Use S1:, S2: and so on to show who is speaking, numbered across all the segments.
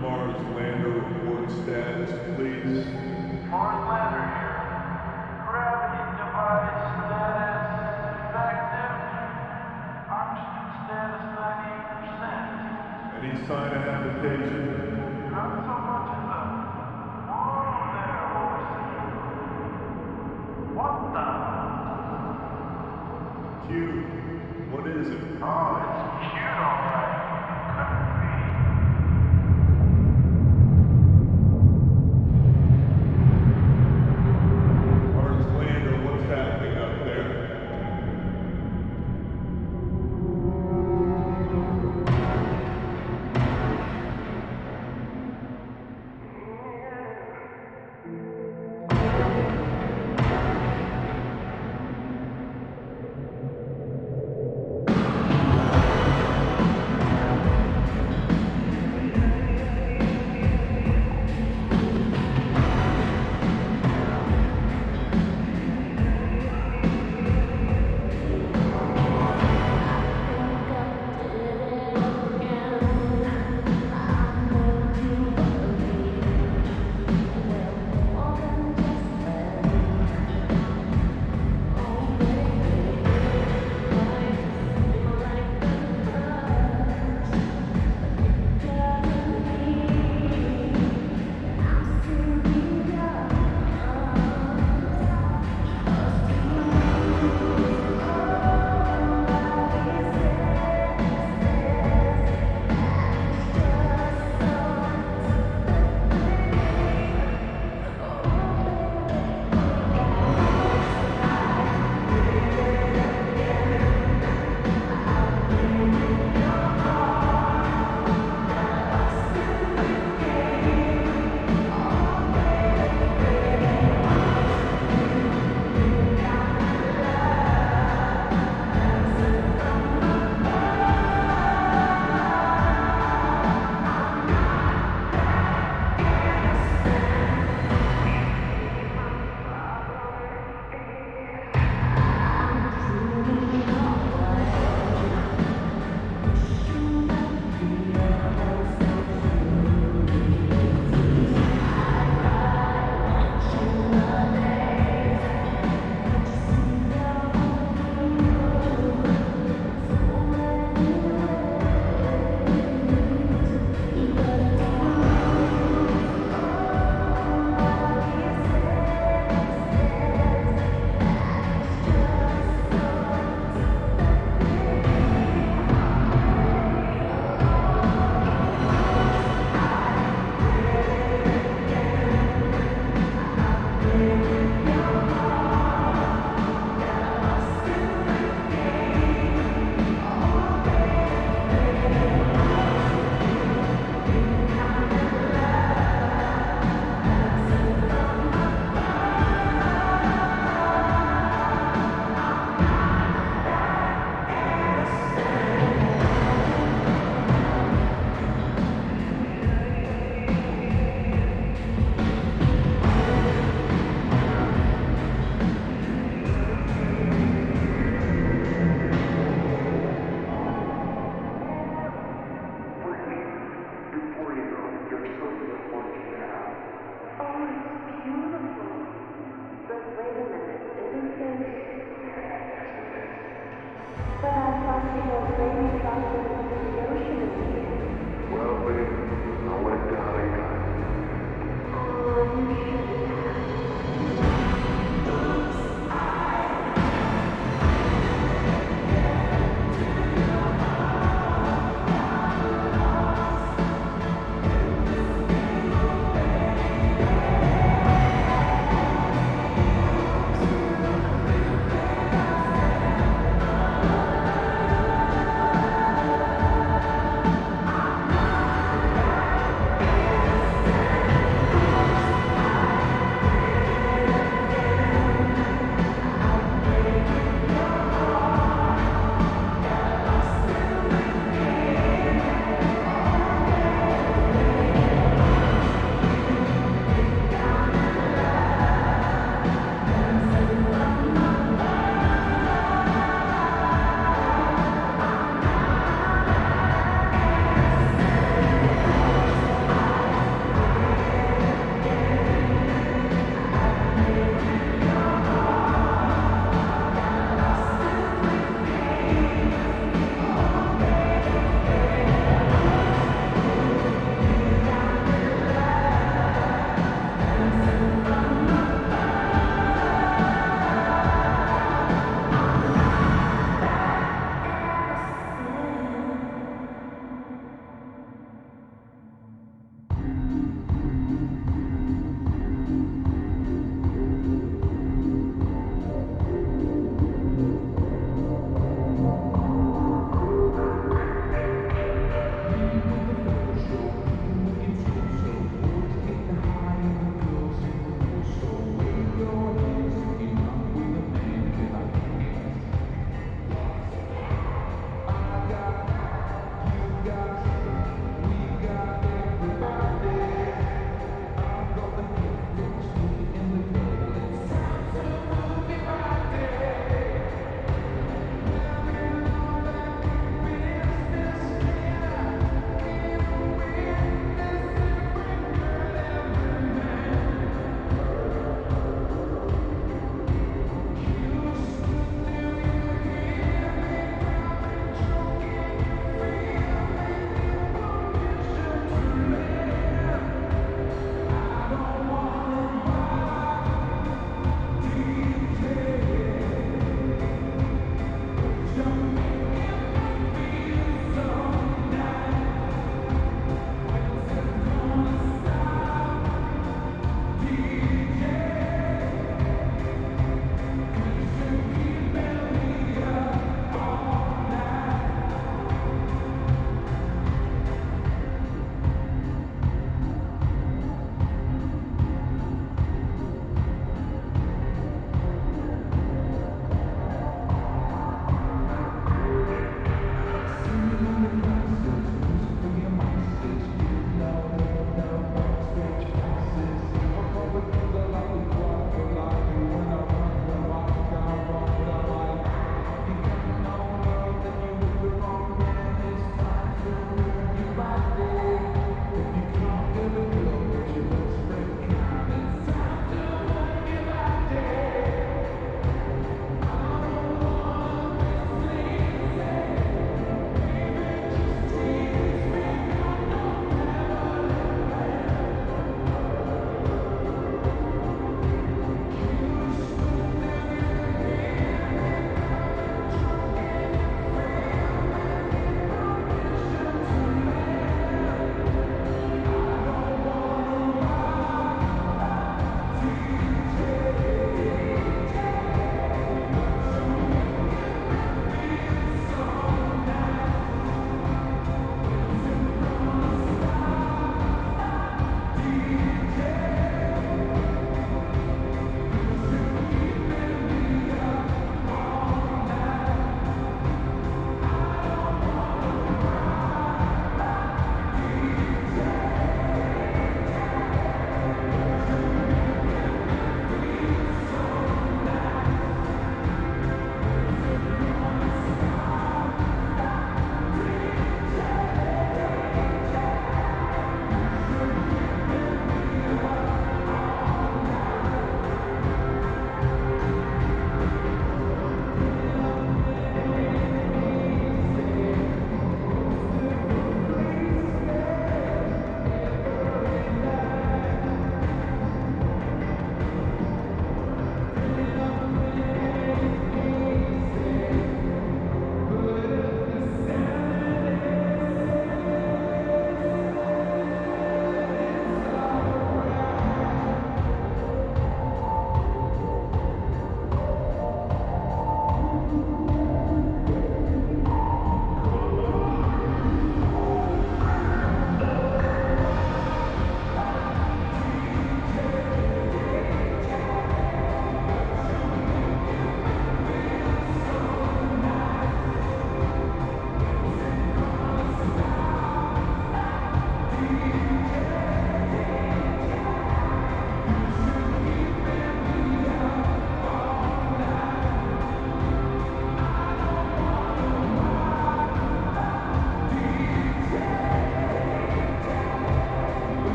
S1: Mars lander report status, please.
S2: Mars lander here. Gravity device status effective. Oxygen status 98%.
S1: Any sign of habitation?
S2: Not so much as a whoa there, horsey. What the?
S1: Q, what is it?
S2: Oh, it's cute, alright. It couldn't be.
S1: Mars lander, what's happening up there?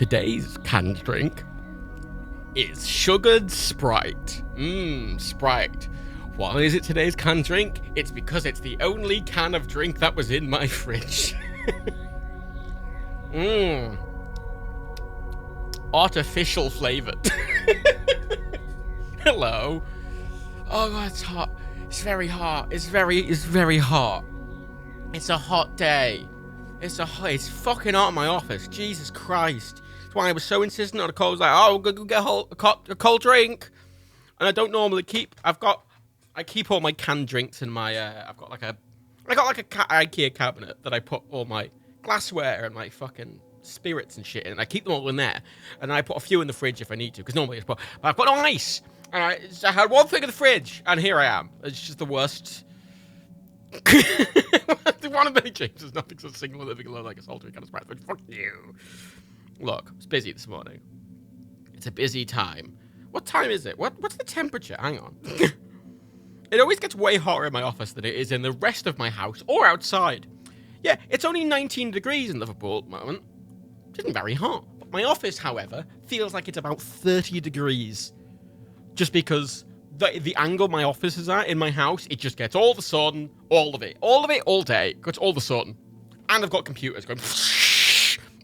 S3: Today's canned drink is sugared Sprite. Sprite. Why is it today's canned drink? It's because it's the only can of drink that was in my fridge. Artificial flavored. Hello. Oh God, it's hot. It's very hot. It's very hot. It's a hot day. It's fucking hot in my office. Jesus Christ. That's why I was so insistent on a cold. I was like, oh, go get a cold drink. And I don't normally keep. I keep all my canned drinks in my. I got like a IKEA cabinet that I put all my glassware and my fucking spirits and shit in. I keep them all in there, and I put a few in the fridge if I need to, because normally but I've got no ice. And I had one thing in the fridge, and here I am. It's just the worst. One of many James is nothing so single living alone like a solitary kind of sprite. Fuck you. Look, it's busy this morning. It's a busy time. What time is it? What's the temperature? Hang on. It always gets way hotter in my office than it is in the rest of my house or outside. Yeah, it's only 19 degrees in Liverpool at the moment. It isn't very hot. But my office, however, feels like it's about 30 degrees. Just because the angle my office is at in my house, it just gets all the sun, all of it, all day. Gets all the sun. And I've got computers going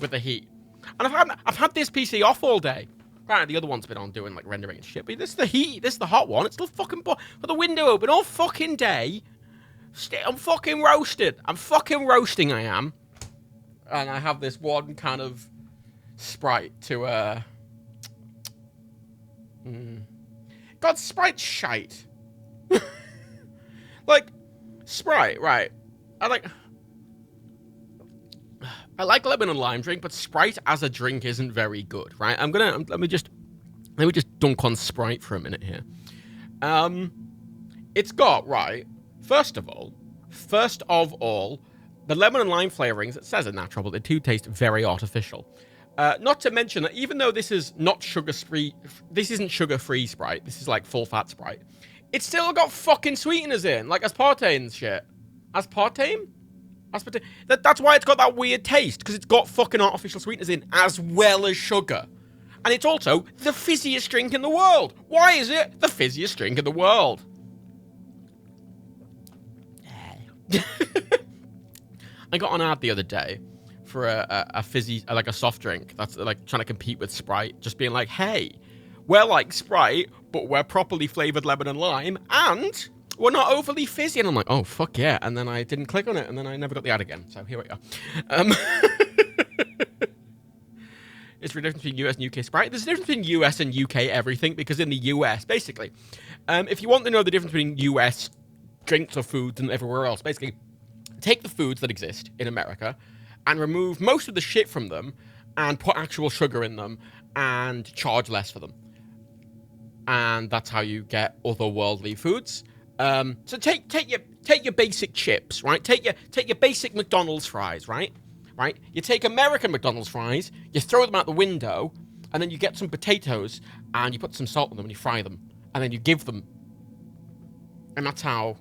S3: with the heat. And I've had this PC off all day. Right, the other one's been on doing like rendering and shit. But this is the heat. This is the hot one. It's still fucking got the window open all fucking day. I'm fucking roasted. I'm fucking roasting. I am. And I have this one kind of Sprite to God, Sprite's shite. Like Sprite, right? I like lemon and lime drink, but Sprite as a drink isn't very good, right? Let me just dunk on Sprite for a minute here. It's got, right, first of all, the lemon and lime flavorings, it says are natural, but they do taste very artificial. Not to mention that even though this is not sugar-free, this isn't sugar-free Sprite, this is like full-fat Sprite, it's still got fucking sweeteners in, like aspartame and shit. Aspartame? That's why it's got that weird taste, because it's got fucking artificial sweeteners in, as well as sugar. And it's also the fizziest drink in the world. Why is it the fizziest drink in the world? I got an ad the other day for a fizzy, like a soft drink that's like trying to compete with Sprite, just being like, hey, we're like Sprite, but we're properly flavored lemon and lime, and we're not overly fizzy. And I'm like, oh, fuck yeah. And then I didn't click on it, and then I never got the ad again. So here we are. Is there a difference between US and UK Sprite? There's a difference between US and UK everything, because in the US, basically, if you want to know the difference between US drinks or foods and everywhere else, basically, take the foods that exist in America and remove most of the shit from them and put actual sugar in them and charge less for them. And that's how you get otherworldly foods. So take your basic chips, right? Take your basic McDonald's fries, right? Right? You take American McDonald's fries, you throw them out the window, and then you get some potatoes and you put some salt on them and you fry them, and then you give them. And that's how.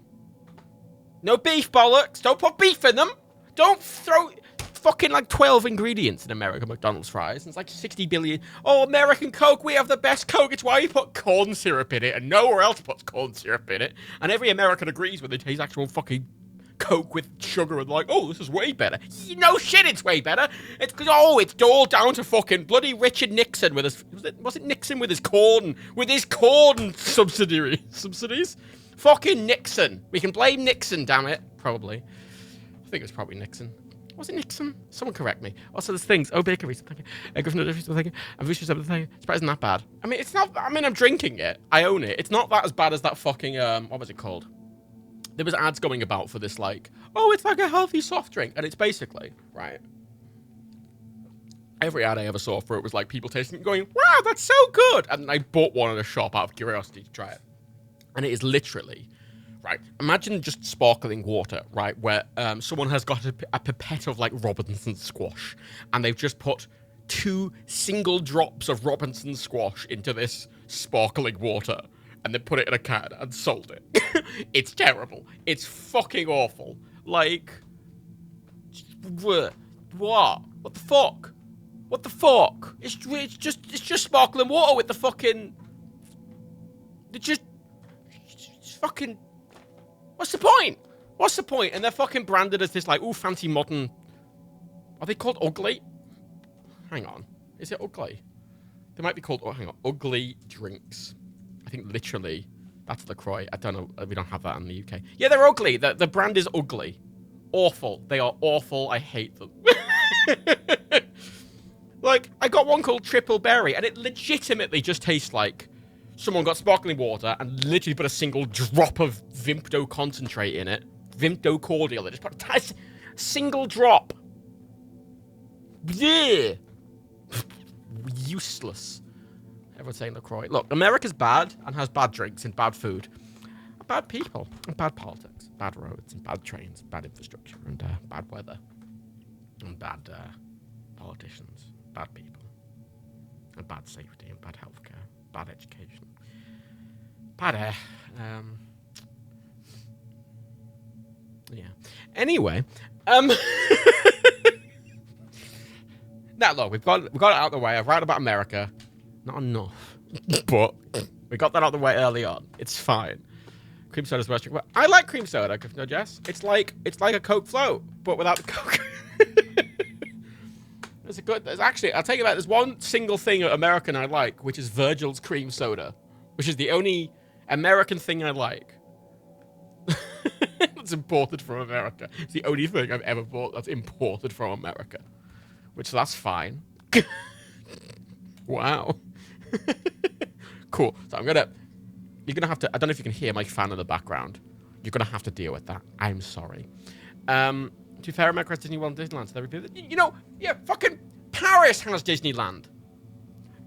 S3: No beef, bollocks! Don't put beef in them! Don't throw fucking like 12 ingredients in American McDonald's fries. And it's like 60 billion. Oh, American Coke, we have the best Coke. It's why we put corn syrup in it, and nowhere else puts corn syrup in it. And every American agrees with it tastes actual fucking Coke with sugar and like, oh, this is way better. No shit, it's way better. It's all down to fucking bloody Richard Nixon with his, was it Nixon with his corn subsidies? Fucking Nixon. We can blame Nixon, damn it. Probably. I think it was probably Nixon. Was it Nixon? Someone correct me. Also, there's things. Oh, bakery, thank you. Gryffindor, thank you. And Vicious, thank you. Sprite isn't that bad. I mean, it's not, I'm drinking it. I own it. It's not that as bad as that fucking, what was it called? There was ads going about for this, like, oh, it's like a healthy soft drink. And it's basically, right, every ad I ever saw for it was like people tasting it going, wow, that's so good. And I bought one in a shop out of curiosity to try it. And it is literally, right, imagine just sparkling water, right, where someone has got a pipette of, like, Robinson squash, and they've just put 2 single drops of Robinson squash into this sparkling water, and then put it in a can and sold it. It's terrible. It's fucking awful. Like, what? What the fuck? What the fuck? It's just sparkling water with the fucking... It's just fucking... What's the point? What's the point? And they're fucking branded as this, like, ooh, fancy modern... Are they called ugly? Hang on. Is it ugly? They might be called... Oh, hang on. Ugly drinks. I think literally that's LaCroix. I don't know. We don't have that in the UK. Yeah, they're ugly. The brand is ugly. Awful. They are awful. I hate them. Like, I got one called Triple Berry, and it legitimately just tastes like someone got sparkling water and literally put a single drop of Vimto concentrate in it. Vimto cordial. They just put a single drop. Yeah. Useless. Everyone's saying LaCroix. Look, America's bad and has bad drinks and bad food. Bad people and bad politics. Bad roads and bad trains. Bad infrastructure and bad weather. And bad politicians. Bad people. And bad safety and bad healthcare. Bad education. Bad air. Yeah. Anyway. Now, look, we've got it out of the way. I've written about America. Not enough. But we got that out of the way early on. It's fine. Cream soda's worst drink. I like cream soda, no, Jess. It's like a Coke float, but without the Coke. There's actually, I'll tell you that, there's one single thing American I like, which is Virgil's cream soda, which is the only American thing I like. That's imported from America. It's the only thing I've ever bought that's imported from America. Which, that's fine. Wow. Cool. So you're gonna have to, I don't know if you can hear my fan in the background. You're gonna have to deal with that. I'm sorry. To be fair, America has Disney World and Disneyland, so you know, yeah, fucking Paris has Disneyland.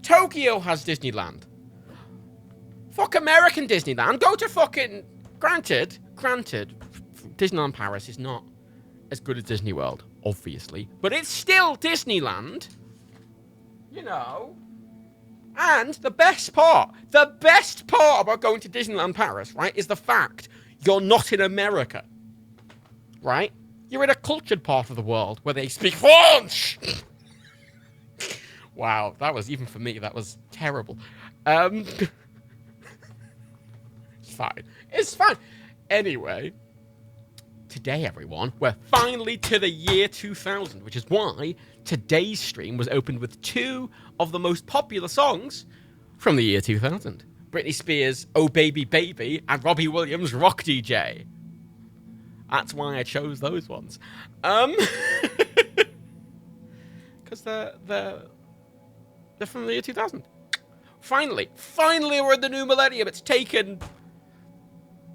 S3: Tokyo has Disneyland. Fuck American Disneyland. Go to fucking, granted, Disneyland Paris is not as good as Disney World, obviously, but it's still Disneyland, you know. And the best part about going to Disneyland Paris, right, is the fact you're not in America, right? You're in a cultured part of the world where they speak French. Wow, that was, even for me, that was terrible. It's fine. It's fine. Anyway, today, everyone, we're finally to the year 2000, which is why today's stream was opened with two of the most popular songs from the year 2000. Britney Spears' Oh Baby Baby and Robbie Williams' Rock DJ. That's why I chose those ones. Because they're from the year 2000. Finally, we're in the new millennium. It's taken...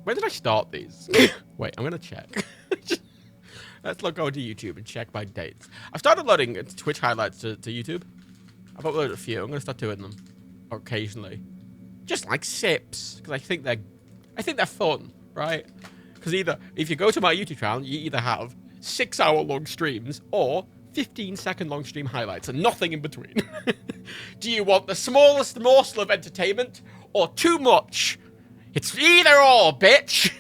S3: When did I start these? Wait, I'm going to check. Let's go to YouTube and check my dates. I've started loading Twitch highlights to YouTube. I've uploaded a few. I'm going to start doing them occasionally. Just like sips, because I think they're fun, right? Because either, if you go to my YouTube channel, you either have 6-hour-long streams or 15-second-long stream highlights and nothing in between. Do you want the smallest morsel of entertainment or too much? It's either or, bitch.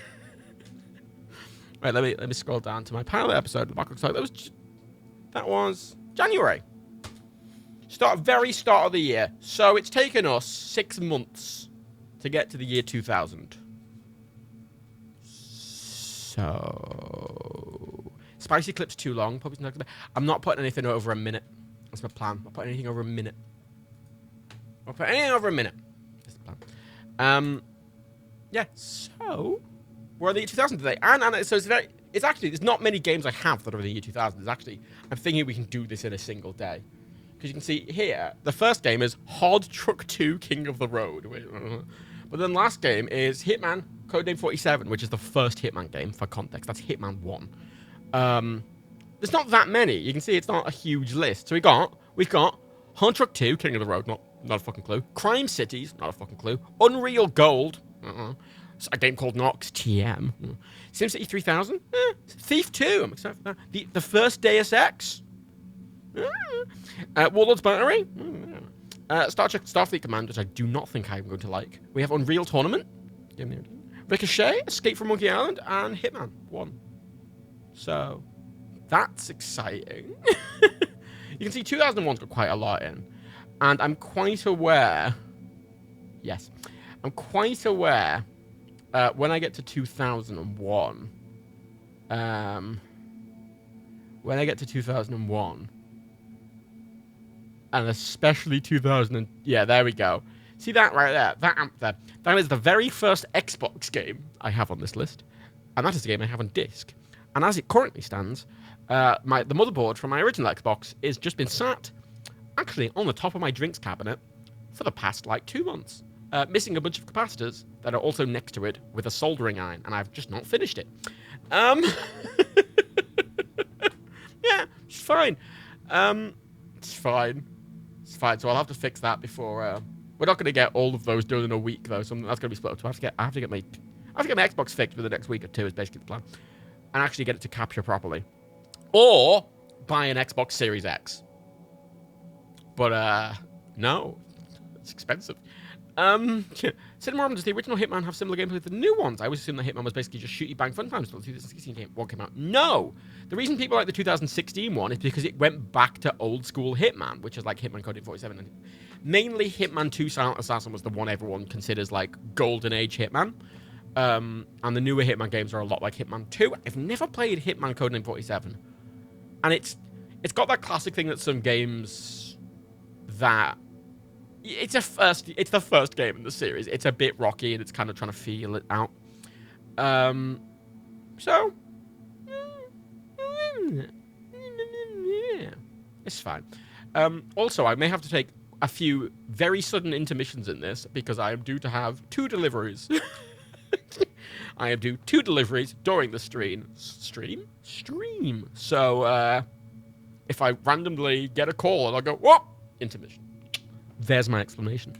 S3: Right, let me scroll down to my pilot episode of the Backlog. That was January. Very start of the year. So it's taken us 6 months to get to the year 2000. So spicy clips too long. I'm not putting anything over a minute. That's my plan. I'm not putting anything over a minute. That's the plan. Yeah, so we're in the year 2000 today, and so it's actually, there's not many games I have that are in the year 2000. There's actually, I'm thinking we can do this in a single day, because you can see here the first game is Hard Truck 2: King of the Road, but then last game is Hitman Codename 47, which is the first Hitman game. For context, that's Hitman 1. There's not that many. You can see it's not a huge list. So we've got Hard Truck 2: King of the Road, not a fucking clue. Crime Cities, not a fucking clue. Unreal Gold. A game called Nox TM. SimCity 3000. Thief 2. I'm excited for that. The first Deus Ex. Warlords Battlecry. Star Trek Starfleet Command, which I do not think I'm going to like. We have Unreal Tournament. Ricochet, Escape from Monkey Island, and Hitman 1. So, that's exciting. You can see 2001's got quite a lot in. And I'm quite aware... Yes. I'm quite aware when I get to 2001... when I get to 2001... And especially 2000... Yeah, there we go. See that right there? That is the very first Xbox game I have on this list. And that is the game I have on disc. And as it currently stands, the motherboard from my original Xbox is just been sat, actually, on the top of my drinks cabinet for the past, 2 months. Missing a bunch of capacitors that are also next to it with a soldering iron, and I've just not finished it. Yeah, it's fine. It's fine. It's fine, so I'll have to fix that before... We're not going to get all of those done in a week, though, so that's going to be split up. So I have to get my Xbox fixed for the next week or two, is basically the plan. And actually get it to capture properly. Or buy an Xbox Series X. But, no. It's expensive. Cinema, does the original Hitman have similar gameplay to the new ones? I always assumed that Hitman was basically just shoot you bang fun times until the 2016 one came out. No! The reason people like the 2016 one is because it went back to old school Hitman, which is like Hitman Codename 47. Mainly Hitman 2 Silent Assassin was the one everyone considers golden age Hitman. And the newer Hitman games are a lot like Hitman 2. I've never played Hitman Codename 47. And it's got that classic thing that some games that... It's the first game in the series. It's a bit rocky and it's kind of trying to feel it out. So... It's fine. Also, I may have to take a few very sudden intermissions in this because I am due to have 2 deliveries. I am due 2 deliveries during the stream. Stream. So, if I randomly get a call and I'll go, whoop, intermission. There's my explanation.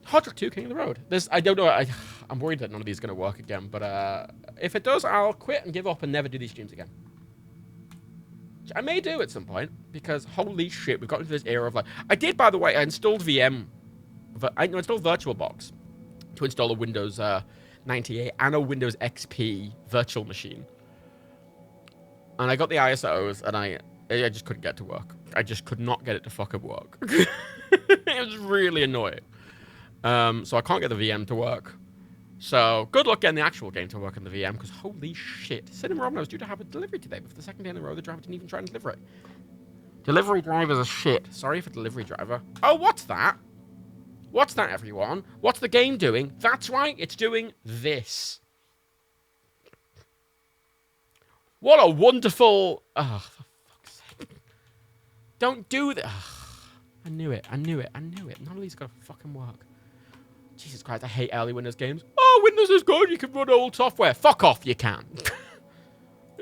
S3: Hot Truck 2, King of the Road. I don't know. I'm worried that none of these are going to work again. But if it does, I'll quit and give up and never do these streams again. Which I may do at some point. Because holy shit, we've got into this era of I did, by the way, I installed VM. I installed VirtualBox to install a Windows 98 and a Windows XP virtual machine. And I got the ISOs and I just couldn't get it to work. I just could not get it to fucking work. It was really annoying. So I can't get the VM to work. So good luck getting the actual game to work in the VM, because holy shit. Cinema Robin was due to have a delivery today, but for the second day in a row, the driver didn't even try and deliver it. Delivery drivers are shit. Sorry for delivery driver. Oh, what's that? What's that, everyone? What's the game doing? That's right, it's doing this. What a wonderful... Oh, for fuck's sake. Don't do that. I knew it. None of these are going to fucking work. Jesus Christ, I hate early Windows games. Oh, Windows is good. You can run old software. Fuck off, you can.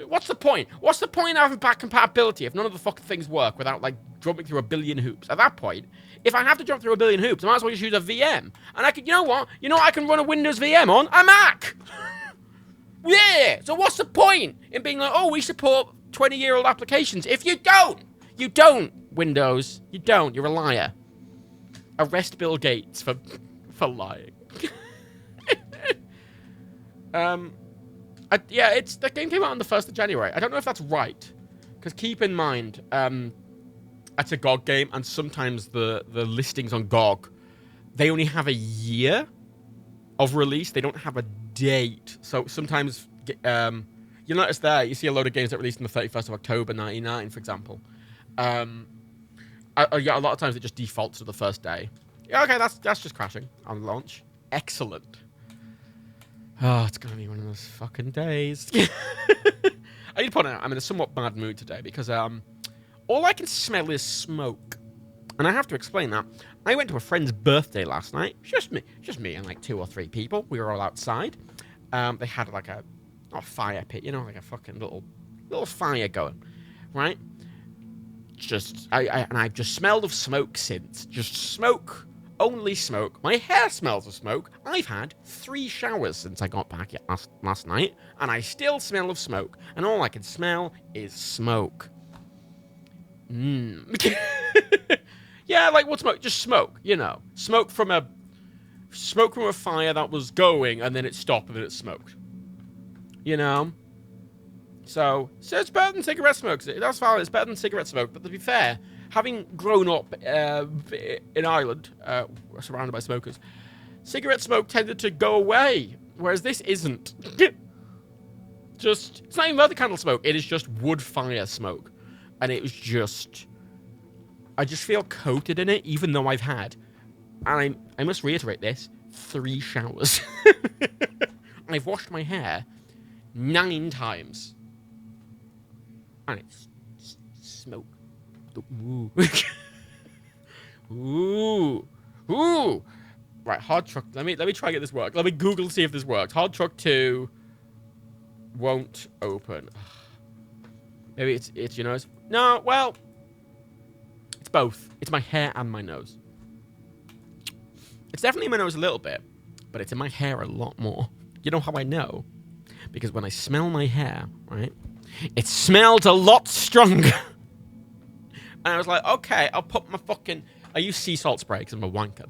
S3: What's the point? What's the point of having back compatibility if none of the fucking things work without, jumping through a billion hoops? At that point, if I have to jump through a billion hoops, I might as well just use a VM. And I can, you know what? I can run a Windows VM on a Mac. Yeah. So what's the point in being oh, we support 20-year-old applications if you don't? You don't, Windows. You don't. You're a liar. Arrest Bill Gates for lying. The game came out on the 1st of January. I don't know if that's right, because keep in mind, it's a GOG game, and sometimes the listings on GOG, they only have a year of release. They don't have a date. So sometimes, you'll notice there, you see a load of games that released on the 31st of October 99, for example. A lot of times it just defaults to the first day. Yeah, okay, that's just crashing on launch. Excellent. Oh, it's going to be one of those fucking days. I need to point out, I'm in a somewhat bad mood today because all I can smell is smoke. And I have to explain that. I went to a friend's birthday last night. Just me and 2 or 3 people. We were all outside. They had a fire pit, a fucking little fire going, right? I've just smelled of smoke since. Just smoke. Only smoke. My hair smells of smoke. I've had 3 showers since I got back last night, and I still smell of smoke. And all I can smell is smoke. Yeah, what smoke? Just smoke, Smoke from a fire that was going, and then it stopped, and then it smoked. So it's better than cigarette smoke. That's fine. It's better than cigarette smoke. But to be fair, having grown up in Ireland, surrounded by smokers, cigarette smoke tended to go away, whereas this isn't. It's not even other candle smoke. It is just wood fire smoke, and it was just. I just feel coated in it, even though I've had, and I must reiterate this, 3 showers. I've washed my hair 9 times. And it's smoke. Ooh. Ooh. Ooh. Right, hard truck. Let me try and get this work. Let me Google to see if this works. Hard truck 2 won't open. Maybe it's your nose. No, well, it's both. It's my hair and my nose. It's definitely in my nose a little bit, but it's in my hair a lot more. You know how I know? Because when I smell my hair, right, it smelled a lot stronger. And I was like, okay, I'll put my fucking... I use sea salt spray because I'm a wanker.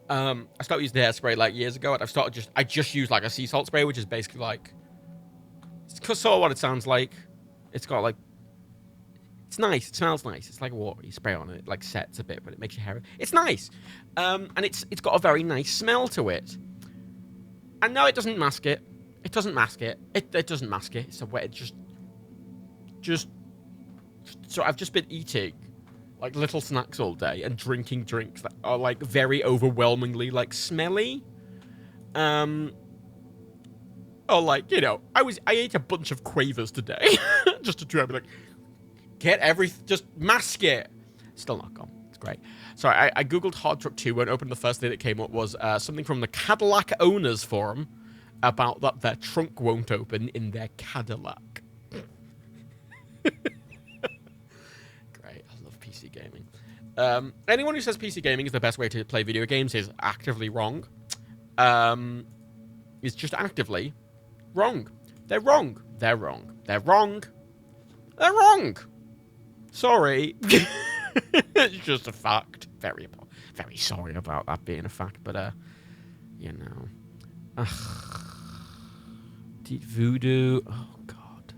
S3: I started using hairspray like years ago, and I just use like a sea salt spray, which is basically like... It's sort of what it sounds like. It's got like... It's nice. It smells nice. It's like water. You spray on it. It like sets a bit, but it makes your hair... It's nice. And it's got a very nice smell to it. And no, it doesn't mask it. It doesn't mask it. It doesn't mask it. It's a way. It just. So I've just been eating like little snacks all day and drinking drinks that are like very overwhelmingly like smelly. Or like, you know, I ate a bunch of Quavers today just to try and be like, just mask it. Still not gone. It's great. Sorry, I googled Hard Truck 2 and opened the first thing that came up was something from the Cadillac Owners Forum about that their trunk won't open in their Cadillac. Great, I love PC gaming. Anyone who says PC gaming is the best way to play video games is actively wrong. It's just actively wrong. They're wrong. They're wrong. They're wrong. They're wrong. Sorry. It's just a fact. Very sorry about that being a fact, but you know. Deep Voodoo. Oh god.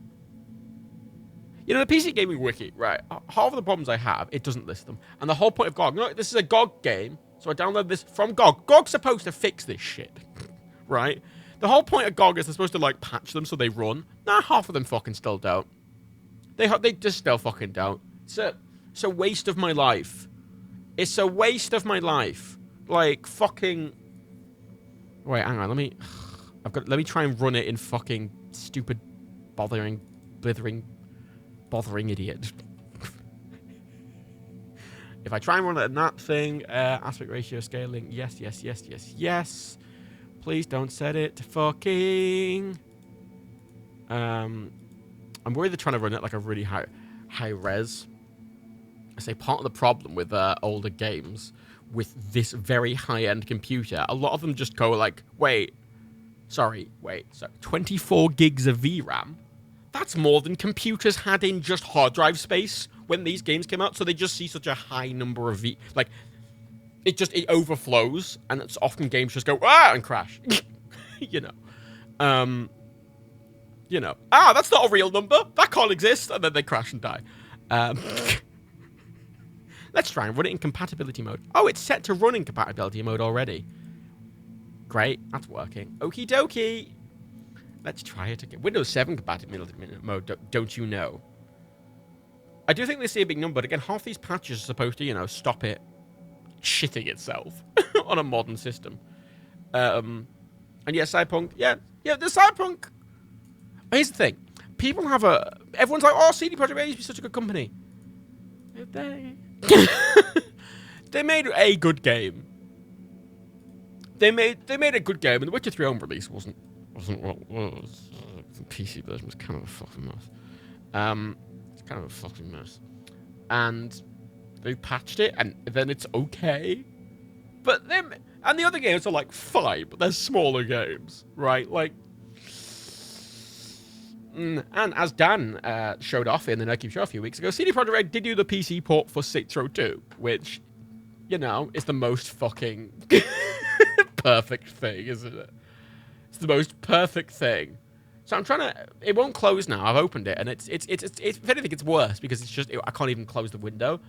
S3: You know the PC gaming wiki, right? Half of the problems I have, it doesn't list them, and the whole point of GOG. You know, this is a GOG game, so I downloaded this from GOG. GOG's supposed to fix this shit, right? The whole point of GOG is they're supposed to like patch them so they run. Nah, half of them fucking still don't. They just still fucking don't. It's a waste of my life. It's a waste of my life. Like, fucking... Wait, hang on, let me try and run it in fucking stupid, bothering idiot. If I try and run it in that thing, aspect ratio scaling, yes. Please don't set it to fucking... I'm worried they're trying to run it like a really high res. I say part of the problem with older games with this very high-end computer, a lot of them just go like, so 24 gigs of VRAM? That's more than computers had in just hard drive space when these games came out, so they just see such a high number of like, it overflows, and it's often games just go, and crash. You know. That's not a real number. That can't exist, and then they crash and die. Let's try and run it in compatibility mode. Oh, it's set to run in compatibility mode already. Great, that's working. Okie dokie. Let's try it again. Windows 7 compatibility mode, don't you know? I do think they see a big number, but again, half these patches are supposed to, you know, stop it shitting itself on a modern system. And yeah, Cyberpunk, yeah, the Cyberpunk. Here's the thing. People have everyone's like, oh, CD Projekt Red used to be such a good company. They made a good game. They made a good game, and the Witcher 3 home release wasn't what it was. The PC version was kind of a fucking mess. It's kind of a fucking mess. And they patched it, and then it's okay. But then, and the other games are like fine, but they're smaller games, right? Like, and as Dan showed off in the Nerdcube show a few weeks ago, CD Projekt Red did do the PC port for Saints Row 2, which, you know, is the most fucking perfect thing, isn't it? It's the most perfect thing. So I'm trying to. It won't close now. I've opened it, and it's if anything, it's worse because it's just I can't even close the window.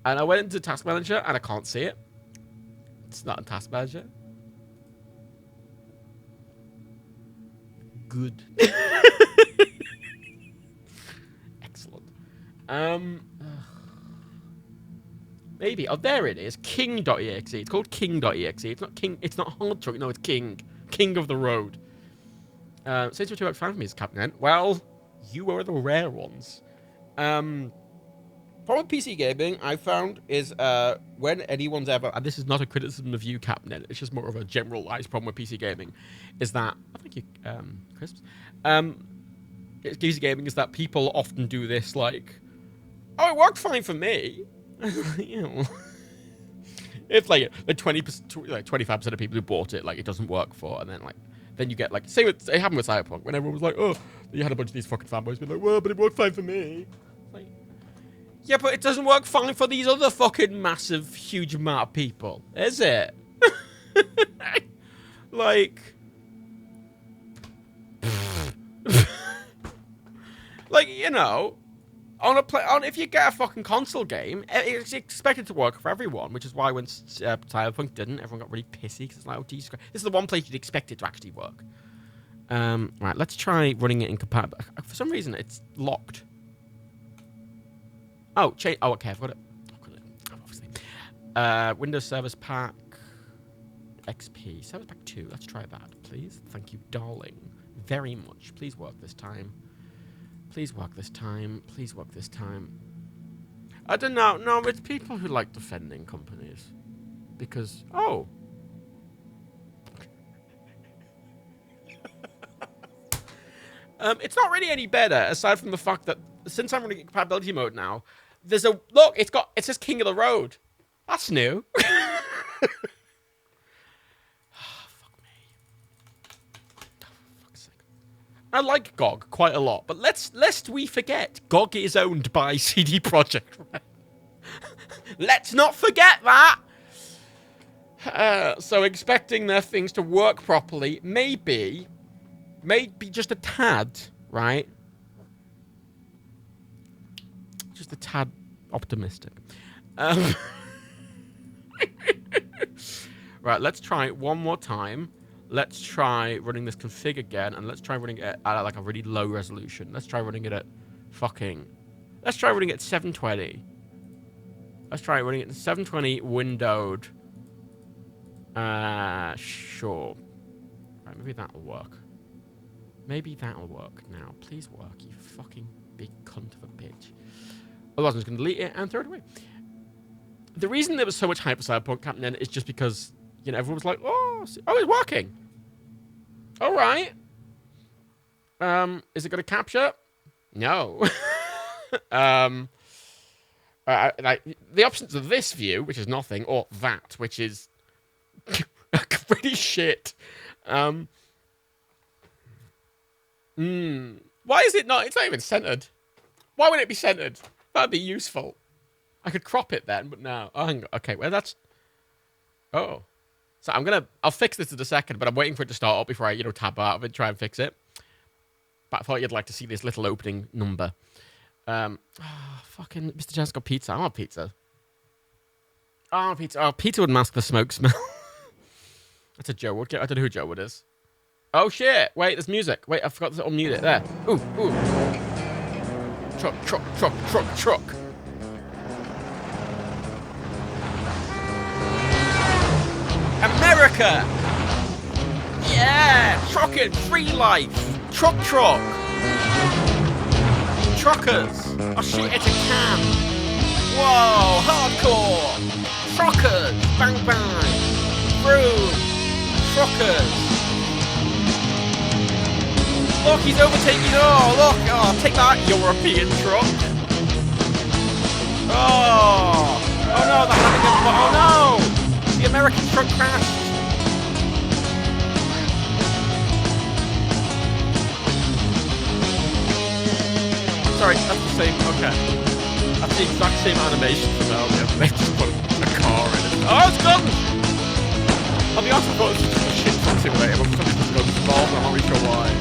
S3: And I went into Task Manager, and I can't see it. It's not in Task Manager. Good. Excellent. Maybe. Oh, there it is. King.exe. It's called King.exe. It's not King. It's not Hard Truck. No, it's King. King of the Road. Since you're too much fan for me, Captain, well, you are the rare ones. Problem with PC gaming, I found, is when anyone's ever, and this is not a criticism of you, Captain, it's just more of a generalized problem with PC gaming, is that, oh, thank you, Crisps, PC gaming is that people often do this, like, oh, it worked fine for me. You know, it's like 20%, like 25% of people who bought it, like, it doesn't work for, and then, like, then you get, like, say it happened with Cyberpunk, when everyone was like, oh, you had a bunch of these fucking fanboys being like, well, but it worked fine for me. Like, yeah, but it doesn't work fine for these other fucking massive, huge amount of people, is it? Like, like, you know, if you get a fucking console game, it's expected to work for everyone, which is why when Cyberpunk didn't, everyone got really pissy because it's like, oh, this is the one place you'd expect it to actually work. Right, let's try running it incompatible. For some reason, it's locked. Oh, change. Oh, okay, I've got it. Obviously. Windows Service Pack XP. Service Pack 2. Let's try that, please. Thank you, darling. Very much. Please work this time. Please work this time. Please work this time. I don't know. No, it's people who like defending companies. Because, oh. It's not really any better, aside from the fact that since I'm running compatibility mode now, there's a look. It says King of the Road. That's new. Oh, fuck me. Oh, fuck's sake. I like GOG quite a lot, but lest we forget, GOG is owned by CD Projekt Red. Let's not forget that. So expecting their things to work properly, maybe just a tad, right? Just a tad optimistic. Right, let's try it one more time. Let's try running this config again, and let's try running it at like a really low resolution. Let's try running it at let's try running it at 720. Let's try running it at 720 windowed. Sure. Right, maybe that'll work. Maybe that'll work now. Please work, you fucking big cunt of a bitch. Otherwise, I'm just going to delete it and throw it away. The reason there was so much hype for Cyberpunk Captain is just because, you know, everyone was like, oh, it's working. All right. Is it going to capture? No. Like the options of this view, which is nothing, or that, which is pretty shit. Why is it not? It's not even centered. Why would it be centered? That'd be useful. I could crop it then, but no. Oh, hang on. Okay, well that's. Oh, so I'll fix this in a second, but I'm waiting for it to start up before I, tab out of it, try and fix it. But I thought you'd like to see this little opening number. Fucking Mr. Jazz got pizza. I want pizza. Oh, pizza. Oh, pizza would mask the smoke smell. That's a Joe Wood. I don't know who Joe Wood is. Oh shit! Wait, there's music. Wait, I forgot to unmute it. There. Ooh. Truck. America! Yeah! Trucking! Free life! Truck! Truckers! Oh shit, it's a can! Whoa! Hardcore! Truckers! Bang bang! Vroom! Truckers! Look, he's overtaking. Oh, look. Oh, take that, European truck. Oh. Oh, no, they're having a... Oh, no. The American truck crashed. Sorry, that's the same... Okay. That's the exact same animation from earlier. They just put a car in it. Oh, it's gone. I'll be honest, I thought it was just a shit truck simulator, but for some reason it's involved. I'm not really sure why.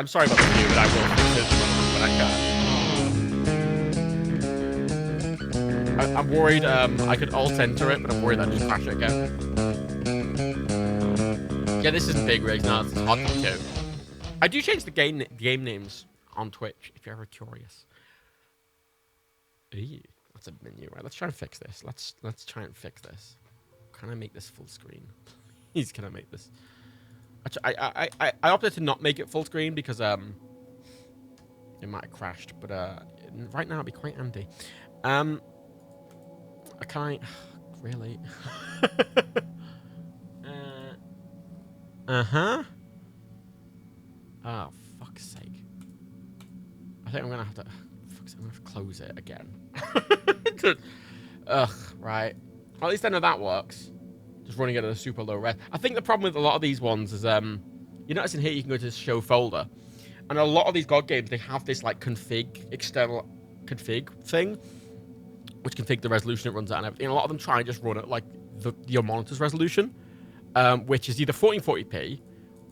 S3: I'm sorry about the view, but I will fix it when I can. I'm worried I could alt-enter it, but I'm worried I'd just crash it again. Yeah, this isn't big rigs now, it's Hotkey 2. I do change the game names on Twitch, if you're ever curious. Eee, that's a menu, right? Let's try and fix this. Let's try and fix this. Can I make this full screen? Please, can I make this? Actually, I opted to not make it full screen because it might have crashed, but right now it'd be quite handy. I can't really. Oh, fuck's sake! I think I'm gonna have to. I'm gonna have to close it again. Ugh, right. Well, at least I know that works. Just running it at a super low res. I think the problem with a lot of these ones is, you notice in here you can go to this show folder, and a lot of these God games, they have this like external config thing, which config the resolution it runs at and everything. And a lot of them try and just run at like your monitor's resolution, which is either 1440p,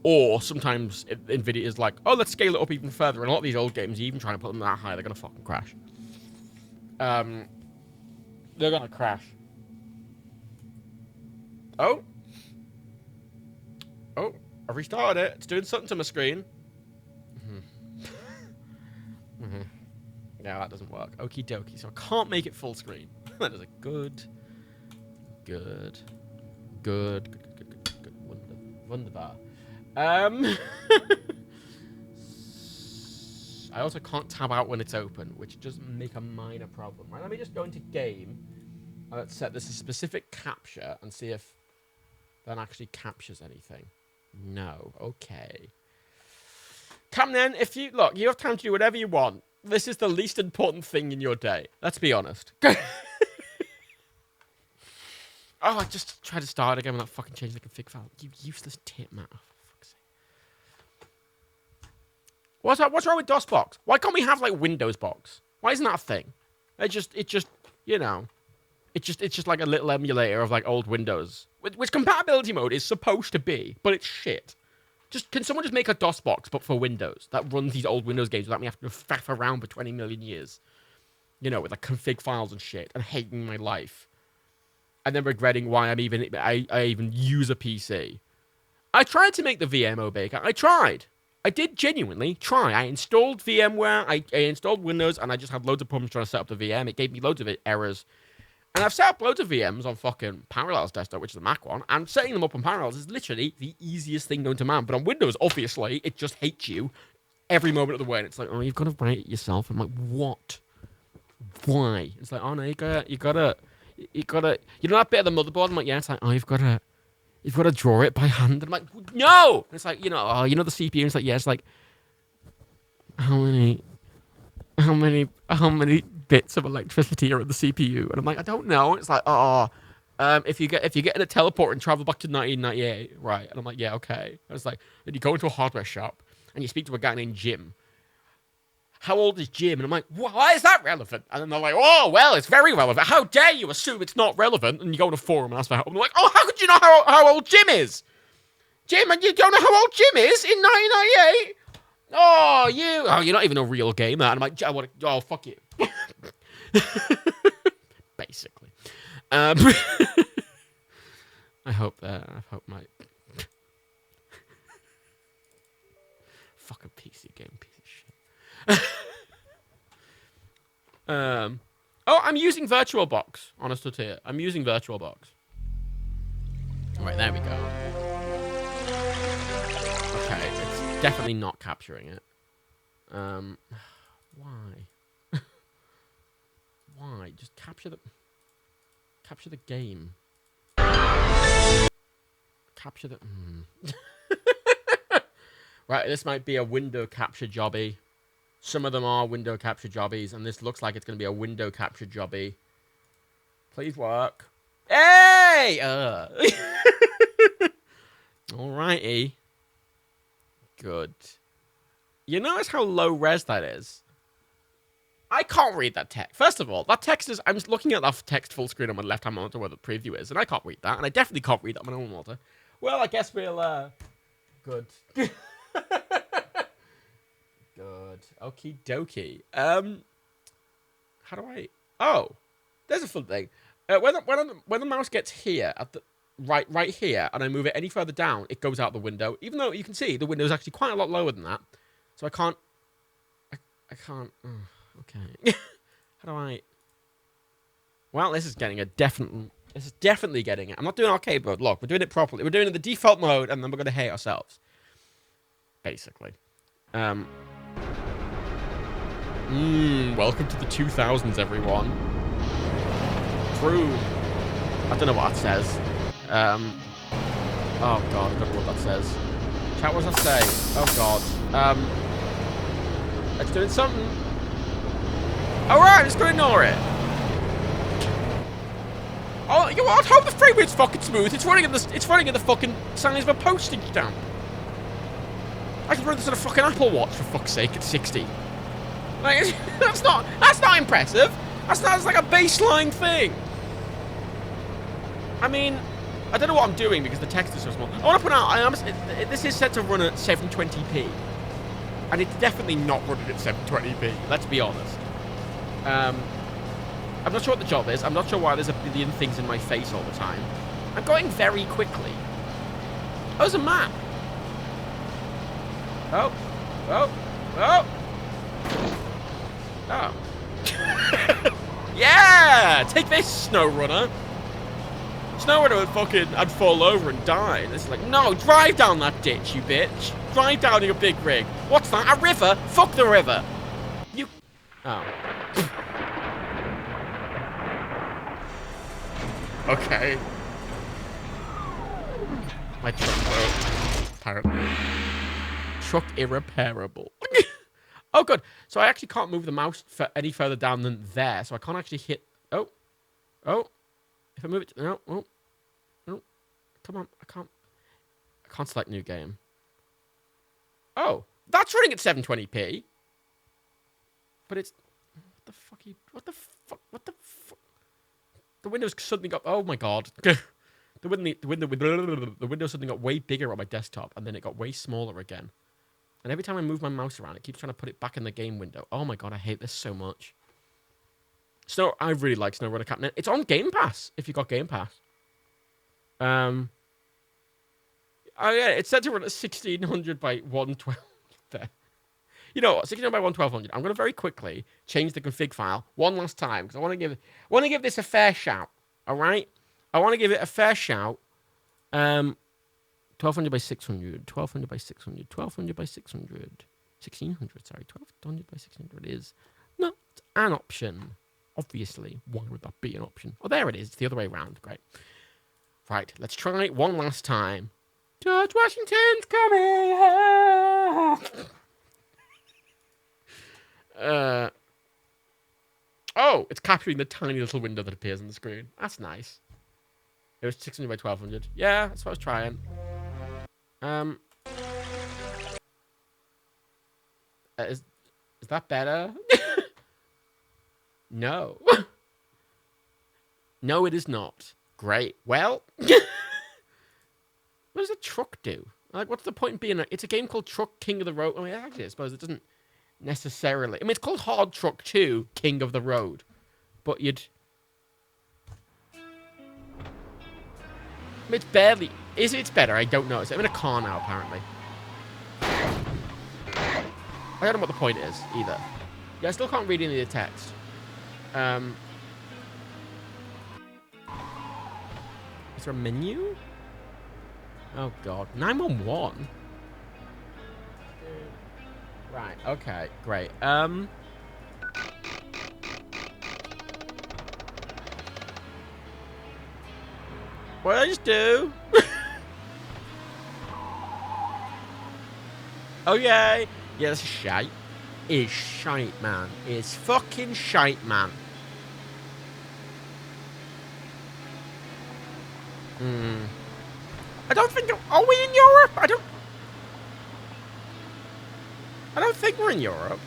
S3: or sometimes NVIDIA is like, oh, let's scale it up even further. And a lot of these old games, you even trying to put them that high, they're gonna fucking crash. They're gonna crash. Oh, I restarted it. It's doing something to my screen. Yeah, that doesn't work. Okie dokie. So I can't make it full screen. That is a good. Wunderbar. I also can't tab out when it's open, which does make a minor problem. Right, let me just go into game. Let's set this a specific capture and see if that actually captures anything. No. Okay. Come then, if you look, you have time to do whatever you want. This is the least important thing in your day. Let's be honest. Oh, I just tried to start again without fucking changing the config file. You useless tit, man. Oh, for fuck's sake. What's wrong with DOSBox? Why can't we have like Windows Box? Why isn't that a thing? It just, you know, it's just like a little emulator of like old Windows, which compatibility mode is supposed to be, but it's shit. Can someone just make a DOSBox but for Windows that runs these old Windows games without me having to faff around for 20 million years? You know, with like config files and shit, and hating my life, and then regretting why I even use a PC. I tried to make the VMO Baker. I tried. I did genuinely try. I installed VMware. I installed Windows, and I just had loads of problems trying to set up the VM. It gave me loads of errors. And I've set up loads of VMs on fucking Parallels desktop, which is the Mac one, and setting them up on Parallels is literally the easiest thing known to man. But on Windows, obviously, it just hates you every moment of the way. And it's like, oh, you've got to write it yourself. I'm like, what? Why? It's like, oh no, you gotta, you know that bit of the motherboard? I'm like, yeah. It's like, oh, you've got to draw it by hand. I'm like, no. And it's like, you know the CPU. And it's like, yeah. It's like, how many bits of electricity are in the CPU? And I'm like, I don't know. It's like, if you get in a teleport and travel back to 1998, right? And I'm like, yeah, okay. And it's like, then you go into a hardware shop and you speak to a guy named Jim. How old is Jim? And I'm like, why is that relevant? And then they're like, oh, well, it's very relevant. How dare you assume it's not relevant? And you go on a forum and ask for help. And I'm like, oh, how could you know how old Jim is? Jim, and you don't know how old Jim is in 1998? Oh, you're not even a real gamer. And I'm like, oh, fuck you. Basically. I hope my fucking PC game piece of shit. I'm using VirtualBox. Honest to here. I'm using VirtualBox. Alright, there we go. Okay, it's definitely not capturing it. Why? Why? Just capture the game. Capture the... Right, this might be a window capture jobby. Some of them are window capture jobbies, and this looks like it's going to be a window capture jobby. Please work. Hey! Alrighty. Good. You notice how low res that is? I can't read that text. First of all, that text is... I'm looking at that text full screen on my left-hand monitor where the preview is, and I can't read that, and I definitely can't read that on my own monitor. Well, I guess we'll... Good. Okie dokie. How do I... Oh, there's a fun thing. When the mouse gets here, at the right here, and I move it any further down, it goes out the window. Even though you can see the window is actually quite a lot lower than that. So I can't... I can't... Oh, okay. How do I... Well, this is getting a definite... This is definitely getting it. I'm not doing arcade mode. Look, we're doing it properly. We're doing it in the default mode, and then we're going to hate ourselves. Basically. Welcome to the 2000s, everyone. True. I don't know what that says. Oh, God, I don't know what that says. Chat, what does that say? Oh, God. It's doing something. Alright, I'm just going to ignore it. Oh, you know what? How the frame rate's fucking smooth. It's running in the fucking size of a postage stamp. I can run this on a fucking Apple Watch for fuck's sake at 60. Like, that's not impressive. That's like a baseline thing. I mean, I don't know what I'm doing because the text is so small. I want to point out, this is set to run at 720p. And it's definitely not running at 720p, let's be honest. I'm not sure what the job is. I'm not sure why there's a billion things in my face all the time. I'm going very quickly. Oh, there's a map. Oh. Oh. Oh. Oh. Yeah! Take this, SnowRunner. SnowRunner I'd fall over and die. This is like, no, drive down that ditch, you bitch. Drive down your big rig. What's that? A river? Fuck the river. You... Oh. Okay. My truck broke. Apparently. Truck irreparable. Oh, good. So I actually can't move the mouse any further down than there. So I can't actually hit... Oh. Oh. If I move it... No. Oh. No. Come on. I can't select new game. Oh. That's running at 720p. But it's... What the fuck are you... What the fuck... What the fuck... The window's suddenly got... Oh, my God. The window suddenly got way bigger on my desktop, and then it got way smaller again. And every time I move my mouse around, it keeps trying to put it back in the game window. Oh, my God, I hate this so much. I really like SnowRunner Captain. It's on Game Pass, if you got Game Pass. Oh, yeah, it's set to run at 1600 by 112. There. You know what? 1600 by 1200. I'm going to very quickly change the config file one last time because I want to give this a fair shout. All right? I want to give it a fair shout. 1200 by 600, 1200 by 600, 1200 by 600, 1600. Sorry, 1200 by 600 is not an option. Obviously, why would that be an option? Oh, there it is. It's the other way around. Great. Right, let's try it one last time. George Washington's coming home. Oh, it's capturing the tiny little window that appears on the screen. That's nice. It was 600 by 1200. Yeah, that's what I was trying. Is that better? No. No, it is not. Great. Well, what does a truck do? Like, what's the point in being it's a game called Truck King of the Road. I mean, actually, I suppose it doesn't necessarily. I mean, it's called Hard Truck 2 King of the Road. But you'd... I mean, it's barely... It's better? I don't know. I'm in a car now, apparently. I don't know what the point is, either. Yeah, I still can't read any of the text. Is there a menu? Oh, God. 911? Right, okay, great. What did I just do? Okay. Yeah, that's shite. It's shite, man. It's fucking shite, man. I don't think... Are we in Europe? I don't think we're in Europe.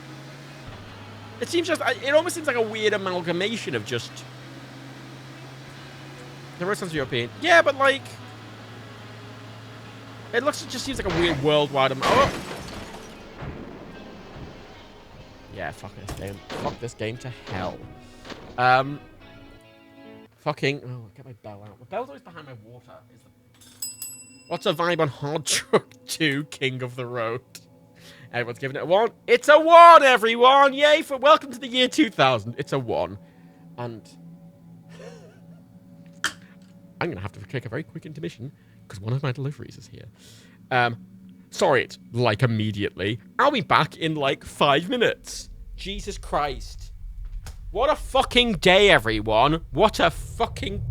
S3: It seems just... It almost seems like a weird amalgamation of just... The rest sounds European. Yeah, but like... It just seems like a weird worldwide... Oh! Yeah, fuck this game. Fuck this game to hell. Fucking... Oh, get my bell out. My bell's always behind my water. What's a vibe on Hard Truck 2, King of the Road? Everyone's giving it a 1. It's a 1, everyone! Yay! Welcome to the year 2000. It's a 1. And... I'm going to have to take a very quick intermission, because one of my deliveries is here. Sorry, it's like immediately. I'll be back in like 5 minutes. Jesus Christ. What a fucking day, everyone. What a fucking...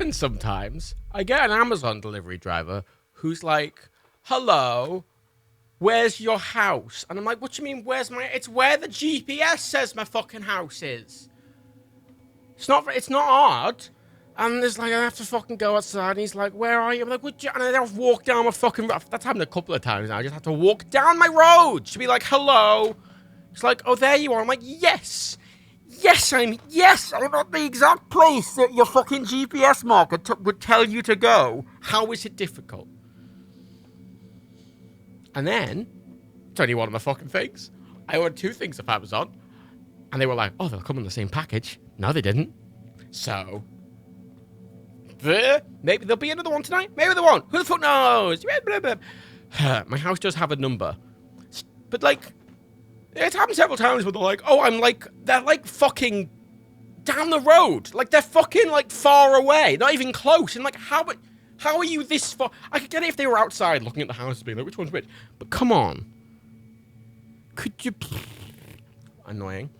S3: happens sometimes. I get an Amazon delivery driver who's like, hello, where's your house? And I'm like, what do you mean, where's my... It's where the GPS says my fucking house is. It's not hard. And there's like, I have to fucking go outside. And he's like, where are you? I'm like, would you? And I have to walk down my fucking... That's happened a couple of times now. I just have to walk down my road to be like, hello. It's like, oh, there you are. I'm like, yes. Yes, I'm at the exact place that your fucking GPS marker would tell you to go. How is it difficult? And then, it's only one of my fucking things. I ordered 2 things off Amazon. And they were like, oh, they'll come in the same package. No, they didn't. So, maybe there'll be another one tonight. Maybe there won't. Who the fuck knows? My house does have a number. But, like, it's happened several times where they're like, oh, they're like fucking down the road. Like, they're fucking, like, far away. Not even close. And, like, how are you this far? I could get it if they were outside looking at the houses being like, which one's which? But come on. Could you... Annoying.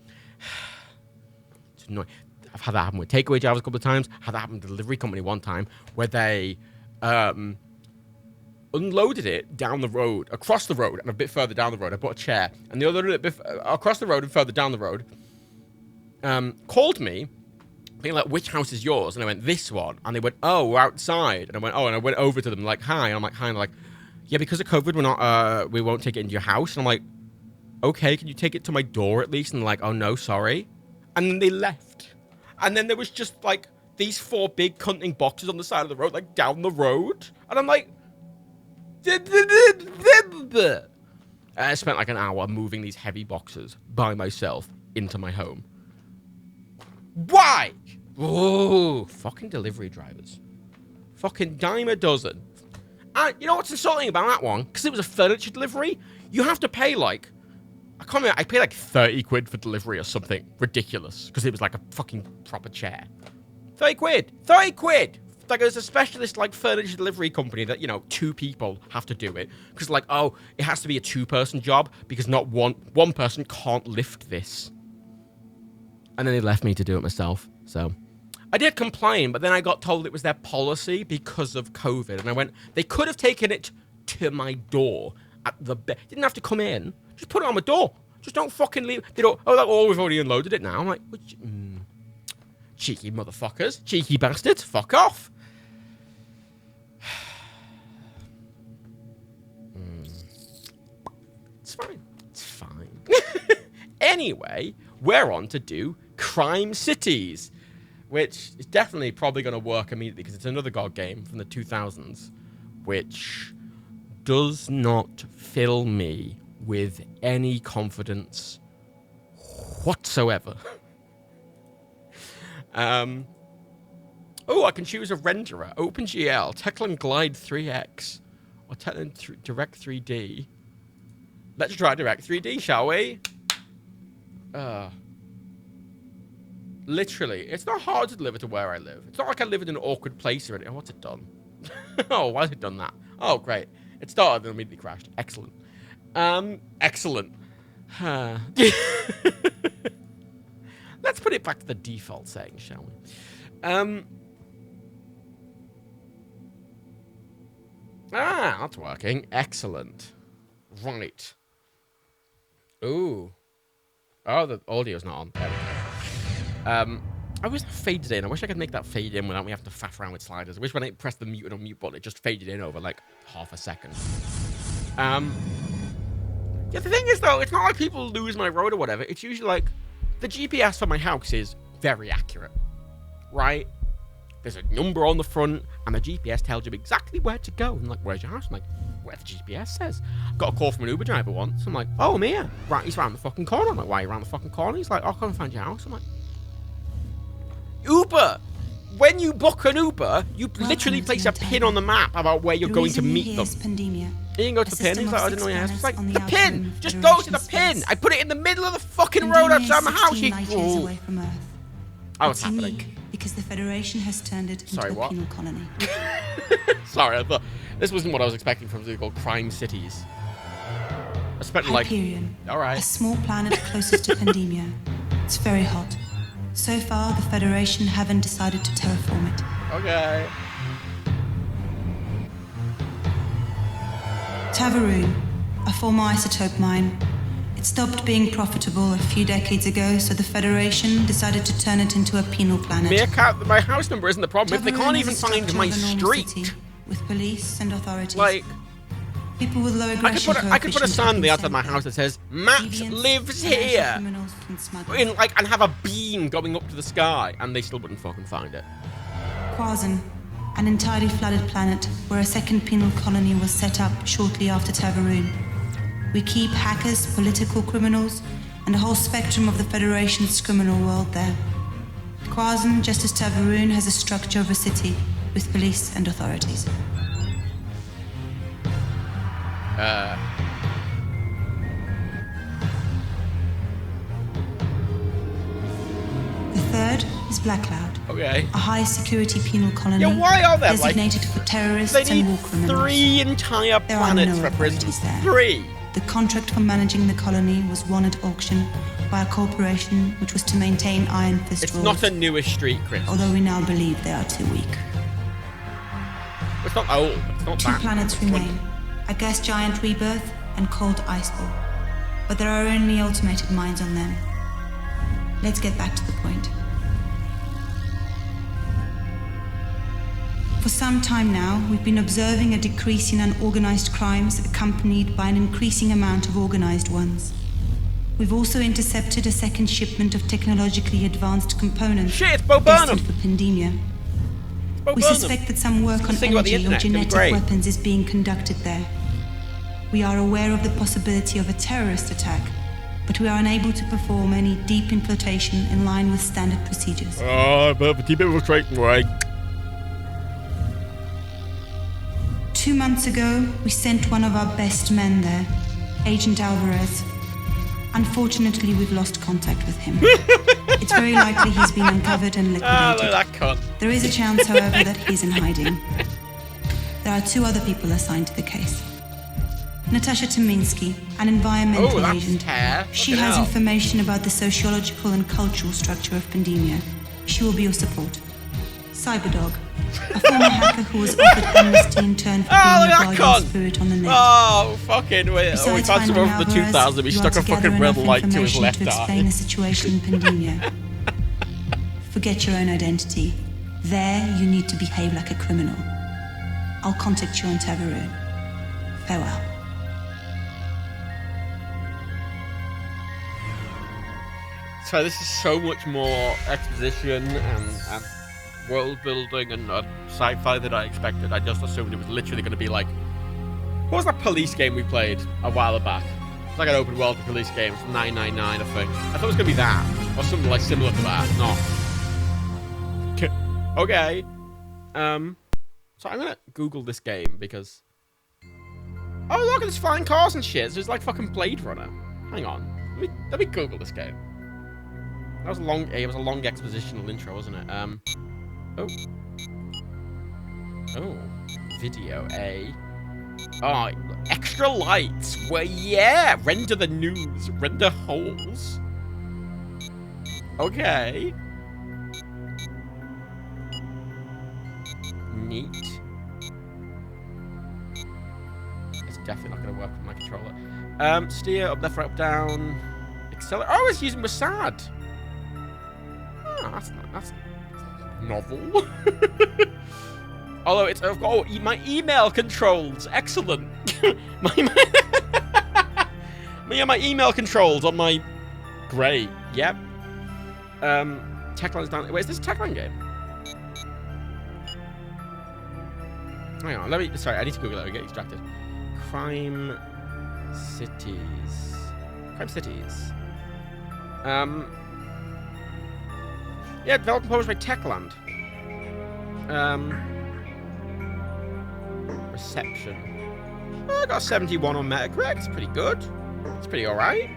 S3: It's annoying. I've had that happen with takeaway drivers a couple of times. Had that happen with the delivery company one time where they unloaded it down the road, across the road, and a bit further down the road. I bought a chair, and they unloaded it a bit across the road and further down the road. Called me, being like, which house is yours? And I went, this one. And they went, oh, we're outside. And I went, oh, and I went over to them like, hi. And I'm like, hi. And they're like, yeah, because of COVID, we won't take it into your house. And I'm like, okay, can you take it to my door at least? And they're like, oh, no, sorry. And then they left. And then there was just, like, these 4 big cunting boxes on the side of the road, like, down the road. And I'm like... I spent, like, an hour moving these heavy boxes by myself into my home. Why? Oh, fucking delivery drivers. Fucking dime a dozen. And you know what's insulting about that one? Because it was a furniture delivery. You have to pay, like... I can't remember, I paid like 30 quid for delivery or something ridiculous because it was like a fucking proper chair. 30 quid! 30 quid! Like, there's a specialist, like, furniture delivery company that, you know, 2 people have to do it. Because, like, oh, it has to be a 2-person job because not one person can't lift this. And then they left me to do it myself. So, I did complain, but then I got told it was their policy because of COVID. And I went, they could have taken it to my door at the... Didn't have to come in. Just put it on my door. Just don't fucking leave. They don't... Oh, we've already unloaded it now. I'm like, cheeky motherfuckers. Cheeky bastards. Fuck off. It's fine. It's fine. Anyway, we're on to do Crime Cities, which is definitely probably going to work immediately because it's another God game from the 2000s, which does not fill me with any confidence whatsoever. Oh, I can choose a renderer. OpenGL, Teclan Glide 3X, or Teclan Direct 3D. Let's try Direct 3D, shall we? Literally, it's not hard to deliver to where I live. It's not like I live in an awkward place or anything. Oh, what's it done? Oh, why has it done that? Oh, great. It started and immediately crashed. Excellent. Excellent. Let's put it back to the default setting, shall we? That's working. Excellent. Right. Ooh. Oh, the audio's not on. There we go. I wish that faded in. I wish I could make that fade in without me having to faff around with sliders. I wish when I pressed the mute and unmute button, it just faded in over, like, half a second. Yeah, the thing is, though, it's not like people lose my road or whatever. It's usually, like, the GPS for my house is very accurate, right? There's a number on the front, and the GPS tells you exactly where to go. And, like, where's your house? I'm like, where the GPS says. I got a call from an Uber driver once. I'm like, oh, I'm here. Right, he's around the fucking corner. I'm like, why are you around the fucking corner? He's like, I'll come and find your house. I'm like, Uber! When you book an Uber, you literally place a pin on the map about where you're going to meet them.
S4: Pandemia.
S3: You can go to the pin. He's like, I didn't know your house. It's like, the pin! Just go to the pin! I put it in the middle of the fucking road outside my house.
S4: Away from Earth.
S3: Oh, what's happening?
S4: Because the Federation has turned it into a penal colony.
S3: Sorry, I thought this wasn't what I was expecting from something called Crime Cities. I spent like...
S4: Hyperion,
S3: all right.
S4: a small planet closest to Pandemia. It's very hot. So far, the Federation haven't decided to terraform it.
S3: Okay.
S4: Tavaroon, a former isotope mine. It stopped being profitable a few decades ago, so the Federation decided to turn it into a penal planet.
S3: Meerkat, my house number isn't the problem. If they can't even find my street.
S4: With police and authorities.
S3: Like,
S4: people with low aggression
S3: I could put a sign on the outside of my house that says, Matt lives here! And have a beam going up to the sky, and they still wouldn't fucking find it.
S4: Quazen, an entirely flooded planet where a second penal colony was set up shortly after Tavaroon. We keep hackers, political criminals, and a whole spectrum of the Federation's criminal world there. Quazen, just as Tavaroon, has a structure of a city with police and authorities. The third is Backlog.
S3: Okay.
S4: A high-security penal colony
S3: Yeah, why are there,
S4: designated for terrorists
S3: they need
S4: and war criminals.
S3: 3 entire
S4: There are
S3: planets
S4: no
S3: for prisons.
S4: authorities there.
S3: 3!
S4: The contract for managing the colony was won at auction by a corporation which was to maintain Iron Fist
S3: It's
S4: rules,
S3: not a newish street, Chris.
S4: although we now believe they are too weak.
S3: It's not old. It's not
S4: 2
S3: that.
S4: planets remain, a gas giant rebirth and cold ice ball. But there are only automated mines on them. Let's get back to the point. For some time now, we've been observing a decrease in unorganized crimes accompanied by an increasing amount of organized ones. We've also intercepted a second shipment of technologically advanced components
S3: Shit, it's Bo Burnham!
S4: destined for Pandemia.
S3: Bo
S4: We
S3: Burnham.
S4: suspect that some work on
S3: Think about the
S4: energy or
S3: internet, it'd be
S4: genetic
S3: great.
S4: weapons is being conducted there. We are aware of the possibility of a terrorist attack, but we are unable to perform any deep infiltration in line with standard procedures.
S3: Oh, but keep it straight away.
S4: 2 months ago, we sent one of our best men there, Agent Alvarez. Unfortunately, we've lost contact with him. It's very likely he's been uncovered and
S3: Ah, look at
S4: liquidated.
S3: that cunt.
S4: There is a chance, however, that he's in hiding. There are 2 other people assigned to the case. Natasha Tominsky, an environmental
S3: Oh, that's
S4: agent.
S3: hair.
S4: She
S3: Fucking
S4: has
S3: hell.
S4: information about the sociological and cultural structure of Pandemia. She will be your support. Cyberdog, a former hacker who was offered amnesty in turn for
S3: Oh,
S4: being
S3: look
S4: a
S3: at that
S4: guardian
S3: cunt.
S4: spirit on the net.
S3: Oh, fucking wait. Oh, we
S4: Besides
S3: found someone
S4: finding
S3: from the
S4: Alvarez,
S3: 2000s. We
S4: you are
S3: stuck
S4: to
S3: a fucking
S4: gather
S3: red
S4: enough
S3: light to his
S4: information
S3: left
S4: to explain
S3: eye.
S4: the situation in Pandemia. Forget your own identity. There, you need to behave like a criminal. I'll contact you on Tavaroon. Farewell.
S3: So this is so much more exposition and world building and sci-fi than I expected. I just assumed it was literally going to be like, what was that police game we played a while back? It's like an open world police game. It's 999, I think. I thought it was going to be that or something like similar to that. Not. Okay. So I'm gonna Google this game because. Oh look, it's flying cars and shit. So it's like fucking Blade Runner. Hang on. Let me Google this game. That was a long. It was a long expositional intro, wasn't it? Oh. Video. Oh, extra lights. Well, yeah. Render the news. Render holes. Okay. Neat. It's definitely not going to work with my controller. Steer, up, left, right, up, down. Accelerate. Oh, it's using Mossad. Oh, that's novel. Although it's my email controls. Excellent. my email controls on my. Great. Yep. Techland's down. Wait, is this a Techland game? Hang on, sorry, I need to Google it. I get distracted. Crime Cities. Yeah, developed and published by Techland. Reception. Oh, I got a 71 on Metacritic. It's pretty good. It's pretty alright.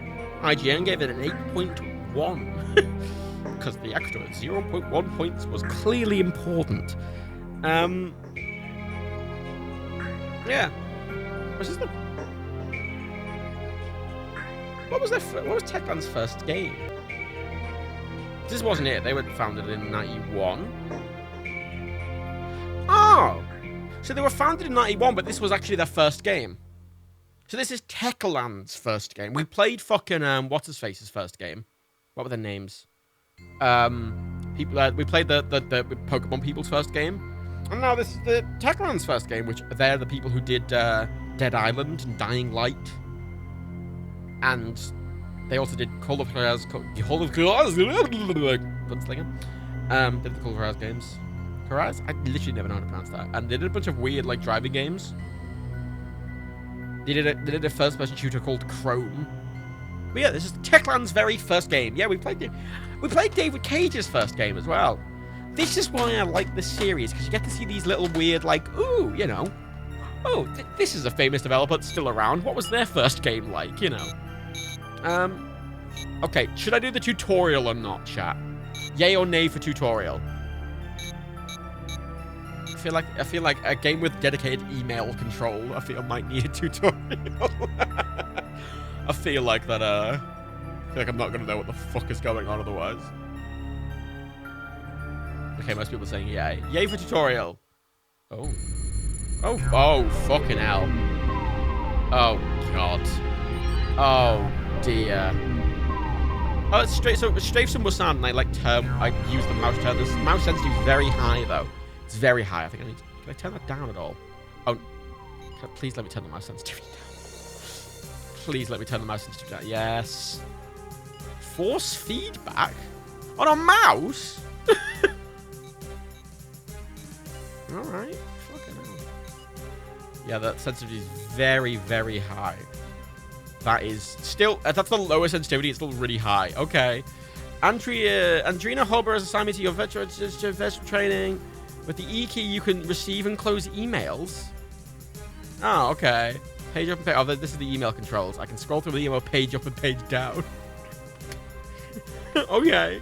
S3: IGN gave it an 8.1. Because the extra 0.1 points was clearly important. Yeah. What was Techland's first game? This wasn't it. They were founded in 91. So they were founded in 91, but this was actually their first game. So this is Techland's first game. We played fucking what's-his-face's first game. What were their names? We played the Pokemon people's first game. And now this is the Techland's first game, which they're the people who did Dead Island and Dying Light. And they also did Call of Juarez. Gunslinger. Did the Call of Juarez games. Juarez? I literally never know how to pronounce that. And they did a bunch of weird, like, driving games. They did a first-person shooter called Chrome. But yeah, this is Techland's very first game. Yeah, we played David Cage's first game as well. This is why I like this series, because you get to see these little weird, like, ooh, you know, oh, this is a famous developer that's still around. What was their first game like, you know? Okay, should I do the tutorial or not, chat? Yay or nay for tutorial? I feel like a game with dedicated email control, might need a tutorial. I feel like I'm not gonna know what the fuck is going on otherwise. Okay, most people are saying yay. Yay for tutorial. Oh, fucking hell. Oh, God. Oh, dear. Oh, it's straight. So, strafes and Musan, and I use the mouse turn. This mouse sensitivity is very high, though. It's very high. I think I need to... Can I turn that down at all? Oh, please let me turn the mouse sensitivity down. Please let me turn the mouse sensitivity down. Yes. Force feedback? On a mouse? Alright. Fucking hell. Yeah, that sensitivity is very, very high. That is still... that's the lowest sensitivity. It's still really high. Okay. Andrina Holber has assigned me to your virtual training. With the E key, you can receive and close emails. Oh, okay. Page up and page... Oh, this is the email controls. I can scroll through the email page up and page down. Okay.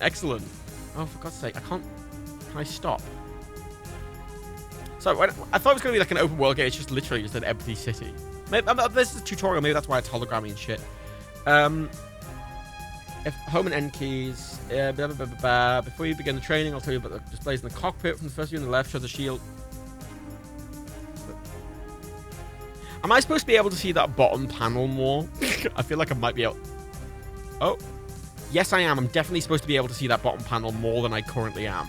S3: Excellent. Oh, for God's sake. I can't... Can I stop? So, I thought it was going to be like an open world game. It's just literally just an empty city. Maybe, this is a tutorial. Maybe that's why it's hologrammy and shit. If home and end keys. Blah, blah, blah, blah, blah. Before you begin the training, I'll tell you about the displays in the cockpit. From the first view on the left, shows the shield. Am I supposed to be able to see that bottom panel more? I feel like I might be able... Oh. Yes, I am. I'm definitely supposed to be able to see that bottom panel more than I currently am.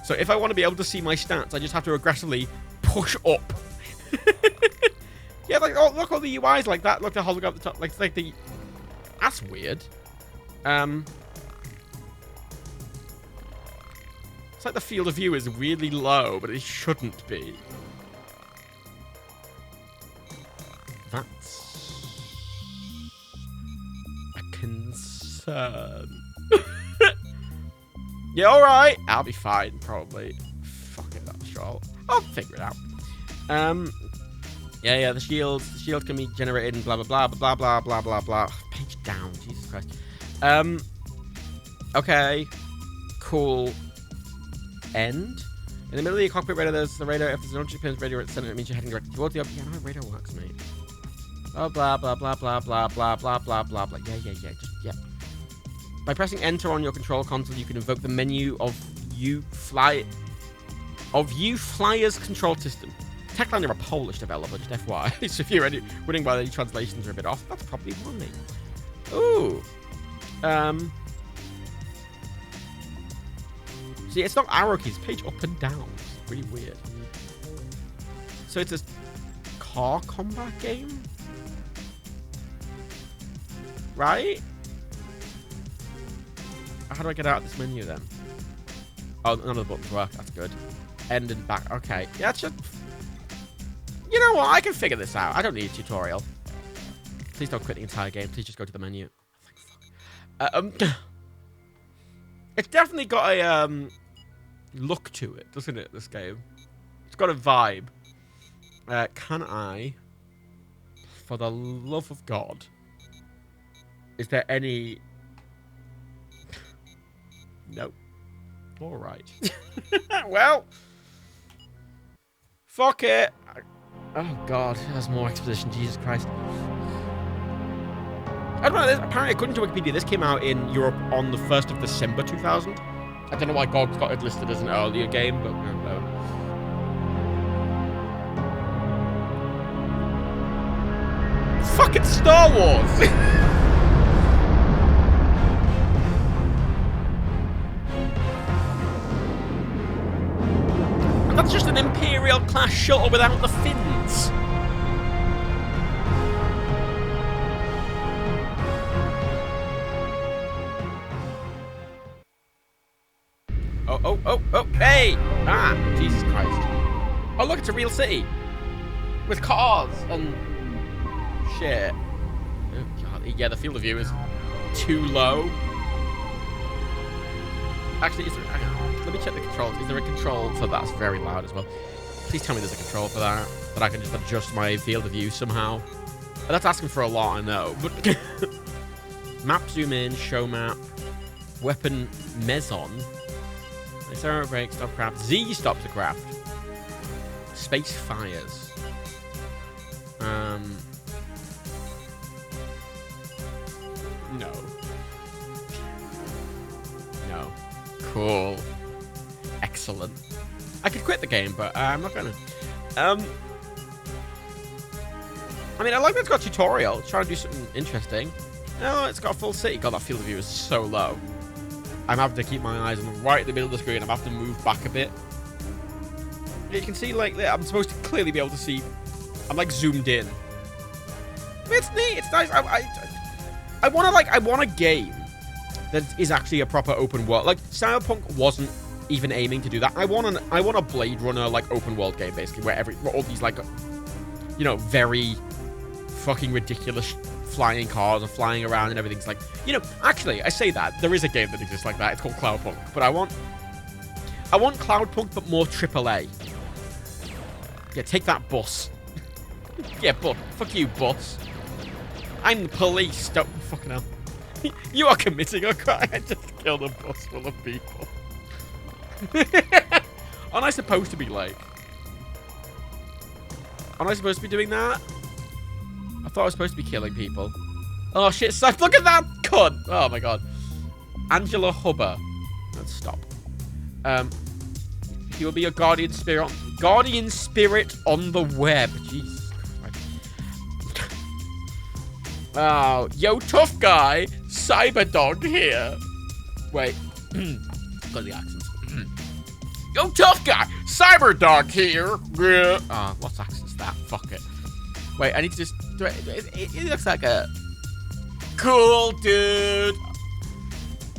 S3: So if I want to be able to see my stats, I just have to aggressively push up. Yeah, like, oh, look, all the UIs like that. Look, the hologram at the top. Like the... That's weird. It's like the field of view is weirdly low, but it shouldn't be. That's a concern. Yeah, alright. I'll be fine, probably. Fuck it, that's sure. I'll figure it out. Yeah, the shield can be generated and blah, blah, blah, blah, blah, blah, blah, blah. Page down, Jesus Christ. Okay. Cool. End. In the middle of your cockpit radar, there's the radar. If there's an object pins radar at the center, it means you're heading directly towards the object. Yeah, how radar works, mate. Oh, blah, blah, blah, blah, blah, blah, blah, blah, blah, blah. Yeah. By pressing enter on your control console, you can invoke the menu of Flyer's control system. Techland are a Polish developer, just FYI. So if you're wondering why the translations are a bit off, that's probably why. Ooh. See, it's not arrow keys, it's page up and down. It's really weird. So it's a car combat game? Right? How do I get out of this menu then? Oh, none of the buttons work. That's good. End and back. Okay. Yeah, it should... You know what? I can figure this out. I don't need a tutorial. Please don't quit the entire game. Please just go to the menu. It's definitely got a look to it, doesn't it, this game? It's got a vibe. Can I, for the love of God, is there any... Nope. All right. Well, fuck it. Oh, God. There's more exposition. Jesus Christ. I don't know. Apparently, according to Wikipedia, this came out in Europe on the 1st of December 2000. I don't know why GOG's got it listed as an earlier game, but fucking Star Wars! And that's just an Imperial class shuttle without the fins. Oh, hey! Ah, Jesus Christ. Oh, look, it's a real city. With cars and shit. Oh, God. Yeah, the field of view is too low. Actually, let me check the controls. Is there a control for that? That's very loud as well. Please tell me there's a control for that. That I can just adjust my field of view somehow. That's asking for a lot, I know. But map zoom in, show map. Weapon meson. Accelerate brake, stop craft. Z stops the craft. Space fires. No. No. Cool. Excellent. I could quit the game, but I'm not gonna. I mean, I like that it's got a tutorial. It's trying to do something interesting. Oh, it's got a full city. God, that field of view is so low. I'm having to keep my eyes on right in the middle of the screen. I'm having to move back a bit. You can see, like, I'm supposed to clearly be able to see. I'm, like, zoomed in. It's neat. It's nice. I want a game that is actually a proper open world. Like, Cyberpunk wasn't even aiming to do that. I want a Blade Runner, like, open world game, basically, where all these, like, you know, very fucking ridiculous flying cars are flying around and everything's like, you know, actually, I say that there is a game that exists like that. It's called Cloudpunk, but I want Cloudpunk, but more AAA. Yeah, take that, bus. Yeah, but fuck you, bus. I'm the police. Don't fucking hell. You are committing a crime. I just killed a bus full of people. Aren't I supposed to be like? Aren't I supposed to be doing that? I thought I was supposed to be killing people. Oh shit, stop. Look at that cunt. Oh my god. Angela Hubber. Let's stop. He will be a guardian spirit on the web. Jesus Christ. Oh, yo, tough guy. Cyberdog here. Wait. Got the accents. Yo, tough guy. Cyberdog here. Oh, what accent's that? Fuck it. Wait, I need to just... It looks like a... Cool, dude.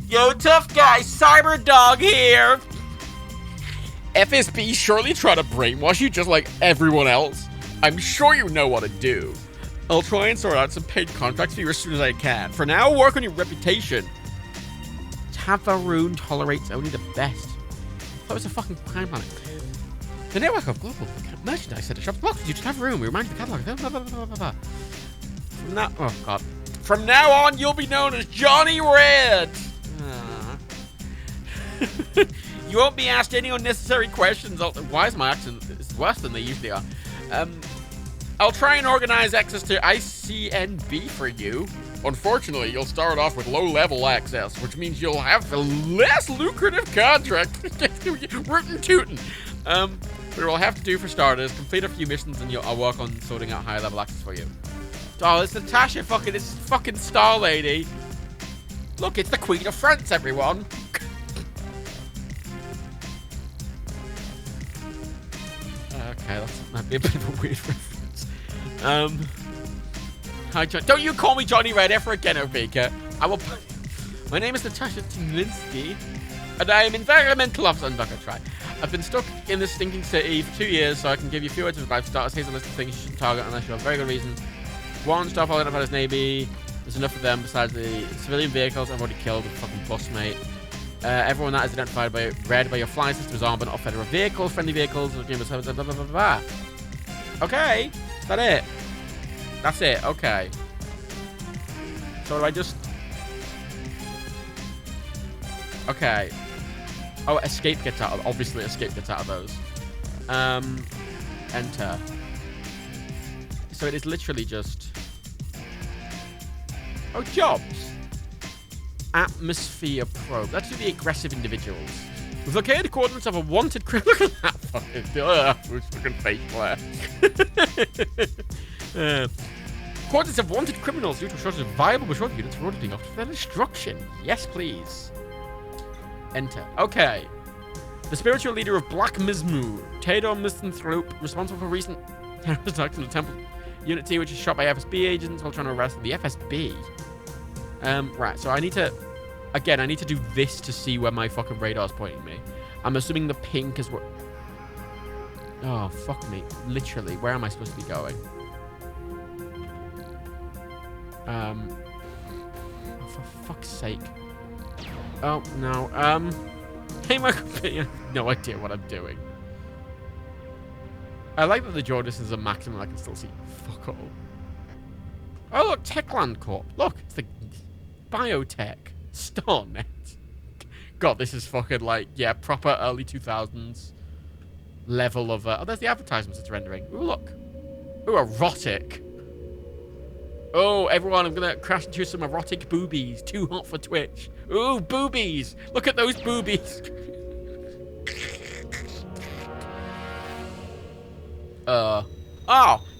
S3: Yo, tough guy. Cyberdog here. FSB surely try to brainwash you just like everyone else. I'm sure you know what to do. I'll try and sort out some paid contracts for you as soon as I can. For now, work on your reputation. Tavaroon tolerates only the best. That was a fucking crime planet. The network of global merchandise center shops blocks you to Tavaroon. We remind you the catalog. Blah, blah, blah, blah, blah. From now, oh god. From now on, you'll be known as Johnny Red. You won't be asked any unnecessary questions. Why is my accent? It's worse than they usually are. I'll try and organize access to ICNB for you. Unfortunately, you'll start off with low-level access, which means you'll have a less lucrative contract. Rootin' tootin'. What we'll have to do for starters, complete a few missions and I'll work on sorting out higher-level access for you. Oh, it's Natasha it's fucking Star Lady. Look, it's the Queen of France, everyone. Okay, that might be a bit of a weird reference. Hi, John. Don't you call me Johnny Red ever again, Obika. I will. My name is Natasha Timlinsky, and I am environmental officer. I'm not gonna try. I've been stuck in this stinking city for 2 years, so I can give you a few words of advice. Start. Here's a list of things you shouldn't target unless you have very good reasons. One, stop all identified as Navy. There's enough of them besides the civilian vehicles I've already killed. The fucking bus, mate. Everyone that is identified by red by your flying system is armed, but not federal vehicles, friendly vehicles, blah, blah, blah, blah, blah, blah. Okay, is that it? That's it, okay. So do I just... Okay. Oh, escape gets out of... Obviously, escape gets out of those. Enter. So it is literally just... Oh, jobs. atmosphere probe. Let's do the aggressive individuals. We've located the coordinates of a wanted criminal. Look at that fucking face glare. Coordinates of wanted criminals due to shortage of viable patrol units for auditing after their destruction. Yes, please. Enter. Okay. The spiritual leader of Black Mizmu, Tador Misanthrope, responsible for recent terrorist attacks in the temple unity, which is shot by FSB agents while trying to arrest the FSB. Right, so I need to do this to see where my fucking radar's pointing me. I'm assuming the pink is what... Oh, fuck me. Literally, where am I supposed to be going? Oh, for fuck's sake. Oh, no. Hey, my... I have no idea what I'm doing. I like that the draw distance is a maximum. I can still see fuck all. Oh, look, Techland Corp. Look, it's the biotech. StarNet. God, this is fucking like, yeah, proper early 2000s level of... oh, there's the advertisements it's rendering. Ooh, look. Ooh, erotic. Oh, everyone, I'm going to crash into some erotic boobies. Too hot for Twitch. Ooh, boobies. Look at those boobies. Oh,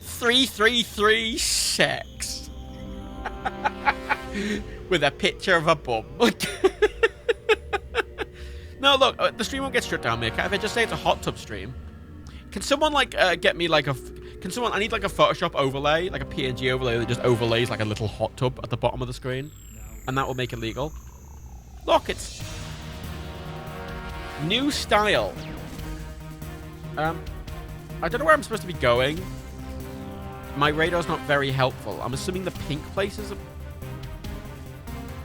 S3: 333 sex. With a picture of a bum. No, look, the stream won't get shut down, mate. If I just say it's a hot tub stream, can someone, like, get me, like, I need, like, a Photoshop overlay, like a PNG overlay that just overlays, like, a little hot tub at the bottom of the screen. And that will make it legal. Look, it's... New style. I don't know where I'm supposed to be going. My radar's not very helpful. I'm assuming the pink places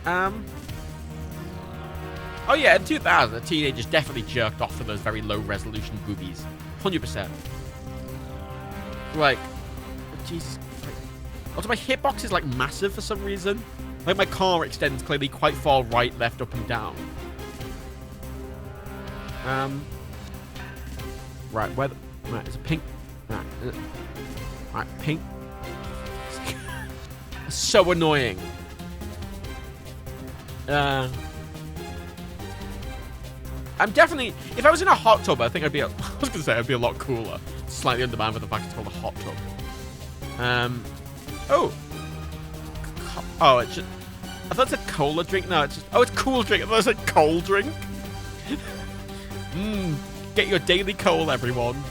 S3: are... Oh yeah, in 2000, the teenagers definitely jerked off to those very low-resolution boobies. 100%. Like, Jesus Christ. Also, my hitbox is, like, massive for some reason. Like, my car extends clearly quite far right, left, up, and down. Right, where the... Right, it's a pink... Right, pink... So annoying. I'm definitely... If I was in a hot tub, I think I'd be... I was going to say I'd be a lot cooler. Slightly undermanned with the fact it's called a hot tub. Oh. Oh, it's just... I thought it said cola drink. No, it's just... Oh, it's cool drink. I thought it said cold drink. Get your daily coal, everyone.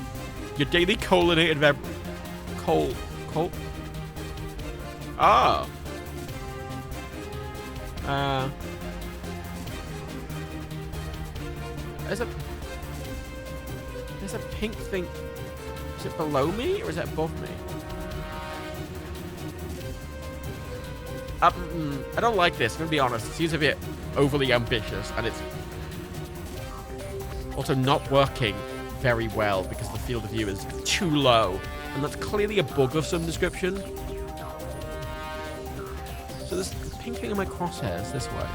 S3: Your daily colinated coal. Oh. There's a pink thing. Is it below me or is it above me? I don't like this, I'm gonna be honest. It seems a bit overly ambitious and it's also not working very well because the field of view is too low. And that's clearly a bug of some description. So there's a pink thing in my crosshairs this way.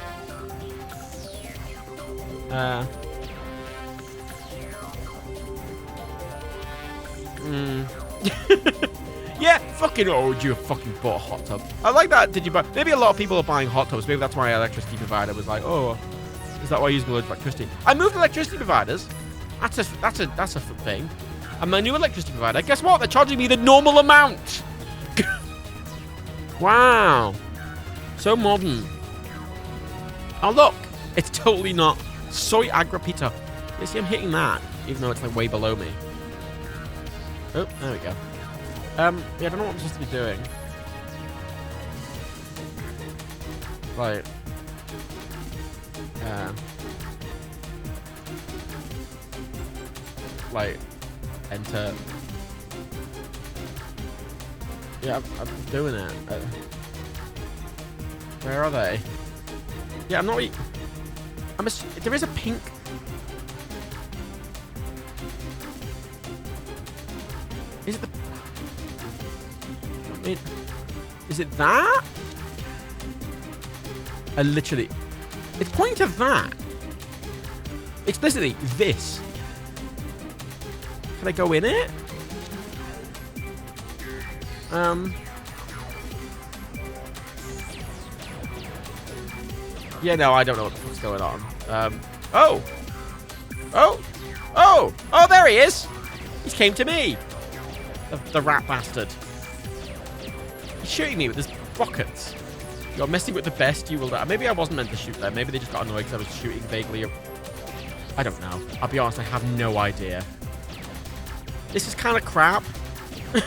S3: Yeah, fucking you fucking bought a hot tub. I like that. Did you buy? Maybe a lot of people are buying hot tubs. Maybe that's why electricity provider was like, oh, is that why you're using loads of electricity? I moved electricity providers. That's a thing. And my new electricity provider, guess what? They're charging me the normal amount. Wow, so modern. Oh look, it's totally not soy agrapita. You see, I'm hitting that, even though it's like way below me. Oh, there we go. Yeah, I don't know what I'm supposed to be doing. Like, enter. Yeah, I'm doing it. Where are they? Yeah, I'm not really... there is a pink... Is it the... I mean, is it that? I literally... It's pointing to that. Explicitly, this. Can I go in it? Yeah, no, I don't know what the fuck's going on. Oh! Oh! Oh! Oh, there he is! He came to me! The rat bastard. He's shooting me with his rockets. You're messing with the best you will die. Maybe I wasn't meant to shoot there. Maybe they just got annoyed because I was shooting vaguely. I don't know. I'll be honest, I have no idea. This is kind of crap. I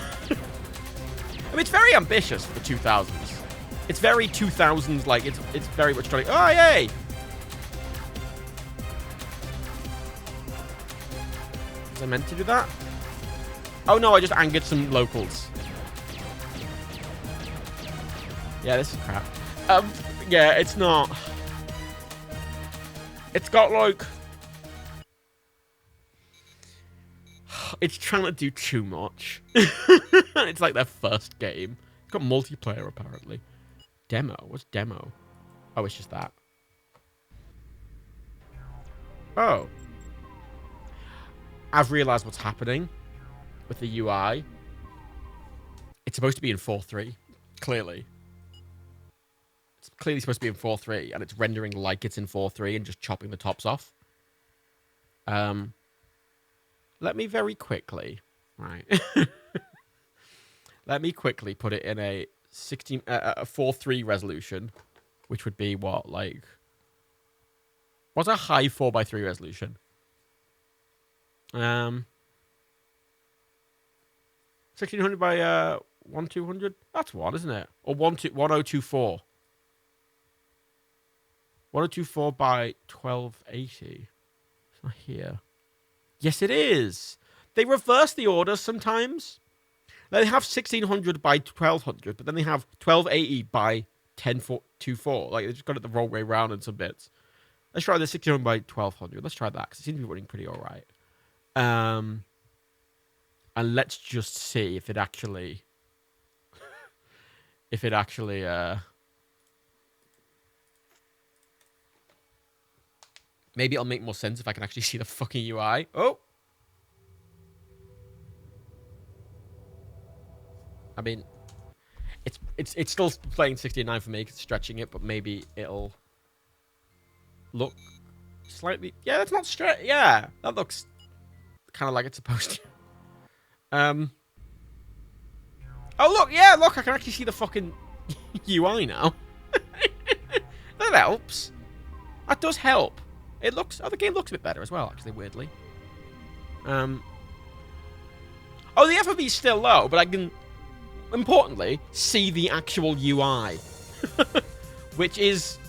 S3: mean, it's very ambitious for the 2000s. It's very 2000s, like, it's very much trying. Oh, yay! Was I meant to do that? Oh, no, I just angered some locals. Yeah, this is crap. Yeah, it's not. It's got, like... It's trying to do too much. It's like their first game. It's got multiplayer, apparently. Demo? What's demo? Oh, it's just that. Oh. I've realized what's happening with the UI. It's supposed to be in 4.3. Clearly. It's clearly supposed to be in 4.3, and it's rendering like it's in 4.3 and just chopping the tops off. Let me very quickly, right? Let me quickly put it in a 4.3 resolution, which would be what, like, what's a high 4:3 resolution? 1600 by 1200. That's one, isn't it? Or 1024. 1024 by 1280. It's not here. Yes, it is. They reverse the order sometimes. They have 1600 by 1200, but then they have 1280 by 1024. Like, they just got it the wrong way around in some bits. Let's try the 1600 by 1200. Let's try that, because it seems to be running pretty all right. And let's just see if it actually... Maybe it'll make more sense if I can actually see the fucking UI. Oh! I mean, it's still playing 69 for me because it's stretching it, but maybe it'll look slightly... Yeah, that's not stretch. Yeah, that looks kind of like it's supposed to. Oh, look! Yeah, look! I can actually see the fucking UI now. That helps. That does help. It looks... Oh, the game looks a bit better as well, actually, weirdly. Oh, the FOV is still low, but I can, importantly, see the actual UI. Which is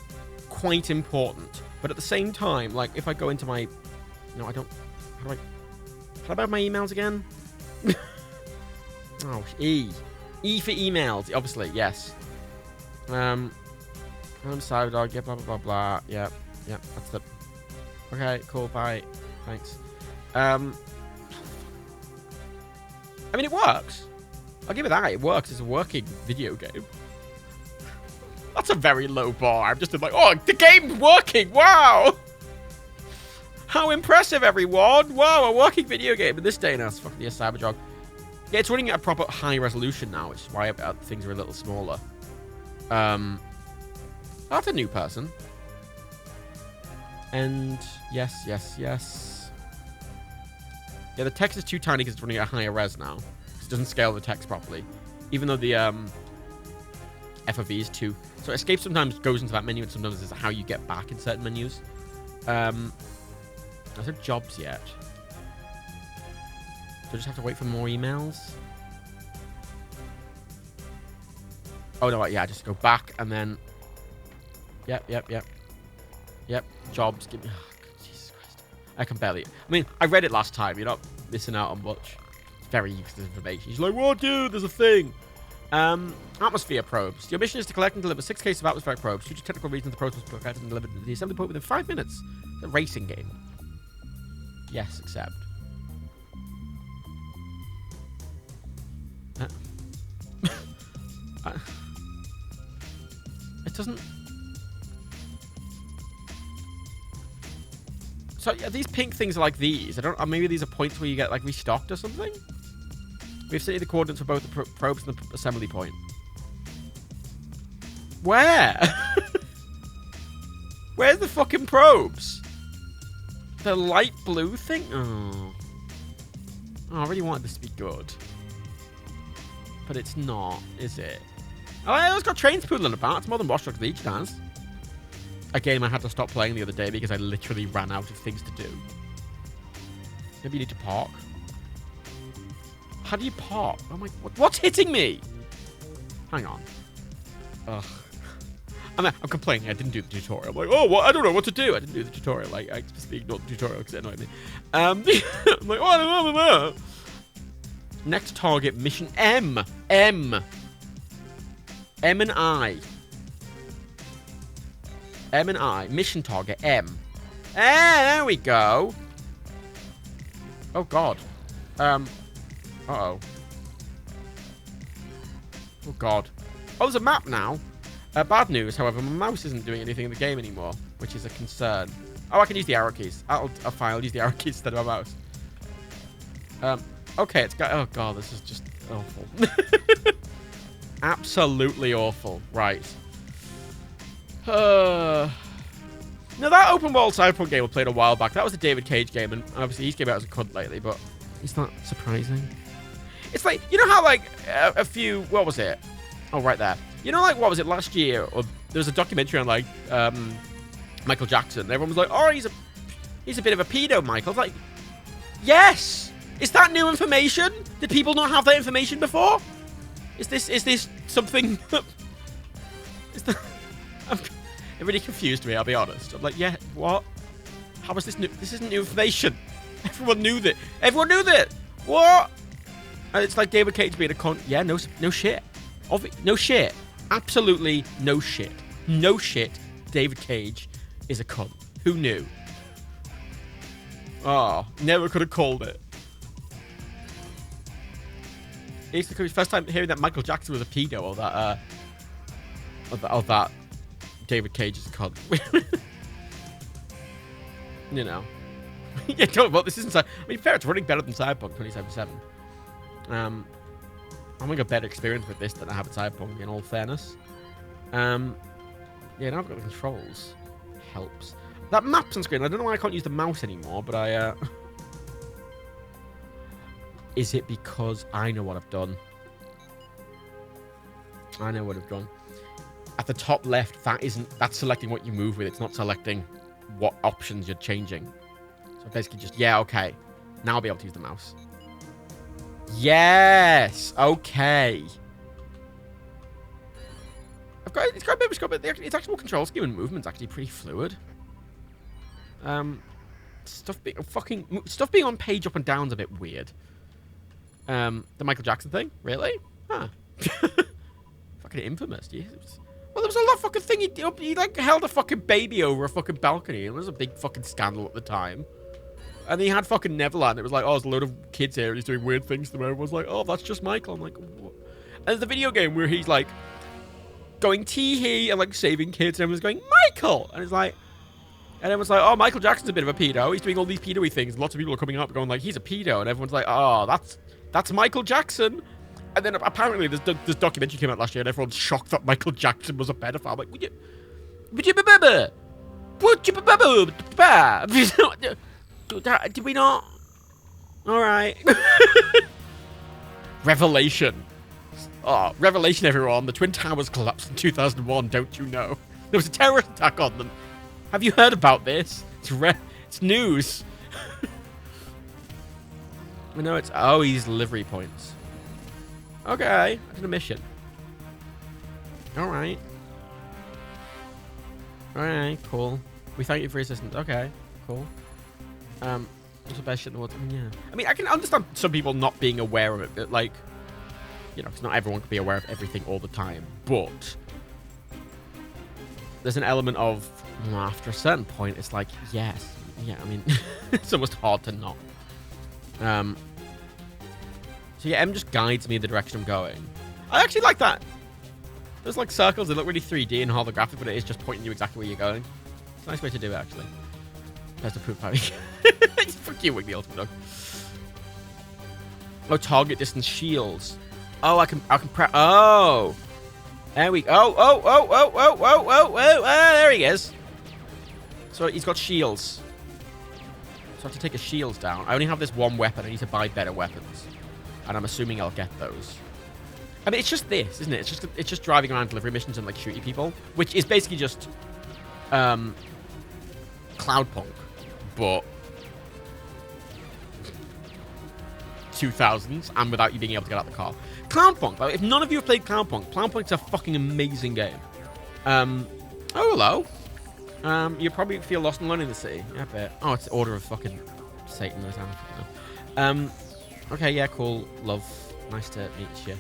S3: quite important. But at the same time, like, if I go into my... No, I don't... How do I have my emails again? Oh, E. E for emails, obviously, yes. I'm Cyberdog, yeah, blah, blah, blah, blah. Yeah, that's the... Okay, cool, bye. Thanks. I mean, it works. I'll give it that. It works. It's a working video game. That's a very low bar. I'm just like, oh, the game's working. Wow. How impressive, everyone. Wow, a working video game in this day and age. Fucking yes, Cyberdog. Yeah, it's running at a proper high resolution now, which is why things are a little smaller. That's a new person. And yes. Yeah, the text is too tiny because it's running at a higher res now. It doesn't scale the text properly. Even though the FOV is too... So escape sometimes goes into that menu, and sometimes is how you get back in certain menus. There's no jobs yet. So I just have to wait for more emails. Oh, no, yeah, just go back and then... Yep. Jobs. Give me... Oh, Jesus Christ. I can barely... I mean, I read it last time. You're not missing out on much. It's very useless information. He's like, what, dude? There's a thing. Atmosphere probes. Your mission is to collect and deliver 6 cases of atmospheric probes. Due to technical reasons, the probes must be collected and delivered to the assembly point within 5 minutes. It's a racing game. Yes, accept. It doesn't... So yeah, these pink things are like these. I don't... maybe these are points where you get like restocked or something? We've set the coordinates for both the probes and the assembly point. Where? Where's the fucking probes? The light blue thing? Oh. Oh, I really wanted this to be good. But it's not, is it? Oh, it's got trains pooling about. It's more than Watch Dogs Legion has. A game I had to stop playing the other day because I literally ran out of things to do. Maybe you need to park. How do you park? Oh my... What's hitting me? Hang on. Ugh. I'm complaining I didn't do the tutorial. I'm like, oh, what? I don't know what to do. I didn't do the tutorial. Like, I just ignored the tutorial because it annoyed me. I'm like, oh, I don't know. Next target, mission M. M and I. M and I. Mission target, M. There we go. Oh, God. Uh-oh. Oh, God. Oh, there's a map now. Bad news, however, my mouse isn't doing anything in the game anymore, which is a concern. Oh, I can use the arrow keys. I'll use the arrow keys instead of my mouse. Okay, it's got... Oh, God, this is just awful. Absolutely awful. Right. Now, that open world Cyberpunk game we played a while back, that was a David Cage game, and obviously he's came out as a cunt lately, but it's not surprising. It's like, you know how, like, a few... What was it? Oh, right there. You know, like, what was it, last year? Or there was a documentary on, like, Michael Jackson. And everyone was like, oh, he's a bit of a pedo, Michael. It's like, yes! Is that new information? Did people not have that information before? Is this something... It really confused me, I'll be honest. I'm like, yeah, what? How is this new? This isn't new information. Everyone knew that. Everyone knew that. What? And it's like David Cage being a cunt. Yeah, no shit. No shit. Absolutely no shit. No shit. David Cage is a cunt. Who knew? Oh, never could have called it. It's the first time hearing that Michael Jackson was a pedo, or that David Cage is a cunt. You know. Yeah, well, this isn't... I mean, fair, it's running better than Cyberpunk 2077. I'm having a better experience with this than I have at Cyberpunk, in all fairness. Yeah, now I've got the controls. Helps. That map's on screen. I don't know why I can't use the mouse anymore, but I... Is it because I know what I've done? I know what I've done. At the top left, that's selecting what you move with. It's not selecting what options you're changing. So basically just, yeah, okay. Now I'll be able to use the mouse. Yes! Okay. It's actual control scheme and movement's actually pretty fluid. Stuff being on page up and down's a bit weird. The Michael Jackson thing? Really? Huh. Fucking infamous, Jesus. Well, there was a lot of fucking thing. He like held a fucking baby over a fucking balcony. It was a big fucking scandal at the time. And he had fucking Neverland. It was like, oh, there's a load of kids here and he's doing weird things to them. Everyone's like, oh, that's just Michael. I'm like, what? And there's the video game where he's like going tee-hee and like saving kids and everyone's going, Michael! And it's like, and everyone's like, oh, Michael Jackson's a bit of a pedo. He's doing all these pedo-y things. And lots of people are coming up going like, he's a pedo. And everyone's like, oh, that's Michael Jackson. And then apparently this documentary came out last year and everyone's shocked that Michael Jackson was a pedophile. I'm like, did we not? All right. Revelation. Oh, revelation, everyone. The Twin Towers collapsed in 2001, don't you know? There was a terrorist attack on them. Have you heard about this? It's news. I know it's... Oh, he's livery points. Okay. That's a mission. Alright. Alright, cool. We thank you for your assistance. Okay, cool. What's the best shit in the world? Yeah. I mean, I can understand some people not being aware of it, but like... You know, because not everyone can be aware of everything all the time. But... There's an element of... After a certain point, it's like, yes. Yeah, I mean... it's almost hard to not. So yeah, M just guides me in the direction I'm going. I actually like that. There's like circles, they look really 3D and holographic, but it is just pointing you exactly where you're going. It's a nice way to do it, actually. There's the poop party. Fuck you, Wig the Ultimate Dog. Oh, target distance shields. Oh, I can prep. Oh. There we go. Oh, there he is. So he's got shields. So I have to take his shields down. I only have this one weapon. I need to buy better weapons. And I'm assuming I'll get those. I mean, it's just this, isn't it? It's just driving around delivery missions and, like, shooting people. Which is basically just... Cloudpunk. But... 2000s and without you being able to get out of the car. Cloudpunk, though, if none of you have played Cloudpunk, Cloudpunk's a fucking amazing game. Oh, hello. You probably feel lost and alone in the city. Yeah, I bet. Oh, it's Order of fucking Satan. Okay, yeah, cool. Love. Nice to meet you.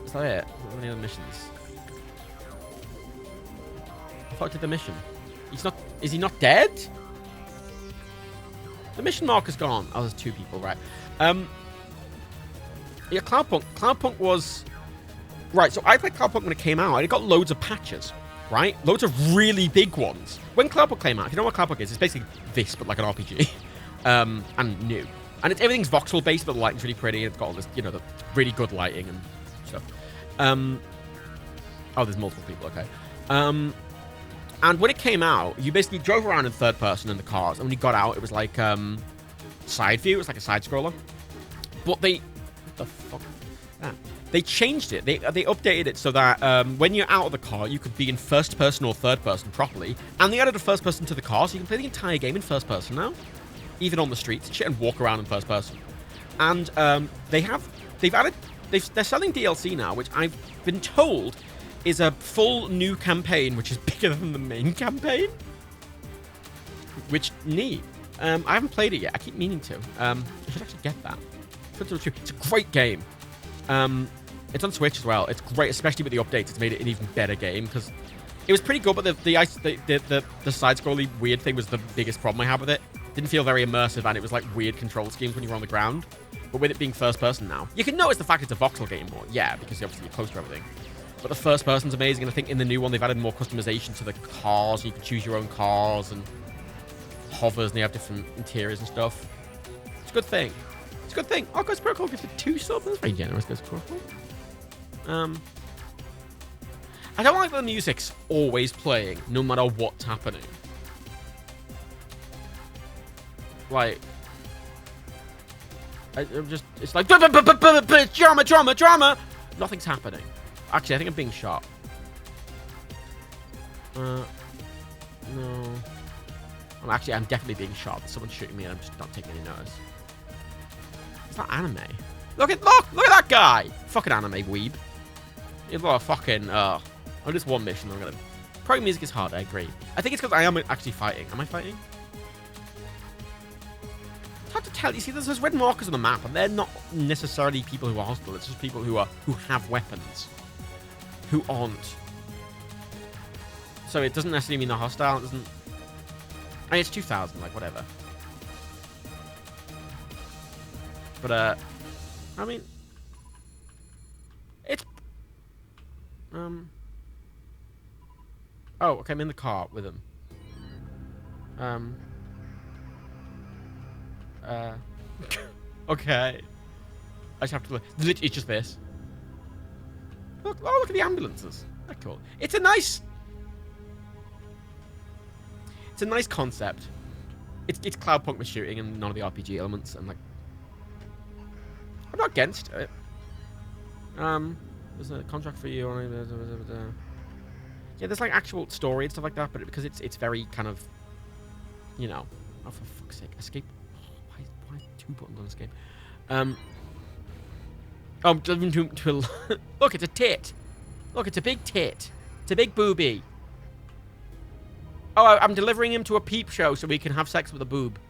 S3: Is that it? Any other missions? I thought I did the mission. He's not... Is he not dead? The mission marker's gone. Oh, there's 2 people, right. Yeah, Cloudpunk. Cloudpunk was... Right, so I played Cloudpunk when it came out, and it got loads of patches, right? Loads of really big ones. When Cloudpunk came out, if you know what Cloudpunk is, it's basically this, but like an RPG. And new. And everything's voxel-based, but the lighting's really pretty, and it's got all this, you know, the really good lighting and stuff. Oh, there's multiple people, okay. And when it came out, you basically drove around in third person in the cars, and when you got out, it was like, side view. It was like a side-scroller. But they... What the fuck? Ah. They changed it. They updated it so that when you're out of the car, you could be in first person or third person properly. And they added a first person to the car, so you can play the entire game in first person now. Even on the streets and shit, and walk around in first person. And they're selling DLC now, which I've been told is a full new campaign, which is bigger than the main campaign. Which, neat. I haven't played it yet. I keep meaning to. I should actually get that. It's a great game. It's on Switch as well. It's great, especially with the updates. It's made it an even better game, because it was pretty good, but the side-scrolling weird thing was the biggest problem I had with it. Didn't feel very immersive, and it was like weird control schemes when you were on the ground. But with it being first person now, you can notice the fact it's a voxel game more. Yeah, because obviously you're close to everything. But the first person's amazing, and I think in the new one they've added more customization to the cars. You can choose your own cars and hovers, and they have different interiors and stuff. It's a good thing. It's a good thing. Oh, Ghost Protocol gives it 2 subs. That's very generous, Ghost Protocol. I don't like that the music's always playing, no matter what's happening. Like, I'm just, it's like, drama. Nothing's happening. Actually, I think I'm being shot. No. Well, actually, I'm definitely being shot. Someone's shooting me and I'm just not taking any notice. It's not anime. Look at that guy! Fucking anime weeb. You've got a fucking, on this one mission, I'm gonna... Probably music is hard, I agree. I think it's because I am actually fighting. Am I fighting? It's hard to tell. You see, there's those red markers on the map, and they're not necessarily people who are hostile. It's just people who have weapons. Who aren't. So it doesn't necessarily mean they're hostile. It doesn't... I mean, it's 2000, like, whatever. But, I mean... It's... Oh, okay, I'm in the car with him. Okay. I just have to... Literally, it's just this. Look, oh, look at the ambulances. That's cool. It's a nice... It's a nice concept. It's Cloudpunk with shooting and none of the RPG elements, and, like... I'm not against it. There's a contract for you. Yeah, there's like actual story and stuff like that, but because it's very kind of, you know, oh, for fuck's sake, escape. Oh, why 2 buttons on escape? Look, it's a tit. Look, it's a big tit. It's a big boobie. Oh, I'm delivering him to a peep show so we can have sex with a boob,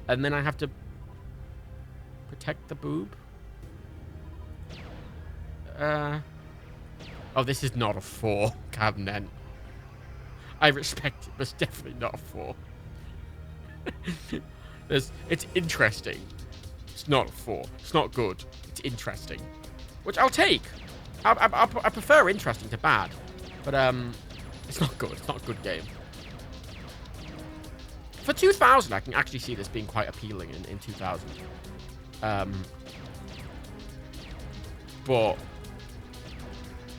S3: and then I have to protect the boob. Oh, this is not a 4, Codename. I respect it, but it's definitely not a 4. It's interesting. It's not a 4. It's not good. It's interesting. Which I'll take. I prefer interesting to bad. But, it's not good. It's not a good game. For 2000, I can actually see this being quite appealing in 2000. But...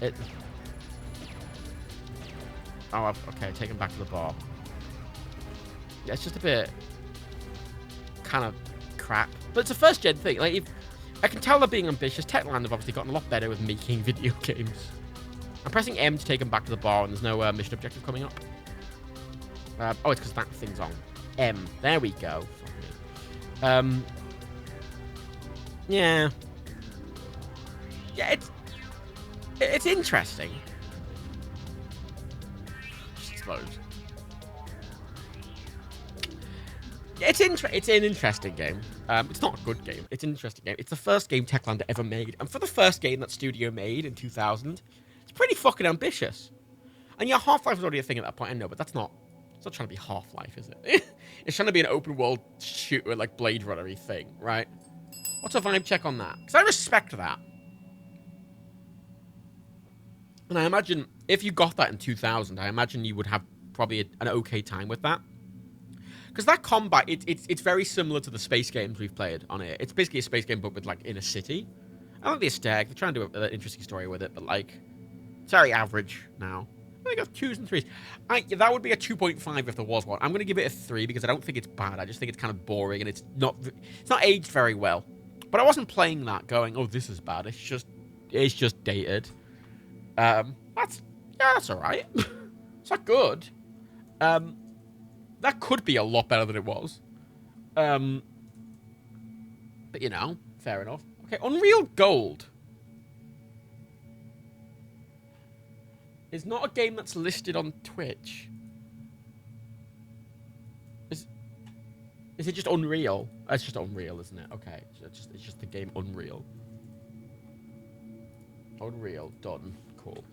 S3: It... Oh, okay, take him back to the bar. Yeah, it's just a bit kind of crap. But it's a first-gen thing. Like, if I can tell they're being ambitious. Techland have obviously gotten a lot better with making video games. I'm pressing M to take them back to the bar, and there's no mission objective coming up. Oh, it's because that thing's on. M. There we go. Yeah. Yeah, it's interesting. Just explode. It's an interesting game. It's not a good game. It's an interesting game. It's the first game Techland ever made. And for the first game that studio made in 2000, it's pretty fucking ambitious. And yeah, Half-Life was already a thing at that point, I know, but it's not trying to be Half-Life, is it? It's trying to be an open world shooter like Blade Runner-y thing, right? What's a vibe check on that? Because I respect that. And I imagine if you got that in 2000, I imagine you would have probably an okay time with that. Because that combat, it's very similar to the space games we've played on it. It's basically a space game, but with, like, in a city. I like the aesthetic. They're trying to do an interesting story with it, but, like, it's very average now. I think I've 2s and 3s. That would be a 2.5 if there was one. I'm going to give it a 3 because I don't think it's bad. I just think it's kind of boring, and it's not aged very well. But I wasn't playing that going, oh, this is bad. It's just dated. That's all right. It's not good. That could be a lot better than it was. But, you know, fair enough. Okay, Unreal Gold is not a game that's listed on Twitch. Is it just Unreal? It's just Unreal, isn't it? Okay, it's just the game Unreal. Unreal, done. Cool.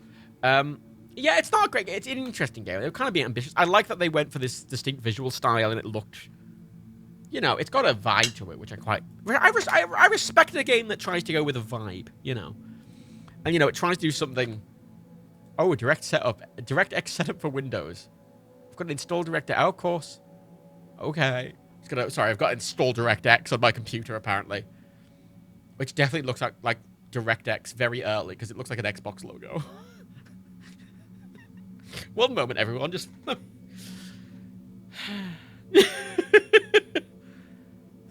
S3: Yeah, it's not a great game. It's an interesting game. They're kind of being ambitious. I like that they went for this distinct visual style, and it looked, you know, it's got a vibe to it, which I respect a game that tries to go with a vibe, you know. And, you know, it tries to do something. Oh, DirectX setup for Windows. I've got to install DirectX. Oh, of course. Okay. Sorry, I've got to install DirectX on my computer, apparently. Which definitely looks like DirectX very early, because it looks like an Xbox logo. One moment, everyone. Just...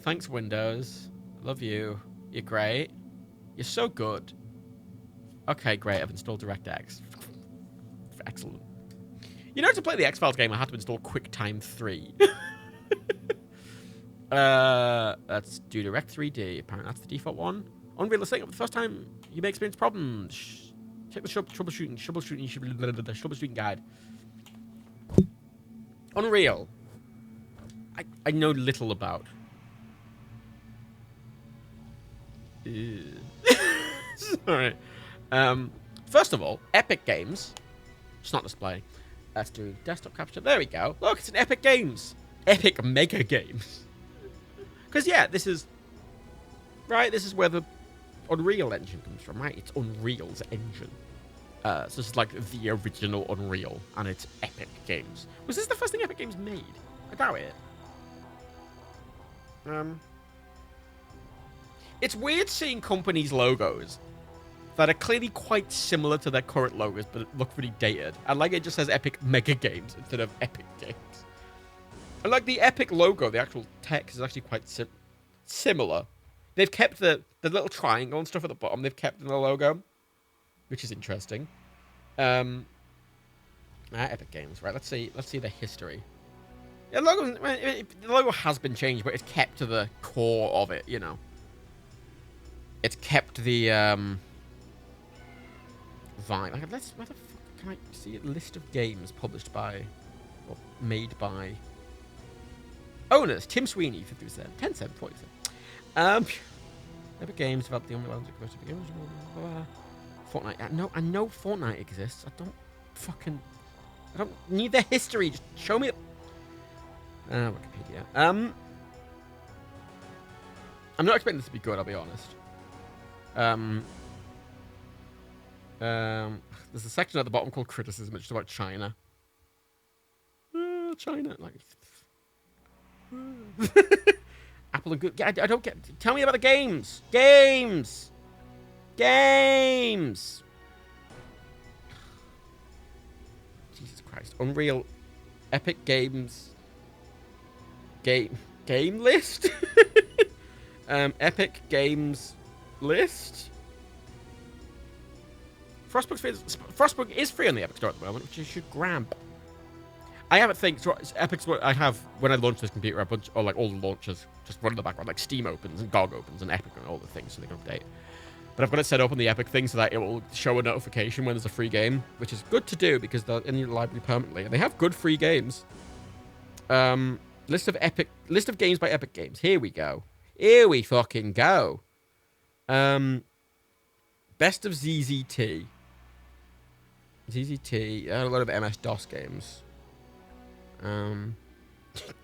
S3: Thanks, Windows. Love you. You're great. You're so good. Okay, great. I've installed DirectX. Excellent. You know, to play the X-Files game, I had to install QuickTime 3. Let's do Direct 3D. Apparently, that's the default one. Unreal is setting up the first time you may experience problems. Check the troubleshooting guide. Unreal. I know little about. Sorry. First of all, Epic Games. It's not displaying. Let's do desktop capture. There we go. Look, it's an Epic Games. Epic Mega Games. Because, yeah, this is... Right, this is where the Unreal engine comes from, right? It's Unreal's engine. So this is like the original Unreal, and it's Epic Games. Was this the first thing Epic Games made? I doubt it. It's weird seeing companies' logos that are clearly quite similar to their current logos, but look really dated. I like it just says Epic Mega Games instead of Epic Games. And like the Epic logo, the actual text is actually quite similar. They've kept the little triangle and stuff at the bottom. They've kept in the logo, which is interesting. Epic Games, right? Let's see the history. Yeah, the logo has been changed, but it's kept to the core of it. You know, it's kept the vibe. Like, where the fuck can I see a list of games published by or made by owners? Tim Sweeney, 50%, Tencent, 40%. Epic Games developed the only ones that commercial games. Fortnite. I know Fortnite exists. I don't need their history. Just show me. Wikipedia. I'm not expecting this to be good. I'll be honest. There's a section at the bottom called criticism. It's just about China. China, like. Apple and Google. I don't get. Tell me about the games. Games. Jesus Christ. Unreal. Epic Games. game list. Epic Games list. Frostpunk is free on the Epic Store at the moment, which you should grab. I have a thing. So Epic's what I have when I launch this computer. A bunch, or like all the launchers, just run in the background, like Steam opens and GOG opens and Epic and all the things, so they can update. But I've got it set up on the Epic thing so that it will show a notification when there's a free game, which is good to do because they're in your library permanently, and they have good free games. List of games by Epic Games. Here we go. Here we fucking go. Best of ZZT. ZZT. A lot of MS-DOS games.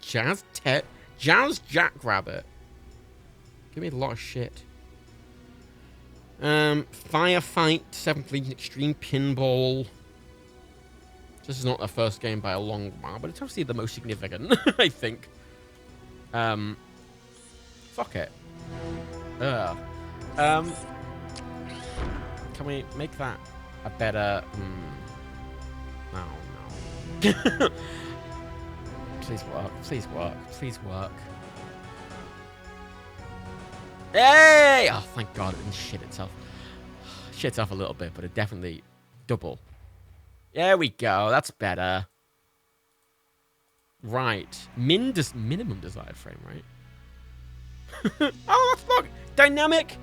S3: Jazz Jackrabbit. Give me a lot of shit. Firefight, 7th Legion Extreme Pinball. This is not their first game by a long while, but it's obviously the most significant, I think. Fuck it. Can we make that a better... No. Please work. Please work. Please work. Hey! Oh, thank God it didn't shit itself. Shit itself a little bit, but it definitely double. There we go. That's better. Right. Minimum desired frame rate. Oh, fuck. Dynamic,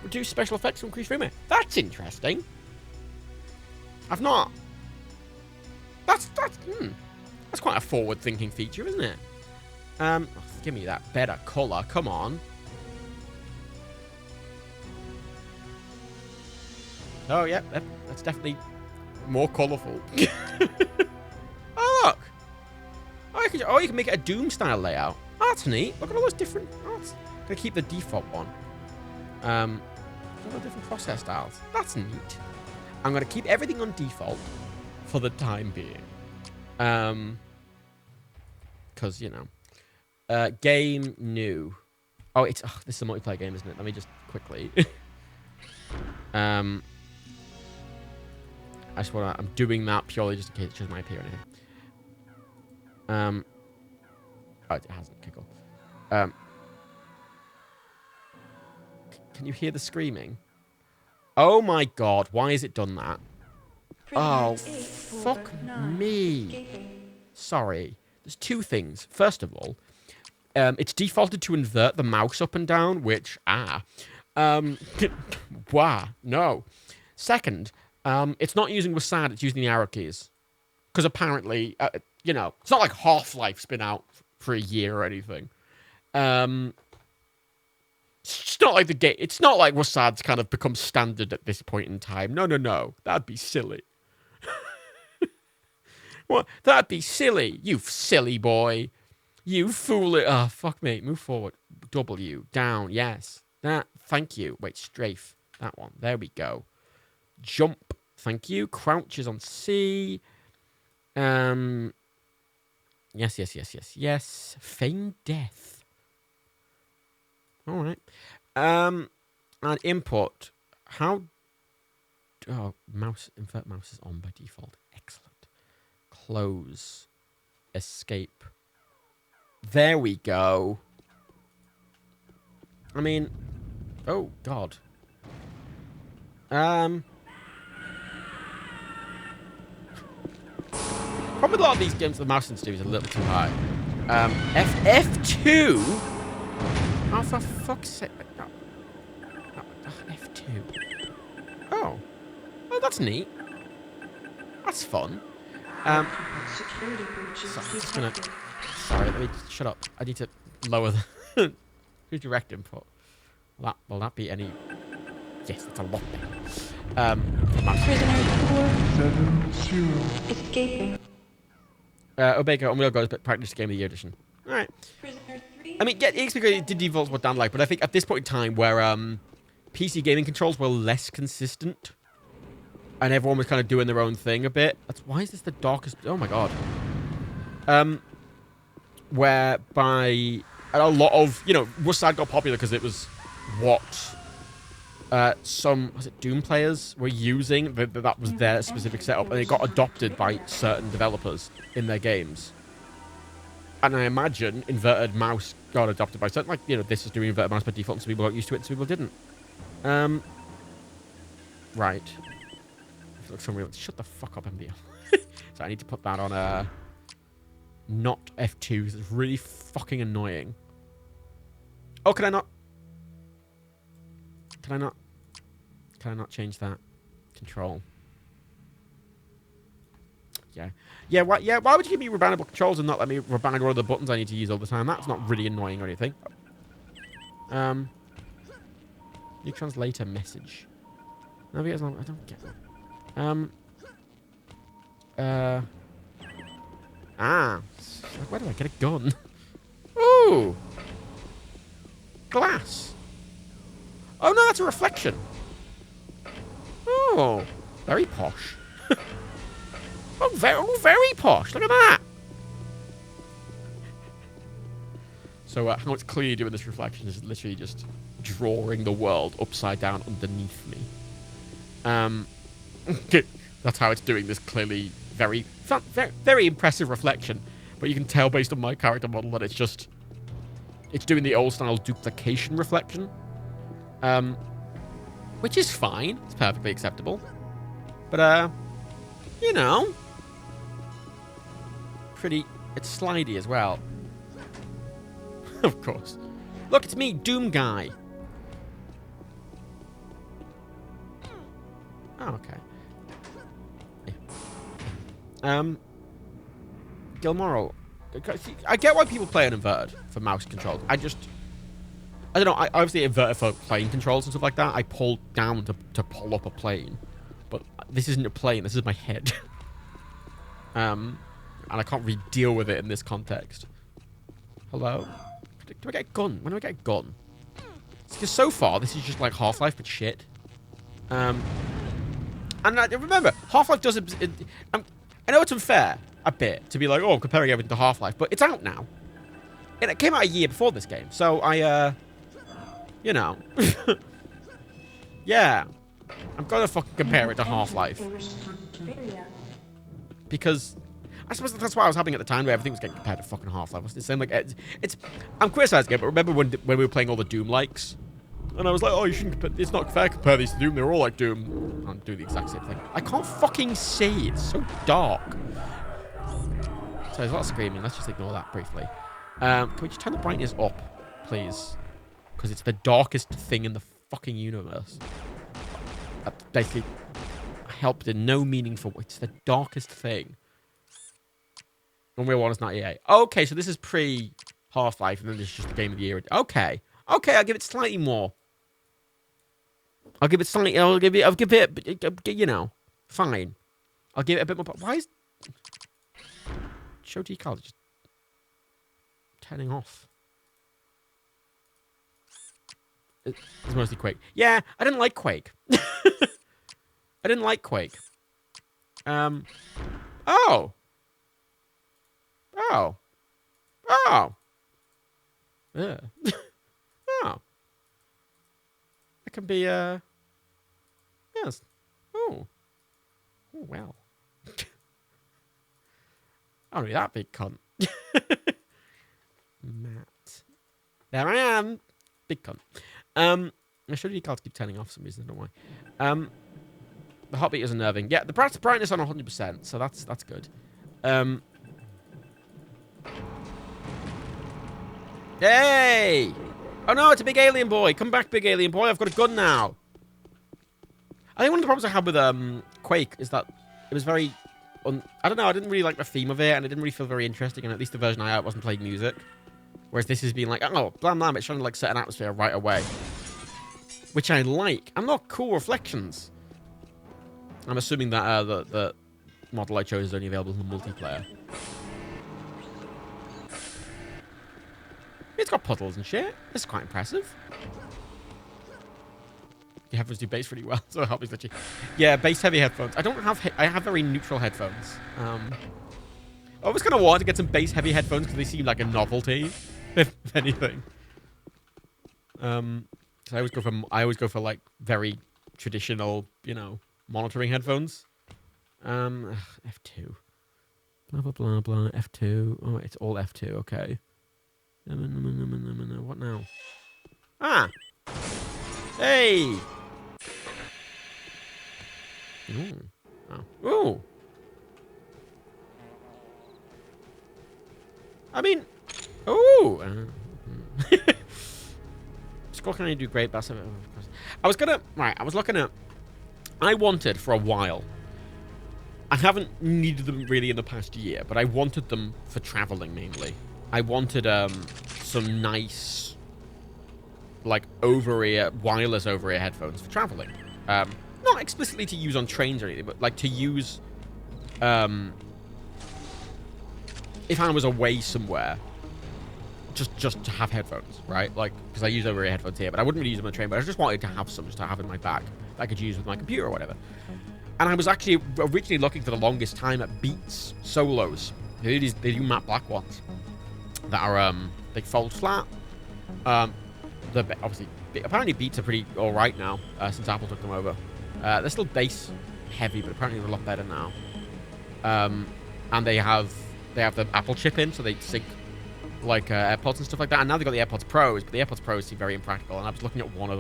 S3: reduce special effects to increase frame rate. That's interesting. I've not... That's quite a forward-thinking feature, isn't it? Give me that better color. Come on. Oh, yeah. That's definitely more colorful. Oh, look. Oh, you can make it a Doom-style layout. Oh, that's neat. Look at all those different... Oh, I'm going to keep the default one. All the different process styles. That's neat. I'm going to keep everything on default for the time being. Because, you know. Game new. Oh, this is a multiplayer game, isn't it? Let me just quickly. I'm doing that purely just in case it shows my IP or anything. Oh, it hasn't. Okay, cool. Can you hear the screaming? Oh my God! Why has it done that? Oh, fuck me. Sorry. There's two things. First of all, it's defaulted to invert the mouse up and down, which, wow, no. Second, it's not using WASD, it's using the arrow keys. Because apparently, you know, it's not like Half-Life's been out for a year or anything. It's not like the game, it's not like WASD's kind of become standard at this point in time. No. That'd be silly. What? That'd be silly, you silly boy. You fool it. Oh, fuck me. Move forward. W. Down. Yes. That. Thank you. Wait, strafe. That one. There we go. Jump. Thank you. Crouch is on C. Yes. Feign death. All right. And input. How... Oh, invert mouse is on by default. Excellent. Close. Escape. There we go. I mean... Oh, God. Problem with a lot of these games, the mouse sensitivity is a little too high. F2? Oh, for fuck's sake. No. F2. Oh, that's neat. That's fun.
S5: Security breaches detected.
S3: Sorry, let me just shut up. I need to lower the redirect input. Will that be any... Yes, that's a lot better.
S5: Prisoner 4 escaping.
S3: Obeka, Unreal Gods, but Practice Game of the Year edition. Alright.
S5: Prisoner 3.
S3: I mean, yeah, it's because it did default what Dan like, but I think at this point in time where PC gaming controls were less consistent and everyone was kind of doing their own thing a bit. Why is this the darkest... Oh my God. Whereby a lot of, you know, WASD got popular because it was what some, was it Doom players were using, that was their specific setup, and it got adopted by certain developers in their games. And I imagine inverted mouse got adopted by certain, like, you know, this is doing inverted mouse by default, and some people got used to it, and some people didn't. Right. Shut the fuck up, MBL. So I need to put that on not F2, because it's really fucking annoying. Oh, can I not? Can I not change that? Control. Yeah. Why would you give me rebannable controls and not let me reban all the buttons I need to use all the time? That's not really annoying or anything. New translator message. No, I don't get that. Where do I get a gun? Ooh! Glass. Oh no, that's a reflection. Oh, very posh. Oh, very posh. Look at that. So how it's clearly doing this reflection is literally just drawing the world upside down underneath me. That's how it's doing this clearly very impressive reflection. But you can tell based on my character model that it's doing the old style duplication reflection. Which is fine. It's perfectly acceptable. But, you know, it's slidey as well. Of course. Look, it's me, Doom Guy. Oh, okay. Gilmoro. I get why people play an inverted for mouse controls. I don't know. I obviously inverted for plane controls and stuff like that. I pulled down to pull up a plane. But this isn't a plane. This is my head. And I can't really deal with it in this context. Hello? Do I get a gun? When do I get a gun? Because so far, this is just like Half-Life, but shit. And remember, Half-Life does... I know it's unfair, a bit, to be like, oh, I'm comparing everything to Half-Life, but it's out now. And it came out a year before this game, so you know. Yeah. I'm gonna fucking compare it to Half-Life. Because... I suppose that's why I was happening at the time, where everything was getting compared to fucking Half-Life. It's the same, like, I'm criticizing it, but remember when we were playing all the Doom likes? And I was like, oh, you shouldn't compare, it's not fair to compare these to Doom, they're all like Doom. I'll do the exact same thing. I can't fucking see, it's so dark. So there's a lot of screaming, let's just ignore that briefly. Can we just turn the brightness up, please? Because it's the darkest thing in the fucking universe. That basically helped in no meaningful way. It's the darkest thing. Unreal 1 is 98. Okay, so this is pre-Half-Life, and then this is just the game of the year. Okay. Okay, I'll give it slightly more. I'll give it, you know, fine. I'll give it a bit more. Why is Show decal just turning off? It's mostly Quake. Yeah, I didn't like Quake. I didn't like Quake. Oh. Oh. Oh. Yeah. Oh. It can be, yes. Oh. Oh, well. Oh, that big cunt. Matt. There I am. Big cunt. I should have cards keep turning off for some reason, I don't know why. The heartbeat is unnerving. Yeah, the brightness on 100%, so that's good. Hey! Oh no, it's a big alien boy. Come back, big alien boy. I've got a gun now. I think one of the problems I had with Quake is that it was very... I don't know, I didn't really like the theme of it, and it didn't really feel very interesting, and at least the version I had wasn't playing music. Whereas this is being like, oh, blam blam, it's trying to like set an atmosphere right away. Which I like. And look, cool reflections. I'm assuming that the model I chose is only available in the multiplayer. It's got puddles and shit. This is quite impressive. The headphones do bass really well, so it helps literally. Yeah, bass heavy headphones. I don't have. I have very neutral headphones. I always kind of wanted to get some bass heavy headphones because they seem like a novelty, if anything. So I always go for like very traditional, you know, monitoring headphones. F2. Blah, blah, blah, blah. F2. Oh, it's all F2. Okay. What now? Ah! Hey! Ooh. Oh. Ooh! I mean... Ooh! Score can only do great, but I was gonna... Right, I was looking at... I wanted for a while... I haven't needed them really in the past year, but I wanted them for traveling mainly. I wanted some nice, like, over-ear, wireless over-ear headphones for traveling. Not explicitly to use on trains or anything, but like to use, if I was away somewhere, just to have headphones, right? Like, because I use over-ear headphones here, but I wouldn't really use them on a train, but I just wanted to have some, just to have in my bag that I could use with my computer or whatever. And I was actually originally looking for the longest time at Beats Solos. They do matte black ones that are they fold flat. Obviously apparently Beats are pretty all right now since Apple took them over. They're still bass heavy, but apparently they're a lot better now. And they have the Apple chip in, so they sync like AirPods and stuff like that. And now they've got the AirPods Pros, but the AirPods Pros seem very impractical. And I was looking at one of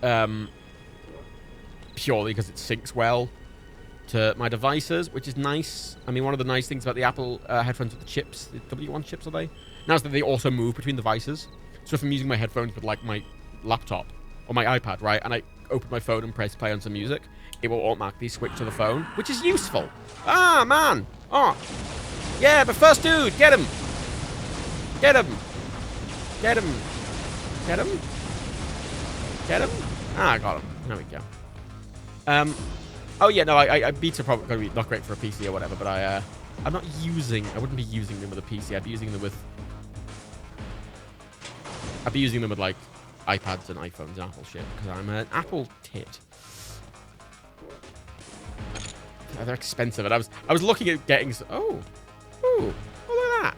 S3: them. Purely because it syncs well to my devices, which is nice. I mean, one of the nice things about the Apple headphones with the chips, the W1 chips, are they? Now is that they also move between devices. So if I'm using my headphones with, like, my laptop or my iPad, right, and I open my phone and press play on some music, it will automatically switch to the phone, which is useful. Ah, man! Oh! Yeah, but first dude! Get him! Get him! Get him! Get him! Get him! Ah, I got him. There we go. Oh yeah, no, I Beats are probably going to be not great for a PC or whatever, but I wouldn't be using them with a PC. I'd be using them with like iPads and iPhones and Apple shit, because I'm an Apple tit. Oh, they're expensive, and I was looking at getting oh, look at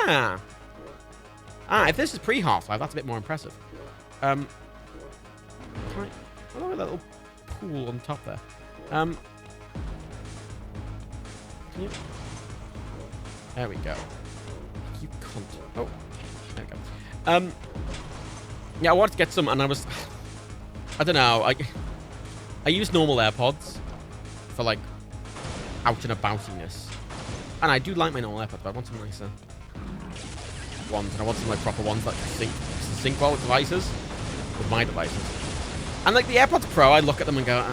S3: that. If this is pre-Half-Life, that's a bit more impressive. Look at that little pool on top there. There we go. You cunt. Oh, there we go. Yeah, I wanted to get some, and I don't know. I use normal AirPods for like out and aboutiness, and I do like my normal AirPods, but I want some nicer ones, and I want some like proper ones that can sync well with devices, with my devices. And like the AirPods Pro, I look at them and go,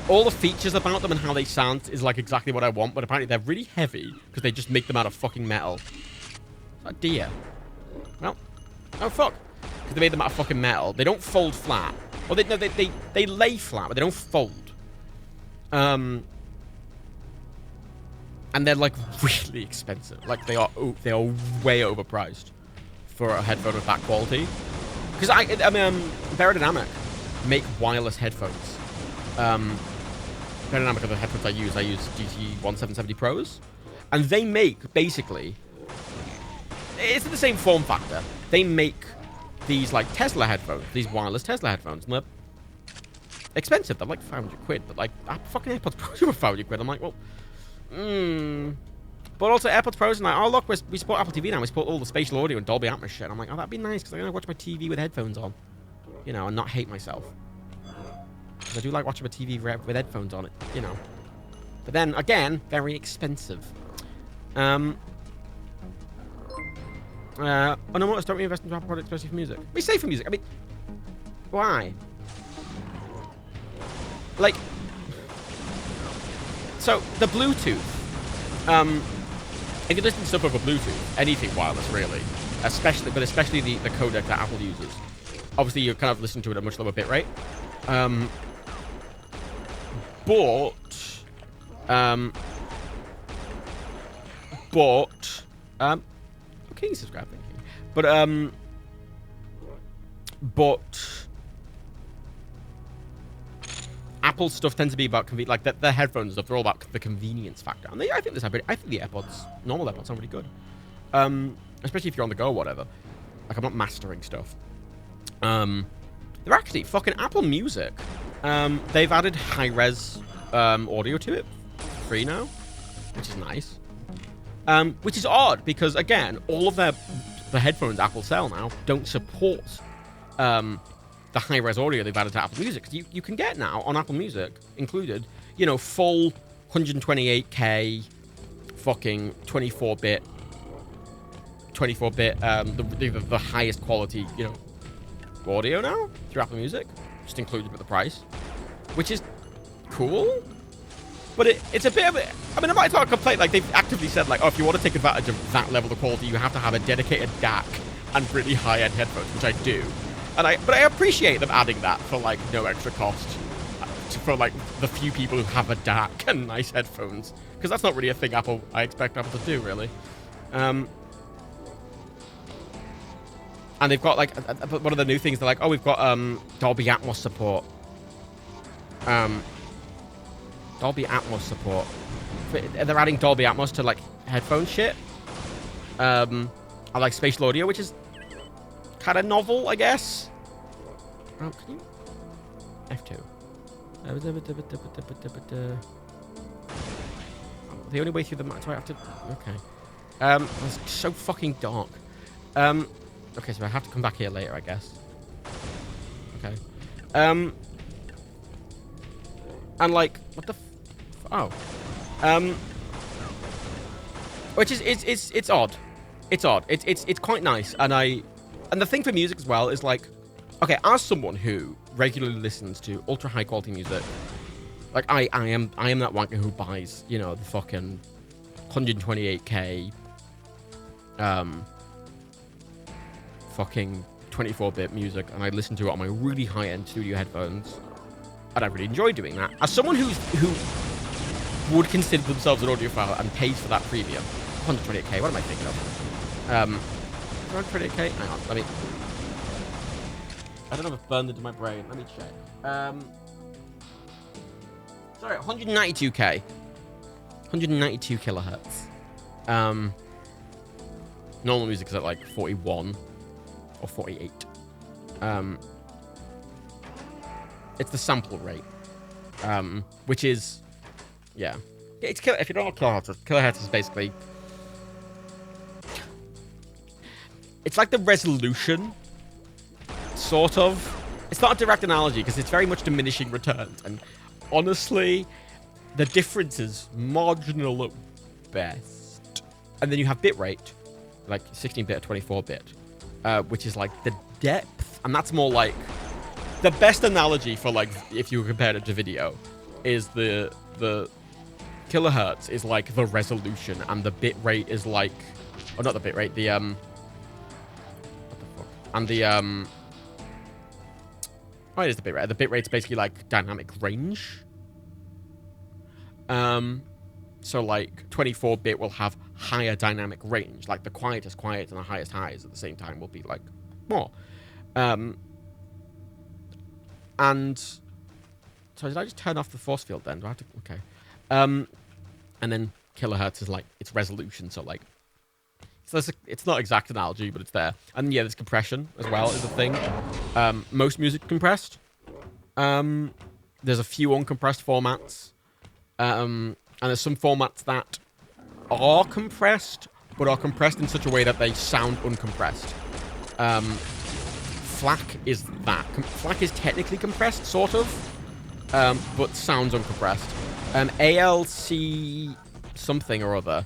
S3: all the features about them and how they sound is like exactly what I want, but apparently they're really heavy because they just make them out of fucking metal. Oh dear. Well, oh fuck. Because they made them out of fucking metal. They don't fold flat. Well, they lay flat, but they don't fold. And they're like really expensive. Like they are way overpriced for a headphone with that quality. Because I mean, Aerodynamic make wireless headphones. Aerodynamic are the headphones I use GT1770 Pros. And they make, basically, it's the same form factor. They make these, like, Tesla headphones, these wireless Tesla headphones. And they're expensive. They're like 500 quid. But, like, fucking AirPods Pros are 500 quid. I'm like, well, But also, AirPods Pros, and like, oh, look, we support Apple TV now. We support all the spatial audio and Dolby Atmos shit. And I'm like, oh, that'd be nice, because I'm going to watch my TV with headphones on. You know, and not hate myself. Because I do like watching my TV with headphones on it, you know. But then, again, very expensive. Oh, no, don't reinvest in Apple products, especially for music. We say for music. I mean, why? Like, so, the Bluetooth. If you listen to stuff over Bluetooth, anything wireless, really, especially the codec that Apple uses, obviously you're kind of listening to it at a much lower bit rate. Okay, subscribe, thank you. But Apple stuff tends to be about like the headphones stuff. They're all about the convenience factor, and I think the AirPods, normal AirPods, sound really good. Especially if you're on the go or whatever. Like I'm not mastering stuff. They're actually fucking Apple Music. They've added high-res audio to it free now, which is nice. Which is odd because again, all of the headphones Apple sell now don't support the high-res audio they've added to Apple Music. You can get now on Apple Music included, you know, full 128K, fucking 24-bit, the highest quality, you know, audio now through Apple Music, just included with the price, which is cool. But it's a bit of a... I mean, I might not complain. Like, they've actively said, like, oh, if you want to take advantage of that level of quality, you have to have a dedicated DAC and really high-end headphones, which I do. But I appreciate them adding that for, like, no extra cost. For, like, the few people who have a DAC and nice headphones. Because that's not really a thing I expect Apple to do, really. And they've got, like, one of the new things, they're like, oh, we've got Dolby Atmos support. Dolby Atmos support. They're adding Dolby Atmos to, like, headphone shit. I like spatial audio, which is kind of novel, I guess. Oh, can you... F2. The only way through the map, so I have to... Okay. It's so fucking dark. Okay, so I have to come back here later, I guess. Okay. And, like, what the oh. Which is, it's odd. It's odd. It's quite nice, and the thing for music as well is, like, okay, as someone who regularly listens to ultra high quality music, like, I am that wanker who buys, you know, the fucking 128K, fucking 24-bit music, and I listen to it on my really high-end studio headphones, and I really enjoy doing that. As someone who would consider themselves an audiophile and pays for that premium, 128K, what am I thinking of? 128K? Hang on, let me... I don't know if it's burned into my brain. Let me check. Sorry, 192K. 192 kilohertz. Normal music is at like 41 or 48. It's the sample rate, which is, yeah. It's if you don't know kilohertz is basically, it's like the resolution, sort of. It's not a direct analogy because it's very much diminishing returns, and honestly, the difference is marginal at best. And then you have bitrate, like 16-bit or 24-bit, which is like the depth, and that's more like the best analogy for, like, if you compare it to video, is the kilohertz is like the resolution, and the bitrate is like, or not the bitrate, the what the fuck, and the oh, it is the bitrate. The bitrate's basically like dynamic range. So like 24-bit will have higher dynamic range, like the quietest quiet and the highest highs at the same time will be like more. And so did I just turn off the force field then? Do I have to? Okay. And then kilohertz is like its resolution, so like it's not exact analogy, but it's there. And yeah, there's compression as well is a thing. Most music compressed. There's a few uncompressed formats. And there's some formats that are compressed, but are compressed in such a way that they sound uncompressed. FLAC is that. FLAC is technically compressed, sort of, but sounds uncompressed. ALC something or other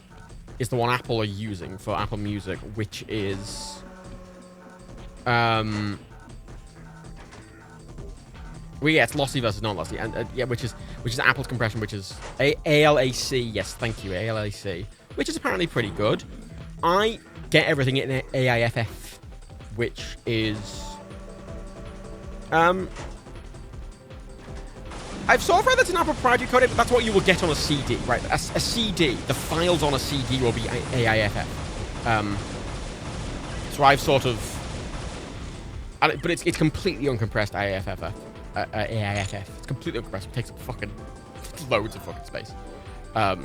S3: is the one Apple are using for Apple Music, which is... well, yeah, it's lossy versus non-lossy, and yeah, which is Apple's compression, which is ALAC. Yes, thank you, ALAC, which is apparently pretty good. I get everything in AIFF, which is I've sort of read that's an Apple proprietary code, but that's what you will get on a CD, right? A CD, the files on a CD will be AIFF. So I've sort of, but it's completely uncompressed AIFF. It's completely uncompressed. It takes up fucking loads of fucking space. I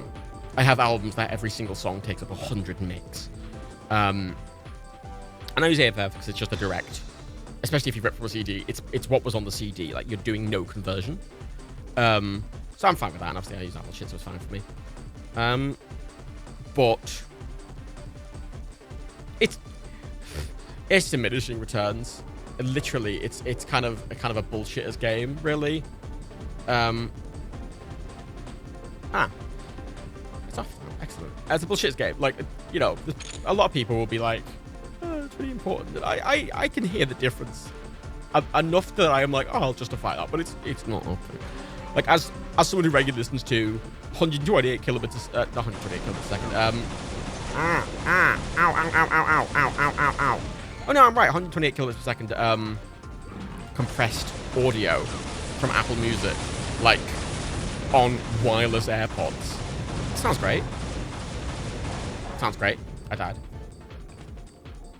S3: have albums that every single song takes up 100 megs. And I use AIFF because it's just a direct, especially if you rip from a CD. It's what was on the CD. Like, you're doing no conversion. So I'm fine with that, and obviously I use Apple shit, so it's fine for me. But it's diminishing returns. Literally, it's kind of a bullshitter's game, really. It's off. Excellent. As a bullshitter's game, like, you know, a lot of people will be like, oh, it's really important. And I can hear the difference enough that I am like, oh, I'll justify that, but it's not. Okay. Like, as someone who regularly listens to 128 kilometers, not 128 kilometers a second. Ow, ow, ow, ow, ow, ow, ow, ow. Oh no, I'm right. 128 kilometers per second. Compressed audio from Apple Music, like on wireless AirPods. Sounds great. Sounds great. I died.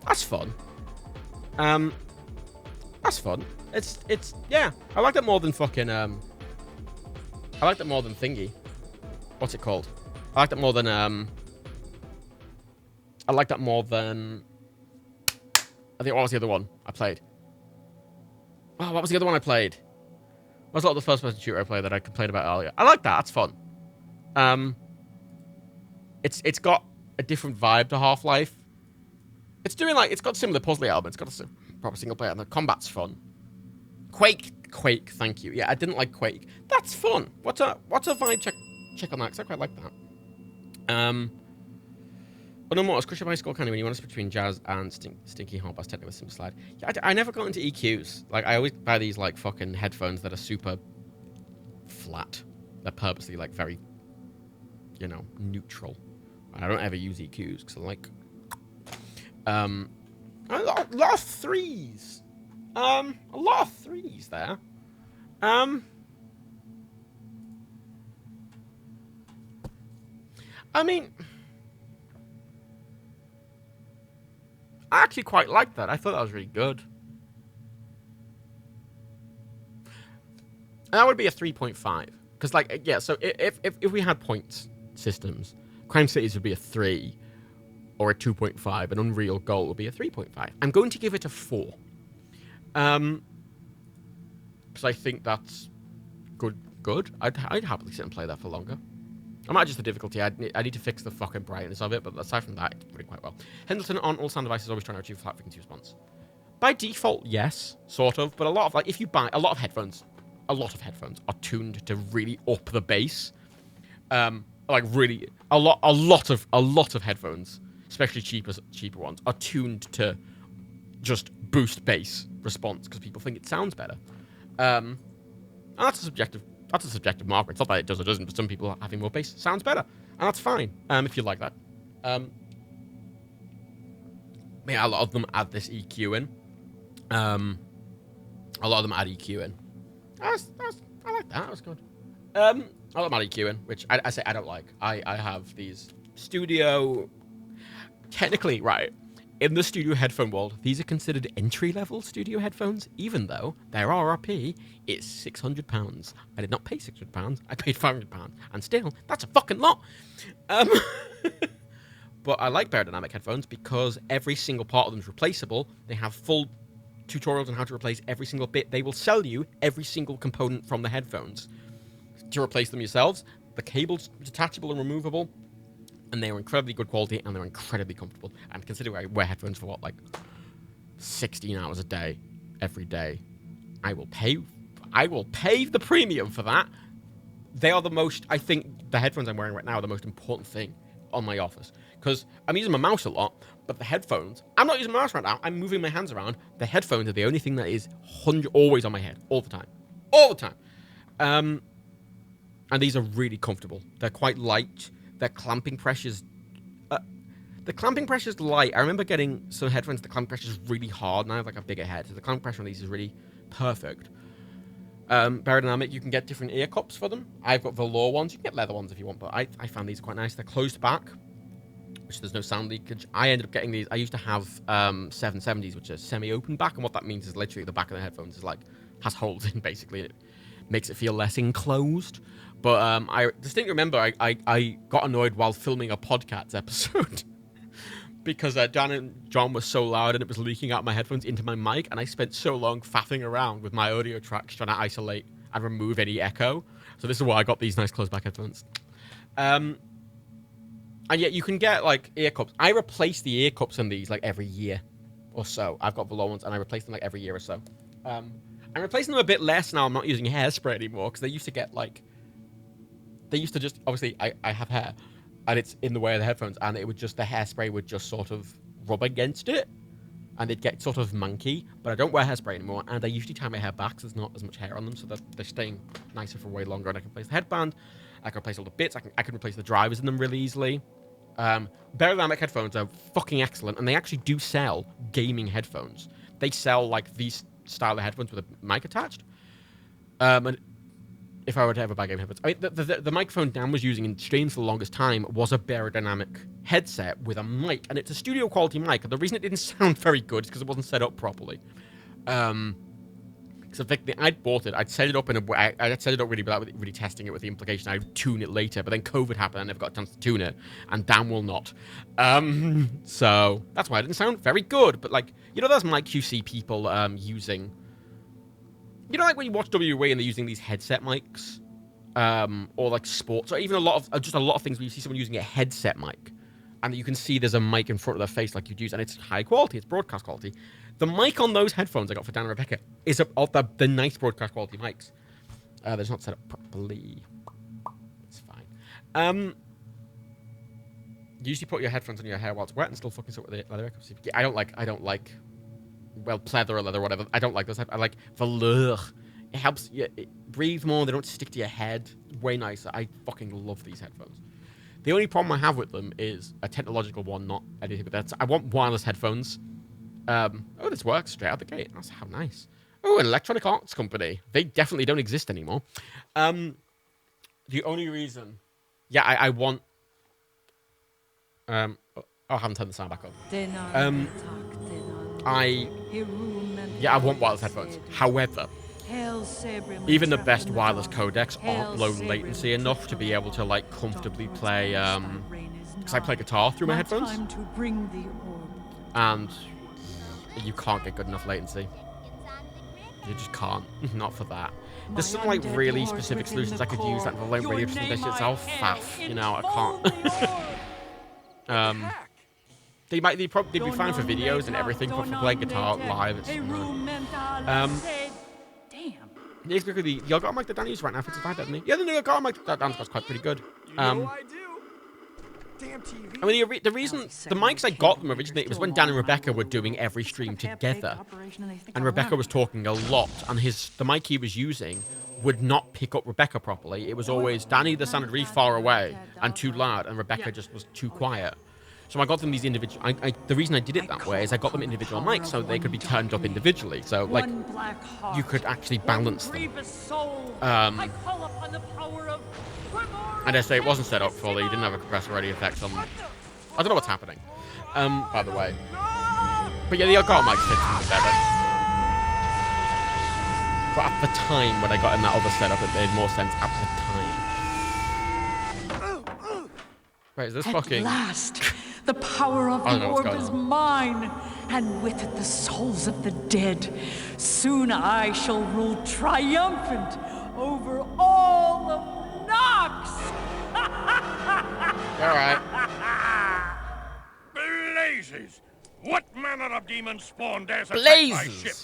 S3: That's fun. That's fun. It's yeah. I like that more than fucking I like that more than thingy. What's it called? I like that more than I like that more than I think what was the other one I played? Oh, what was the other one I played? What was like the first person shooter I played that I complained about earlier? I like that. That's fun. It's got a different vibe to Half-Life. It's doing like, it's got similar puzzle elements. It's got a proper single player, and the combat's fun. Quake, thank you. Yeah, I didn't like Quake. That's fun. What's a vibe check on that? Because I quite like that. Oh no more. It's Crush Your Bicycle Candy when you want to switch between jazz and Stinky Hot Bass technically with Sim Slide. Yeah, I never got into EQs. Like, I always buy these like fucking headphones that are super flat. They're purposely like very, you know, neutral. I don't ever use EQs because I like a lot of threes. A lot of threes there. I mean, I actually quite liked that. I thought that was really good. And that would be a 3.5. Because, like, yeah, so if we had points systems, Crime Cities would be a 3 or a 2.5. An Unreal Goal would be a 3.5. I'm going to give it a 4. Because I think that's good. I'd happily sit and play that for longer. I might just the difficulty. I need to fix the fucking brightness of it, but aside from that, it's doing quite well. Henderson on all sound devices always trying to achieve flat frequency response. By default, yes, sort of. But a lot of if you buy a lot of headphones are tuned to really up the bass. Like really, a lot of headphones, especially cheaper ones, are tuned to just boost bass response because people think it sounds better. And that's a subjective marker. It's not that it does or doesn't, but some people having more bass sounds better. And that's fine, if you like that. Yeah, a lot of them add this EQ in. A lot of them add EQ in. I like that. That was good. A lot of them add EQ in, which I say I don't like. I have these studio... Technically, right, in the studio headphone world, these are considered entry-level studio headphones, even though their RRP is £600. I did not pay £600. I paid £500. And still, that's a fucking lot. But I like Beyerdynamic headphones because every single part of them is replaceable. They have full tutorials on how to replace every single bit. They will sell you every single component from the headphones to replace them yourselves. The cable's detachable and removable. And they are incredibly good quality, and they're incredibly comfortable. And considering I wear headphones for, 16 hours a day, every day, I will pay the premium for that. They are the most, I think, the headphones I'm wearing right now are the most important thing on my office. Because I'm using my mouse a lot, but the headphones, I'm not using my mouse right now. I'm moving my hands around. The headphones are the only thing that is always on my head, all the time. All the time. And these are really comfortable. They're quite light. Their clamping pressure's... the clamping pressure's light. I remember getting some headphones, the clamping pressure's really hard, and I have a bigger head, so the clamping pressure on these is really perfect. Beyerdynamic, you can get different ear cups for them. I've got velour ones. You can get leather ones if you want, but I found these quite nice. They're closed back, which there's no sound leakage. I ended up getting these. I used to have 770s, which are semi-open back, and what that means is literally the back of the headphones is has holes in, basically. It makes it feel less enclosed. But I distinctly remember I got annoyed while filming a podcast episode because Dan and John were so loud and it was leaking out my headphones into my mic, and I spent so long faffing around with my audio tracks trying to isolate and remove any echo. So this is why I got these nice closed-back headphones. And yet you can get, like, ear cups. I replace the ear cups in these, like, every year or so. I've got velour ones, and I replace them, like, every year or so. I'm replacing them a bit less now. I'm not using hairspray anymore, because they used to get, like... They used to just... Obviously, I have hair, and it's in the way of the headphones, and it would just... The hairspray would just sort of rub against it, and they'd get sort of manky. But I don't wear hairspray anymore, and I usually tie my hair back, so there's not as much hair on them, so they're staying nicer for way longer, and I can replace the headband. I can replace all the bits. I can replace the drivers in them really easily. Beyerdynamic headphones are fucking excellent, and they actually do sell gaming headphones. They sell, like, these style of headphones with a mic attached. And if I were to ever buy gaming headphones... I mean, the microphone Dan was using in streams for the longest time was a Beyerdynamic headset with a mic, and it's a studio-quality mic, and the reason it didn't sound very good is because it wasn't set up properly. So I'd bought it. I'd set it up in a way. I'd set it up really without really testing it with the implication I'd tune it later. But then COVID happened. I never got a chance to tune it, and Dan will not. So that's why it didn't sound very good. But like, you know, those mic QC people using. You know, like when you watch WWE and they're using these headset mics, or like sports, or even a lot of things where you see someone using a headset mic, and you can see there's a mic in front of their face like you'd use, and it's high quality. It's broadcast quality. The mic on those headphones I got for Dan and Rebecca is of the nice broadcast quality mics. They're just not set up properly. It's fine. You usually put your headphones on your hair while it's wet and still fucking sit with the leather. I don't like, well, pleather or leather or whatever. I don't like those. I like velour. It helps you breathe more. They don't stick to your head. Way nicer. I fucking love these headphones. The only problem I have with them is a technological one, not anything. But I want wireless headphones. Oh, this works straight out the gate. That's how nice. Oh, an Electronic Arts company. They definitely don't exist anymore. The only reason... Yeah, I want... I haven't turned the sound back on. I want wireless headphones. However, even the best wireless codecs aren't low latency enough to be able to, like, comfortably play... Because I play guitar through my headphones. And... You can't get good enough latency. You just can't. Not for that. There's some like really specific solutions I could use, like the low radio system. This shit's all faff. You know, I can't. They'd be fine for videos and everything, but for playing guitar live, it's yeah, exactly. The Elgato mic that Dan uses right now fits fine, doesn't he? Yeah, the new Elgato mic that Dan's got quite pretty good. I mean, the reason the mics I got them originally, it was when Dan and Rebecca were doing every stream together, and Rebecca was talking a lot, and the mic he was using would not pick up Rebecca properly. It was always Dan either sounded really far away and too loud, and Rebecca just was too quiet. So I got them these individual. The reason I did it that way is I got them individual mics so they could be turned up individually. So like you could actually balance them. And I say it wasn't set up fully. Didn't have a compressor or any effects on. I don't know what's happening. By the way. But yeah, the Elgato mic fits even better. But at the time when I got in that other setup, it made more sense at the time. Wait, is this fucking?
S6: At last, the power of the orb is mine, and with it the souls of the dead. Soon I shall rule triumphant over all of Nox.
S3: Alright.
S7: Blazes! What manner of demon spawn dares attack my ship?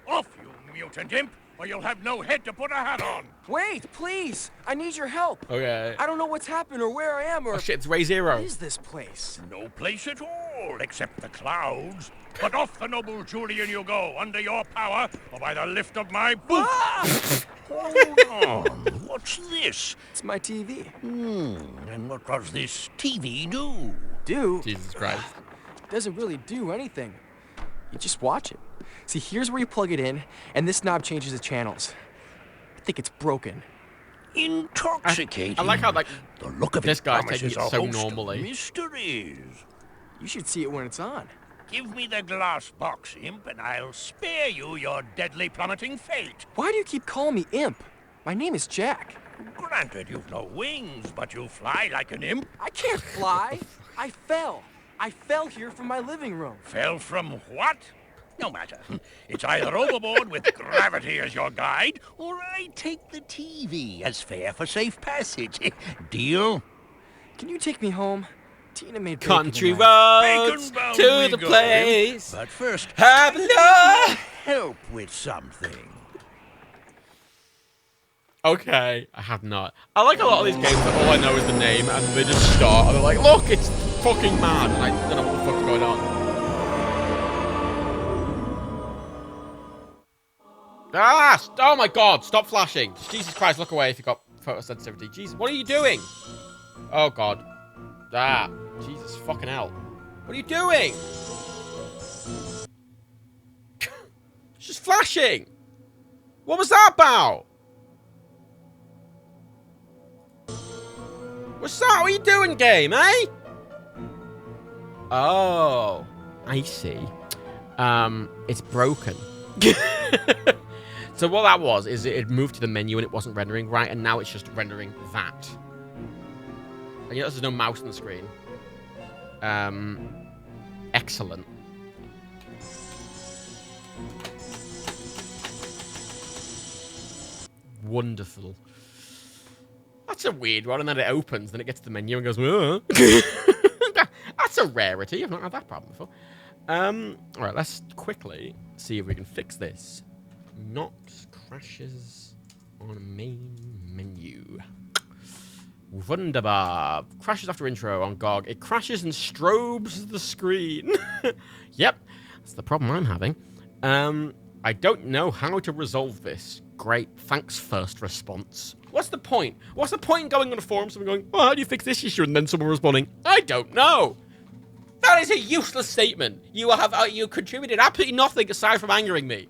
S7: Off, you mutant imp, or you'll have no head to put a hat on!
S8: Wait, please! I need your help!
S3: Okay.
S8: I don't know what's happened or where I am or...
S3: Oh shit, it's Ray Zero.
S8: What is this place?
S7: No place at all, except the clouds. But off the noble Julian you go, under your power, or by the lift of my boot!
S8: Ah!
S7: Hold on, what's this?
S8: It's my TV.
S7: And what does this TV do?
S8: Do?
S3: Jesus Christ.
S8: Doesn't really do anything. You just watch it. See, here's where you plug it in, and this knob changes the channels. I think it's broken.
S7: Intoxicating.
S3: I like how like
S7: the look of
S3: this
S7: it
S3: guy's taking
S7: promises
S3: it so
S7: a host of
S3: normally.
S7: Mysteries.
S8: You should see it when it's on.
S7: Give me the glass box, imp, and I'll spare you your deadly plummeting fate.
S8: Why do you keep calling me Imp? My name is Jack.
S7: Granted, you've no wings, but you fly like an imp.
S8: I can't fly. I fell. I fell here from my living room.
S7: Fell from what? No matter. It's either overboard with gravity as your guide, or I take the TV as fare for safe passage. Deal?
S8: Can you take me home? Tina made bacon
S3: Country
S8: tonight.
S3: roads
S7: Bacon-bound
S3: to
S7: we
S3: the
S7: go.
S3: place.
S7: But first,
S3: Have love.
S7: help with something.
S3: Okay, I have not. I like a lot of these games that all I know is the name, and they just start, and they're like, look, it's fucking mad, and I don't know what the fuck's going on. Ah! Oh my god, stop flashing. Jesus Christ, look away if you've got photosensitivity. Jesus, what are you doing? Oh god. Ah, Jesus fucking hell. What are you doing? It's just flashing. What was that about? What's that? What are you doing, game, eh? Oh, I see. It's broken. So what that was is it had moved to the menu and it wasn't rendering right, and now it's just rendering that. And you notice there's no mouse on the screen. Excellent. Wonderful. That's a weird one, and then it opens, then it gets to the menu and goes, that's a rarity. I've not had that problem before. Alright, let's quickly see if we can fix this. Knocks, crashes on main menu. Wunderbar. Crashes after intro on GOG. It crashes and strobes the screen. Yep, that's the problem I'm having. I don't know how to resolve this. Great, thanks first response. What's the point? What's the point in going on a forum, someone going, oh, how do you fix this issue? And then someone responding, I don't know. That is a useless statement. You have you contributed absolutely nothing aside from angering me.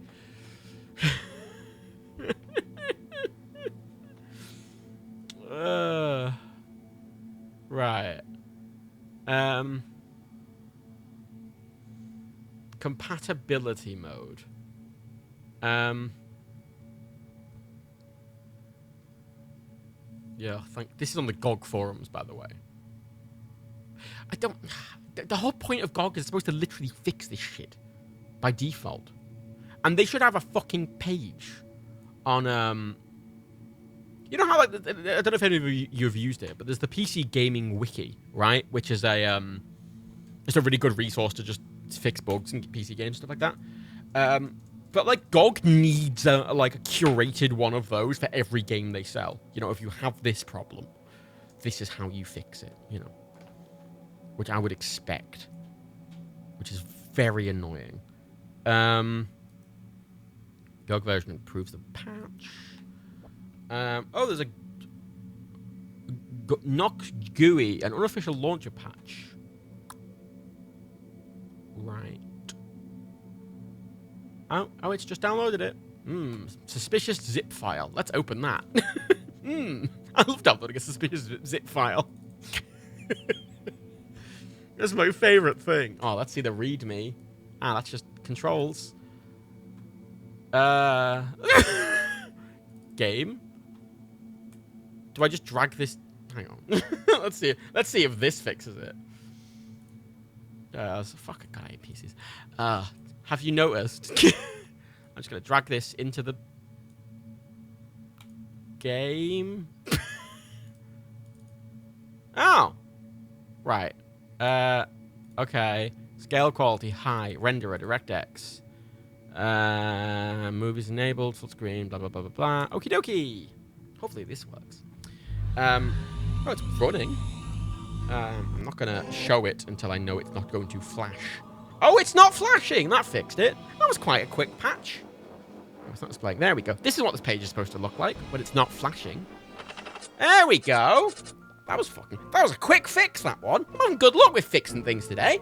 S3: Right. Compatibility mode. Yeah, this is on the GOG forums, by the way. I don't... The whole point of GOG is supposed to literally fix this shit by default. And they should have a fucking page on, you know how, like, I don't know if any of you have used it, but there's the PC Gaming Wiki, right? Which is it's a really good resource to just fix bugs in PC games, stuff like that. But, like, GOG needs, a curated one of those for every game they sell. You know, if you have this problem, this is how you fix it, you know. Which I would expect. Which is very annoying. GOG version improves the patch. Oh, there's a Nox GUI, an unofficial launcher patch. Right. Oh, it's just downloaded it. Suspicious zip file. Let's open that. I love downloading a suspicious zip file. That's my favorite thing. Oh, let's see the README. Ah, that's just controls. Game. Do I just drag this? Hang on. Let's see if this fixes it. Fuck, I got 8 pieces. Have you noticed? I'm just gonna drag this into the game. Oh, right. Okay. Scale quality high. Renderer DirectX. Movies enabled. Full screen. Blah blah blah blah blah. Okie dokie. Hopefully this works. Oh, it's running. I'm not gonna show it until I know it's not going to flash. Oh, it's not flashing! That fixed it. That was quite a quick patch. Oh, it's not displaying. There we go. This is what this page is supposed to look like when it's not flashing. There we go. That was a quick fix, that one. I'm having good luck with fixing things today.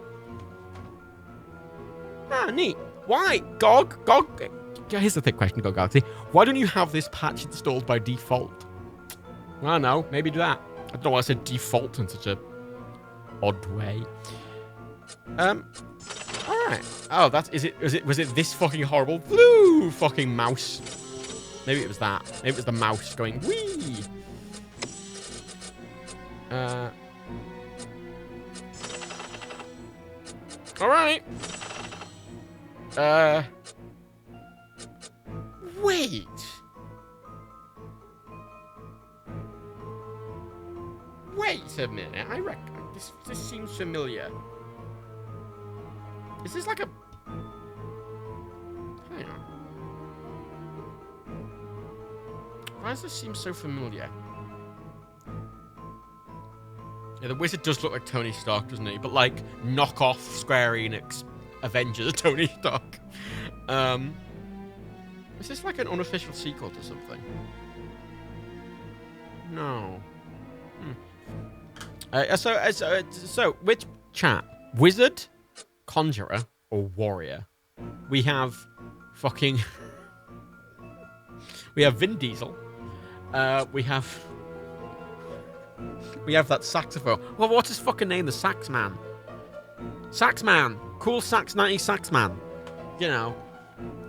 S3: Ah, neat. Why? GOG? Here's the thick question, GOG Galaxy. Why don't you have this patch installed by default? I don't know. Maybe do that. I don't know why I said default in such a odd way. Alright. Oh, was it this fucking horrible blue fucking mouse? Maybe it was that. Maybe it was the mouse going wee. Alright. Wait. Wait a minute. I reckon this seems familiar. Is this like a... Hang on. Why does this seem so familiar? Yeah, the wizard does look like Tony Stark, doesn't he? But like knockoff Square Enix Avengers Tony Stark. Is this like an unofficial sequel to something? No. So which chat? Wizard, Conjurer, or Warrior? We have fucking... we have Vin Diesel. We have that saxophone. Well, what's his fucking name? The Sax Man. Sax Man. Cool Sax 90 Sax Man. You know.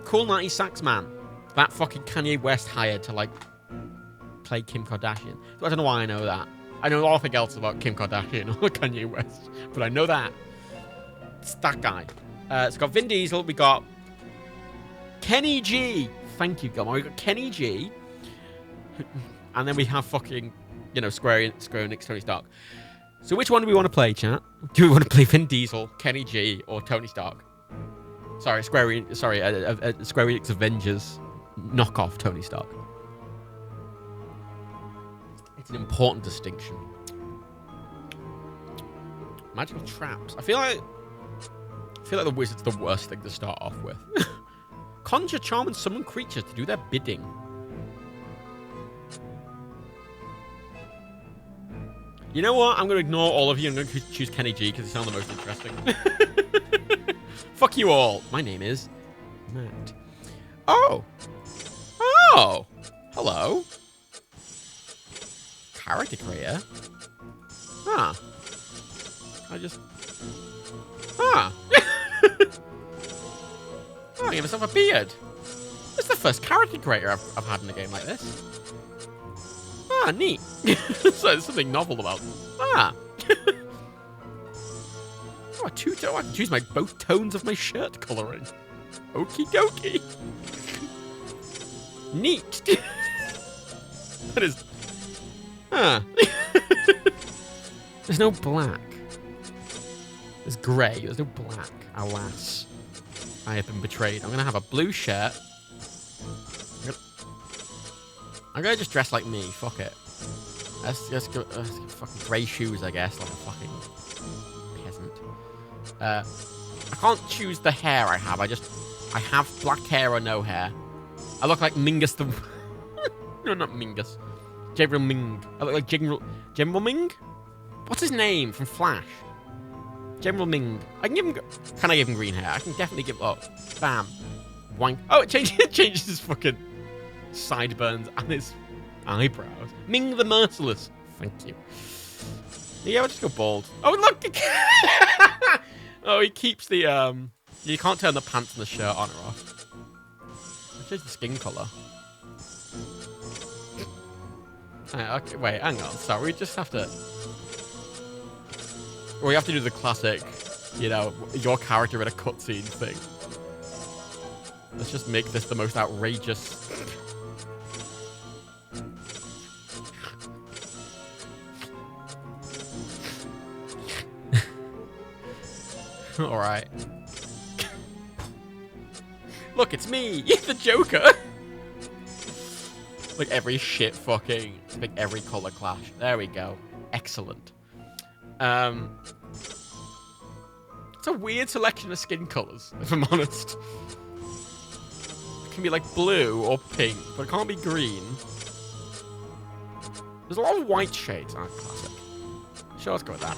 S3: Cool 90 Sax Man. That fucking Kanye West hired to, like, play Kim Kardashian. So I don't know why I know that. I know nothing else about Kim Kardashian or Kanye West. But I know that. It's that guy. It's got Vin Diesel. We got Kenny G. Thank you, Gilmore. We got Kenny G. And then we have fucking, you know, Square Enix, Tony Stark. So which one do we want to play, chat? Do we want to play Vin Diesel, Kenny G, or Tony Stark? Sorry, Square Enix Avengers knockoff Tony Stark. It's an important distinction. Magical traps. I feel like the wizard's the worst thing to start off with. Conjure, charm, and summon creatures to do their bidding. You know what? I'm going to ignore all of you. I'm going to choose Kenny G because he sounds the most interesting. Fuck you all. My name is Matt. Oh. Oh. Hello. Character creator. Huh. Oh, I gave myself a beard. This is the first character creator I've had in a game like this. Ah, neat. So there's something novel about them. Ah. Oh, I can choose both tones of my shirt colouring. Okie dokie. Neat. That is... Huh. There's no black. There's grey. There's no black. Alas. I have been betrayed. I'm going to have a blue shirt. I'm going to just dress like me. Fuck it. Let's go fucking grey shoes, I guess. Like a fucking peasant. I can't choose the hair I have. I have black hair or no hair. I look like Mingus the... No, not Mingus. General Ming. I look like General Ming? What's his name from Flash? General Ming. I can give him... Can I give him green hair? I can definitely give... Oh, bam. Wank. Oh, it changes his fucking sideburns and his eyebrows. Ming the Merciless. Thank you. Yeah, I'll just go bald. Oh, look! Oh, he keeps the... You can't turn the pants and the shirt on or off. I'll change the skin colour. Okay, wait, hang on. Sorry, we just have to... Or we have to do the classic, you know, your character in a cutscene thing. Let's just make this the most outrageous... Alright. Look, it's me! The Joker! Like every shit fucking... Like every colour clash. There we go. Excellent. It's a weird selection of skin colours, if I'm honest. It can be like blue or pink, but it can't be green. There's a lot of white shades. Oh, classic. Sure, let's go with that.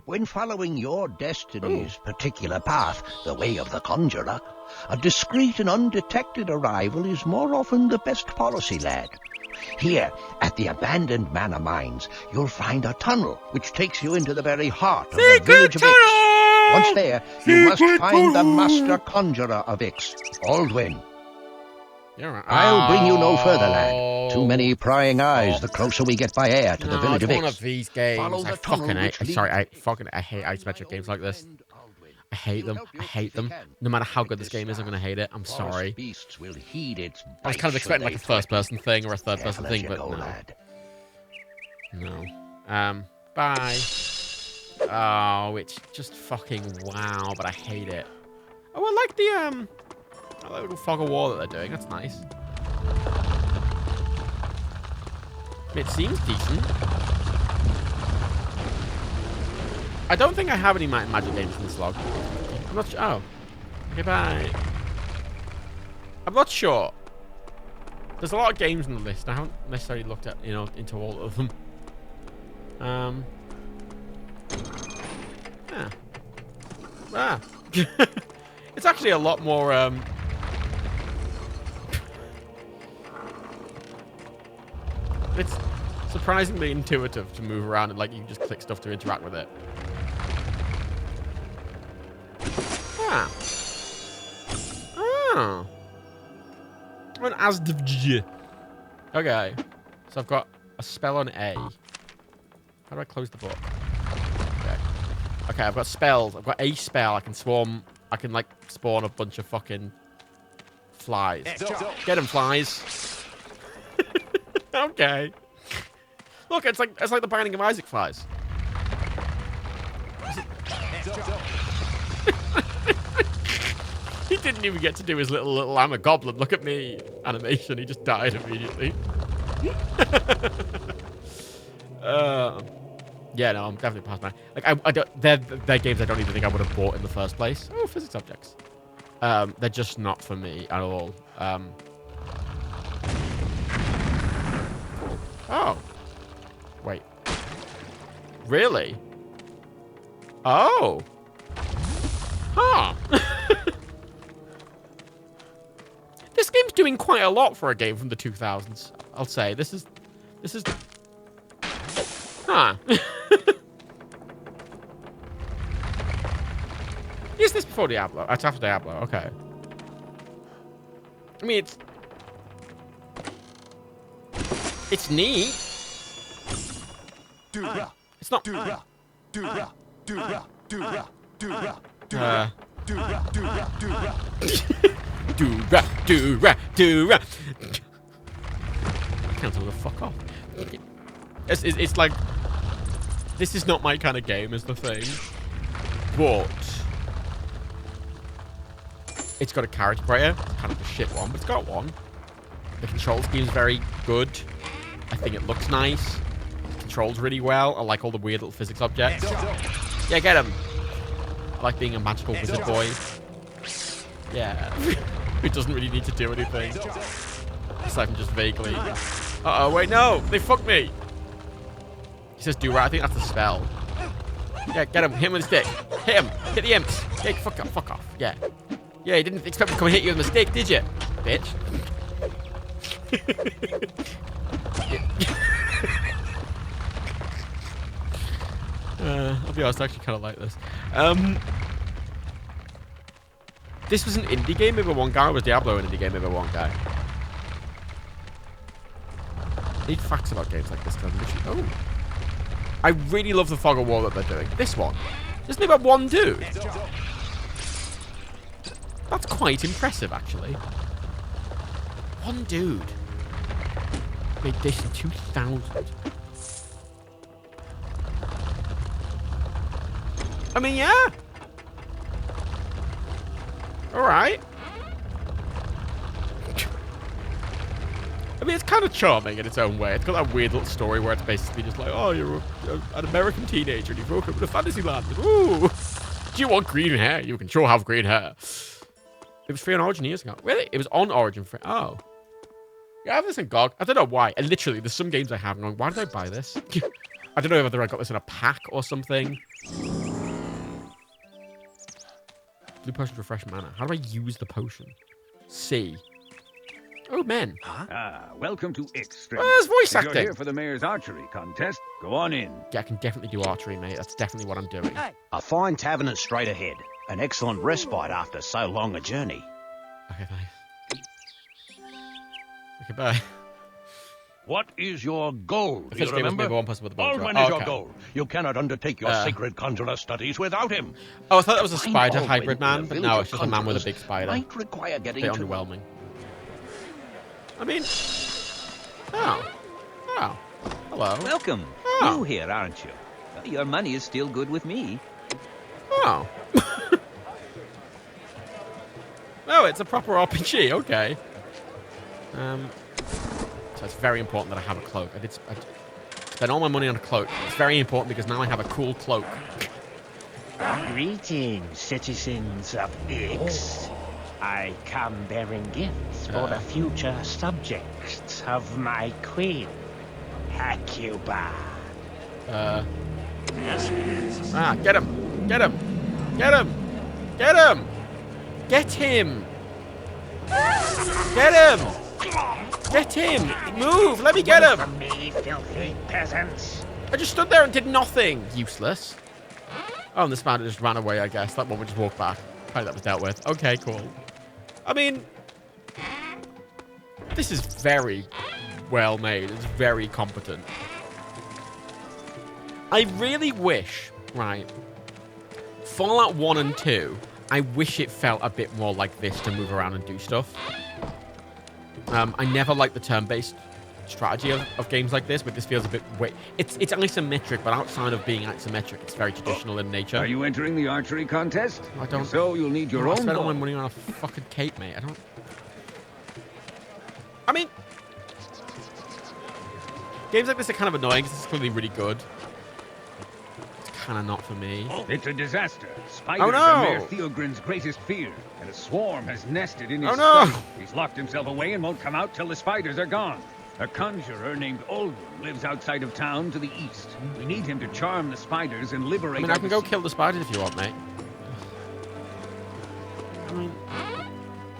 S7: When following your destiny's particular path, the way of the conjurer, a discreet and undetected arrival is more often the best policy, lad. Here, at the abandoned manor mines, you'll find a tunnel which takes you into the very heart of the village of Ix. Once there, you must find the master conjurer of Ix, Aldwin. I'll bring you no further, lad. Too many prying eyes the closer we get by air to the village of Ix.
S3: One of these games. I hate isometric games like this. I hate them. I hate them. No matter how good this game is, I'm gonna hate it. I'm sorry.
S7: Beasts will heed its
S3: I was kind of expecting like a first-person thing or a third-person thing, but
S7: go,
S3: no.
S7: lad.
S3: No. Bye. Oh, it's just fucking wow, but I hate it. Oh, I like the little fog of war that they're doing. That's nice. It seems decent. I don't think I have any magic games in this log. I'm not sure. Oh. Okay, bye. I'm not sure. There's a lot of games on the list. I haven't necessarily looked at, into all of them. Yeah. Ah. It's actually a lot more, it's surprisingly intuitive to move around and, like, you can just click stuff to interact with it. Ah. Oh. An Asdvj. Okay. So I've got a spell on A. How do I close the book? Okay. Okay, I've got spells. I've got a spell. I can swarm. I can, like, spawn a bunch of fucking flies. Get them, flies. Okay. Look, it's like the Binding of Isaac flies. He didn't even get to do his little I'm a goblin, look at me animation. He just died immediately. Yeah, no, I'm definitely past mine. Like, I don't. They're games I don't even think I would have bought in the first place. Oh, physics objects. They're just not for me at all. Oh. Wait. Really? Oh. Huh. This game's doing quite a lot for a game from the 2000s. I'll say this is. Huh. Is this before Diablo? It's after Diablo. Okay. I mean, it's neat. It's not. I can't tell the fuck off. It's like, this is not my kind of game, is the thing. But it's got a character creator. It's kind of a shit one, but it's got one. The control scheme's very good. I think it looks nice. It controls really well. I like all the weird little physics objects. Yeah, get him. I like being a magical wizard boy. Yeah. Who doesn't really need to do anything. Aside from just vaguely. Uh-oh, wait, no! They fucked me! He says do right. I think that's a spell. Yeah, get him. Hit him with a stick. Hit him. Hit the imps. Yeah, fuck off. Fuck off. Yeah. Yeah, you didn't expect me to come and hit you with a stick, did you? Bitch. I'll be honest, I actually kind of like this. This was an indie game made by one guy, or was Diablo an indie game made by one guy? I need facts about games like this, because I'm literally... Oh. I really love the fog of war that they're doing. This one. Isn't it about one dude? That's quite impressive, actually. One dude made this in 2000. I mean, yeah. All right. I mean, it's kind of charming in its own way. It's got that weird little story where it's basically just like, oh, you're an American teenager and you woke up in a fantasy land. Ooh. Do you want green hair? You can sure have green hair. It was free on Origin years ago. Really? It was on Origin free. Oh. Yeah, I have this in GOG. I don't know why. And literally, there's some games I have going, why did I buy this? I don't know whether I got this in a pack or something. Blue potion to refresh mana. How do I use the potion? C. Oh, men. Huh?
S9: Ah, welcome to Extreme.
S3: Oh, there's voice
S9: If
S3: acting.
S9: you're here for the mayor's archery contest, go on in.
S3: Yeah, I can definitely do archery, mate. That's definitely what I'm doing.
S8: Hey.
S7: A fine tavern is straight ahead. An excellent respite after so long a journey.
S3: Okay, thanks. Okay, bye.
S7: What is your goal?
S3: The
S7: Do you
S3: fish game was
S7: remember?
S3: maybe one person with a bow.
S7: Alwyn is your goal. You cannot undertake your sacred conjurer studies without him.
S3: Oh, I thought that was a
S7: Find
S3: spider
S7: Alwyn
S3: hybrid
S7: in
S3: man,
S7: the
S3: but
S7: village
S3: no,
S7: of
S3: it's just a man with a big
S7: conjurers
S3: spider.
S7: Might require
S3: A
S7: getting
S3: bit
S7: to
S3: underwhelming. I mean... Oh. Oh. Hello.
S10: Welcome.
S3: Oh.
S10: New here, aren't you? Your money is still good with me.
S3: Oh. Oh, it's a proper RPG, okay. So it's very important that I have a cloak. I spent all my money on a cloak. It's very important because now I have a cool cloak.
S11: Greetings, citizens of X. I come bearing gifts for the future subjects of my queen, Hecuba.
S3: Get him! Get him! Get him! Get him! Get him! Get him! Get him! Move! Let me get him!
S11: From me, filthy peasants.
S3: I just stood there and did nothing. Useless. Oh, and the spider just ran away, I guess. That one would just walk back. Probably that was dealt with. Okay, cool. I mean, this is very well made. It's very competent. I really wish, right, Fallout 1 and 2, I wish it felt a bit more like this to move around and do stuff. I never liked the turn-based strategy of games like this, but this feels a bit... It's isometric, but outside of being isometric, it's very traditional in nature.
S9: Are you entering the archery contest?
S3: I don't...
S9: If so, you'll need your
S3: I
S9: own
S3: spent all my
S9: bow.
S3: money on a fucking cape, mate. I mean... Games like this are kind of annoying because it's clearly really good. It's kind of not for me.
S9: It's a disaster. Spiders
S3: Oh, no!
S9: are Mayor Theogrin's greatest fear, and a swarm has nested in his
S3: Oh, no!
S9: study. He's locked himself away and won't come out till the spiders are gone. A conjurer named Alwyn lives outside of town to the east. We need him to charm the spiders and liberate...
S3: I mean, I can go kill the spiders if you want, mate. I mean...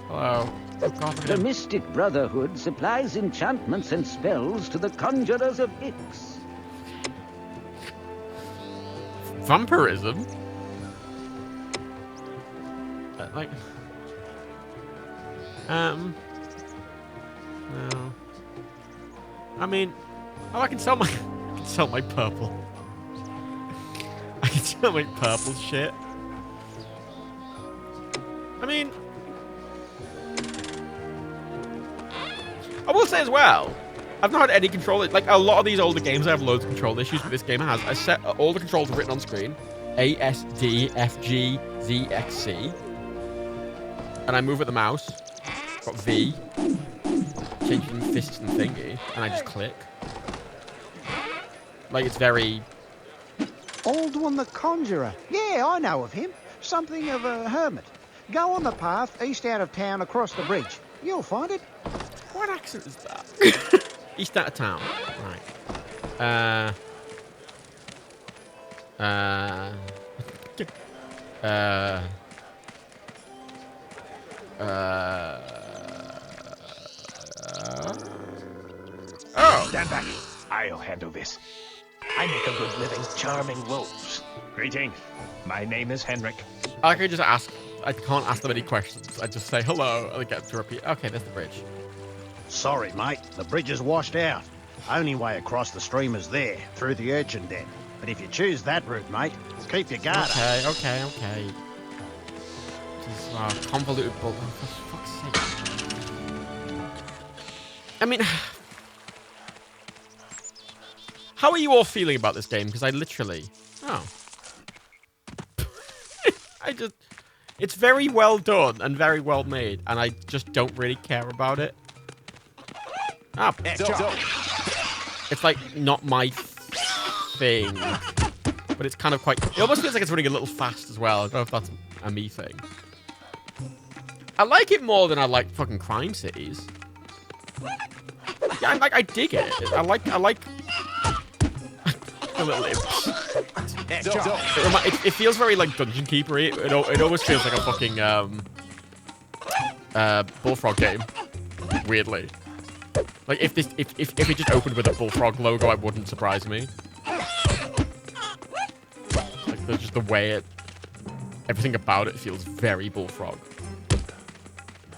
S3: Hello. Oh, God,
S10: The Mystic Brotherhood supplies enchantments and spells to the conjurers of Ix.
S3: Vampirism? Like... No. I mean... Oh, I can sell my... I can sell my purple. I can sell my purple shit. I mean... I will say as well, I've not had any control... Like, a lot of these older games, I have loads of control issues, but this game has. I set all the controls written on screen. A, S, D, F, G, Z, X, C. And I move with the mouse. Got V. Changing fists and thingy. And I just click. Like, it's very...
S12: Alwyn the Conjurer. Yeah, I know of him. Something of a hermit. Go on the path east out of town across the bridge. You'll find it.
S3: What accent is that? East out of town. Right. Oh!
S11: Stand back. I'll handle this. I make a good living charming wolves. Greetings. My name is Henrik.
S3: I can just ask. I can't ask them any questions. I just say hello and I get to repeat. Okay, there's the bridge.
S12: Sorry, mate. The bridge is washed out. Only way across the stream is there, through the urchin den. But if you choose that route, mate, keep your guard up.
S3: Okay. Just, convoluted bull. Oh, for fuck's sake. I mean... How are you all feeling about this game? Because I literally... Oh. It's very well done and very well made, and I just don't really care about it. Ah, it's like not my thing, but it's kind of quite... It almost feels like it's running a little fast as well. I don't know if that's a me thing. I like it more than I like fucking Crime Cities. Yeah, I dig it. I like the little imps. It feels very like Dungeon Keeper-y. It almost feels like a fucking Bullfrog game. Weirdly. Like if it just opened with a Bullfrog logo, it wouldn't surprise me. Like just the way everything about it feels very Bullfrog.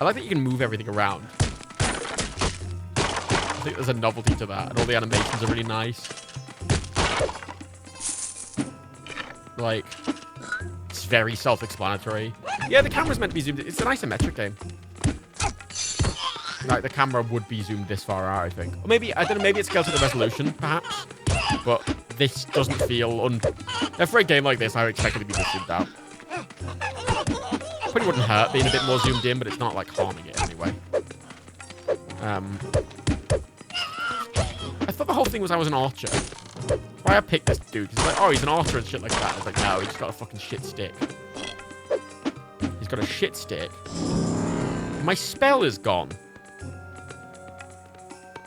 S3: I like that you can move everything around. I think there's a novelty to that, and all the animations are really nice. Like, it's very self-explanatory. Yeah, the camera's meant to be zoomed in. It's an isometric game. Like, the camera would be zoomed this far out, I think. Or maybe, I don't know, maybe it's scaled to the resolution, perhaps. But this doesn't feel for a game like this, I would expect it to be this zoomed out. Probably wouldn't hurt being a bit more zoomed in, but it's not, like, harming it anyway. I thought the whole thing was I was an archer. Why I picked this dude? He's like, oh, he's an archer and shit like that. I was like, no, he's just got a fucking shit stick. He's got a shit stick. My spell is gone.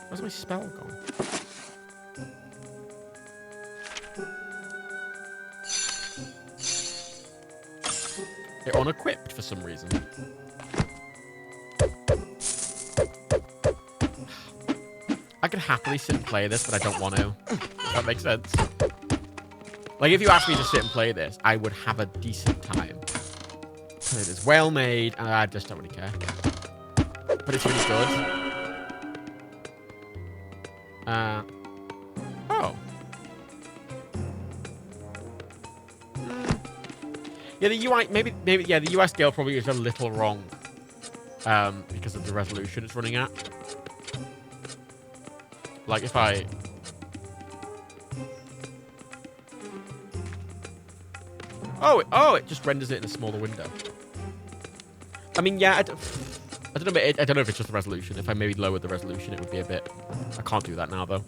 S3: Where's my spell gone? It unequipped for some reason. I could happily sit and play this, but I don't want to. If that makes sense. Like, if you asked me to sit and play this, I would have a decent time. It is well made, and I just don't really care. But it's really good. Oh. Yeah, the UI, maybe, yeah, the UI scale probably is a little wrong. Because of the resolution it's running at. Like, if I... Oh, it just renders it in a smaller window. I mean, yeah, I don't know if it's just the resolution. If I maybe lowered the resolution, it would be a bit... I can't do that now, though.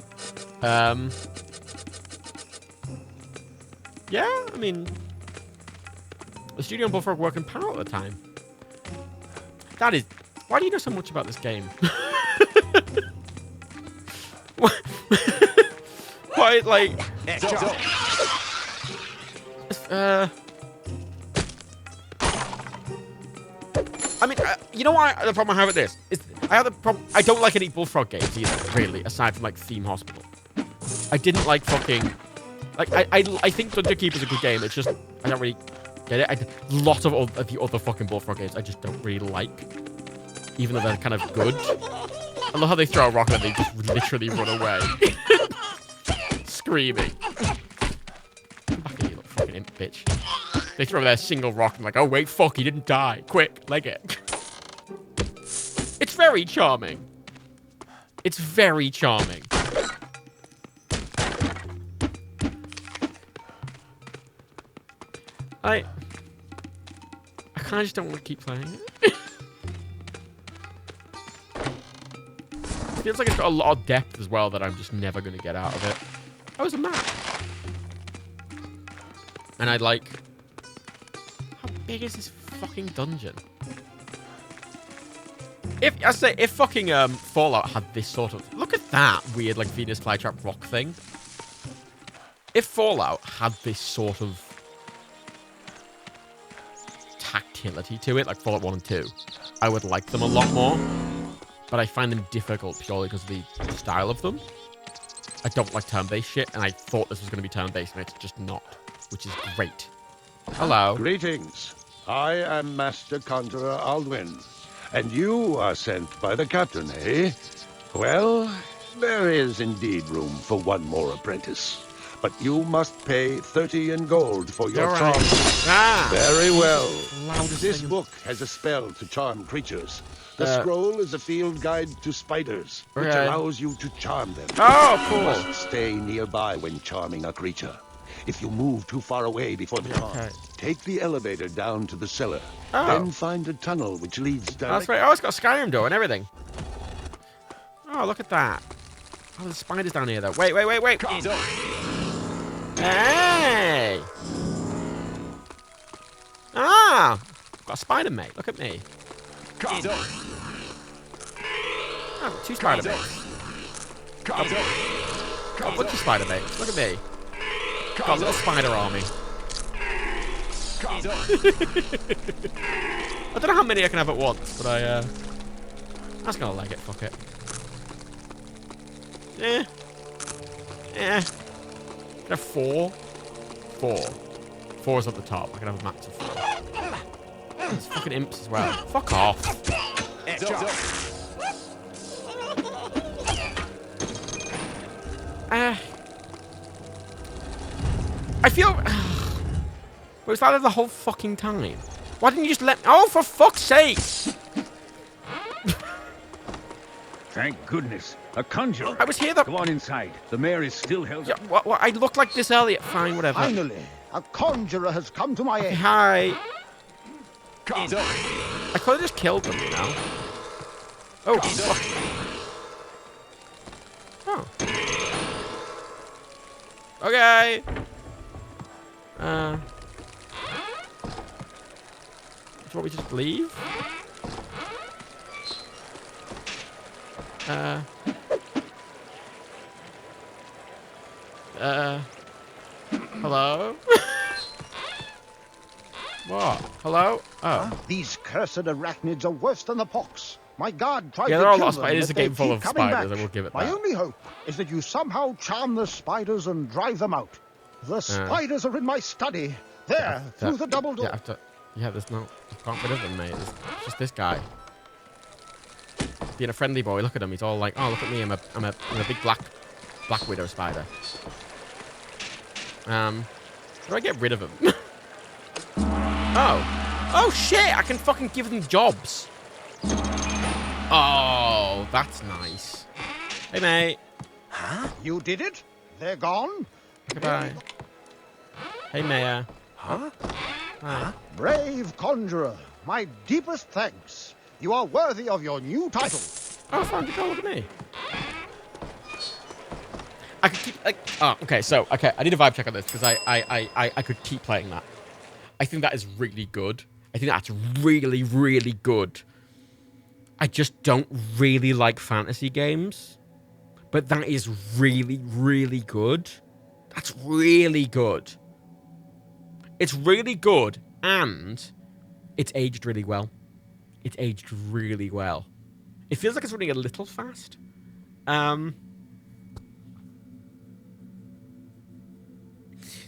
S3: Yeah, I mean... The studio and Bullfrog work in parallel at the time. That is... Why do you know so much about this game? Why, like... I mean, you know why the problem I have with this is I don't like any Bullfrog games either, really, aside from like Theme Hospital. I didn't like fucking like I think Dungeon Keeper's a good game. It's just I don't really get it. A lot of the other fucking Bullfrog games I just don't really like, even though they're kind of good. I love how they throw a rock and they just literally run away, screaming. Come back here, you little fucking imp bitch. They throw their single rock and like, oh wait, fuck, he didn't die. Quick, leg it. It's very charming. It's very charming. I kind of just don't want to keep playing it. It feels like it's got a lot of depth as well that I'm just never going to get out of it. Oh, it's a map. And I'd like... How big is this fucking dungeon? If fucking Fallout had this sort of... Look at that weird, like, Venus flytrap rock thing. If Fallout had this sort of tactility to it, like Fallout 1 and 2, I would like them a lot more. But I find them difficult purely because of the style of them. I don't like turn-based shit, and I thought this was going to be turn-based, and it's just not, which is great. Hello.
S13: Greetings. I am Master Conjurer Alduin, and you are sent by the captain, eh? Well, there is indeed room for one more apprentice, but you must pay 30 in gold for your charm.
S3: Ah.
S13: Very well.
S3: Loudest
S13: This
S3: thing.
S13: book has a spell to charm creatures. The scroll is a field guide to spiders, which
S3: Okay.
S13: allows you to charm them.
S3: Oh, cool.
S13: You must stay nearby when charming a creature. If you move too far away before the charm, take the elevator down to the cellar.
S3: Oh.
S13: Then find a tunnel which leads
S3: That's
S13: directly...
S3: right. Oh, it's got a Skyrim door and everything. Oh, look at that. Oh, there's spiders down here, though. Wait. Hey! Ah! Got a spider, mate. Look at me. Oh, 2 spider mates. Got a bunch of spider mates. Look at me. Got a little spider army. I don't know how many I can have at once, but I'm just gonna leg it. Fuck it. Can I have 4? 4. 4 is at the top. I can have a max of 4. There's fucking imps as well. Fuck off. I feel... But it's like that the whole fucking time. Why didn't you just let... Oh, for fuck's sake!
S9: Thank goodness. A conjurer.
S3: I was here the...
S9: Go on inside. The mayor is still held up.
S3: What, I look like this earlier. Fine, whatever.
S12: Finally, a conjurer has come to my aid.
S3: Hi. I could have just killed them, you know? Oh, fuck. Oh. Okay. Do you want me to just leave? Hello? What? Hello? Oh.
S12: These cursed arachnids are worse than the pox. My guard tried to
S3: there are a
S12: kill
S3: lot of
S12: them,
S3: spiders. It's a
S12: but they
S3: game full
S12: keep
S3: of
S12: coming
S3: spiders,
S12: back.
S3: I will give it
S12: My
S3: that.
S12: only hope is that you somehow charm the spiders and drive them out. The spiders are in my study. There, through the double door.
S3: Yeah, there's no... I can't get rid of them, mate. It's just this guy. Being a friendly boy, look at him. He's all like, oh, look at me. I'm a big black widow spider. How do I get rid of him? Oh, shit! I can fucking give them jobs. Oh, that's nice. Hey, mate.
S12: Huh? You did it? They're gone?
S3: Goodbye. Hey, Mayor.
S12: Huh?
S3: Hi.
S12: Brave conjurer, my deepest thanks. You are worthy of your new title.
S3: Oh, fine. Look at me. I could keep like. Oh, okay. So, okay, I need a vibe check on this because I could keep playing that. I think that is really good. I think that's really, really good. I just don't really like fantasy games, but that is really, really good. That's really good. It's really good, and it's aged really well. It's aged really well. It feels like it's running a little fast.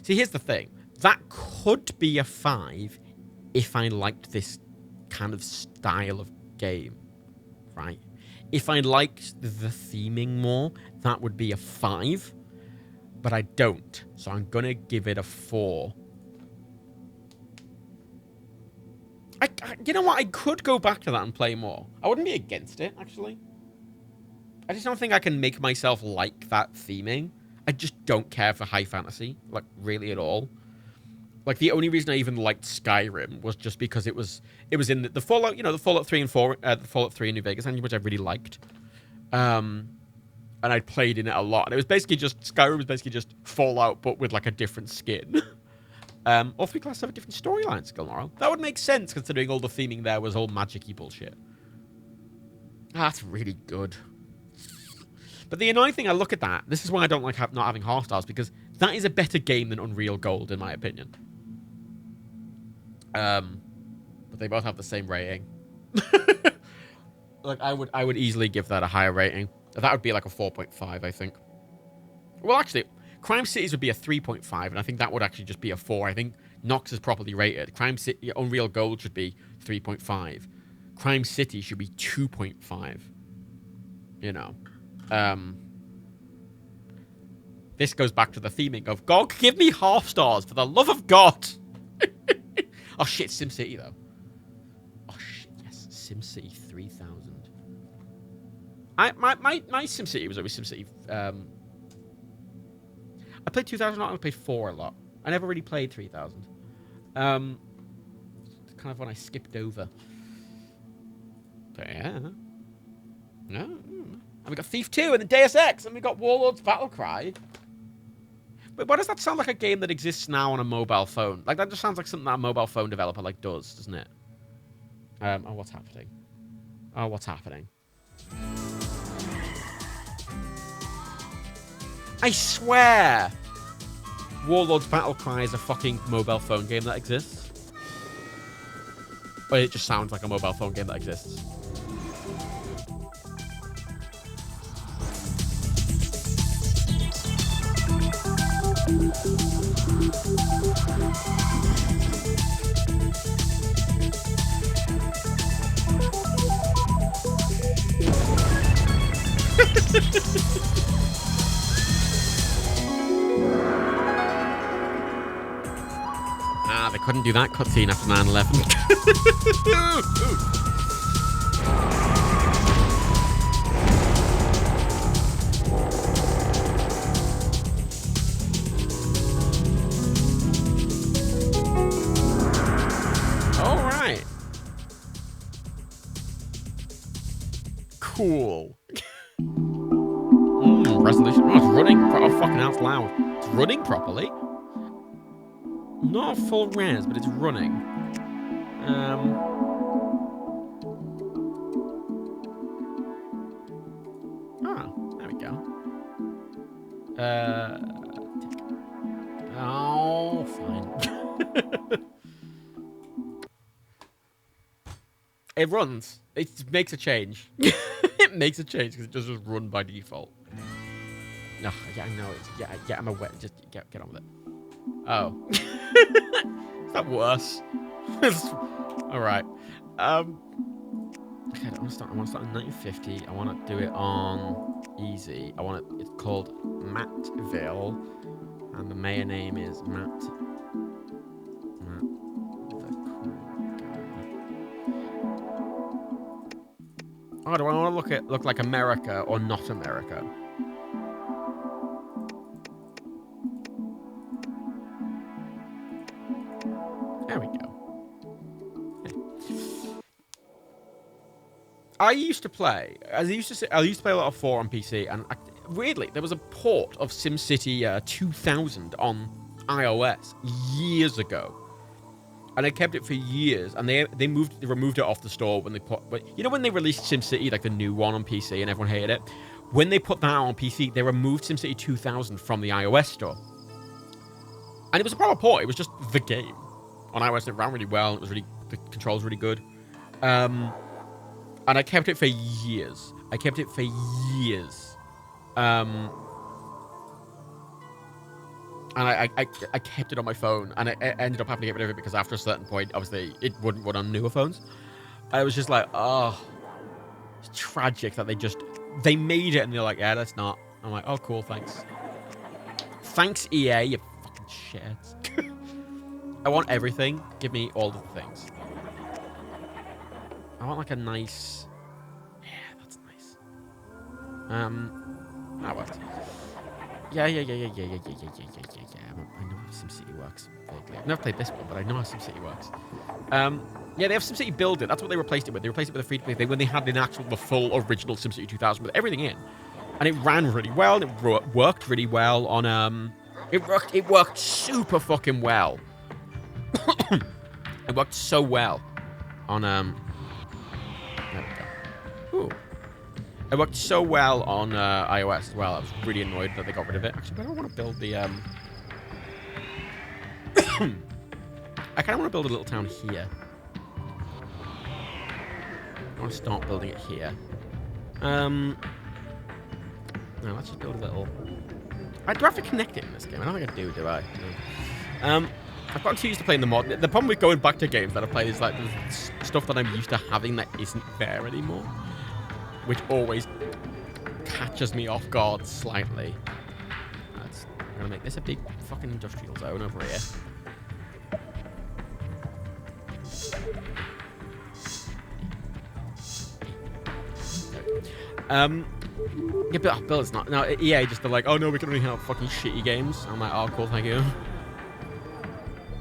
S3: See, here's the thing. That could be a 5 if I liked this kind of style of game, right? If I liked the theming more, that would be a 5, but I don't. So I'm going to give it a 4. You know what? I could go back to that and play more. I wouldn't be against it, actually. I just don't think I can make myself like that theming. I just don't care for high fantasy, like, really at all. Like, the only reason I even liked Skyrim was just because it was in the Fallout, you know, the Fallout 3 and 4, the Fallout 3 in New Vegas engine, which I really liked. And I played in it a lot. And it was basically just, Skyrim was basically just Fallout, but with, like, a different skin. All 3 classes have a different storyline, Skullmoral. That would make sense, considering all the theming there was all magic-y bullshit. That's really good. But the annoying thing, I look at that, this is why I don't like not having half stars, because that is a better game than Unreal Gold, in my opinion. But they both have the same rating. Like, I would easily give that a higher rating. That would be like a 4.5, I think. Well, actually, Crime Cities would be a 3.5, and I think that would actually just be a 4. I think Nox is properly rated. Crime City, Unreal Gold should be 3.5. Crime City should be 2.5. You know. This goes back to the theming of, God, give me half stars, for the love of God. Oh, shit, SimCity, though. Oh, shit, yes, SimCity 3000. My SimCity was always SimCity. I played 2000 a lot, I played 4 a lot. I never really played 3000. Kind of when I skipped over. But yeah. No. And we got Thief 2 and the Deus Ex, and we got Warlords Battlecry. But why does that sound like a game that exists now on a mobile phone? Like, that just sounds like something that a mobile phone developer, like, does, doesn't it? Oh, what's happening? Oh, what's happening? I swear! Warlords Battlecry is a fucking mobile phone game that exists. But it just sounds like a mobile phone game that exists. didn't do that cutscene after 9/11. All right. Cool. Resolution. Oh, it's running. Oh, fucking hell, it's loud. It's running properly. Not full res, but it's running. Oh, there we go. Oh, fine. It runs. It makes a change. It makes a change because it does just run by default. No, yeah, I know. Yeah, I'm aware. Just get on with it. Oh. Is that worse? All right. Okay, I want to start on 1950. I want to do it on easy. It's called Mattville, and the mayor name is Matt. The cool guy. Oh, do I want to look like America or not America? There we go. I used to play a lot of 4 on PC, and weirdly, there was a port of SimCity 2000 on iOS years ago, and I kept it for years. And they removed it off the store when when they released SimCity, like the new one on PC, and everyone hated it. When they put that on PC, they removed SimCity 2000 from the iOS store, and it was a proper port. It was just the game on iOS. It ran really well. It was the controls really good. And I kept it for years. And I kept it on my phone, and I ended up having to get rid of it because after a certain point, obviously, it wouldn't run on newer phones. I was just like, oh, it's tragic that they made it, and they're like, yeah, that's not. I'm like, oh, cool, thanks. Thanks, EA, you fucking shits. I want everything. Give me all the things. I want like a nice... Yeah, that's nice. That works. Yeah. I know how SimCity works. I've never played this one, but I know how SimCity works. Yeah, they have SimCity Build It. That's what they replaced it with. They replaced it with a free-to-play when they had the full original SimCity 2000 with everything in. And it ran really well. And it worked really well on... It worked super fucking well. It worked so well on... There we go. Ooh. It worked so well on iOS as well. I was really annoyed that they got rid of it. Actually, I don't want to build the... I kind of want to build a little town here. I want to start building it here. No, let's just build a little... Do I have to connect it in this game? I don't think I do I? No. I've gotten too used to playing the mod. The problem with going back to games that I play is like there's stuff that I'm used to having that isn't there anymore, which always catches me off guard slightly. I'm gonna make this a big fucking industrial zone over here. Yeah, but Bill, it's not. No, EA just they're like, oh no, we can only have fucking shitty games. I'm like, oh cool, thank you.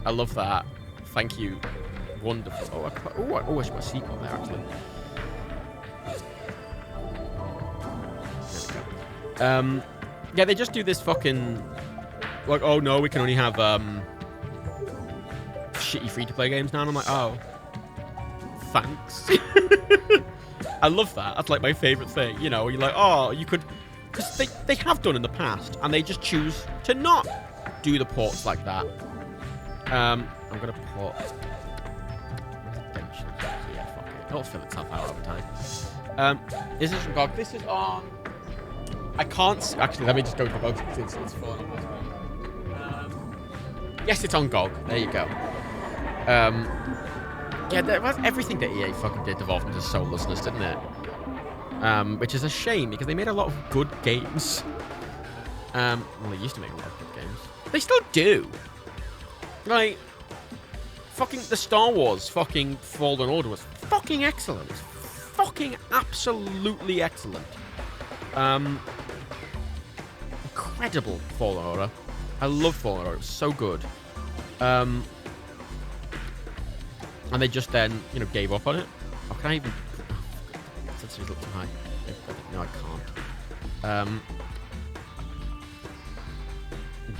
S3: I love that. Thank you. Wonderful. I should put a sequel there, actually. There we go. Yeah, they just do this fucking... Like, oh no, we can only have shitty free-to-play games now. And I'm like, oh. Thanks. I love that. That's like my favourite thing. You know, you're like, oh, you could... Because they have done in the past, and they just choose to not do the ports like that. I'm gonna put residential here. Fuck it. It'll fill itself out over time. This is from GOG. This is on. I can't actually. Let me just go for GOG since it's falling on this one. Yes, it's on GOG. There you go. Yeah, everything that EA fucking did devolved into soullessness, didn't it? Which is a shame because they made a lot of good games. Well, they used to make a lot of good games. They still do. Like, fucking the Star Wars fucking Fallen Order was fucking excellent. Fucking absolutely excellent. Incredible Fallen Order. I love Fallen Order. It was so good. And they just then, you know, gave up on it. Oh, can I even... Sensitivity look too high. No, I can't.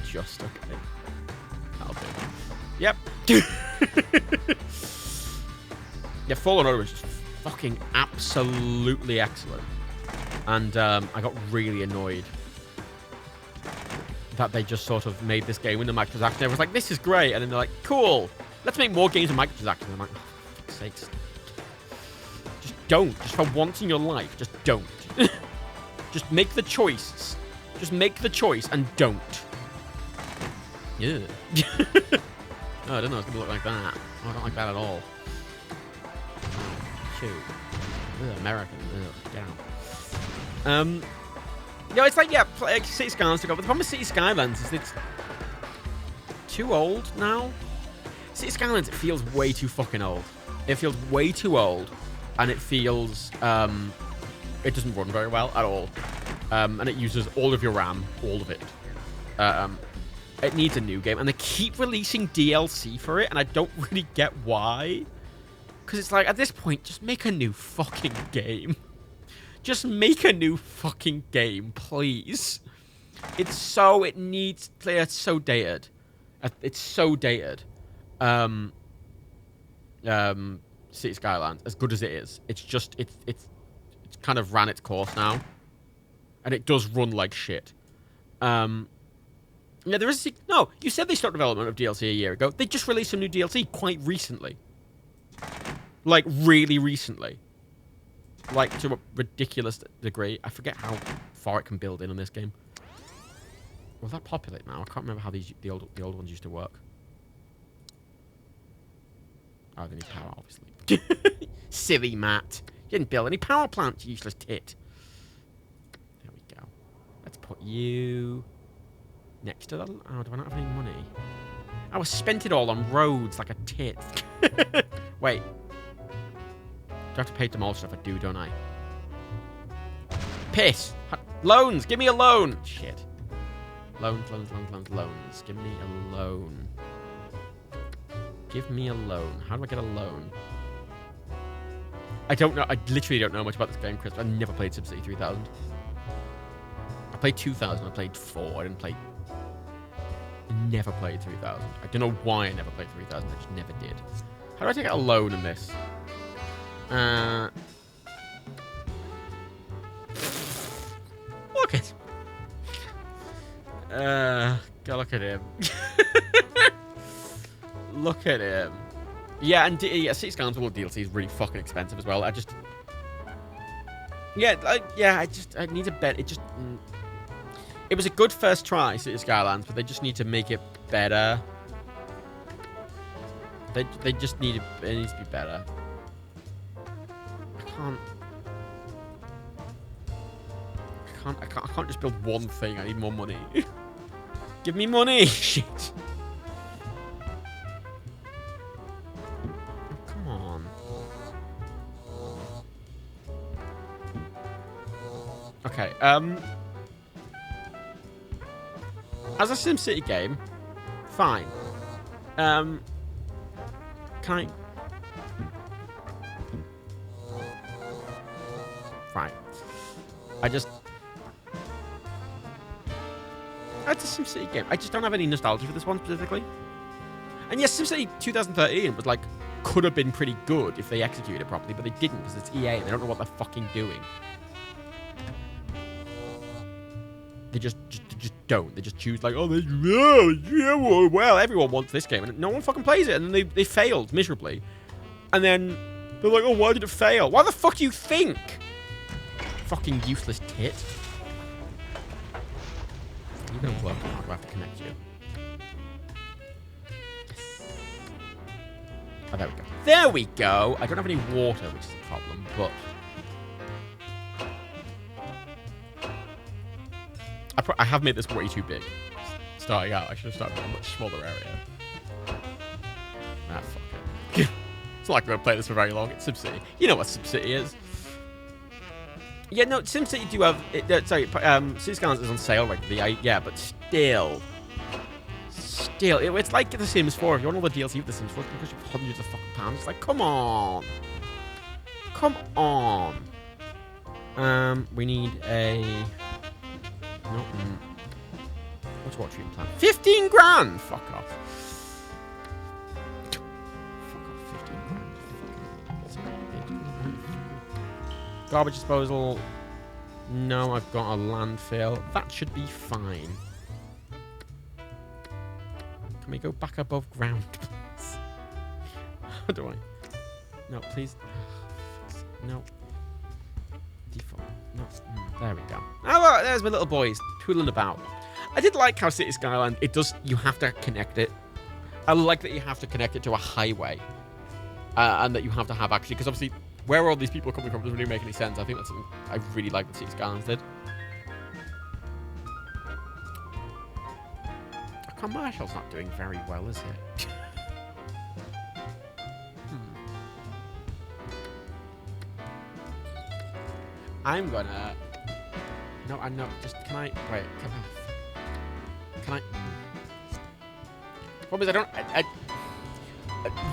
S3: Just okay. That'll do. Yep. Yeah, Fallen Order was just fucking absolutely excellent. And I got really annoyed that they just sort of made this game with the microtransactions. I was like, this is great. And then they're like, cool. Let's make more games with microtransactions. I'm like, oh, for fuck's sakes. Just don't. Just for once in your life, just don't. Just make the choice. Just make the choice and don't. Yeah. Oh, I didn't know it was going to look like that. Oh, I don't like that at all. Shoot. Ugh, American. Ugh, get out. No, it's like, yeah, like City Skylines to go. But the problem with City Skylines is it's too old now. City Skylines, it feels way too fucking old. It feels way too old. And it feels, it doesn't run very well at all. And it uses all of your RAM, all of it. It needs a new game. And they keep releasing DLC for it, and I don't really get why. Because it's like, at this point, just make a new fucking game. Just make a new fucking game, please. It's so, it needs, it's so dated. It's so dated. City Skylines, as good as it is, it's just, it's kind of ran its course now. And it does run like shit. Yeah, there is no, you said they started development of DLC a year ago. They just released some new DLC quite recently. Like, really recently. Like, to a ridiculous degree. I forget how far it can build in on this game. Will that populate now? I can't remember how the old ones used to work. Oh, they need power, obviously. Silly Matt. You didn't build any power plants, you useless tit. There we go. Let's put you next to the... Oh, do I not have any money? I was spent it all on roads like a tit. Wait. Do I have to pay demolition if I do, don't I? Piss! Loans! Give me a loan! Shit. Loans. Give me a loan. Give me a loan. How do I get a loan? I don't know. I literally don't know much about this game, Chris. I never played SimCity 3000. I played 2000. I played 4. I didn't play... Never played 3000. I don't know why I never played 3000. I just never did. How do I take out a loan in this? Look at... go look at him. Look at him. Yeah, and yeah, City Skylines World DLC is really fucking expensive as well. I just... Yeah, I need a bet. It just... It was a good first try, City Skylines, but they just need to make it better. They just need it. It needs to be better. I can't just build one thing. I need more money. Give me money. Shit. Come on. Okay. As a SimCity game, fine. Can I? Fine. It's a SimCity game. I just don't have any nostalgia for this one specifically. And yes, SimCity 2013 was like, could have been pretty good if they executed it properly, but they didn't because it's EA and they don't know what they're fucking doing. They just don't. They just choose like, oh, well, everyone wants this game, and no one fucking plays it, and then they failed miserably. And then they're like, oh, why did it fail? Why the fuck do you think? Fucking useless tit. You're gonna work out. I have to connect you. Yes. Oh, there we go. There we go. I don't have any water, which is a problem, but... I have made this way too big. Starting out, I should have started with a much smaller area. Ah, fuck It's not like I'm going to play this for very long. It's SimCity. You know what SimCity is. Yeah, no, SimCity do have... City Skylines is on sale regularly. Yeah, but still... it's like The Sims 4. If you want all the DLC of The Sims 4, it's because you've hundreds of fucking pounds. It's like, come on. Come on. We need a... No. What's what treatment plan? 15 grand! Fuck off. Fuck off, 15 grand. Garbage disposal. No, I've got a landfill. That should be fine. Can we go back above ground, please? How do I? No, please. No. Default. No. There we go. Oh, look, there's my little boys twiddling about. I did like how City Skyline, it does, you have to connect it. I like that you have to connect it to a highway. And that you have to have actually, because obviously, where are all these people coming from doesn't really make any sense. I think that's something I really like that City Skylines did. Commercial's not doing very well, is it? I'm gonna... No, I know. Just, can I... Wait, can I... Problem is, I don't...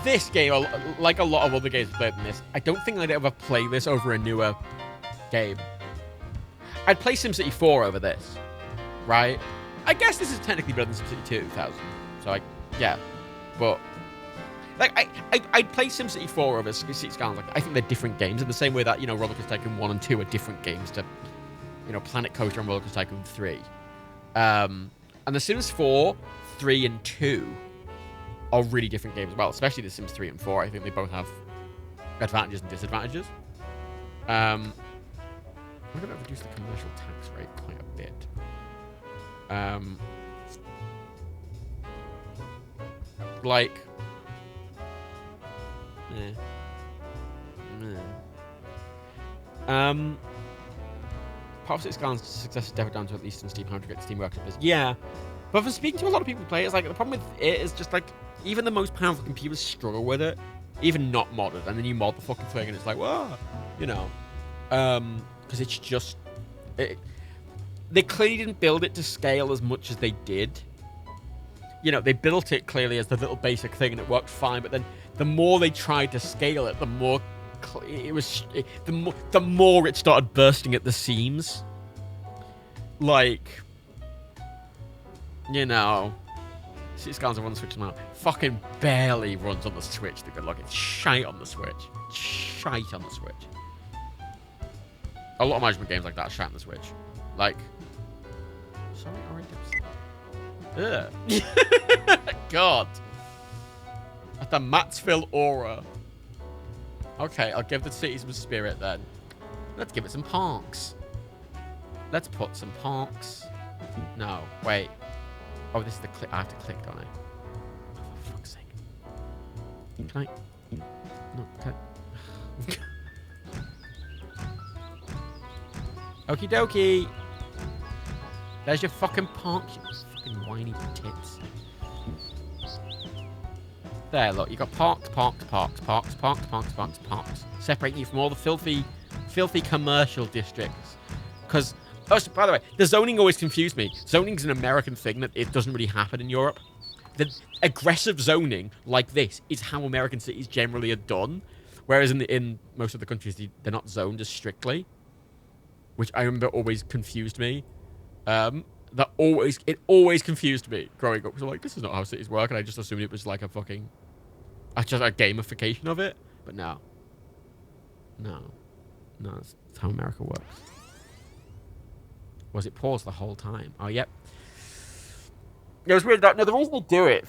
S3: this game, like a lot of other games played in this, I don't think I'd ever play this over a newer game. I'd play SimCity 4 over this, right? I guess this is technically better than SimCity 2000. So, yeah. But, like, I'd play SimCity 4 over City Skylines. Like, I think they're different games in the same way that, you know, Roller Coaster Tycoon 1 and 2 are different games to, you know, Planet Coaster and Roller Coaster Tycoon 3. And The Sims 4, 3, and 2 are really different games as well, especially The Sims 3 and 4. I think they both have advantages and disadvantages. We're going to reduce the commercial tax rate quite a bit. Like, part of City Skylines' success is definitely down to at least some Steam, how to get Steam Workshop is. Yeah, but from speaking to a lot of people who play it, it's like the problem with it is just like even the most powerful computers struggle with it, even not modded, and then you mod the fucking thing and it's like, whoa, you know, because it's just they clearly didn't build it to scale as much as they did. You know, they built it clearly as the little basic thing and it worked fine, but then the more they tried to scale it, the more the more it started bursting at the seams. Like, you know, City Skylines on the Switch now fucking barely runs on the Switch. The good luck, it's shite on the Switch. Shite on the Switch. A lot of management games like that are shite on the Switch. Like, sorry, orange. Ugh. God. At the Matsville aura. Okay, I'll give the city some spirit then. Let's give it some parks. Let's put some parks. No, wait. Oh, this is the click. I have to click on it. Oh, for fuck's sake. Can I? No, okay. Okie dokie. There's your fucking park, you fucking whiny tits. There, look, you got parks. Separating you from all the filthy commercial districts. Because, oh, by the way, the zoning always confused me. Zoning's an American thing that it doesn't really happen in Europe. The aggressive zoning like this is how American cities generally are done. Whereas in most of the countries, they're not zoned as strictly. Which I remember always confused me. It always confused me growing up. So like, this is not how cities work, and I just assumed it was like just a gamification of it. But no, that's how America works. Was it paused the whole time? Oh, yep. It was weird. No, the reason they do it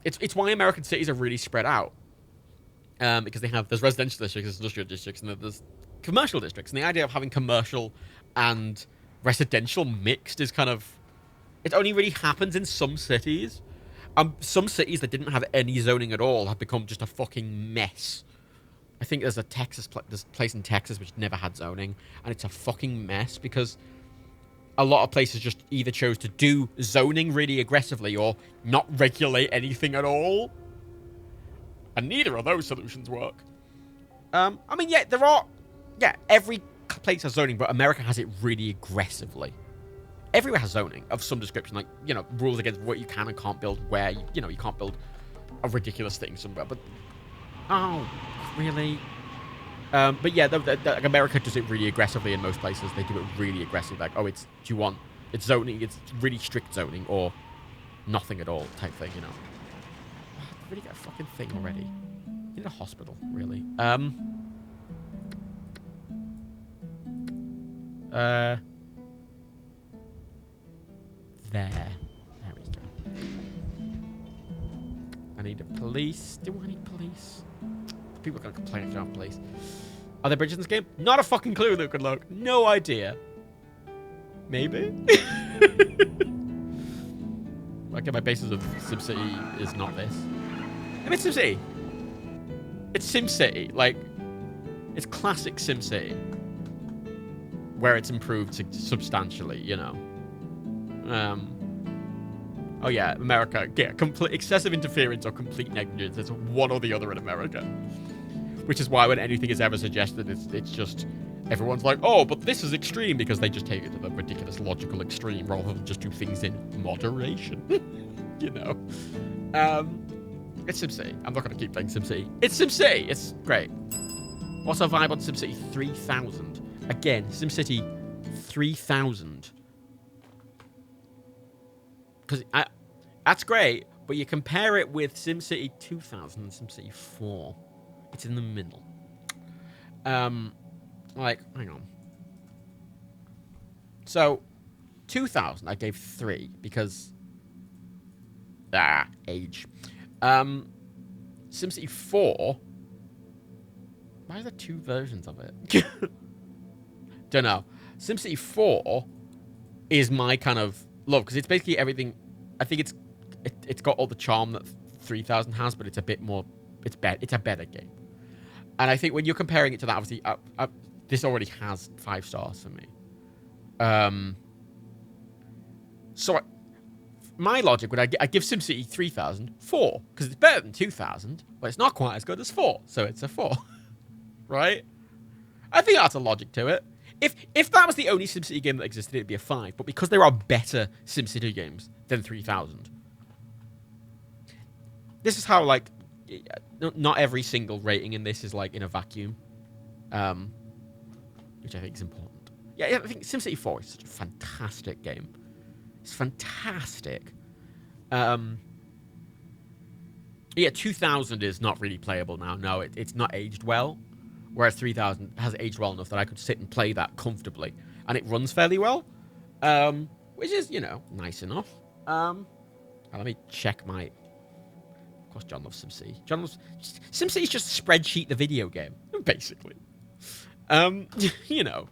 S3: it's why American cities are really spread out. Because there's residential districts, there's industrial districts, and there's commercial districts. And the idea of having commercial and residential mixed is kind of... It only really happens in some cities. Some cities that didn't have any zoning at all have become just a fucking mess. I think there's there's a place in Texas which never had zoning, and it's a fucking mess because a lot of places just either chose to do zoning really aggressively or not regulate anything at all. And neither of those solutions work. I mean, yeah, there are... Yeah, every place has zoning, but America has it really aggressively. Everywhere has zoning of some description, like, you know, rules against what you can and can't build, where, you know, you can't build a ridiculous thing somewhere, but... Oh, really? But yeah, America does it really aggressively in most places. They do it really aggressively, like, oh, it's, do you want... It's zoning, it's really strict zoning, or nothing at all type thing, you know. I've really got a fucking thing already. In a hospital, really. There. There we go. I need a police. Do I need police? People are going to complain if you don't have police. Are there bridges in this game? Not a fucking clue, Luke and Luke. No idea. Maybe? Okay, my basis of SimCity is not this. I mean, it's SimCity. It's SimCity. Like, it's classic SimCity. Where it's improved substantially, you know. Oh yeah, America. Yeah, excessive interference or complete negligence. It's one or the other in America. Which is why when anything is ever suggested, it's just... Everyone's like, oh, but this is extreme, because they just take it to the ridiculous logical extreme rather than just do things in moderation. You know? It's SimCity. I'm not going to keep playing SimCity. It's SimCity! It's great. Also vibe on SimCity 3000. Again, SimCity 3000. Because that's great, but you compare it with SimCity 2000 and SimCity 4. It's in the middle. Like, hang on. So, 2000, I gave 3 because... age. SimCity 4... Why are there 2 versions of it? Don't know. SimCity 4 is my kind of love, because it's basically everything... I think it's got all the charm that 3000 has, but it's a bit more... It's a better game. And I think when you're comparing it to that, obviously... this already has 5 stars for me. So, my logic would I give SimCity 3000 4, because it's better than 2000, but it's not quite as good as 4, so it's a 4. Right? I think that's a logic to it. If that was the only SimCity game that existed, it'd be a 5, but because there are better SimCity games than 3000, this is how, like, not every single rating in this is, like, in a vacuum. Which I think is important. Yeah, I think SimCity 4 is such a fantastic game. It's fantastic. Yeah, 2000 is not really playable now. No, it's not aged well. Whereas 3000 has aged well enough that I could sit and play that comfortably. And it runs fairly well. Which is, you know, nice enough. Let me check my... Of course, John loves SimCity. SimCity is just Spreadsheet the video game, basically. You know,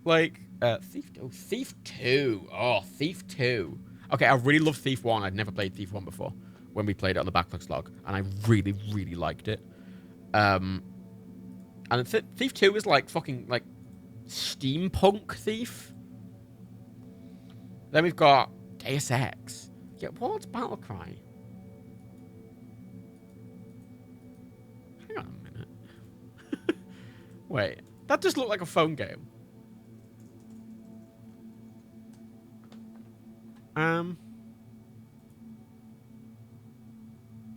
S3: like, Thief 2. Oh, Thief 2. Okay, I really love Thief 1. I'd never played Thief 1 before when we played it on the Backlog Slog, and I really, really liked it. And Thief 2 is like fucking, like, steampunk Thief. Then we've got Deus Ex. Yeah, Warlords Battlecry. Hang on a minute. Wait, that just looked like a phone game.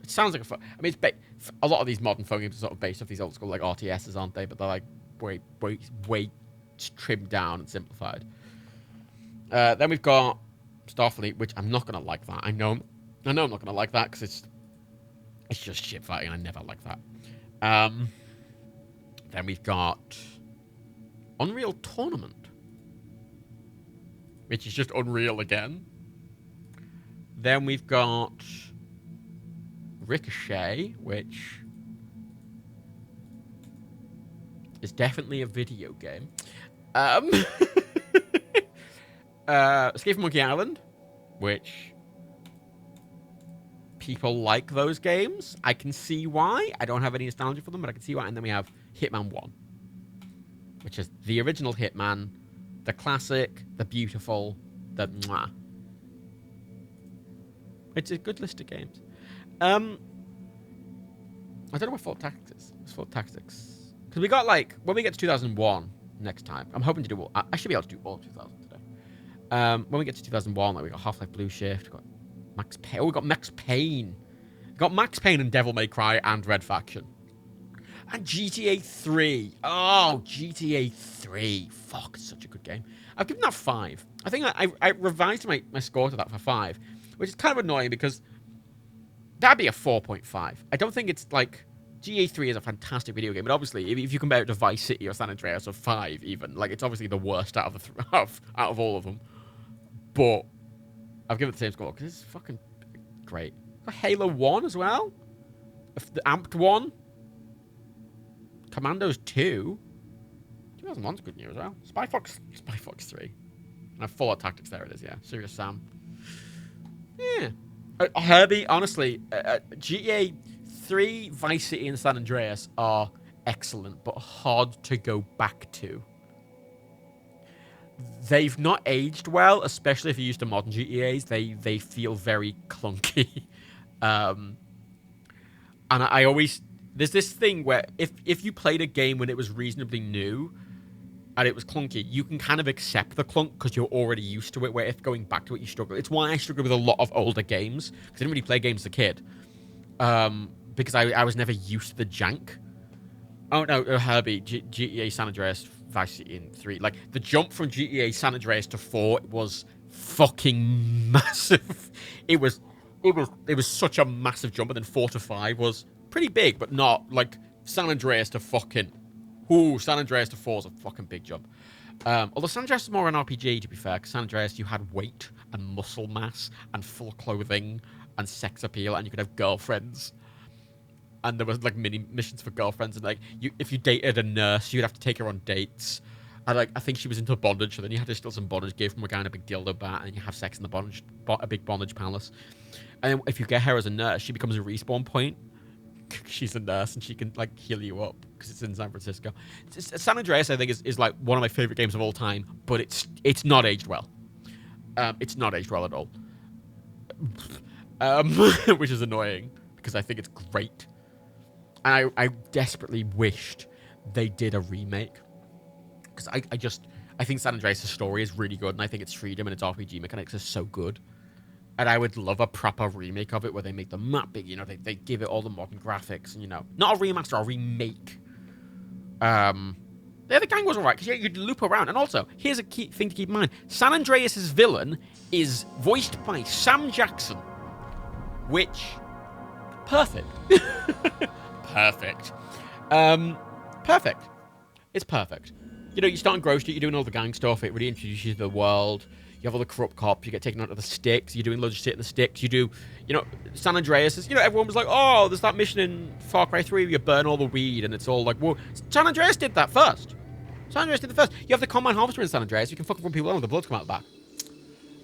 S3: It sounds like a phone. I mean, it's a lot of these modern phone games are sort of based off these old school like RTSs, aren't they? But they're like way trimmed down and simplified. Then we've got Starfleet, which I'm not gonna like that. I know I'm not gonna like that because it's just shit fighting. I never like that. Then we've got Unreal Tournament, which is just Unreal again. Then we've got Ricochet, which is definitely a video game. Escape from Monkey Island, which people like those games. I can see why. I don't have any nostalgia for them, but I can see why. And then we have Hitman 1, which is the original Hitman, the classic, the beautiful, the mwah. It's a good list of games. I don't know what Full Tactics is. It's Full Tactics. Because we got, like, when we get to 2001 next time, I'm hoping to do all... I should be able to do all of 2000 today. When we get to 2001, like, we got Half-Life Blue Shift, we got Max Payne. Oh, we got Max Payne. We got Max Payne and Devil May Cry and Red Faction. And GTA 3. Oh, GTA 3. Fuck, it's such a good game. I've given that 5. I think I revised my score to that for 5, which is kind of annoying because that'd be a 4.5. I don't think it's like... GTA 3 is a fantastic video game, but obviously, if you compare it to Vice City or San Andreas or 5 even, like, it's obviously the worst out of out of all of them. But I've given it the same score because it's fucking great. Got Halo 1 as well. The Amped 1. Commandos 2. 2001's a good year as well. Spy Fox 3. And Fallout Tactics, there it is, yeah. Serious Sam. Yeah. Herbie, honestly, GTA 3, Vice City, and San Andreas are excellent, but hard to go back to. They've not aged well, especially if you're used to modern GTAs. They feel very clunky. And I always... There's this thing where if you played a game when it was reasonably new and it was clunky, you can kind of accept the clunk because you're already used to it, where if going back to it, you struggle. It's why I struggle with a lot of older games, because I didn't really play games as a kid. Because I was never used to the jank. Oh, no, Herbie, GTA San Andreas, Vice City, and 3. Like, the jump from GTA San Andreas to 4 was fucking massive. It was such a massive jump, and then 4 to 5 was pretty big, but not, like, San Andreas to fucking... Ooh, San Andreas to 4 is a fucking big jump. Although San Andreas is more an RPG, to be fair, because San Andreas, you had weight and muscle mass and full clothing and sex appeal, and you could have girlfriends. And there was, like, mini missions for girlfriends, and, like, if you dated a nurse, you'd have to take her on dates. And, like, I think she was into bondage, so then you had to steal some bondage gear from a guy in a big dildo bat, and you have sex in the a big bondage palace. And then if you get her as a nurse, she becomes a respawn point. She's a nurse, and she can, like, heal you up, because it's in San Francisco. San Andreas, I think, is like, one of my favorite games of all time, but it's not aged well. It's not aged well at all. Which is annoying, because I think it's great. And I desperately wished they did a remake. Because I think San Andreas' story is really good, and I think its freedom and its RPG mechanics are so good. And I would love a proper remake of it where they make the map big, you know, they give it all the modern graphics, and, you know, not a remaster, a remake. The gang was alright, because you'd loop around. And also, here's a key thing to keep in mind. San Andreas' villain is voiced by Sam Jackson. Which... Perfect. Perfect. Perfect. It's perfect. You know, you start in Grove Street, you're doing all the gang stuff, it really introduces you to the world. You have all the corrupt cops, you get taken out of the sticks, you're doing loads of shit in the sticks, you do, you know, San Andreas is, you know, everyone was like, oh, there's that mission in Far Cry 3 where you burn all the weed, and it's all like, well, San Andreas did that first. San Andreas did it first. You have the Combine Harvester in San Andreas, you can fucking run people over, the blood's come out the back.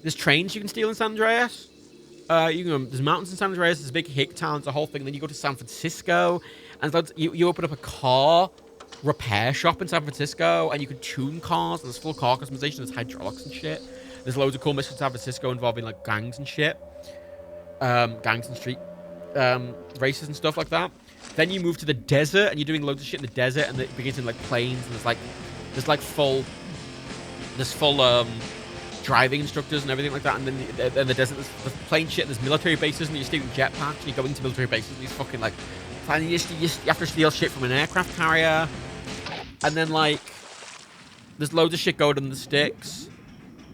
S3: There's trains you can steal in San Andreas. There's mountains in San Andreas, there's a big hick town, it's a whole thing. Then you go to San Francisco, and you open up a car repair shop in San Francisco, and you can tune cars, and there's full car customization, there's hydraulics and shit. There's loads of cool missions in San Francisco involving, like, gangs and shit. Gangs and street races and stuff like that. Then you move to the desert, and you're doing loads of shit in the desert, and it begins in, like, plains, and there's full driving instructors and everything like that, and then in the desert there's plane shit, and there's military bases, and you're stealing jetpacks, and you go into military bases, and these fucking, like, finally you have to steal shit from an aircraft carrier, and then, like, there's loads of shit going on in the sticks,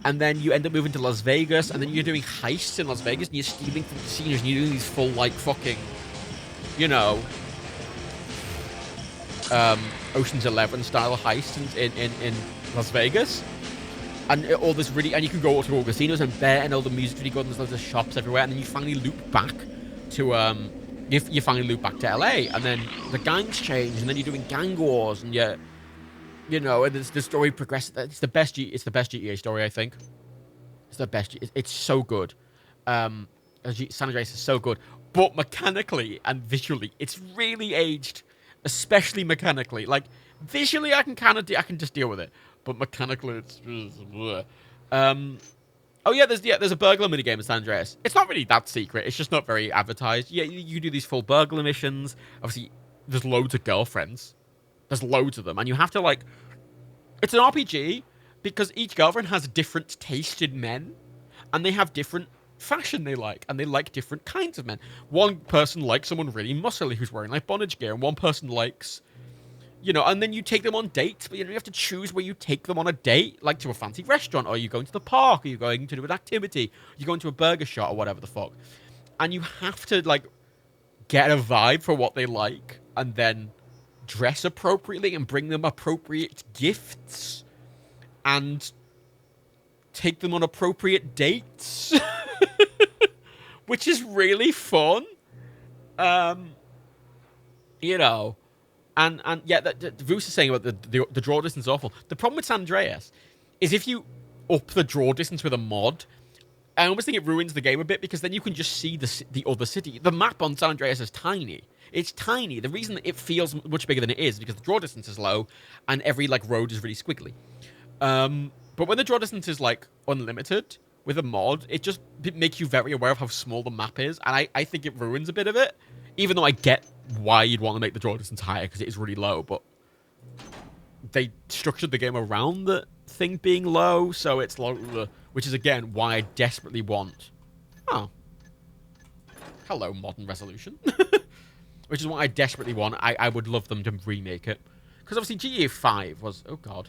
S3: and then you end up moving to Las Vegas, and then you're doing heists in Las Vegas, and you're stealing from casinos, and you're doing these full, like, fucking, you know, Ocean's 11 style heists in Las Vegas. And all this really, and you can go to all casinos and bet, and all the music's really good, and there's loads of shops everywhere, and then you finally loop back to you finally loop back to LA, and then the gangs change, and then you're doing gang wars, and you know, and the story progresses. It's the best GTA story, I think. It's the best. It's so good. San Andreas is so good, but mechanically and visually, it's really aged, especially mechanically. Like, visually, I can just deal with it. But mechanically, it's... oh, yeah, there's a burglar minigame in San Andreas. It's not really that secret. It's just not very advertised. Yeah, you do these full burglar missions. Obviously, there's loads of girlfriends. There's loads of them. And you have to, like... It's an RPG because each girlfriend has different taste in men. And they have different fashion they like. And they like different kinds of men. One person likes someone really muscly who's wearing, like, bondage gear. And one person likes... You know, and then you take them on dates, but you have to choose where you take them on a date, like to a fancy restaurant, or are you going to the park, or are you going to do an activity, you're going to a burger shop, or whatever the fuck. And you have to, like, get a vibe for what they like, and then dress appropriately, and bring them appropriate gifts, and take them on appropriate dates, which is really fun. You know... And yeah, Bruce is saying about the draw distance is awful. The problem with San Andreas is if you up the draw distance with a mod, I almost think it ruins the game a bit because then you can just see the other city. The map on San Andreas is tiny. It's tiny. The reason that it feels much bigger than it is because the draw distance is low and every like road is really squiggly. But when the draw distance is like unlimited with a mod, it just makes you very aware of how small the map is, and I think it ruins a bit of it. Even though I get why you'd want to make the draw distance higher because it is really low, but they structured the game around the thing being low, so it's low, which is again why I desperately want. Oh, hello, modern resolution. Which is what I desperately want. I would love them to remake it because obviously GTA 5 was oh fuck.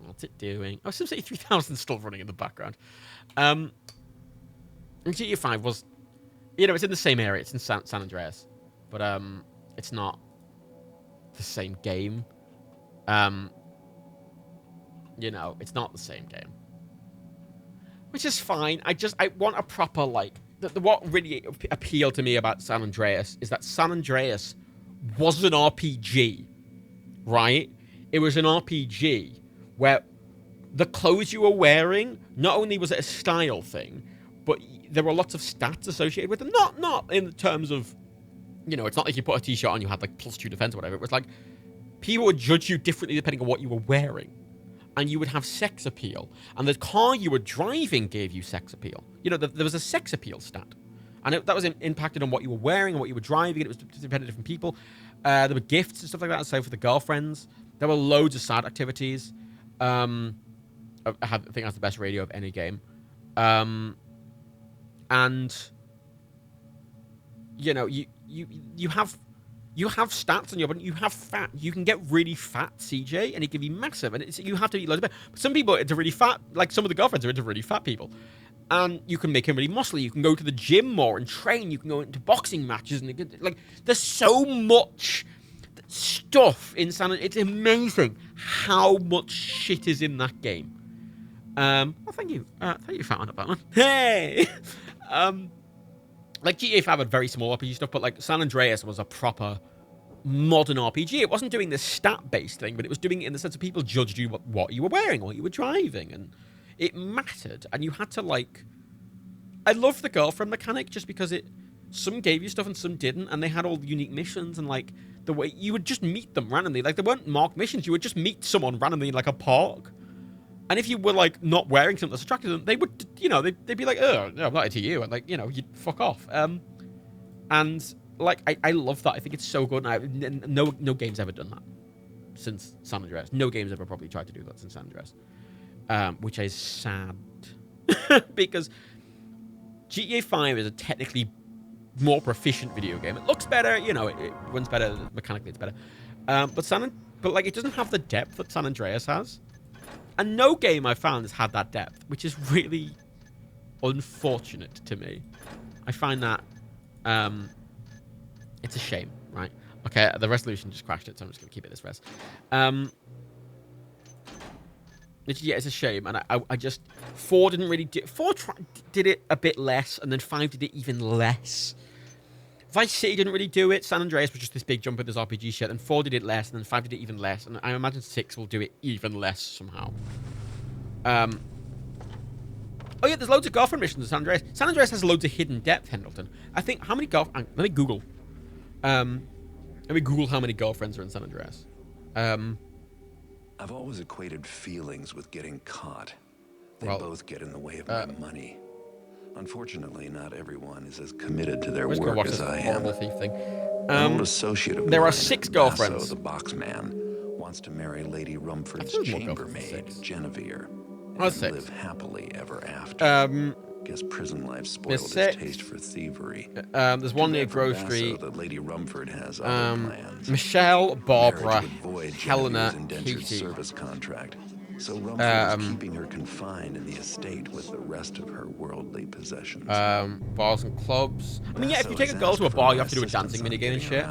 S3: What's it doing? Oh, SimCity 3000 is still running in the background. And GTA 5 was, you know, it's in the same area. It's in San Andreas, but it's not the same game. You know, it's not the same game, which is fine. I want a proper like. What really appealed to me about San Andreas is that San Andreas was an RPG, right? It was an RPG where the clothes you were wearing, not only was it a style thing, but there were lots of stats associated with them. Not in terms of, you know, it's not like you put a t-shirt on, you had like +2 defense or whatever. It was like, people would judge you differently depending on what you were wearing. And you would have sex appeal. And the car you were driving gave you sex appeal. You know, there was a sex appeal stat. And that was impacted on what you were wearing and what you were driving. And it was dependent on different people. There were gifts and stuff like that. So for the girlfriends, there were loads of side activities. I think that's the best radio of any game. And you know, you have stats on your body. You have fat. You can get really fat, CJ, and it can be massive. And you have to eat loads of it. But some people are into really fat. Like some of the girlfriends are into really fat people. And you can make him really muscly. You can go to the gym more and train. You can go into boxing matches. And like, there's so much stuff in San Andreas. It's amazing how much shit is in that game. Oh, thank you. Thank you, Fat, on that one. Hey! Like, GTA 5 had very small RPG stuff, but, like, San Andreas was a proper modern RPG. It wasn't doing this stat-based thing, but it was doing it in the sense of people judged you what you were wearing, what you were driving, and it mattered. And you had to, like... I loved the girlfriend mechanic just because some gave you stuff and some didn't, and they had all the unique missions, and, like, the way... You would just meet them randomly. Like, they weren't marked missions. You would just meet someone randomly in, like, a park. And if you were, like, not wearing something that's attracted to them, they would, you know, they'd be like, oh, no, I'm not into you. And, like, you know, you'd fuck off. And, like, I love that. I think it's so good. And no game's ever done that since San Andreas. No game's ever probably tried to do that since San Andreas. Which is sad. Because GTA 5 is a technically more proficient video game. It looks better, you know, it runs better. Mechanically, it's better. But, like, it doesn't have the depth that San Andreas has. And no game I've found has had that depth, which is really unfortunate to me. I find that it's a shame, right? Okay, the resolution just crashed it, so I'm just going to keep it this res. Yeah, it's a shame, and I just... 4 didn't really do... 4 did it a bit less, and then 5 did it even less. Vice City didn't really do it. San Andreas was just this big jump with this RPG shit. And 4 did it less. And then 5 did it even less. And I imagine 6 will do it even less somehow. Oh, yeah, there's loads of girlfriend missions in San Andreas. San Andreas has loads of hidden depth, Hendleton. I think, how many girlfriends... Let me Google. Let me Google how many girlfriends are in San Andreas.
S14: I've always equated feelings with getting caught. They both get in the way of my money. Unfortunately, not everyone is as committed to their
S3: Let's go
S14: work
S3: watch
S14: as
S3: this
S14: I
S3: horrible
S14: am.
S3: thief thing.
S14: An old associate of
S3: there are
S14: mine,
S3: 6
S14: Basso,
S3: girlfriends.
S14: the boxman, wants to marry Lady Rumford's
S3: I thought it was more
S14: chambermaid,
S3: girlfriends.
S14: Genevieve,
S3: Oh,
S14: and
S3: 6.
S14: live happily ever after. Guess prison life spoiled his
S3: 6.
S14: taste for thievery.
S3: There's one near
S14: Too bad for
S3: Grove
S14: Basso
S3: Street.
S14: that Lady Rumford has other plans.
S3: Michelle, Barbara,
S14: Marriage would void
S3: Helena,
S14: Genevieve's indentured
S3: Katie.
S14: service contract. So Rumford is keeping her confined in the estate with the rest of her worldly possessions.
S3: Bars and clubs. I mean, yeah, if you take a girl to a bar, you have to do a dancing minigame and shit.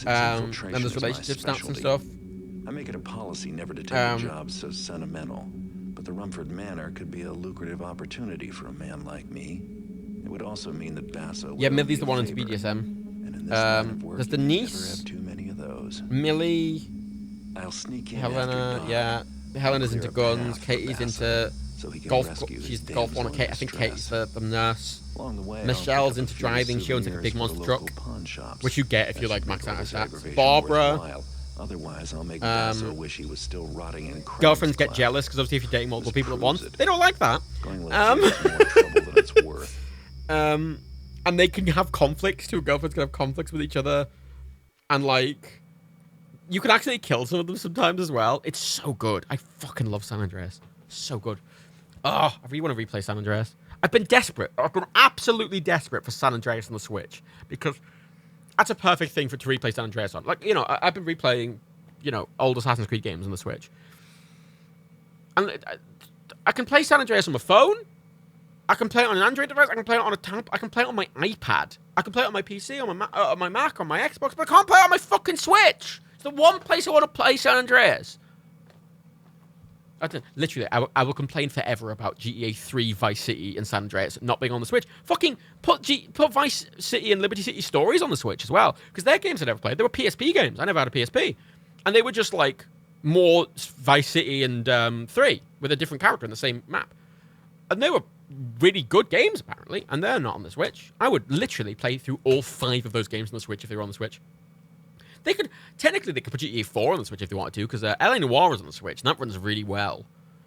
S3: And there's relationship stats and stuff.
S14: I make it a policy never to take a job so sentimental. But the Rumford Manor could be a lucrative opportunity for a man like me. It would also mean that Basso would
S3: Millie's the one into
S14: favor.
S3: BDSM.
S14: And in this line of work,
S3: There's the
S14: you
S3: niece.
S14: never have too many of those.
S3: Millie.
S14: I'll sneak in
S3: Helena,
S14: after dawn.
S3: yeah. Helena's into
S14: Clear a
S3: guns.
S14: path for
S3: Katie's
S14: Basso,
S3: into
S14: so he can
S3: golf.
S14: rescue
S3: She's
S14: his
S3: the golf one.
S14: damsel in
S3: I think
S14: distress.
S3: Katie's the nurse.
S14: Along the way,
S3: Michelle's
S14: I'll
S3: into
S14: pick up a few
S3: driving. She owns like a big
S14: souvenirs
S3: monster
S14: for the local
S3: truck,
S14: pawn shops.
S3: which you get if you
S14: That
S3: like
S14: should
S3: max
S14: make
S3: out
S14: all this
S3: stats.
S14: aggravation
S3: Barbara.
S14: worthwhile. Otherwise, I'll make Basso wish he was still rotting in Craig's
S3: Girlfriends get
S14: Club.
S3: jealous because obviously if you're dating multiple
S14: This
S3: people at once,
S14: proves it.
S3: they don't like that.
S14: Going legit is more trouble than it's worth.
S3: And they can have conflicts. 2 girlfriends can have conflicts with each other, and like, you can actually kill some of them sometimes as well. It's so good. I fucking love San Andreas. So good. Oh, I really want to replay San Andreas. I've been desperate. I've been absolutely desperate for San Andreas on the Switch because that's a perfect thing to replay San Andreas on. Like, you know, I've been replaying, you know, old Assassin's Creed games on the Switch, and I can play San Andreas on my phone. I can play it on an Android device. I can play it on a tab. I can play it on my iPad. I can play it on my PC, on my Mac, on my Xbox, but I can't play it on my fucking Switch. It's the one place I want to play San Andreas. Literally, I will complain forever about GTA 3, Vice City, and San Andreas not being on the Switch. Fucking put Vice City and Liberty City Stories on the Switch as well, because they're games I never played. They were PSP games. I never had a PSP. And they were just like more Vice City and 3 with a different character in the same map. And they were really good games, apparently, and they're not on the Switch. I would literally play through all 5 of those games on the Switch if they were on the Switch. They could put GTA 4 on the Switch if they wanted to, because LA Noire is on the Switch, and that runs really well.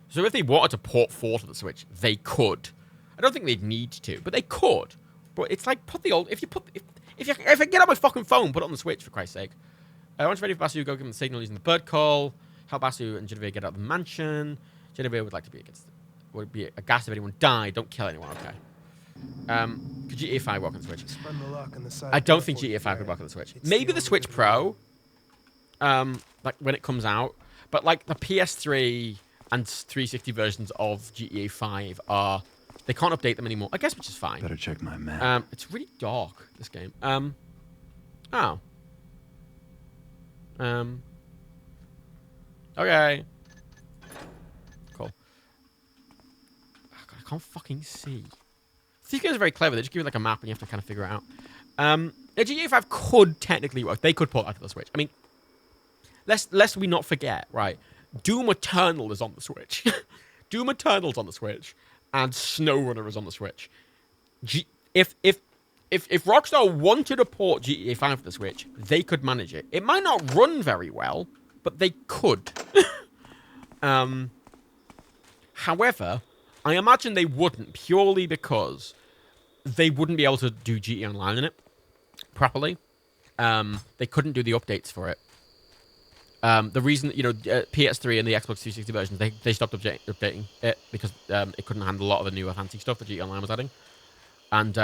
S3: So if they wanted to port 4 to the Switch, they could. I don't think they'd need to, but they could. But it's like, put the old... If I get out my fucking phone, put it on the Switch, for Christ's sake. Once ready for Basu, go give him the signal using the bird call. Help Basu and Genevieve get out of the mansion. Genevieve would like to be against... Would be aghast if anyone died. Don't kill anyone, okay. Could GTA 5 work on the Switch? I don't think GTA 5 could work on the Switch. Maybe the Switch Pro, like when it comes out, but like the PS3 and 360 versions of GTA 5 they can't update them anymore. I guess, which is fine.
S14: Better check my map.
S3: It's really dark, this game. Okay. Cool. Oh, God, I can't fucking see. These games are very clever. They just give you like a map and you have to kind of figure it out. GTA 5 could technically work. They could port that to the Switch. I mean, lest we not forget, right? Doom Eternal is on the Switch. Doom Eternal's on the Switch, and SnowRunner is on the Switch. If Rockstar wanted to port GTA 5 to the Switch, they could manage it. It might not run very well, but they could. However, I imagine they wouldn't, purely because they wouldn't be able to do GTA Online in it properly. They couldn't do the updates for it. The reason, PS3 and the Xbox 360 versions, they stopped updating it because it couldn't handle a lot of the newer fancy stuff that GTA Online was adding. And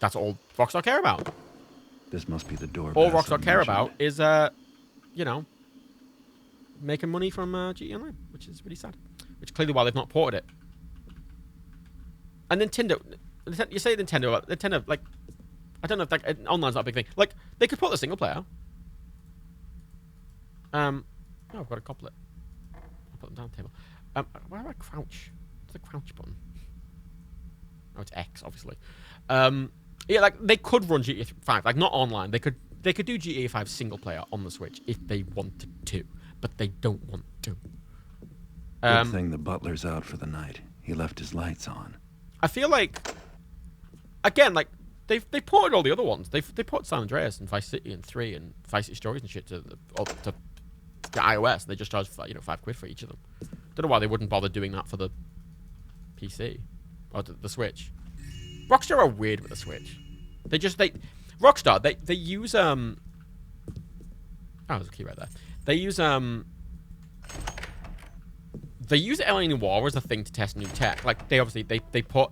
S3: that's all Rockstar care about.
S14: This must be the door.
S3: All Rockstar care about is, making money from GTA Online, which is really sad. Which clearly why they've not ported it. And Nintendo, you say Nintendo, like, I don't know if that online's not a big thing. Like, they could put the single player. Oh, I've got a couplet. I'll put them down the table. Where do I crouch? What's the crouch button? Oh, it's X, obviously. Yeah, like, they could run GTA 5, like, not online. They could do GTA 5 single player on the Switch if they wanted to, but they don't want to.
S14: Good thing the butler's out for the night. He left his lights on.
S3: I feel like, again, like, they ported all the other ones. They ported San Andreas and Vice City and 3 and Vice City Stories and shit to the iOS. They just charge £5 for each of them. Don't know why they wouldn't bother doing that for the PC or the Switch. Rockstar are weird with the Switch. Rockstar they use oh, there's a key right there. They use LA Noire as a thing to test new tech. Like they obviously they put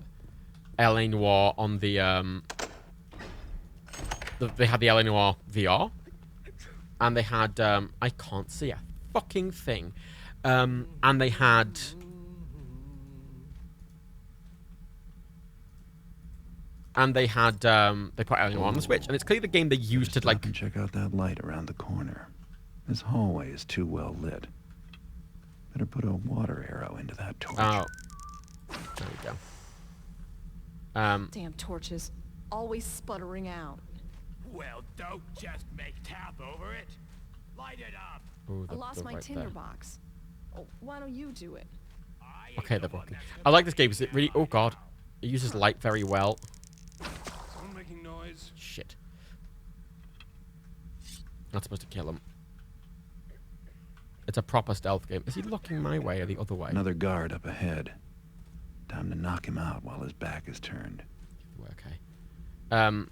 S3: LA Noire on the they had the LA Noire VR, and they had I can't see a fucking thing, and they had. And they had, they put LA Noire on the Switch, and it's clearly the game they used to, like...
S14: Check out that light around the corner. This hallway is too well lit. Better put a water arrow into that torch.
S3: Oh. There we go.
S15: Damn torches. Always sputtering out.
S16: Well, don't just make tap over it. Light it up.
S3: Ooh,
S15: I lost my
S3: right
S15: tinderbox. Oh, why don't you do it?
S3: Okay, they're working. I like this game because it really... Oh, God. It uses light very well.
S16: Someone making noise.
S3: Shit. Not supposed to kill him. It's a proper stealth game. Is he looking my way or the other way?
S14: Another guard up ahead. Time to knock him out while his back is turned.
S3: Okay. All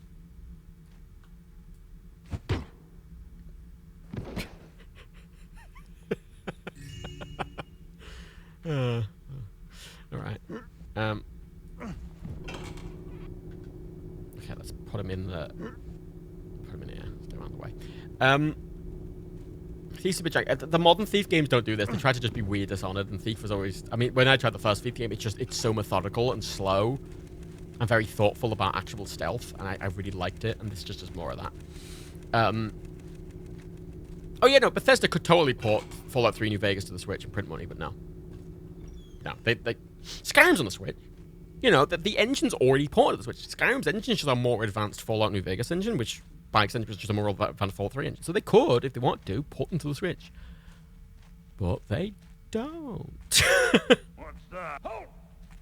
S3: right. Okay, let's put him in the. Put him in here. Stay around the way. Thief's a bit janky. The modern Thief games don't do this. They try to just be weird, Dishonored, and Thief was always. I mean, when I tried the first Thief game, it's so methodical and slow, and very thoughtful about actual stealth, and I really liked it. And this just does more of that. Oh yeah, no, Bethesda could totally port Fallout 3 New Vegas to the Switch and print money, but no. No, they Skyrim's on the Switch. You know, the engine's already ported to the Switch. Skyrim's engine is just a more advanced Fallout New Vegas engine, which by extension is just a more advanced Fallout 3 engine. So they could, if they want to, port them to the Switch. But they don't.
S16: What's that? Hold!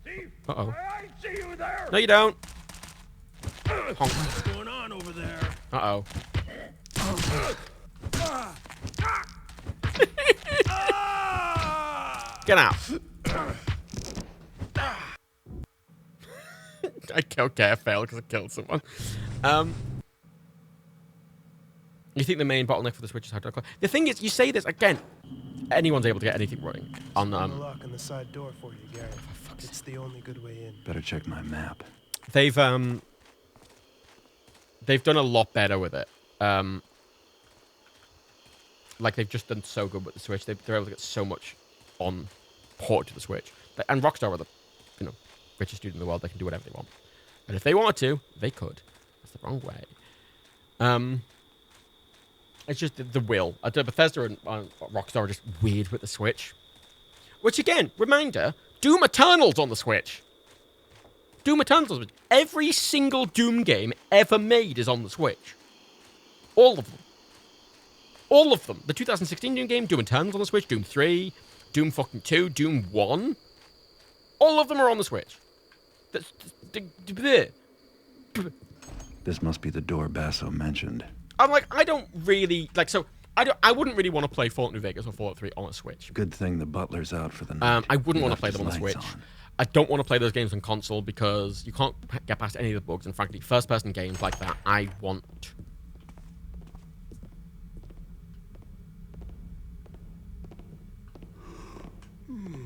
S16: Thief!
S3: Uh-oh.
S16: I see you there!
S3: No, you don't.
S16: What's going on over there?
S3: Uh-oh. Get out. Okay, I failed because I killed someone. You think the main bottleneck for the Switch is how to... The thing is, you say this, again, anyone's able to get anything running on...
S17: A lock on the side door for you, Gary. It's the only good way in.
S14: Better check my map.
S3: They've done a lot better with it. Like, they've just done so good with the Switch. They're able to get so much on port to the Switch. And Rockstar are the, richest dude in the world. They can do whatever they want. And if they wanted to, they could. That's the wrong way. It's just the will. Bethesda and Rockstar are just weird with the Switch. Which, again, reminder, Doom Eternal's on the Switch. Doom Eternal's on the Switch. Every single Doom game ever made is on the Switch. All of them. All of them. The 2016 Doom game, Doom Eternal's on the Switch, Doom 3, Doom fucking 2, Doom 1. All of them are on the Switch.
S14: This must be the door Basso mentioned.
S3: I'm like, I don't really... I wouldn't really want to play Fallout New Vegas or Fallout 3 on a Switch.
S14: Good thing the butler's out for the night.
S3: I wouldn't want to play them on the Switch. I don't want to play those games on console because you can't get past any of the bugs. And frankly, first-person games like that, I want...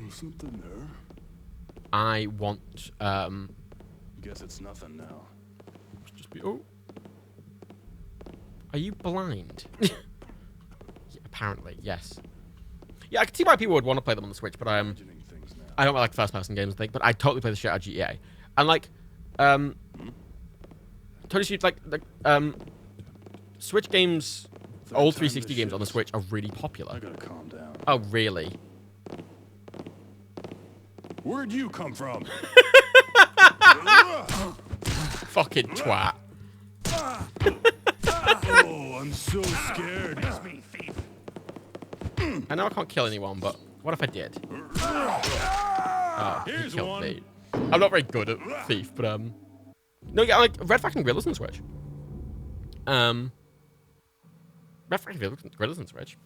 S16: Something there.
S3: I want...
S16: Guess it's nothing now.
S3: Just be... Oh. Are you blind? Yeah, apparently, yes. Yeah, I can see why people would want to play them on the Switch, but I don't like first-person games, I think, but I totally play the shit out of GTA. And, like, totally shoot, like, Switch games, old 360 games on the Switch are really popular.
S16: I gotta calm down.
S3: Oh, really?
S16: Where'd you come from?
S3: Fucking twat.
S16: Oh, I'm so scared.
S3: I know I can't kill anyone, but what if I did? Oh, he killed me. I'm not very good at Thief, but no, yeah, like Red Faction Guerrillas on Switch. Red Faction Guerrillas on Switch.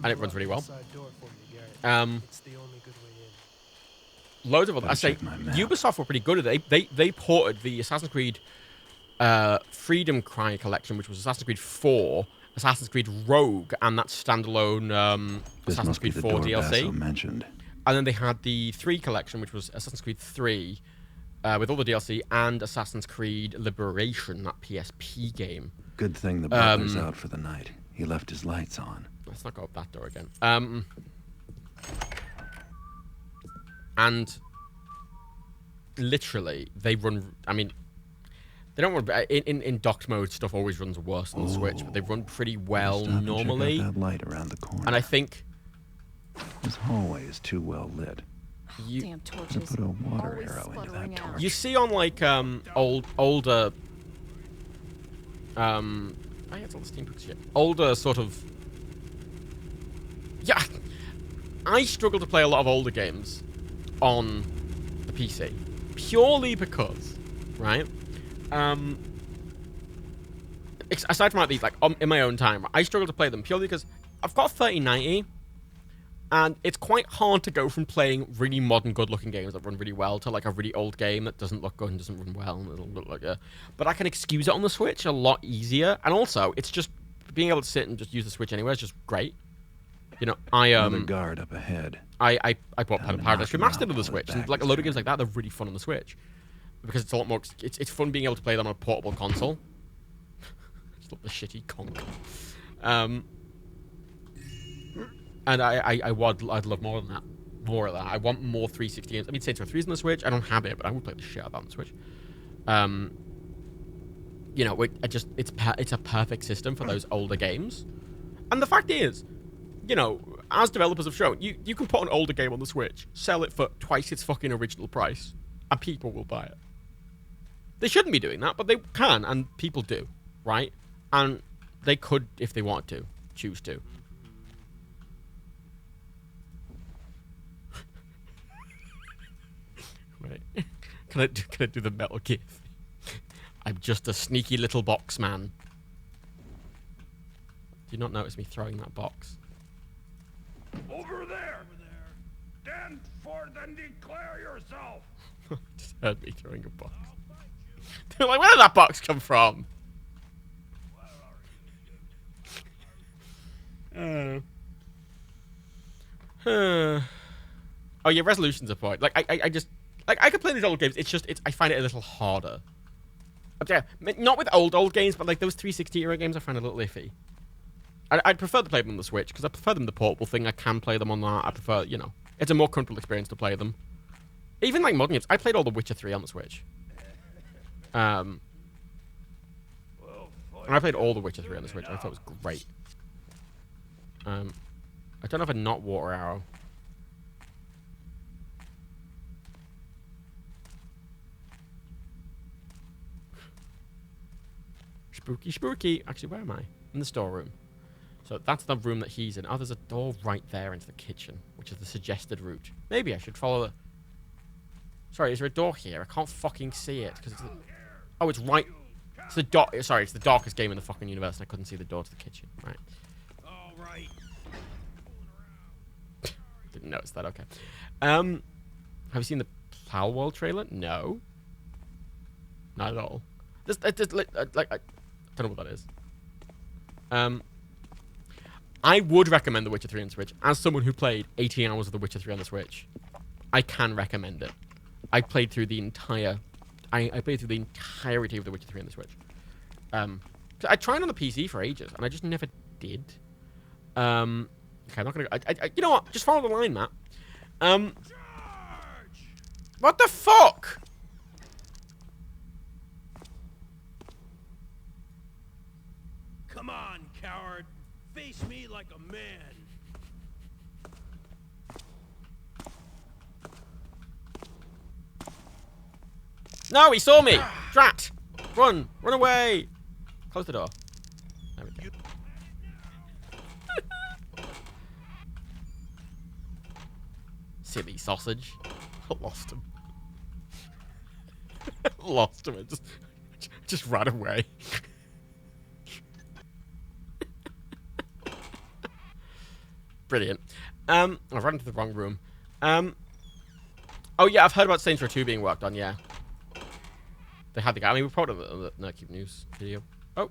S3: And it runs really well. Loads of other. I say Ubisoft were pretty good at it. They ported the Assassin's Creed Freedom Cry collection, which was Assassin's Creed 4, Assassin's Creed Rogue, and that standalone Assassin's Creed 4 DLC.
S14: Mentioned.
S3: And then they had the 3 collection, which was Assassin's Creed 3, with all the DLC, and Assassin's Creed Liberation, that PSP game.
S14: Good thing the butler's out for the night. He left his lights on.
S3: Let's not go up that door again. And literally, they run. I mean, they don't run in docked mode. Stuff always runs worse on the Switch, but they run pretty well normally.
S14: That light around the corner.
S3: And I think
S14: this hallway is too well lit.
S15: Damn torches.
S14: Put a water arrow into that torch.
S3: You see on like older. I have all the steampunk shit. Older sort of. Yeah, I struggle to play a lot of older games on the PC purely because, right? Aside from like these, like in my own time, I struggle to play them purely because I've got 3090, and it's quite hard to go from playing really modern, good-looking games that run really well to like a really old game that doesn't look good and doesn't run well and it'll look like a. But I can excuse it on the Switch a lot easier, and also it's just being able to sit and just use the Switch anywhere is just great. You know,
S14: Another guard up ahead.
S3: I bought Paradise Remastered on the Switch, and like a load of games like that, they're really fun on the Switch because it's a lot more. It's fun being able to play them on a portable console. Just love the shitty conk. And I'd love more than that. More of that. I want more 360 games. I mean, Saints Row 3's on the Switch. I don't have it, but I would play the shit out of that on the Switch. You know, it's a perfect system for those older games. And the fact is, you know, as developers have shown, you can put an older game on the Switch, sell it for twice its fucking original price, and people will buy it. They shouldn't be doing that, but they can, and people do, right? And they could, if they wanted to, choose to. Right. Can I do the Metal Gear thing? I'm just a sneaky little box man. Do you not notice me throwing that box?
S16: Over there! Stand forth and declare yourself!
S3: Just heard me throwing a box. They're like, where did that box come from? Oh yeah, resolution's a point. Like I just like I could play these old games. It's I find it a little harder. Okay, not with old games, but like those 360 era games, I find a little iffy. I'd prefer to play them on the Switch because I prefer them the portable thing. I can play them on that. I prefer, you know, it's a more comfortable experience to play them. Even like modern games, I played all the Witcher 3 on the Switch. And I played all the Witcher 3 on the Switch. I thought it was great. I don't have a not water arrow. Spooky, spooky. Actually, where am I? In the storeroom. So that's the room that he's in. Oh, there's a door right there into the kitchen, which is the suggested route. Maybe I should follow the... Sorry, is there a door here? I can't fucking see it. Because it's the... Oh, it's right... It's the dark... Sorry, it's the darkest game in the fucking universe, and I couldn't see the door to the kitchen. Right.
S16: All right.
S3: Didn't notice that, okay. Have you seen the Plow World trailer? No. Not at all. I don't know what that is. I would recommend The Witcher 3 on Switch. As someone who played 18 hours of The Witcher 3 on the Switch, I can recommend it. I played through the entire... I played through the entirety of The Witcher 3 on the Switch. I tried on the PC for ages, and I just never did. Okay, I'm not gonna... you know what? Just follow the line, Matt. What the fuck?
S16: Come on, coward. Face me like a man.
S3: No, he saw me! Drat! Run! Run away! Close the door. There we go. Silly sausage. I lost him. Lost him. Just ran away. Brilliant. I've run into the wrong room. Oh yeah, I've heard about Saints Row 2 being worked on, yeah. They had the guy. I mean, we probably on the Nerdcube News video. Oh.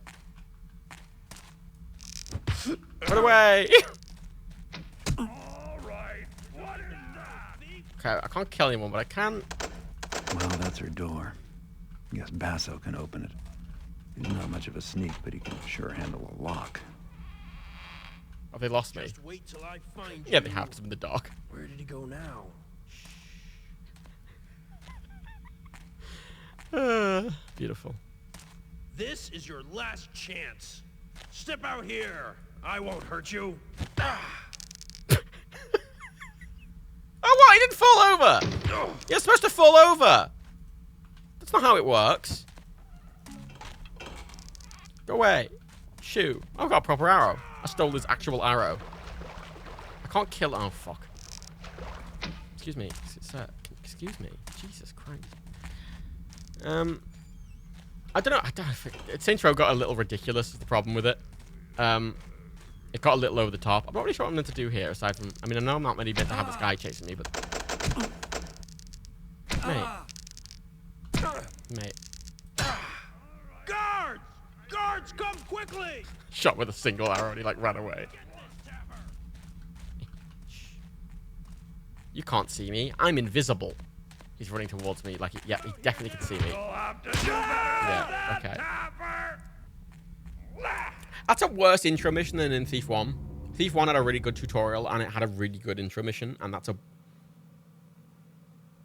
S3: Run away! Okay, I can't kill anyone, but I can...
S14: Well, that's her door. I guess Basso can open it. He's not much of a sneak, but he can sure handle a lock.
S3: Have they lost me?
S16: Just wait till I find
S3: Yeah, they have, because I'm in the dark.
S16: Where did he go now?
S3: Beautiful.
S16: This is your last chance. Step out here. I won't hurt you.
S3: Oh, what? He didn't fall over! You're supposed to fall over! That's not how it works. Go away. Shoot. I've got a proper arrow. I stole his actual arrow. I can't kill... Oh, fuck. Excuse me. Sir, excuse me. Jesus Christ. I don't know. I think Saints Row got a little ridiculous is the problem with it. It got a little over the top. I'm not really sure what I'm meant to do here, aside from... I mean, I know I'm not really meant to have this guy chasing me, but... Mate.
S16: Guards! Guards, come quickly!
S3: Shot with a single arrow and he, like, ran away. You can't see me. I'm invisible. He's running towards me. Like, yeah, he definitely can see me. Yeah, okay. That's a worse intro mission than in Thief 1. Thief 1 had a really good tutorial, and it had a really good intro mission, and that's a...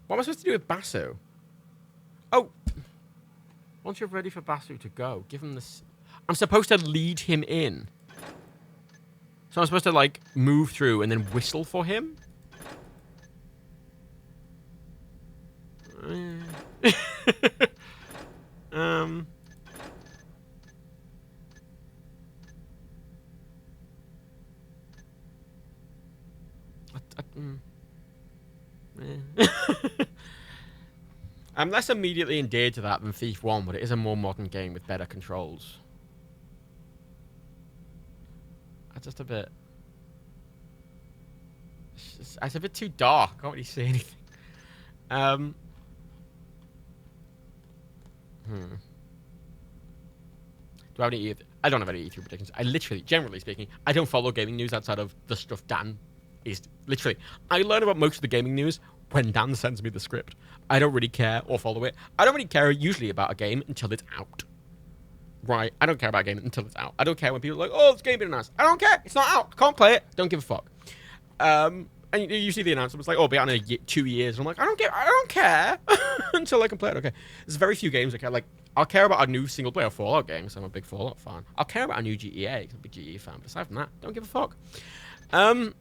S3: What am I supposed to do with Basu? Oh! Once you're ready for Basu to go, give him this... I'm supposed to lead him in. So I'm supposed to, like, move through and then whistle for him? I'm less immediately endeared to that than Thief 1, but it is a more modern game with better controls. That's just a bit... It's a bit too dark. I can't really see anything. Do I have any... I don't have any E3 predictions. I literally, generally speaking, I don't follow gaming news outside of the stuff Dan is... Literally, I learn about most of the gaming news when Dan sends me the script. I don't really care or follow it. I don't really care usually about a game until it's out. Right? I don't care about a game until it's out. I don't care when people are like, oh, this game been announced. I don't care. It's not out. I can't play it. Don't give a fuck. And usually the announcement's like, oh, be out in 2 years. And I'm like, I don't care until I can play it. Okay. There's very few games I care. Like, I'll care about a new single-player Fallout game, so I'm a big Fallout fan. I'll care about a new GTA, because I'm a big GTA fan. But aside from that, don't give a fuck. Well,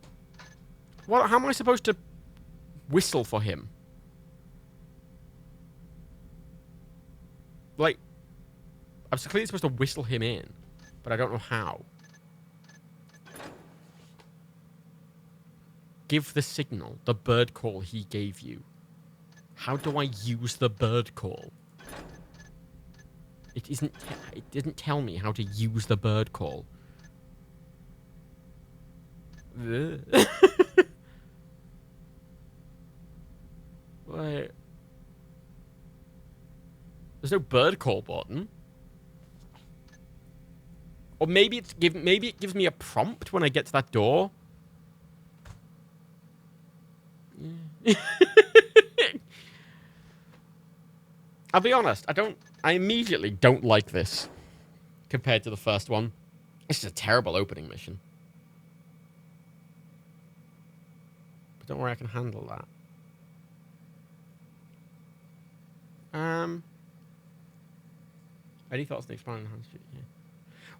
S3: how am I supposed to whistle for him? Like, I'm clearly supposed to whistle him in, but I don't know how. Give the signal, the bird call he gave you. How do I use the bird call? It didn't tell me how to use the bird call. Wait. There's no bird call button. Or maybe it gives me a prompt when I get to that door. I'll be honest, I immediately don't like this compared to the first one. This is a terrible opening mission. But don't worry, I can handle that. Any thoughts on the expanded enhanced GTA?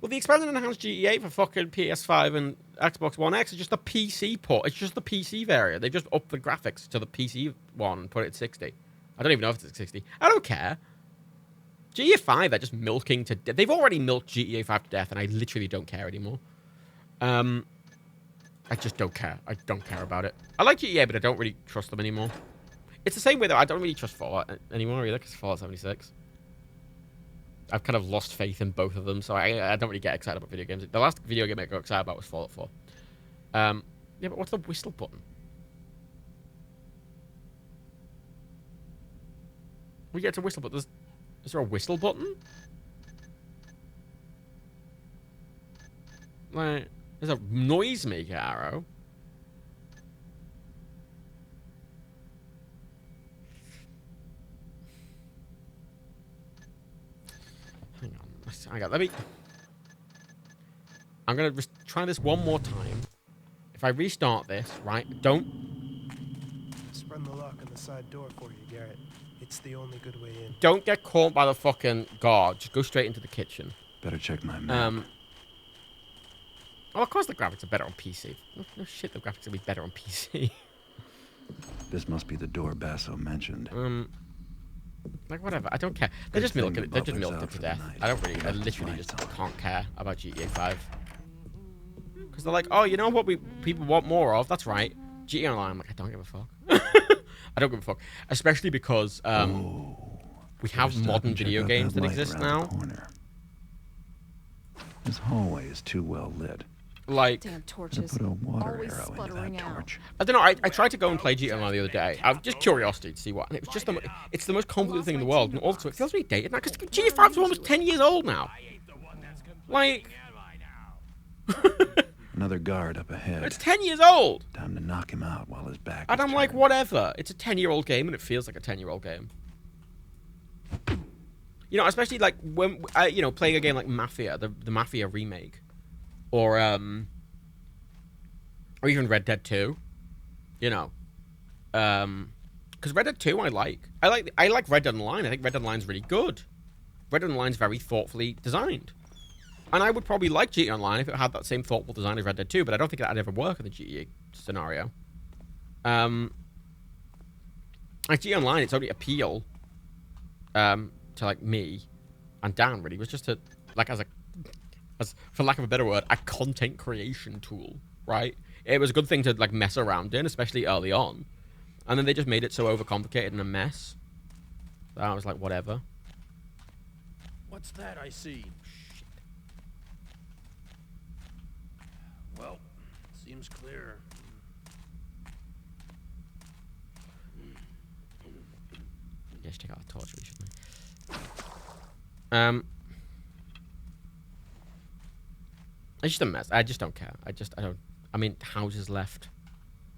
S3: Well, the expanded enhanced GTA for fucking PS5 and Xbox One X is just a PC port. It's just the PC variant. They've just upped the graphics to the PC one and put it at 60. I don't even know if it's at 60. I don't care. GTA 5, they're just milking to death. They've already milked GTA 5 to death, and I literally don't care anymore. I just don't care. I don't care about it. I like GTA, but I don't really trust them anymore. It's the same way, though. I don't really trust Fallout anymore, either, because Fallout 76. I've kind of lost faith in both of them, so I don't really get excited about video games. The last video game I got excited about was Fallout 4. Yeah, but what's the whistle button? We get to whistle, but is there a whistle button? Like, there's a noisemaker arrow. Hang on, let me... I'm gonna try this one more time. If I restart this, right, don't...
S17: Just run the lock on the side door for you, Garrett. It's the only good way in.
S3: Don't get caught by the fucking guard. Just go straight into the kitchen.
S14: Better check my map.
S3: Oh, of course the graphics are better on PC. No shit, the graphics will be better on PC.
S14: This must be the door Basso mentioned.
S3: Like, whatever. I don't care. They're just milking it. They're just milking it to death. I don't really... I literally just can't care about GTA 5. Because they're like, oh, you know what people want more of? That's right. GTA Online. I'm like, I don't give a fuck. I don't give a fuck. Especially because we have modern video games that exist now.
S14: This hallway is too well lit.
S3: Like,
S15: damn torches.
S14: Put a water
S15: Always
S14: arrow into
S15: sputtering
S14: that
S15: out.
S14: torch.
S3: I don't know. I tried to go and play GTA Online the other day. I was just curiosity to see what. And it was just it's the most convoluted thing in the world. And also, it feels really dated now because GTA 5 is almost 10 years old now. Like,
S14: Another guard up ahead.
S3: it's 10 years old.
S14: Time to knock him out while his back.
S3: And I'm like, whatever. It's a 10-year-old game, and it feels like a 10-year-old game. You know, especially like when you know, playing a game like Mafia, the Mafia remake, or even Red Dead 2. You know, because Red Dead 2 I like Red Dead Online. I think Red Dead Online's really good. Red Dead Online's very thoughtfully designed. And I would probably like GTA Online if it had that same thoughtful design as Red Dead 2, but I don't think that'd ever work in the GTA scenario. Like GTA Online, its only appeal, to like me and Dan really was just to like as for lack of a better word, a content creation tool, right? It was a good thing to like mess around in, especially early on. And then they just made it so overcomplicated and a mess. That I was like, whatever.
S16: What's that I see? Well, seems clear.
S3: Yeah, just take out the torch recently. It's just a mess. I just don't care. I don't. I mean, houses left.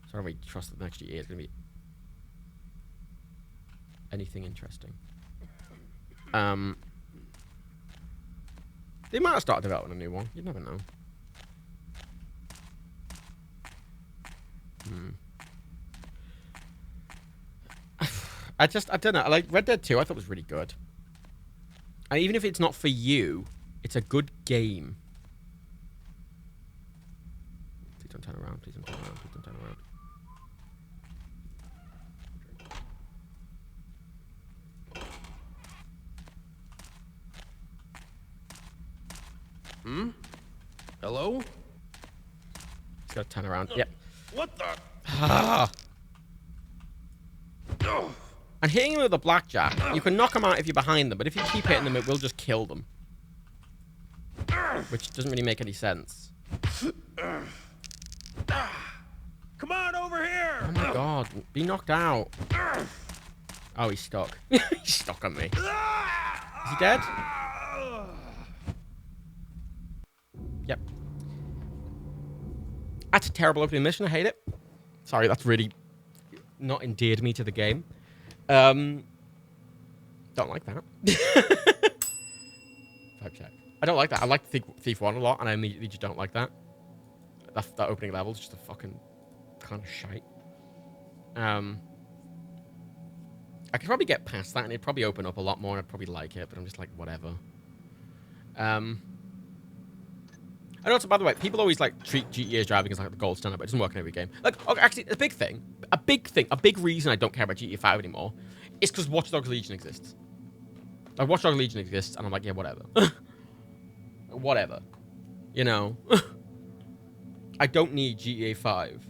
S3: So I don't really trust that the next GTA is going to be anything interesting. They might have started developing a new one. You never know. I don't know. I like Red Dead 2. I thought was really good. And even if it's not for you, it's a good game. Please don't turn around. Please don't turn around. Please don't turn around.
S16: Hello?
S3: Just gotta turn around. Yep.
S16: What the?
S3: And hitting him with a blackjack, you can knock them out if you're behind them, but if you keep hitting them, it will just kill them. Which doesn't really make any sense.
S16: Come on over here!
S3: Oh my god, be knocked out. Oh, he's stuck. He's stuck on me. Is he dead? Yep. That's a terrible opening mission, I hate it. Sorry, that's really not endeared me to the game. Don't like that. Vibe check. I don't like that. I like Thief 1 a lot, and I immediately just don't like that. That opening level is just a fucking kind of shite. I could probably get past that, and it'd probably open up a lot more, and I'd probably like it, but I'm just like, whatever. And also, by the way, people always like treat GTA's driving as like the gold standard, but it doesn't work in every game. Like, okay, actually, a big reason I don't care about GTA 5 anymore is because Watch Dogs Legion exists. Like, Watch Dogs Legion exists, and I'm like, yeah, whatever. Whatever. You know? I don't need GTA 5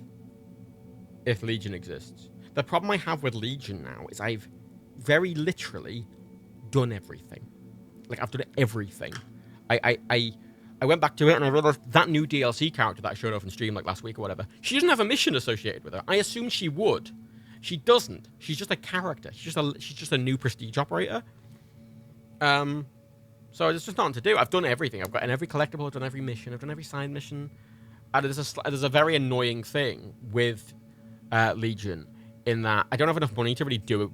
S3: if Legion exists. The problem I have with Legion now is I've very literally done everything. Like, I've done everything. I I went back to it and I realized that new DLC character that I showed off on stream like last week or whatever, she doesn't have a mission associated with her. I assumed she would. She doesn't. She's just a character. She's just a new prestige operator. So there's just nothing to do. I've done everything. I've gotten every collectible. I've done every mission. I've done every side mission. And there's a very annoying thing with Legion in that I don't have enough money to really do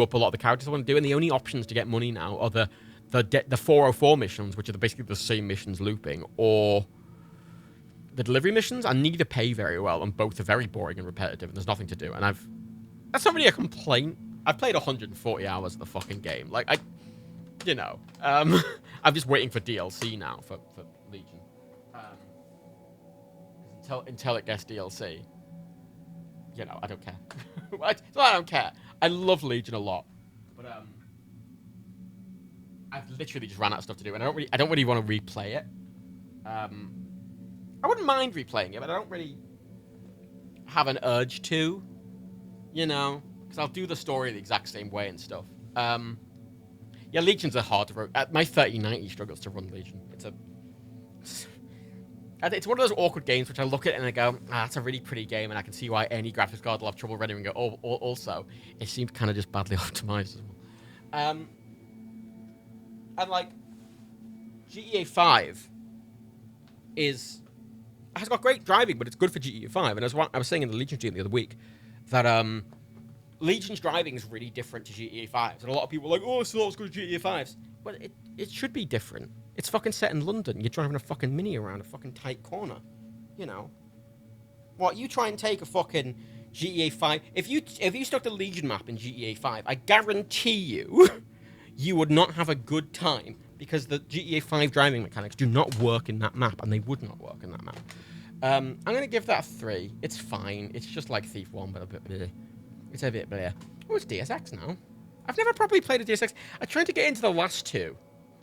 S3: up a lot of the characters I want to do, and the only options to get money now are the 404 missions, which are basically the same missions looping, or the delivery missions, and neither pay very well, and both are very boring and repetitive, and there's nothing to do. And that's not really a complaint. I've played 140 hours of the fucking game. Like, I'm just waiting for DLC now for Legion. Until it gets DLC. I don't care. It's not I don't care. I love Legion a lot. But, I've literally just ran out of stuff to do, and I don't really want to replay it. I wouldn't mind replaying it, but I don't really have an urge to, because I'll do the story the exact same way and stuff. Yeah, Legions are hard to run. My 3090 struggles to run Legion. It's one of those awkward games which I look at and I go, that's a really pretty game, and I can see why any graphics card will have trouble rendering it. Also, it seems kind of just badly optimized as well. And like, GTA 5 has got great driving, but it's good for GTA 5. And as I was saying in the Legion stream the other week, that Legion's driving is really different to GTA 5's. And a lot of people are like, oh, it's not as good as GTA 5's. Well, it should be different. It's fucking set in London. You're driving a fucking Mini around a fucking tight corner. What, you try and take a fucking GTA 5... If you stuck the Legion map in GTA 5, I guarantee you, you would not have a good time, because the GTA 5 driving mechanics do not work in that map, and they would not work in that map. I'm going to give that a 3. It's fine. It's just like Thief 1, but a bit bleh. It's a bit bleh. Oh, it's Deus Ex now. I've never properly played a Deus Ex. I tried to get into the last two,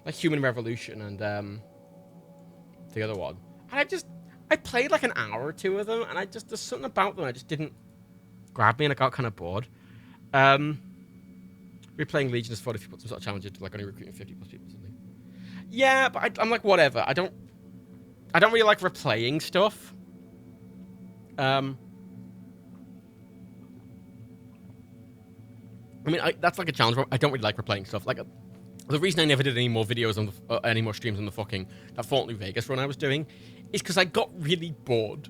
S3: like Human Revolution and the other one. And I played like an hour or two of them, and there's something about them I just didn't grab me, and I got kind of bored. Replaying Legion is fun if you put some sort of challenge into like only recruiting 50 plus people or something. Yeah, but I'm like, whatever. I don't really like replaying stuff. I mean, that's like a challenge. I don't really like replaying stuff. Like, the reason I never did any more videos on any more streams on that Fallout New Vegas run I was doing is because I got really bored.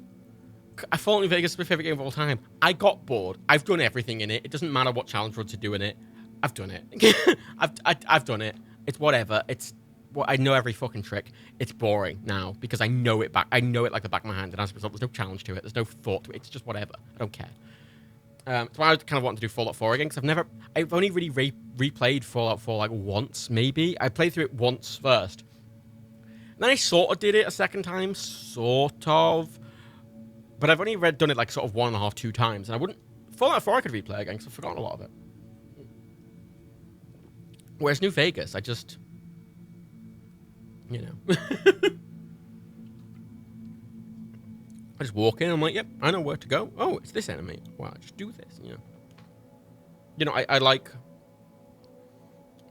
S3: Fallout New Vegas is my favorite game of all time. I got bored. I've done everything in it. It doesn't matter what challenge runs to do in it. I've done it. I've done it. It's whatever. I know every fucking trick. It's boring now because I know it like the back of my hand, and as a result, there's no challenge to it. There's no thought to it. It's just whatever. I don't care. That's why I kind of want to do Fallout 4 again, because I've only really replayed Fallout 4 like once, maybe. I played through it once first. Then I sort of did it a second time, sort of. But I've only done it like sort of 1.5, 2 times, and Fallout 4 I could replay again, because I've forgotten a lot of it. Whereas New Vegas, I just... I just walk in, I'm like, yep, I know where to go. Oh, it's this enemy. Well, I just do this, I like...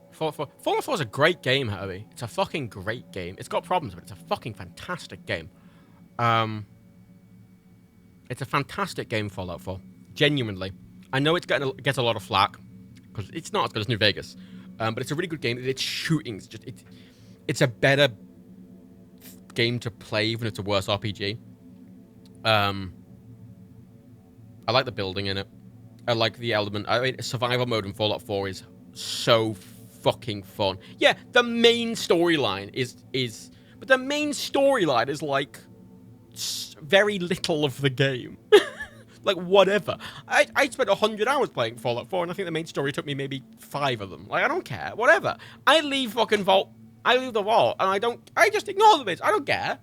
S3: Fallout 4 is a great game, Herbie. It's a fucking great game. It's got problems, but it's a fucking fantastic game. It's a fantastic game, Fallout 4. Genuinely. I know it gets a lot of flack, because it's not as good as New Vegas. But it's a really good game. Its shooting is just... It's a better game to play, even if it's a worse RPG. I like the building in it. I like the element. I mean, survival mode in Fallout 4 is so fucking fun. Yeah, the main storyline is... But the main storyline is like... very little of the game. Like, whatever. I spent 100 hours playing Fallout 4, and I think the main story took me maybe 5 of them. Like, I don't care. Whatever. I leave the vault, and I just ignore the bits. I don't care.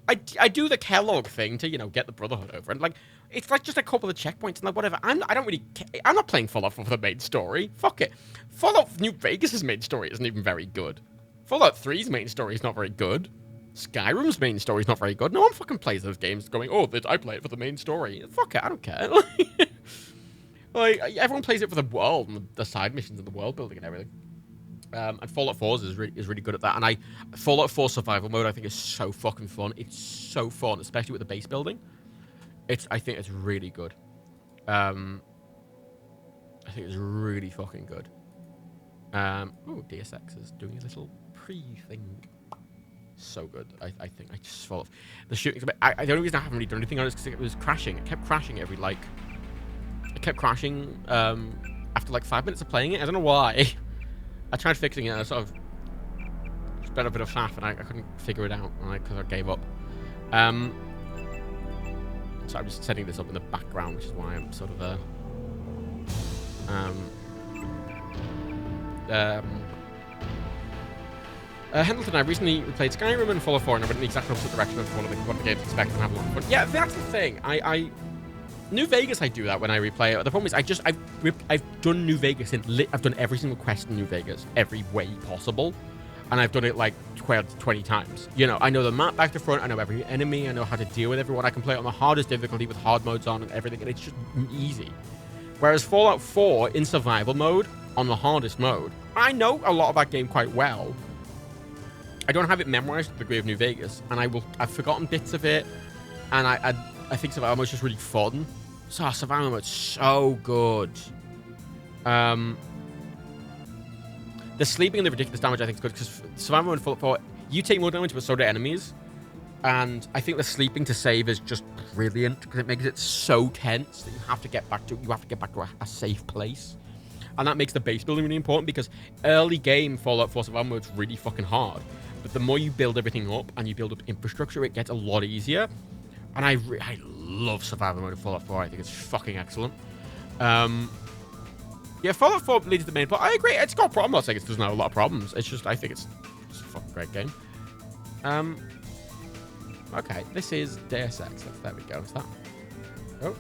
S3: I do the Kellogg thing to, get the Brotherhood over, and, like, it's like just a couple of checkpoints, and, like, whatever. I don't really care. I'm not playing Fallout 4 for the main story. Fuck it. Fallout New Vegas' main story isn't even very good. Fallout 3's main story is not very good. Skyrim's main story is not very good. No one fucking plays those games going, oh, I play it for the main story. Fuck it, I don't care. Like, everyone plays it for the world and the side missions and the world building and everything. And Fallout 4 is really good at that. And Fallout 4 survival mode I think is so fucking fun. It's so fun, especially with the base building. I think it's really good. I think it's really fucking good. Ooh, Deus Ex is doing a little pre-thing. So good. I think I just fall off. The shooting's a bit... the only reason I haven't really done anything on it is because it was crashing. It kept crashing every, like... It kept crashing after, like, 5 minutes of playing it. I don't know why. I tried fixing it and I sort of... spent a bit of faff and I couldn't figure it out because I gave up. So I'm just setting this up in the background, which is why I'm sort of... Hamilton, I recently replayed Skyrim and Fallout 4 and I went in the exact opposite direction of what the games expect and have a lot of fun. Yeah, that's the thing. New Vegas, I do that when I replay it. The problem is I've done New Vegas I've done every single quest in New Vegas every way possible, and I've done it like 20 times. You know, I know the map back to front. I know every enemy. I know how to deal with everyone. I can play it on the hardest difficulty with hard modes on and everything, and it's just easy. Whereas Fallout 4 in survival mode on the hardest mode, I know a lot of that game quite well. I don't have it memorized to the degree of New Vegas, and I've forgotten bits of it, and I think survival mode is just really fun. So survival mode's so good. The sleeping and the ridiculous damage I think is good because survival mode Fallout 4, you take more damage, but so do enemies, and I think the sleeping to save is just brilliant because it makes it so tense that you have to get back to a safe place, and that makes the base building really important because early game Fallout 4 survival mode is really fucking hard. But the more you build everything up and you build up infrastructure, it gets a lot easier. And I love survival mode of Fallout 4. I think it's fucking excellent. Yeah, Fallout 4 leads to the main plot. I agree. It's got problems. I'm not saying it doesn't have a lot of problems. It's just, I think it's a fucking great game. Okay, this is Deus Ex. There we go. Is that? Oh.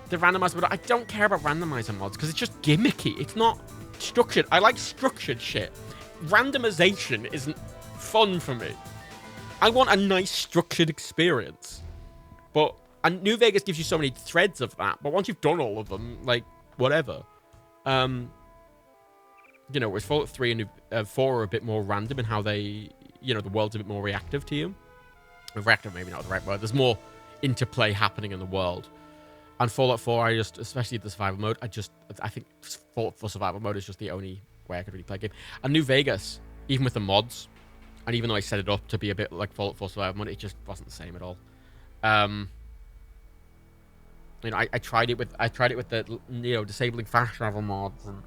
S3: The randomizer mod. I don't care about randomizer mods because it's just gimmicky. It's not structured. I like structured shit. Randomization isn't fun for me. I want a nice structured experience. And New Vegas gives you so many threads of that, but once you've done all of them, like, whatever. You know, whereas Fallout 3 and 4 are a bit more random in how they, you know, the world's a bit more reactive to you. Reactive, maybe not the right word. There's more interplay happening in the world. And Fallout 4, especially the survival mode, I think Fallout 4 survival mode is just the only way I could really play a game. And New Vegas, even with the mods, and even though I set it up to be a bit like Fallout 4 survival mode, it just wasn't the same at all. You know, I tried it with the, you know, disabling fast travel mods and,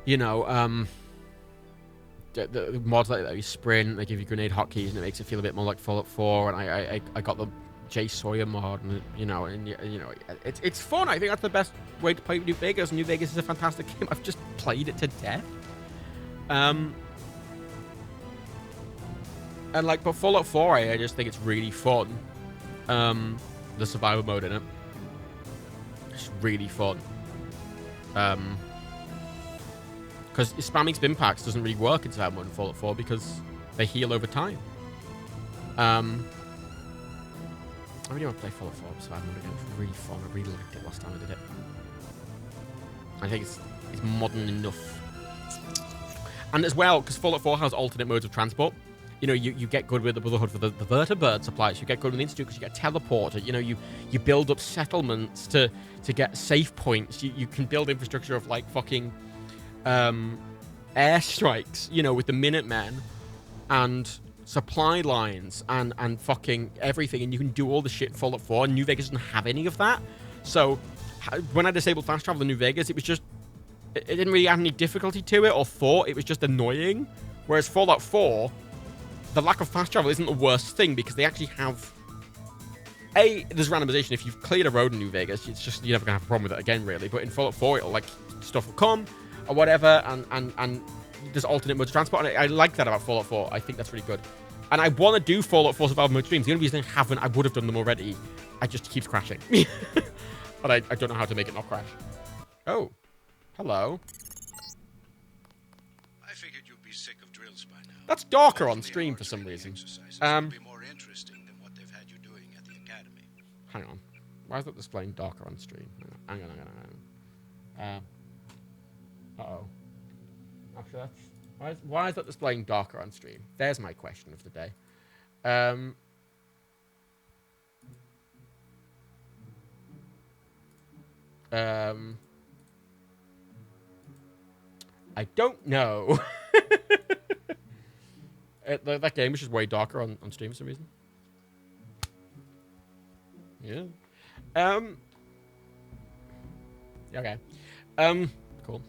S3: you know, the mods like that, you sprint, they give you grenade hotkeys, and it makes it feel a bit more like Fallout 4. And I got the Jay Sawyer mod, and you know, it's fun. I think that's the best way to play New Vegas. New Vegas is a fantastic game. I've just played it to death. And like, but Fallout 4, I just think it's really fun. The survival mode in it, it's really fun. Because spamming spin packs doesn't really work in survival mode in Fallout 4 because they heal over time. I really want to play Fallout 4 survival mode again. It's really fun. I really liked it last time I did it. I think it's modern enough. And as well, because Fallout 4 has alternate modes of transport. You know, you get good with the Brotherhood for the vertibird supplies. You get good with the Institute because you get teleporter. You know, you build up settlements to get safe points. You can build infrastructure of, like, fucking airstrikes, you know, with the Minutemen and supply lines and fucking everything. And you can do all the shit in Fallout 4. And New Vegas doesn't have any of that. So when I disabled fast travel in New Vegas, it was just... It didn't really add any difficulty to it or thought. It was just annoying. Whereas Fallout 4... The lack of fast travel isn't the worst thing because they actually have... there's randomization. If you've cleared a road in New Vegas, it's just, you're never going to have a problem with it again, really. But in Fallout 4, it'll, like, stuff will come or whatever, and there's alternate modes of transport. And I like that about Fallout 4. I think that's really good. And I want to do Fallout 4 survival mode streams. The only reason I haven't, I would have done them already. It just keeps crashing. But I don't know how to make it not crash. Oh. Hello.
S18: I figured you'd be sick of drills by now.
S3: That's darker on stream for some reason.
S18: Be more interesting than what they've had you doing at the academy.
S3: Hang on. Why is that displaying darker on stream? Hang on. Uh-oh. Actually, that's... Why is that displaying darker on stream? There's my question of the day. I don't know. That game is just way darker on stream for some reason. Yeah. Okay. Cool.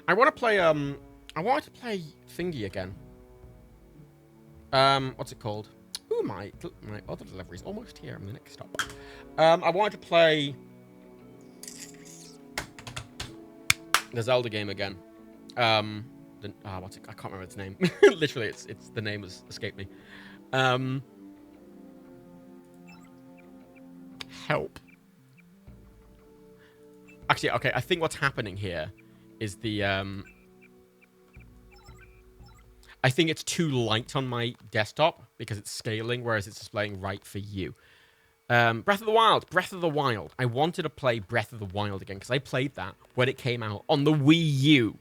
S3: I want to play, I wanted to play Thingy again. What's it called? Ooh, my other delivery's almost here. I'm the next stop. I wanted to play the Zelda game again. What's it? I can't remember its name. Literally, it's the name has escaped me. Help. Actually, okay. I think what's happening here is the I think it's too light on my desktop because it's scaling, whereas it's displaying right for you. Breath of the Wild. I wanted to play Breath of the Wild again because I played that when it came out on the Wii U.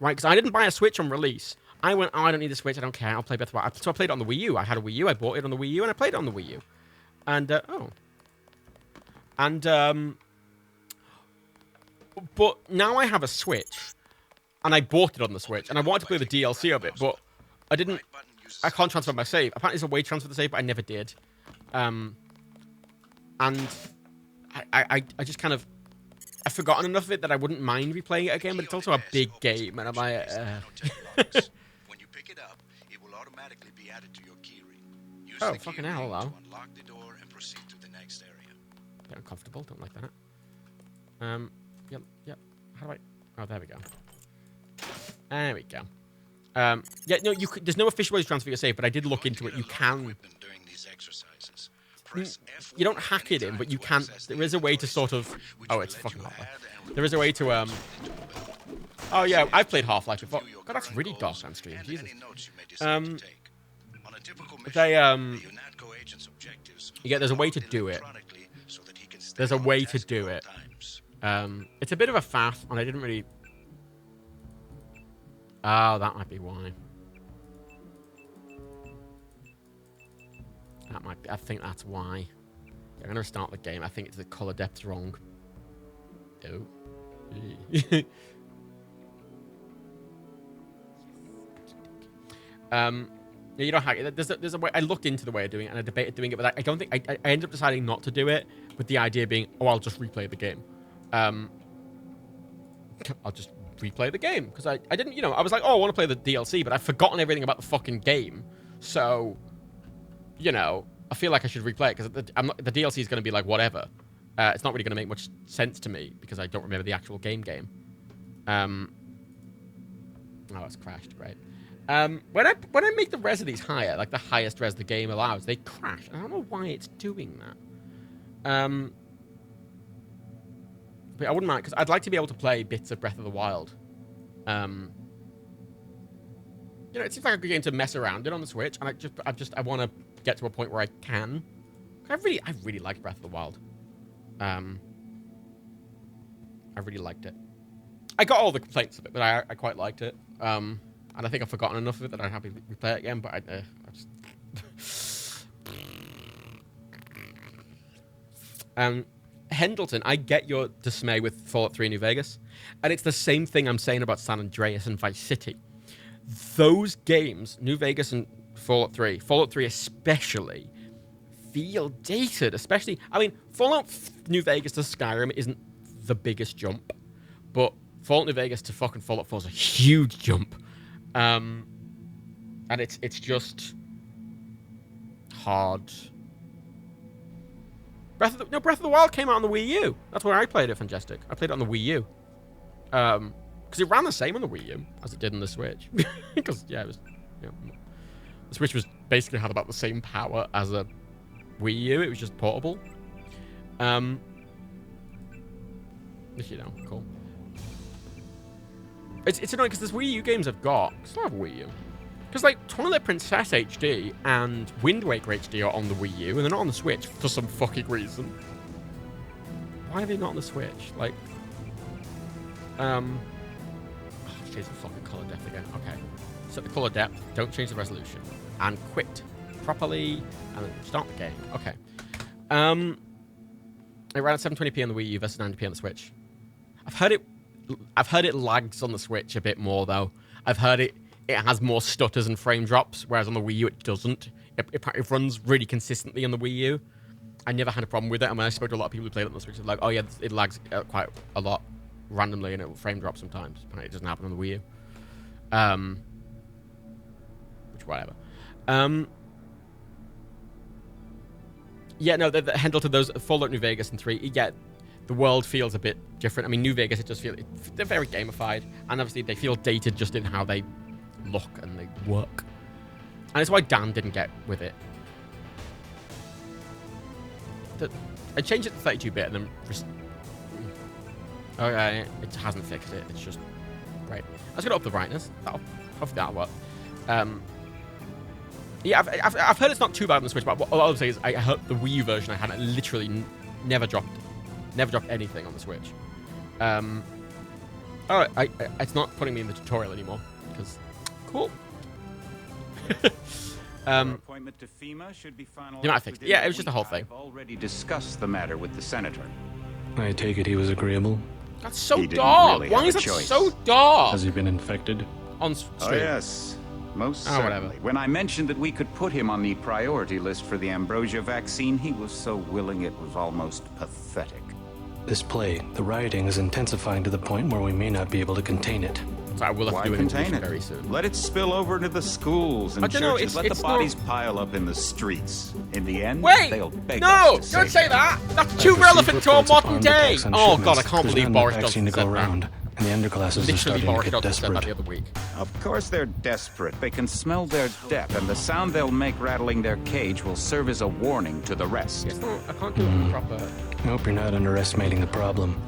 S3: Right, because I didn't buy a Switch on release. I went, I don't need a Switch, I don't care, I'll play Breath of the Wild. So I played it on the Wii U. I had a Wii U, I bought it on the Wii U, and I played it on the Wii U. But now I have a Switch, and I bought it on the Switch, and I wanted to play the DLC of it, but I can't transfer my save. Apparently there's a way to transfer the save, but I never did. And I just kind of... I've forgotten enough of it that I wouldn't mind replaying it again, but it's also a big game, and I'm like...
S18: When you pick it up, it will automatically be added to your keyring. Use
S3: the fucking hell, hello.
S18: To unlock the door and proceed to the next area.
S3: A bit uncomfortable, don't like that. Yep. How do I... Oh, there we go. There we go. Yeah, no, there's no official way to transfer your save, but I did look into it. You can... You don't hack it in, but you can... There is a way to sort of... Oh, it's fucking hot. There is a way to... Oh, yeah, I've played Half-Life before. God, that's really dark on stream. Jesus. Yeah, there's a way to do it. There's a way to do it. It's a bit of a faff, and I didn't really... Oh, that might be why. That might be... I think that's why. I'm going to restart the game. I think it's the color depth's wrong. Oh. You don't hack it. There's a way. I looked into the way of doing it, and I debated doing it, but I don't think... I ended up deciding not to do it, with the idea being, oh, I'll just replay the game. I'll just replay the game, because I didn't, I was like, oh, I want to play the DLC, but I've forgotten everything about the fucking game, so, I feel like I should replay it, because the DLC is going to be like, whatever. It's not really going to make much sense to me, because I don't remember the actual game. Oh, it's crashed, great. When I make the res of these higher, like the highest res the game allows, they crash. I don't know why it's doing that. But I wouldn't mind, because I'd like to be able to play bits of Breath of the Wild. It seems like a good game to mess around in on the Switch, and I want to get to a point where I can. I really liked Breath of the Wild. I really liked it. I got all the complaints of it, but I quite liked it. And I think I've forgotten enough of it that I'd happily replay it again, but I just... Hendleton, I get your dismay with Fallout 3 New Vegas, and it's the same thing I'm saying about San Andreas and Vice City. Those games, New Vegas and Fallout 3 especially, feel dated, especially... I mean, Fallout New Vegas to Skyrim isn't the biggest jump, but Fallout New Vegas to fucking Fallout 4 is a huge jump. And it's just hard. Breath of the Wild came out on the Wii U. That's where I played it, Fantastic. I played it on the Wii U. Because it ran the same on the Wii U as it did on the Switch. Because, yeah, it was... the Switch was basically had about the same power as a Wii U. It was just portable. Cool. It's annoying because there's Wii U games I've got. I still have a Wii U. Because, like, Twilight Princess HD and Wind Waker HD are on the Wii U, and they're not on the Switch for some fucking reason. Why are they not on the Switch? Like, Change the fucking color depth again. Okay. Set the color depth. Don't change the resolution. And quit properly. And then start the game. Okay. It ran at 720p on the Wii U versus 90p on the Switch. I've heard it lags on the Switch a bit more though. I've heard it has more stutters and frame drops, whereas on the Wii U it doesn't. It runs really consistently on the Wii U. I never had a problem with it, and when I spoke to a lot of people who played it on the Switch, they're like, oh yeah, it lags quite a lot randomly, and it will frame drop sometimes. Apparently it doesn't happen on the Wii U. Which, whatever. Yeah, no, the handle to those Fallout New Vegas and 3, yeah, the world feels a bit different. I mean, New Vegas, it just feels, they're very gamified, and obviously they feel dated just in how they look and they work. And it's why Dan didn't get with it. I changed it to 32-bit and then okay, it hasn't fixed it. It's just right. I was gonna up the brightness. Hopefully that'll work. Yeah, I've heard it's not too bad on the Switch, but what I'll say is I heard the Wii U version I had, it literally never dropped anything on the Switch. Oh, it's not putting me in the tutorial anymore because cool.
S19: Appointment to FEMA should be finalized.
S3: Yeah, it was just a whole thing.
S19: I've already discussed the matter with the senator.
S20: I take it he was agreeable.
S3: That's so dark.
S19: Really
S3: Why is that so dark?
S20: Has he been infected?
S3: On stream.
S19: Oh yes, most certainly.
S3: Whatever.
S19: When I mentioned that we could put him on the priority list for the ambrosia vaccine, he was so willing it was almost pathetic.
S20: This plague, the rioting is intensifying to the point where we may not be able to contain it.
S3: So I will have
S19: Why
S3: to do an
S19: contain
S3: intermission
S19: it?
S3: very soon.
S19: Let it spill over into the schools and
S3: I don't know,
S19: churches. Let the
S3: it's
S19: bodies pile up in the streets. In the end,
S3: Wait!
S19: they'll beg
S3: No!
S19: us to
S3: Don't
S19: save
S3: say
S19: them.
S3: that! That's too relevant to our modern day! Oh god, I can't
S20: There's
S3: believe
S20: not
S3: Boris
S20: enough
S3: Johnson
S20: vaccine to
S3: said
S20: go
S3: that.
S20: around, and the underclasses are
S3: Literally,
S20: starting
S3: Boris
S20: to get
S3: Johnson said that
S20: desperate.
S3: the other week.
S19: Of course they're desperate. They can smell their death, and the sound they'll make rattling their cage will serve as a warning to the rest.
S3: Yes, no, I can't do it proper.
S20: I hope you're not underestimating the problem.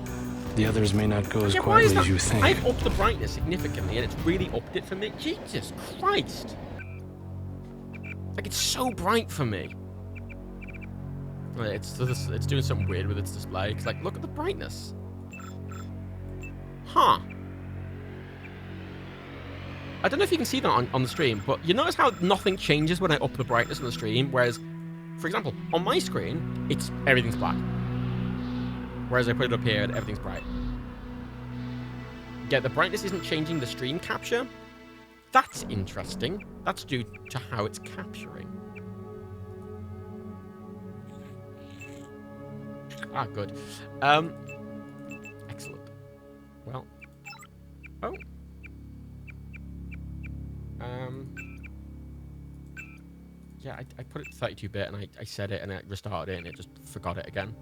S20: The others may not go as
S3: Yeah, why is
S20: quietly
S3: that?
S20: as you think.
S3: I've upped the brightness significantly, and it's really upped it for me. Jesus Christ! Like, it's so bright for me. It's doing something weird with its display. It's like, look at the brightness. Huh. I don't know if you can see that on the stream, but you notice how nothing changes when I up the brightness on the stream, whereas, for example, on my screen, everything's black. Whereas I put it up here and everything's bright. Yeah, the brightness isn't changing the stream capture. That's interesting. That's due to how it's capturing. Ah, good. Excellent. Well. Oh. Yeah, I put it to 32-bit and I set it and I restarted it and it just forgot it again.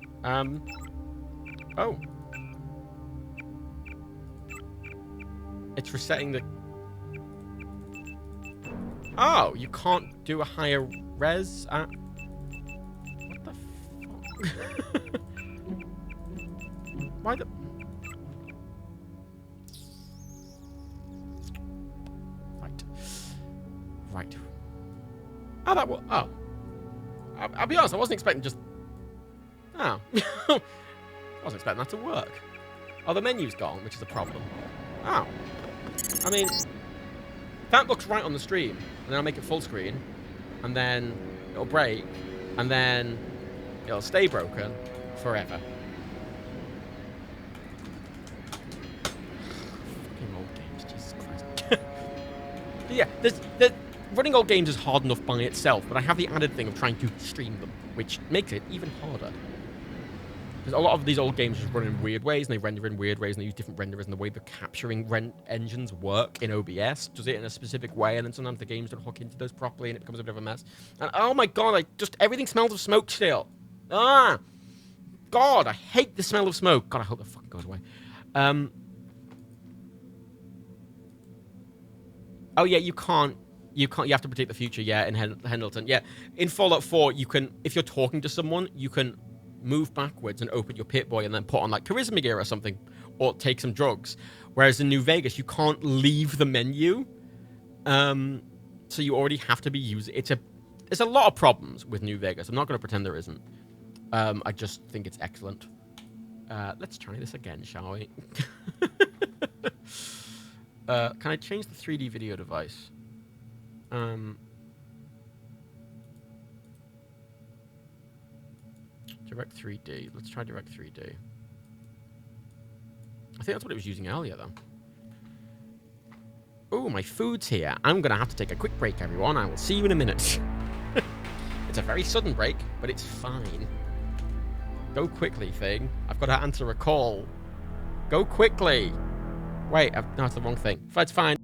S3: Oh. It's resetting the... Oh, you can't do a higher res at... What the fuck? Why the... Right. Oh, that was... Oh. I'll be honest, I wasn't expecting just... Oh. I wasn't expecting that to work. Oh, the menu's gone, which is a problem. Oh. I mean, that looks right on the stream. And then I'll make it full screen. And then it'll break. And then it'll stay broken forever. Fucking old games, Jesus Christ. Yeah, running old games is hard enough by itself, but I have the added thing of trying to stream them, which makes it even harder. Because a lot of these old games just run in weird ways, and they render in weird ways, and they use different renderers, and the way the capturing engines work in OBS does it in a specific way, and then sometimes the games don't hook into those properly, and it becomes a bit of a mess. And oh my god, everything smells of smoke still. Ah! God, I hate the smell of smoke. God, I hope that fucking goes away. Oh yeah, you have to predict the future, yeah, in Pendleton. Yeah, in Fallout 4, you can, if you're talking to someone, you can move backwards and open your Pip-Boy and then put on, like, Charisma Gear or something, or take some drugs. Whereas in New Vegas, you can't leave the menu, so you already have to be using... There's a lot of problems with New Vegas. I'm not going to pretend there isn't. I just think it's excellent. Let's try this again, shall we? Can I change the 3D video device? Direct 3D. Let's try Direct 3D. I think that's what it was using earlier, though. Oh, my food's here. I'm going to have to take a quick break, everyone. I will see you in a minute. It's a very sudden break, but it's fine. Go quickly, thing. I've got to answer a call. Go quickly. Wait, no, it's the wrong thing. That's fine.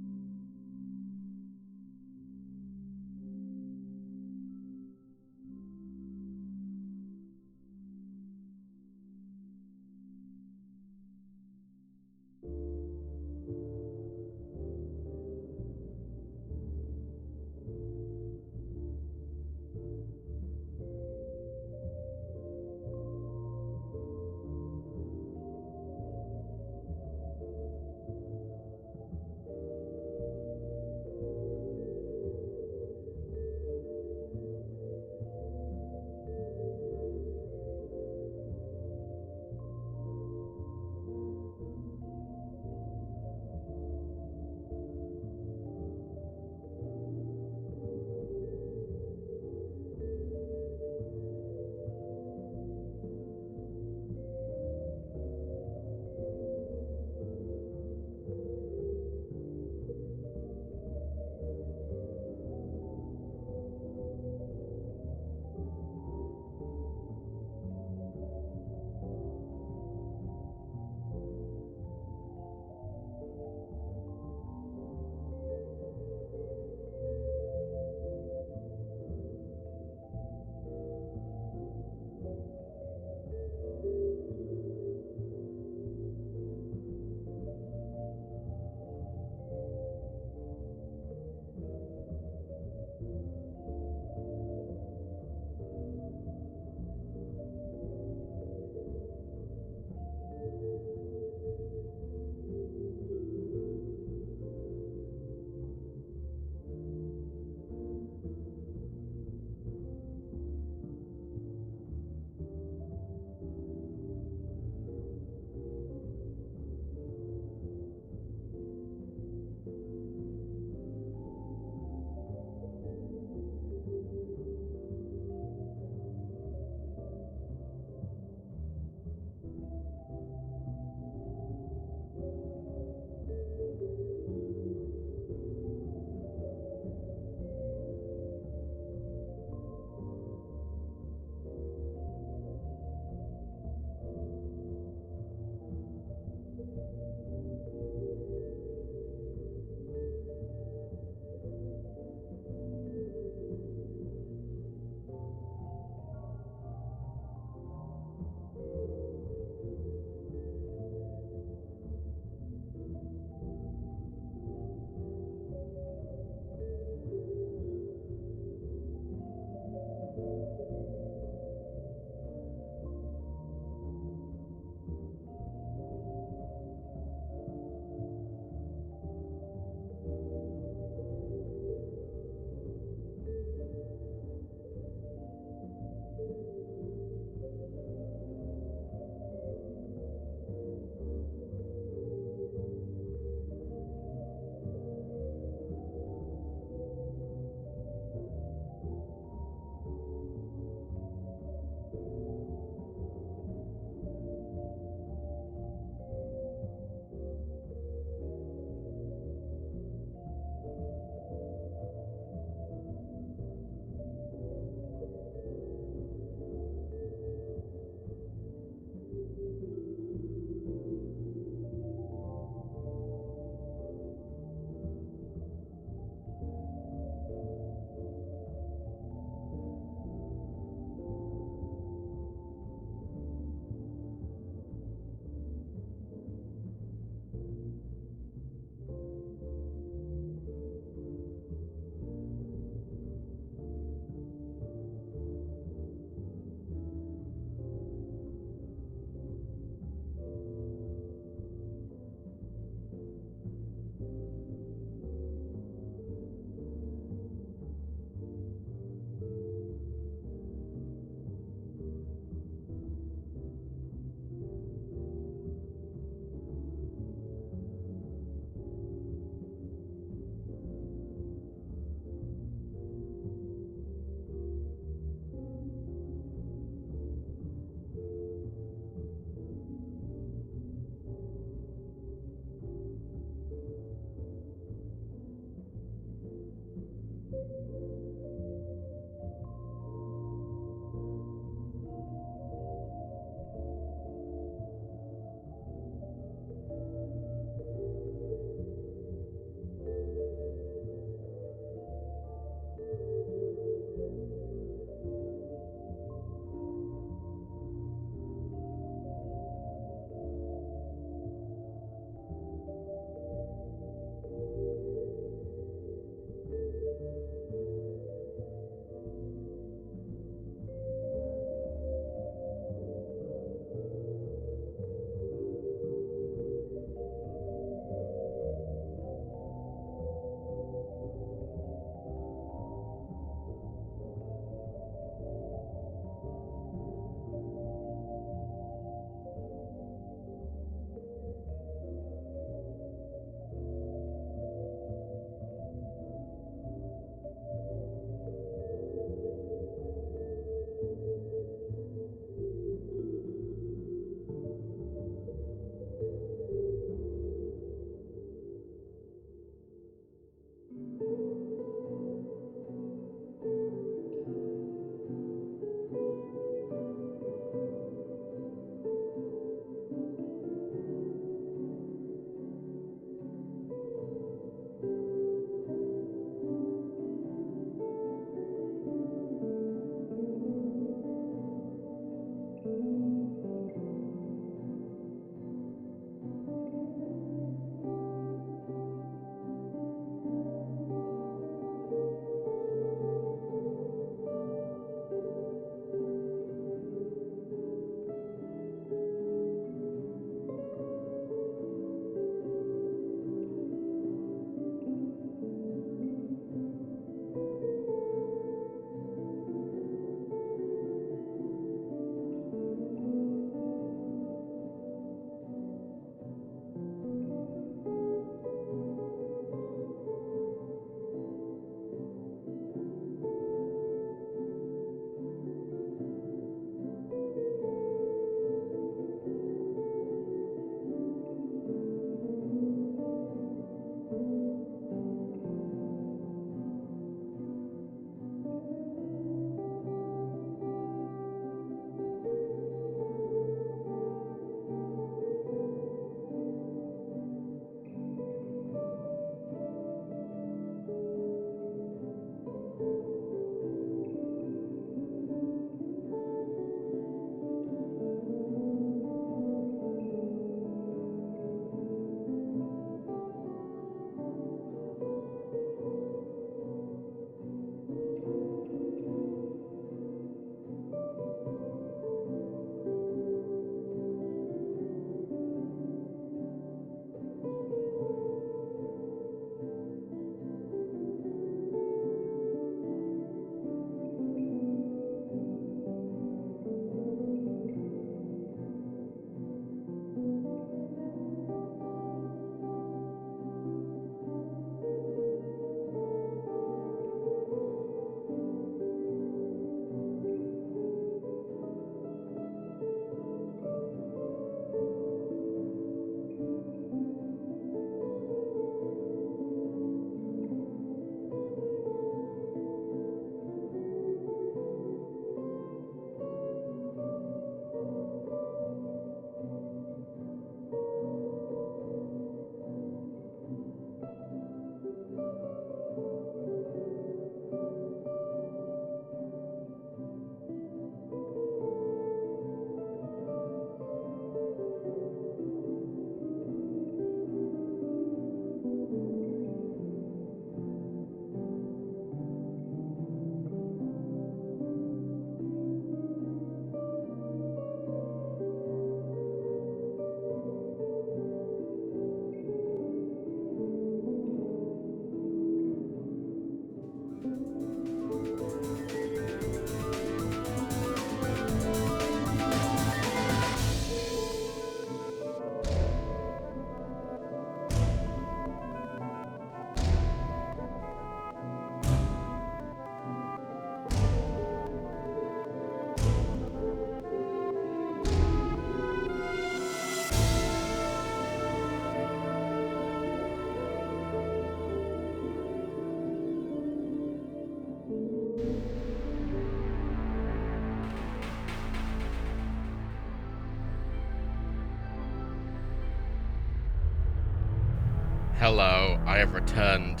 S3: Hello, I have returned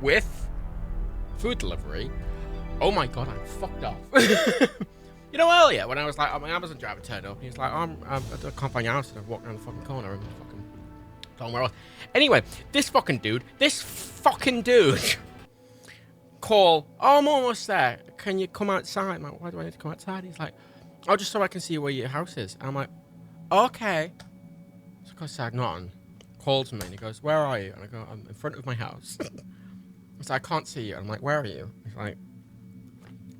S3: with food delivery. Oh my god, I'm fucked off. You know, earlier when I was like, my Amazon driver turned up, and he's like, I can't find your house, and I've walked around the fucking corner and fucking don't where else. Anyway, this fucking dude, call, oh, I'm almost there. Can you come outside? I'm like, why do I need to come outside? He's like, oh, just so I can see where your house is. And I'm like, okay. So I go outside, nothing. Calls me and he goes, where are you? And I go, I'm in front of my house. He's like, I can't see you. And I'm like, where are you? He's like,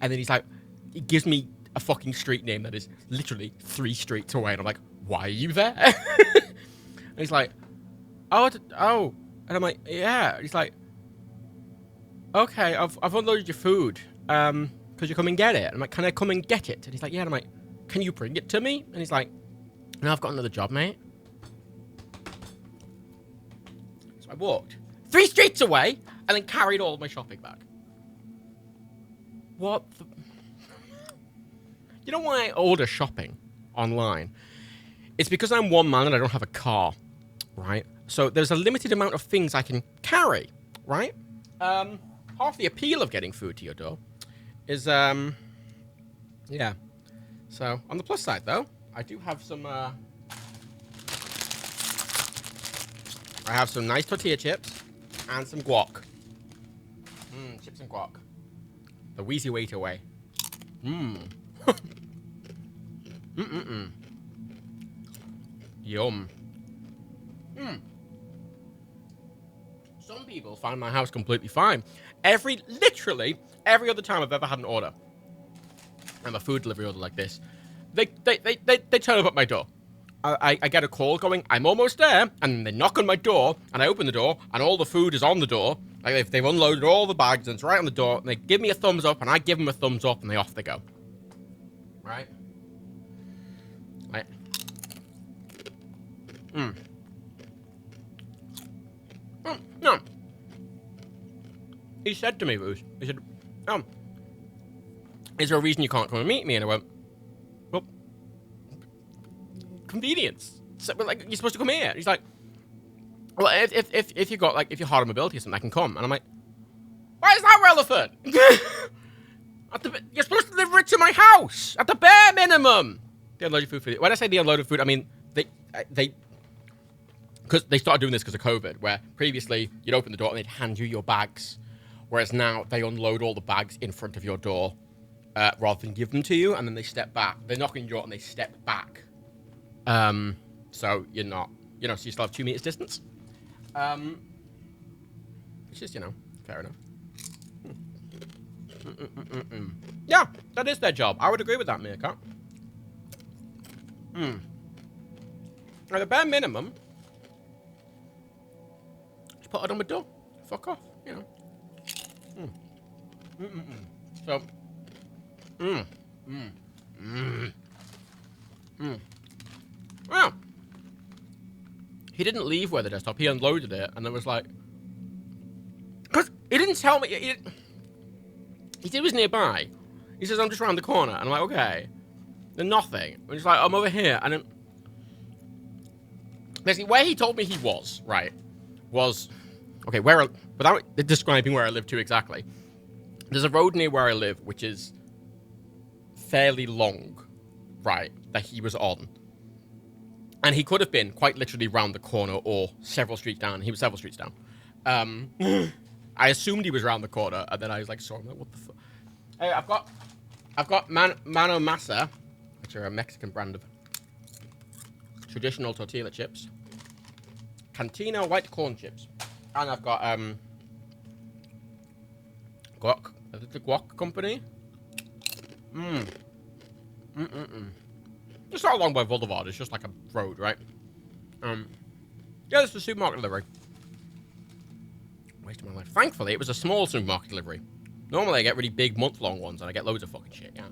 S3: and then he's like, he gives me a fucking street name that is literally 3 streets away. And I'm like, why are you there? And he's like, oh. And I'm like, yeah. And he's like, okay, I've unloaded your food. Could you come and get it? And I'm like, can I come and get it? And he's like, yeah. And I'm like, can you bring it to me? And he's like, no, I've got another job, mate. So I walked 3 streets away and then carried all of my shopping back. What the... You know why I order shopping online? It's because I'm one man and I don't have a car, right? So there's a limited amount of things I can carry, right? Half the appeal of getting food to your door is, yeah. So, on the plus side, though, I do have some, I have some nice tortilla chips and some guac. Chips and guac. The wheezy weight away. Yum. Some people find my house completely fine. Literally every other time I've ever had an order, and a food delivery order like this, they turn up at my door. I get a call going, I'm almost there, and they knock on my door, and I open the door, and all the food is on the door. Like they've unloaded all the bags, and it's right on the door, and they give me a thumbs up, and I give them a thumbs up, and off they go. Right? Right. No. He said to me, Bruce, he said, is there a reason you can't come and meet me? And I went, well, convenience. So, like, you're supposed to come here. He's like, well, if you got, like, if you're hard on mobility or something, I can come. And I'm like, why is that relevant? You're supposed to deliver it to my house at the bare minimum. They unloaded food for you. When I say they unloaded food, I mean, because they started doing this because of COVID, where previously you'd open the door and they'd hand you your bags, whereas now they unload all the bags in front of your door rather than give them to you, and then they step back. They knock on your door and they step back. So you're not, so you still have 2 meters distance. It's just, fair enough. Yeah, that is their job. I would agree with that, Meerkat. At the bare minimum, just put it on my door. Fuck off, So, well, he didn't leave where the desktop. He unloaded it, and it was like, because he didn't tell me. He said it was nearby. He says, I'm just around the corner. And I'm like, okay. Then nothing. And he's like, I'm over here. And then, basically, where he told me he was, right, was, okay, without describing where I live too exactly, there's a road near where I live, which is fairly long, right, that he was on. And he could have been quite literally round the corner or several streets down. He was several streets down. I assumed he was around the corner, and then I was like, sorry, what the fuck? Hey, I've got Mano Masa, which are a Mexican brand of traditional tortilla chips. Cantina white corn chips. And I've got, guac. Is it the guac company? It's not along by Boulevard, it's just like a road, right? Yeah, it's the supermarket delivery. Waste of my life. Thankfully, it was a small supermarket delivery. Normally, I get really big month-long ones, and I get loads of fucking shit, yeah.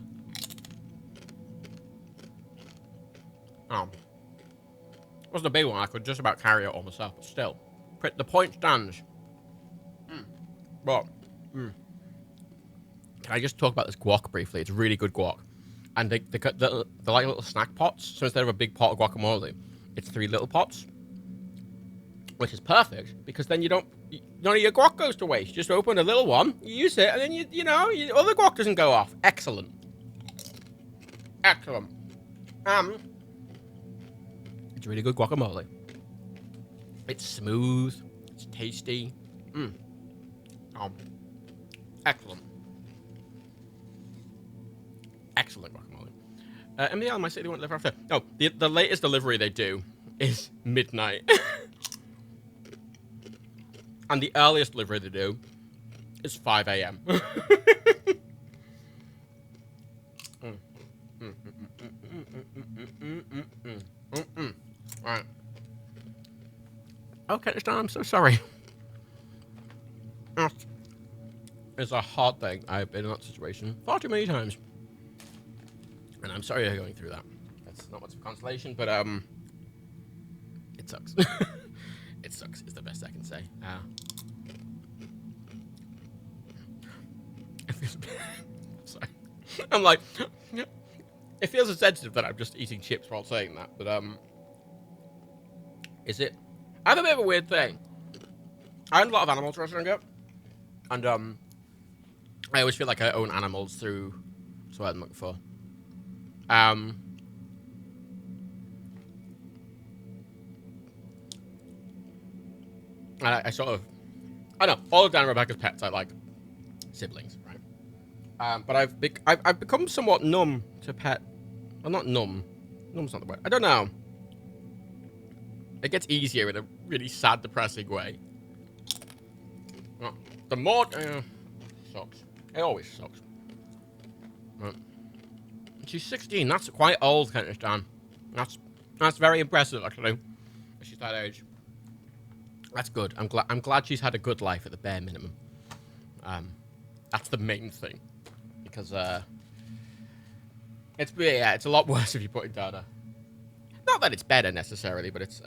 S3: It wasn't a big one, I could just about carry it all myself, but still. The point stands. But, can I just talk about this guac briefly? It's really good guac. And they're like little snack pots, so instead of a big pot of guacamole, it's 3 little pots. Which is perfect, because then none of your guac goes to waste. Just open a little one, you use it, and then other guac doesn't go off. Excellent. Excellent. It's really good guacamole. It's smooth. It's tasty. Excellent. Excellent guacamole. MDL, my city won't deliver after. No, the latest delivery they do is midnight. And the earliest delivery they do is 5 a.m. Right. Okay, I'm so sorry. It's a hard thing. I've been in that situation far too many times. And I'm sorry you're going through that. That's not much of a consolation, but it sucks. It sucks is the best I can say. Sorry. I'm like, it feels insensitive that I'm just eating chips while saying that, but is it? I have a bit of a weird thing. I own a lot of animals growing up, and I always feel like I own animals through. That's what I'm looking for. I sort of, I know all of Dan and Rebecca's pets are like siblings, right? But I've become somewhat numb to pet. Well, not numb. Numb's not the word. I don't know. It gets easier in a really sad, depressing way. Well, the more sucks. It always sucks. Right. She's 16. That's quite old, kind of Dan. That's very impressive, actually. She's that age. That's good. I'm glad she's had a good life at the bare minimum. That's the main thing, because it's a lot worse if you put it down. Not that it's better necessarily, but it's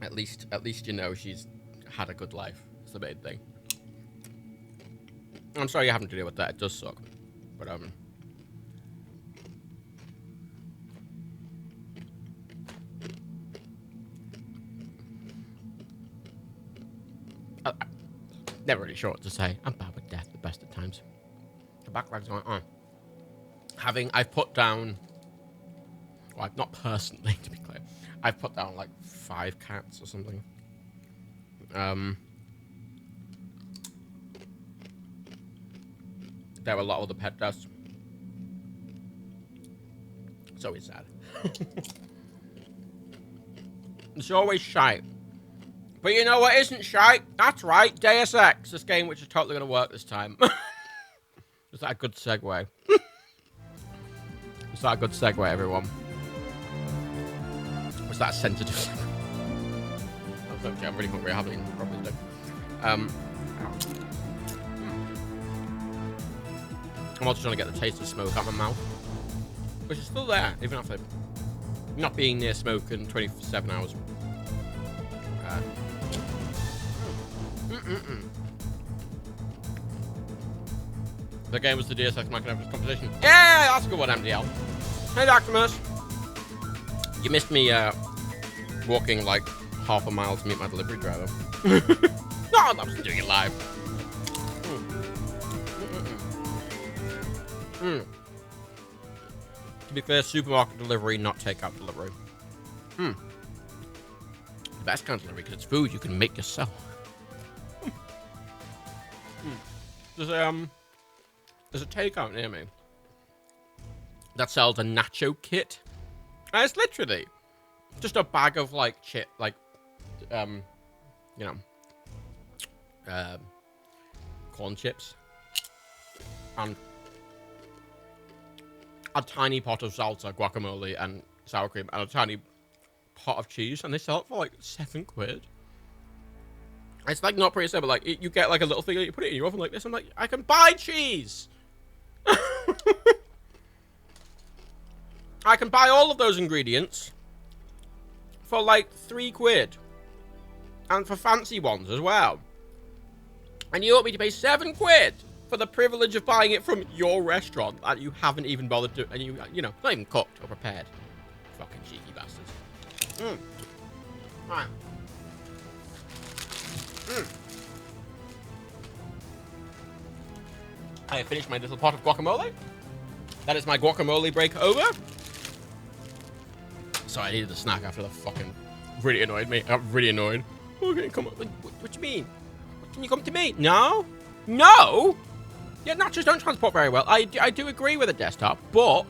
S3: at least you know she's had a good life. It's the main thing. I'm sorry you're having to deal with that. It does suck, but never really sure what to say. I'm bad with death the best of times. The backlog's going on. I've put down, well, not personally, to be clear, I've put down like 5 cats or something. There were a lot of other pet deaths. It's always sad. It's always shite. But you know what isn't shite? That's right, Deus Ex, this game which is totally going to work this time. Is that a good segue? Is that a good segue, everyone? Was that a sensitive segue? That's okay, I'm really hungry. I haven't eaten properly today. I'm also trying to get the taste of smoke out of my mouth, which is still there, even after not being near smoke in 27 hours. The game was the Deus Ex Machina competition. Yeah, that's a good one, MDL. Hey, Optimus. You missed me walking like half a mile to meet my delivery driver. No, I was doing it live. To be clear, supermarket delivery, not takeout delivery. The best kind of delivery because it's food you can make yourself. There's a takeout near me that sells a nacho kit. And it's literally just a bag of like corn chips and a tiny pot of salsa, guacamole, and sour cream, and a tiny pot of cheese, and they sell it for like £7. It's like not pretty simple. Like you get like a little thing, you put it in your oven like this. I'm like, I can buy cheese. I can buy all of those ingredients for like £3, and for fancy ones as well. And you want me to pay £7 for the privilege of buying it from your restaurant that you haven't even bothered to, and you know, not even cooked or prepared. Fucking cheeky bastards. Right. I have finished my little pot of guacamole. That is my guacamole break over. So I needed a snack after the fucking... Really annoyed me. I got really annoyed. Oh, can you come up? What do you mean? Can you come to me? No? No? Yeah, nachos don't transport very well. I do agree with the desktop, but...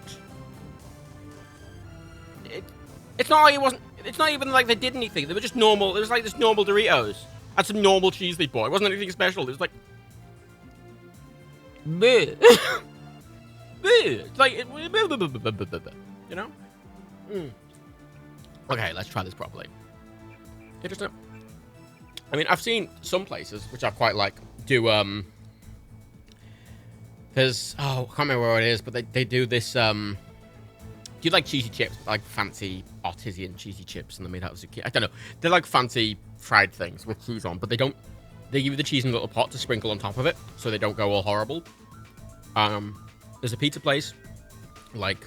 S3: It's not like it wasn't... It's not even like they did anything. They were just normal. It was like this normal Doritos. Had some normal cheese they bought. It wasn't anything special. It was like... Bleh. Bleh. It's like... You know? Okay, let's try this properly. Interesting. I mean, I've seen some places, which I quite like, do, there's... Oh, I can't remember where it is, but they do this, do you like cheesy chips? Like fancy artisan cheesy chips, and they're made out of zucchini. I don't know. They're like fancy fried things with cheese on, but they don't... They give you the cheese in a little pot to sprinkle on top of it, so they don't go all horrible. There's a pizza place, like...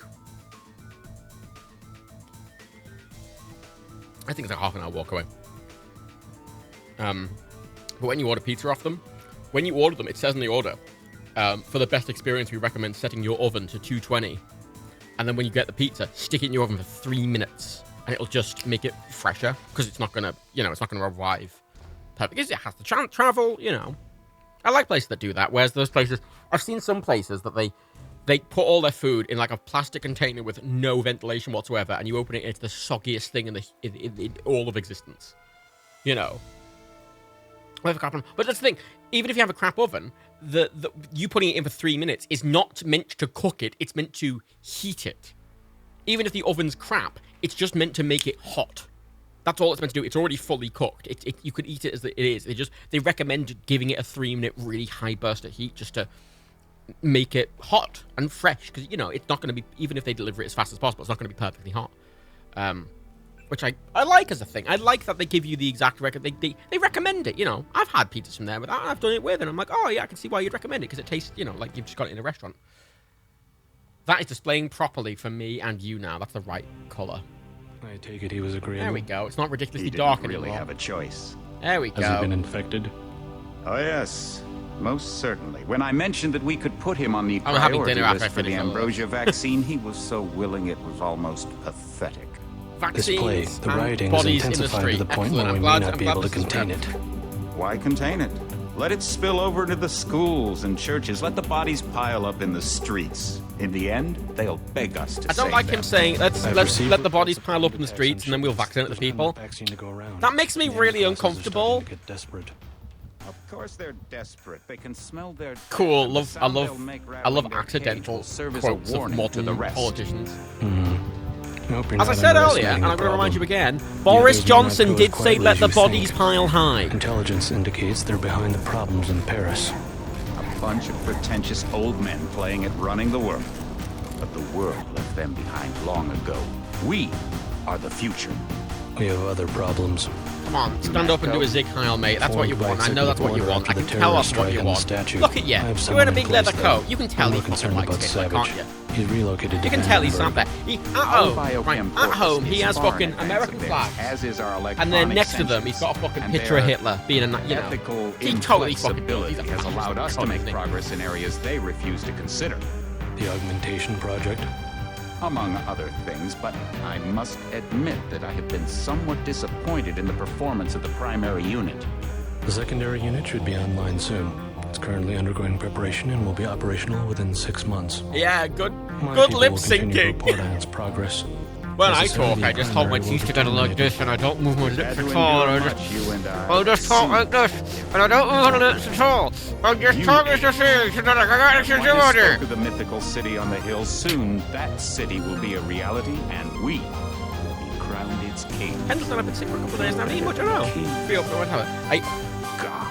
S3: I think it's a half an hour walk away. But when you order pizza off them, when you order them, it says in the order, for the best experience, we recommend setting your oven to 220. And then when you get the pizza, stick it in your oven for 3 minutes. And it'll just make it fresher, because it's not going to, you know, it's not going to arrive perfect. Because it has to travel, you know. I like places that do that, whereas those places... I've seen some places that they put all their food in like a plastic container with no ventilation whatsoever, and you open it, it's the soggiest thing in all of existence. You know. But that's the thing. Even if you have a crap oven, you putting it in for 3 minutes is not meant to cook it. It's meant to heat it. Even if the oven's crap, it's just meant to make it hot. That's all it's meant to do. It's already fully cooked. You could eat it as it is. They recommend giving it a 3-minute really high burst of heat just to make it hot and fresh, because you know it's not going to be, even if they deliver it as fast as possible, it's not going to be perfectly hot, which I like as a thing. I like that they give you the exact they recommend it. You know, I've had pizzas from there, but I've done it with, and I'm like, oh yeah, I can see why you'd recommend it, because it tastes, you know, like you've just got it in a restaurant. That is displaying properly for me and you now. That's the right color.
S20: I take it he was agreeable.
S3: There we go. It's not ridiculously
S19: He
S3: dark
S19: didn't really
S3: anymore.
S19: have a choice.
S3: There we go.
S20: Has he been infected?
S19: Oh yes, most certainly. When I mentioned that we could put him on the
S3: I'm having
S19: priority
S3: dinner after
S19: list
S3: I
S19: for the
S3: finish all of
S19: ambrosia vaccine, he was so willing it was almost pathetic.
S20: This plague, the
S3: and
S20: rioting is
S3: bodies in the
S20: intensifying to
S3: street.
S20: the point where
S3: Excellent.
S20: we
S3: I'm
S20: may
S3: glad-
S20: not be
S3: I'm
S20: able to
S3: glad this is
S20: contain it.
S19: Why contain it? Let it spill over into the schools and churches. Let the bodies pile up in the streets. In the end, they'll beg us to
S3: I don't
S19: save
S3: like
S19: them.
S3: him saying, let's let the bodies pile up in the streets and then we'll vaccinate the people. That makes me really uncomfortable.
S19: Of course they're desperate. They can smell their
S3: Cool.
S19: death, and the
S3: I
S19: sound
S3: love
S19: they'll make
S3: I
S19: rattling
S3: love
S19: their
S3: accidental
S19: cage will serve as a
S3: quotes of
S19: warning to
S3: modern
S19: the rest.
S3: politicians.
S20: As
S3: As I said earlier, and I'm going to remind you again, Boris Johnson did say let the bodies pile high.
S20: Intelligence indicates they're behind the problems in Paris.
S19: A bunch of pretentious old men playing at running the world. But the world left them behind long ago. We are the future.
S20: We have other problems.
S3: Come on, stand up and do a Zig Heil, mate. That's what you want. I know that's what you want. I can tell that's what you want. Look at you. You're in a big leather coat. You can tell he fucking likes Hitler, can't you?
S20: He's relocated to
S3: You can tell he's sat there.
S19: Our
S3: At home, he has fucking American flags.
S19: As is our
S3: And then
S19: electronic
S3: next to them, he's got a fucking picture of Hitler being a, you know.
S19: Ethical
S3: He totally fucking does.
S19: inflexibility
S3: He's a
S19: has
S3: fascist
S19: allowed us to make
S3: cunt,
S19: progress in areas they refuse to consider.
S20: The Augmentation Project.
S19: Among other things, but I must admit that I have been somewhat disappointed in the performance of the primary unit.
S20: The secondary unit should be online soon. It's currently undergoing preparation and will be operational within 6 months.
S3: Yeah, good
S20: My
S3: lip
S20: people will continue to
S3: syncing.
S20: report on its progress.
S3: When I
S20: Necessarily,
S3: talk, I just hold my
S20: primary
S3: teeth
S20: will
S3: together like
S20: determine
S3: this, and I don't move my lips
S19: Had to
S3: at all.
S19: endure
S3: I
S19: much, you and
S3: I'll just talk like this, and I don't move my lips at all. I'm just
S19: You
S3: talking to things, and I got to
S19: When
S3: do
S19: I
S3: order.
S19: spoke of the mythical city on the hill, soon that city will be a reality, and we will be crowned its king.
S3: Pendleton, I've been sick for a couple of days now. Need much, I know. Be up for whatever.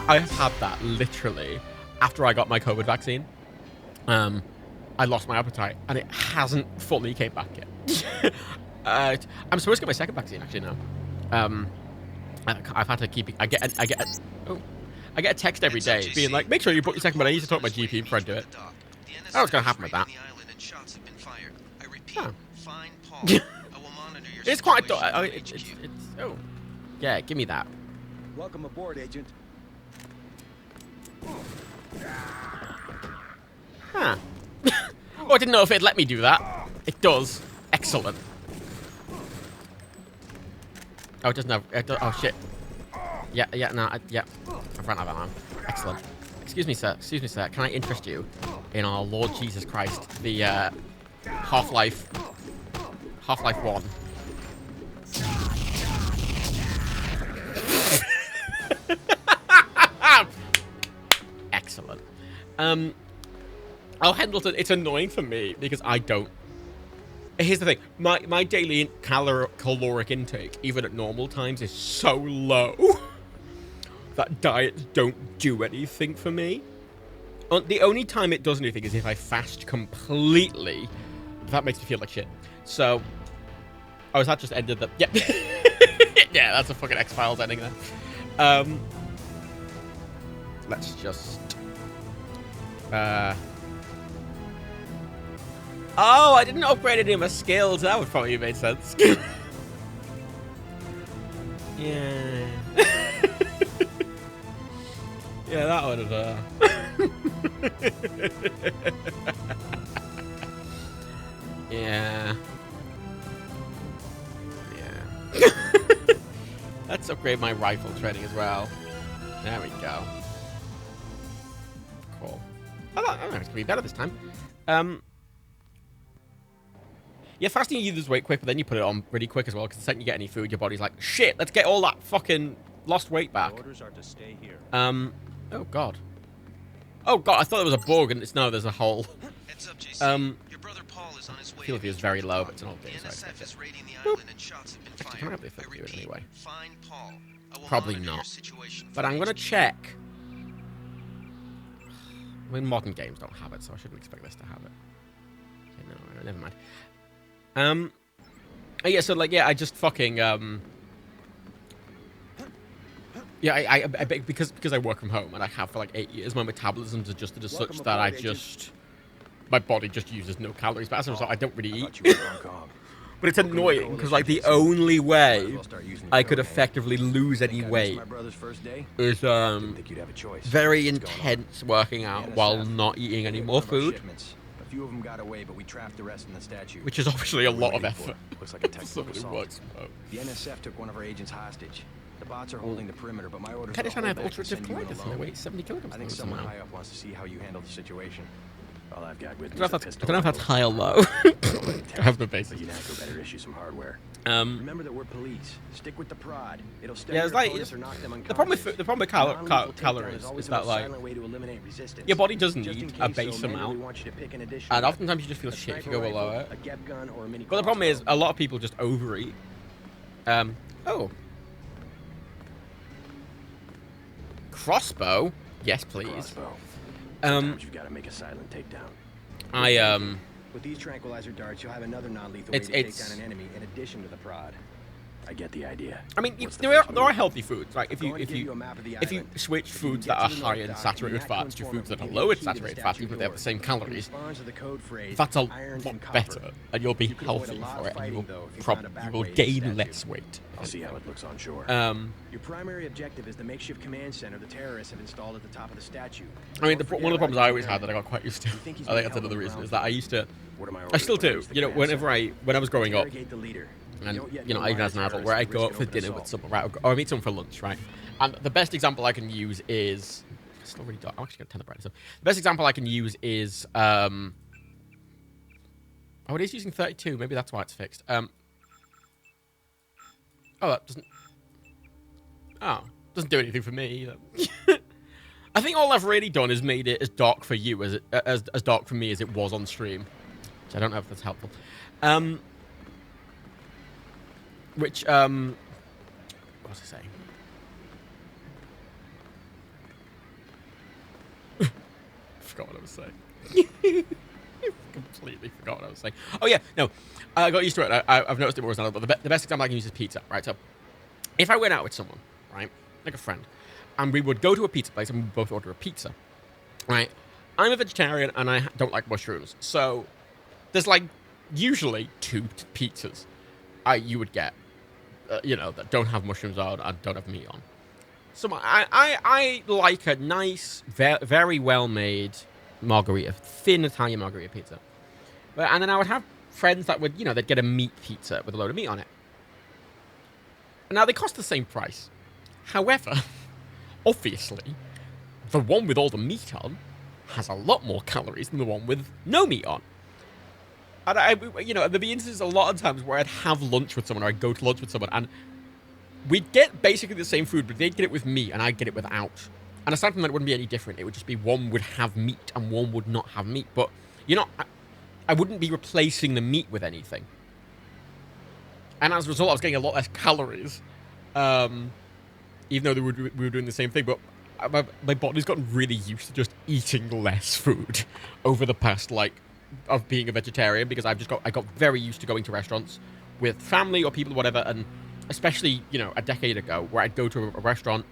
S3: I have had that literally after I got my COVID vaccine. I lost my appetite, and it hasn't fully came back yet. I'm supposed to get my second vaccine actually now. I've had to keep. I get a text every day being like, make sure you put your second one. I need to talk to my GP before I do it. I know what's gonna happen with that. Oh. It's quite. Oh, yeah, give me that.
S21: Welcome aboard, Agent.
S3: Huh. Oh, I didn't know if it'd let me do that. It does. Excellent. Oh, it doesn't have... It does, oh, shit. Yeah, no, yeah. I've run out of ammo. Excellent. Excuse me, sir. Can I interest you in our Lord Jesus Christ, the Half-Life 1? Excellent. Oh, Pendleton, it's annoying for me because I don't. Here's the thing. My daily caloric intake, even at normal times, is so low that diets don't do anything for me. The only time it does anything is if I fast completely. That makes me feel like shit. So, oh, that just ended the... Yeah. Yeah, that's a fucking X-Files ending there. Let's just... Oh, I didn't upgrade any of my skills. That would probably make sense. Yeah. Yeah, that would have... Yeah. Yeah. Let's upgrade my rifle training as well. There we go. Cool. Oh, that it's gonna be better this time. Yeah, fasting you lose weight quick, but then you put it on pretty quick as well, because the second you get any food, your body's like, shit, let's get all that fucking lost weight back.
S21: Orders are to stay here.
S3: Oh god. Oh god, I thought there was a bug, and it's no, there's a hole.
S18: Heads up, JC. Your brother Paul is on his way.
S3: I feel like he was very low, but it's an old game, so I
S18: NSF is
S3: expect
S18: raiding the
S3: it.
S18: island and shots have been fired.
S3: Can I have the effect to do it anyway?
S18: Find Paul. I will
S3: Probably
S18: monitor your
S3: not.
S18: situation
S3: But
S18: for
S3: I'm gonna
S18: HQ.
S3: check. I mean, modern games don't have it, so I shouldn't expect this to have it. Okay, no, never mind. Yeah, so like, yeah, I just fucking yeah, I because I work from home and I have for like 8 years, my metabolism's adjusted as such that I just my body just uses no calories. But as a result, I don't really eat. But it's annoying because like the only way I could effectively lose any weight is very intense working out while not eating any more food.
S8: A few of them got away, but we trapped the rest in the statue.
S3: Which is obviously a lot of effort.
S8: Looks like a technical
S3: Somebody
S8: assault.
S3: works.
S8: The NSF took one of our agents hostage. The bots are holding the perimeter, but my orders
S3: Kind
S8: are
S3: of
S8: to
S3: trying to have
S8: hold back and
S3: ulcerative
S8: send you in
S3: colitis and I
S8: alone.
S3: weigh 70 kilograms.
S8: I think someone
S3: somehow.
S8: high up wants to see how you handle the situation. All I've got with
S3: I
S8: me
S3: don't
S8: is
S3: know
S8: a
S3: if that's, I
S8: pistol.
S3: don't know if that's high or low. I have the
S8: But
S3: basis.
S8: you'd have to better issue some hardware. Remember that we're police. Stick with the prod. It'll stun
S3: Yeah,
S8: your
S3: it's like
S8: opponents or knock them
S3: the problem with calories
S8: always
S3: is
S8: the
S3: that
S8: most
S3: like
S8: silent way to eliminate resistance.
S3: your body does
S8: Just in
S3: need
S8: case,
S3: a
S8: though,
S3: base
S8: manually
S3: amount,
S8: want you to pick an additional
S3: and
S8: weapon.
S3: oftentimes you just feel
S8: A
S3: shit if you
S8: sniper
S3: go below
S8: rifle,
S3: it.
S8: a gep gun, or a mini
S3: But the problem is
S8: crossbow.
S3: a lot of people just overeat. Oh, crossbow? Yes, please.
S8: Crossbow.
S3: Um,
S8: Sometimes you've got to make a silent takedown. With these tranquilizer darts, you'll have another non-lethal
S3: It's-
S8: way to take
S3: it's-
S8: down an enemy in addition to the prod. I get the idea.
S3: I mean,
S8: What's the
S3: there are
S8: first
S3: healthy foods. Like
S8: I'm going to give you a map of the
S3: if you
S8: island.
S3: switch
S8: If you
S3: foods
S8: get
S3: that are
S8: to the
S3: high
S8: north
S3: in
S8: dock,
S3: saturated
S8: the
S3: fats to
S8: Macklin
S3: foods that are
S8: Foreman
S3: low
S8: will
S3: in
S8: give you the
S3: saturated
S8: statue
S3: fats, even if they have
S8: door.
S3: the same calories,
S8: Responds to the code phrase,
S3: that's a
S8: irons
S3: lot
S8: and copper.
S3: better, and you'll be
S8: You could avoid a
S3: healthy
S8: lot
S3: for
S8: of
S3: it, and
S8: fighting,
S3: you
S8: though,
S3: will
S8: if you found a
S3: you
S8: back
S3: will
S8: way to the
S3: gain
S8: statue.
S3: less weight.
S8: I'll see how it looks on shore.
S3: Your
S8: primary objective is the makeshift command center the terrorists have installed at the top of the statue.
S3: I mean, one of the problems I always had that I got quite used to, I think that's another reason, is that I used to, I still do, you know, when I was growing up,
S8: Interrogate the leader.
S3: and,
S8: Don't
S3: you know, even as an adult, where I go out for dinner with someone, right, or I meet someone for lunch, right, and the best example I can use is, it's still really dark, I'm actually going to turn the brightness up. The best example I can use is, oh, it is using 32, maybe that's why it's fixed. Oh, that doesn't do anything for me either. I think all I've really done is made it as dark for you as dark for me as it was on stream. Which I don't know if that's helpful. What was I saying? Forgot what I was saying. Completely forgot what I was saying. Oh yeah, no, I got used to it. I've noticed it more as an adult, but the best example I can use is pizza, right? So, if I went out with someone, right, like a friend, and we would go to a pizza place and we would both order a pizza, right? I'm a vegetarian and I don't like mushrooms, so there's like usually 2 pizzas you would get, you know, that don't have mushrooms on and don't have meat on. So I like a nice, very well made margarita, thin Italian margarita pizza. And then I would have friends that would, they'd get a meat pizza with a load of meat on it. Now they cost the same price. However, obviously, the one with all the meat on has a lot more calories than the one with no meat on. And there'd be instances a lot of times where I'd have lunch with someone, or I'd go to lunch with someone, and we'd get basically the same food, but they'd get it with meat, and I'd get it without. And aside from that, it wouldn't be any different. It would just be one would have meat, and one would not have meat. But, I wouldn't be replacing the meat with anything. And as a result, I was getting a lot less calories. Even though we were doing the same thing, but my body's gotten really used to just eating less food over the past, of being a vegetarian, because I got very used to going to restaurants with family or people or whatever, and especially, a decade ago, where I'd go to a restaurant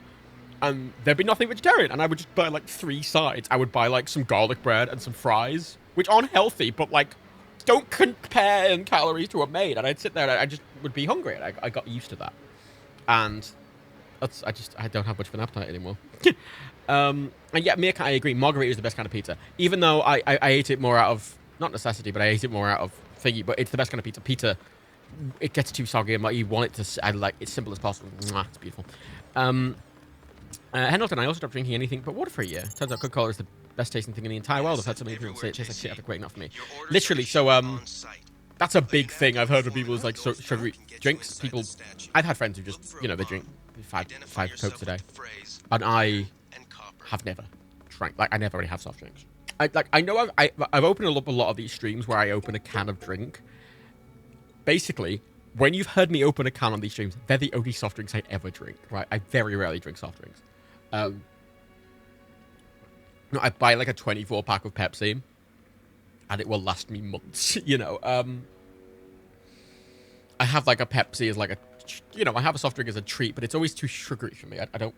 S3: and there'd be nothing vegetarian, and I would just buy 3 sides. I would buy some garlic bread and some fries, which aren't healthy, but don't compare in calories to a maid. And I'd sit there and I just would be hungry, and I got used to that. And I don't have much of an appetite anymore. And yeah, I agree. Margarita is the best kind of pizza. Even though I ate it more out of, not necessity, but I ate it more out of thingy, but it's the best kind of pizza. Pizza, it gets too soggy, and you want it to, it's simple as possible. Mwah, it's beautiful. Hamilton, I also stopped drinking anything but water for a year. Turns out Coca-Cola is the best tasting thing in the entire world. I've had so many people say it tastes like shit after quitting, not for me. Literally, so, that's a big thing I've heard of people is sugary drinks. People, I've had friends who just, they drink five Cokes a day. And I have never drank, I never really have soft drinks. I know I've opened up a lot of these streams where I open a can of drink. Basically, when you've heard me open a can on these streams, they're the only soft drinks I ever drink, right? I very rarely drink soft drinks. I buy a 24 pack of Pepsi, and it will last me months, I have a Pepsi as I have a soft drink as a treat, but it's always too sugary for me. I don't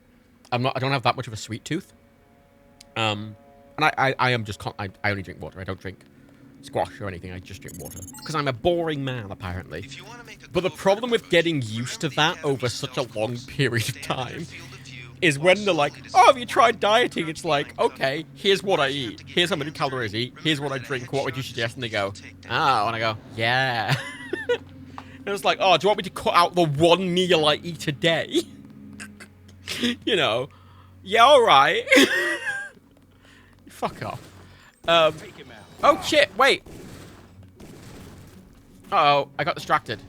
S3: have that much of a sweet tooth. And I am just, I only drink water. I don't drink squash or anything. I just drink water. Because I'm a boring man, apparently. But the problem with getting used to that over such a long period of time is when they're like, oh, have you tried dieting? It's like, okay, here's what I eat. Here's how many calories I eat. Here's what I drink. What would you suggest? And they go, oh, and I go, yeah. And it's like, oh, do you want me to cut out the one meal I eat a day? Yeah, all right. Fuck off. Oh, shit, wait. Uh-oh, I got distracted.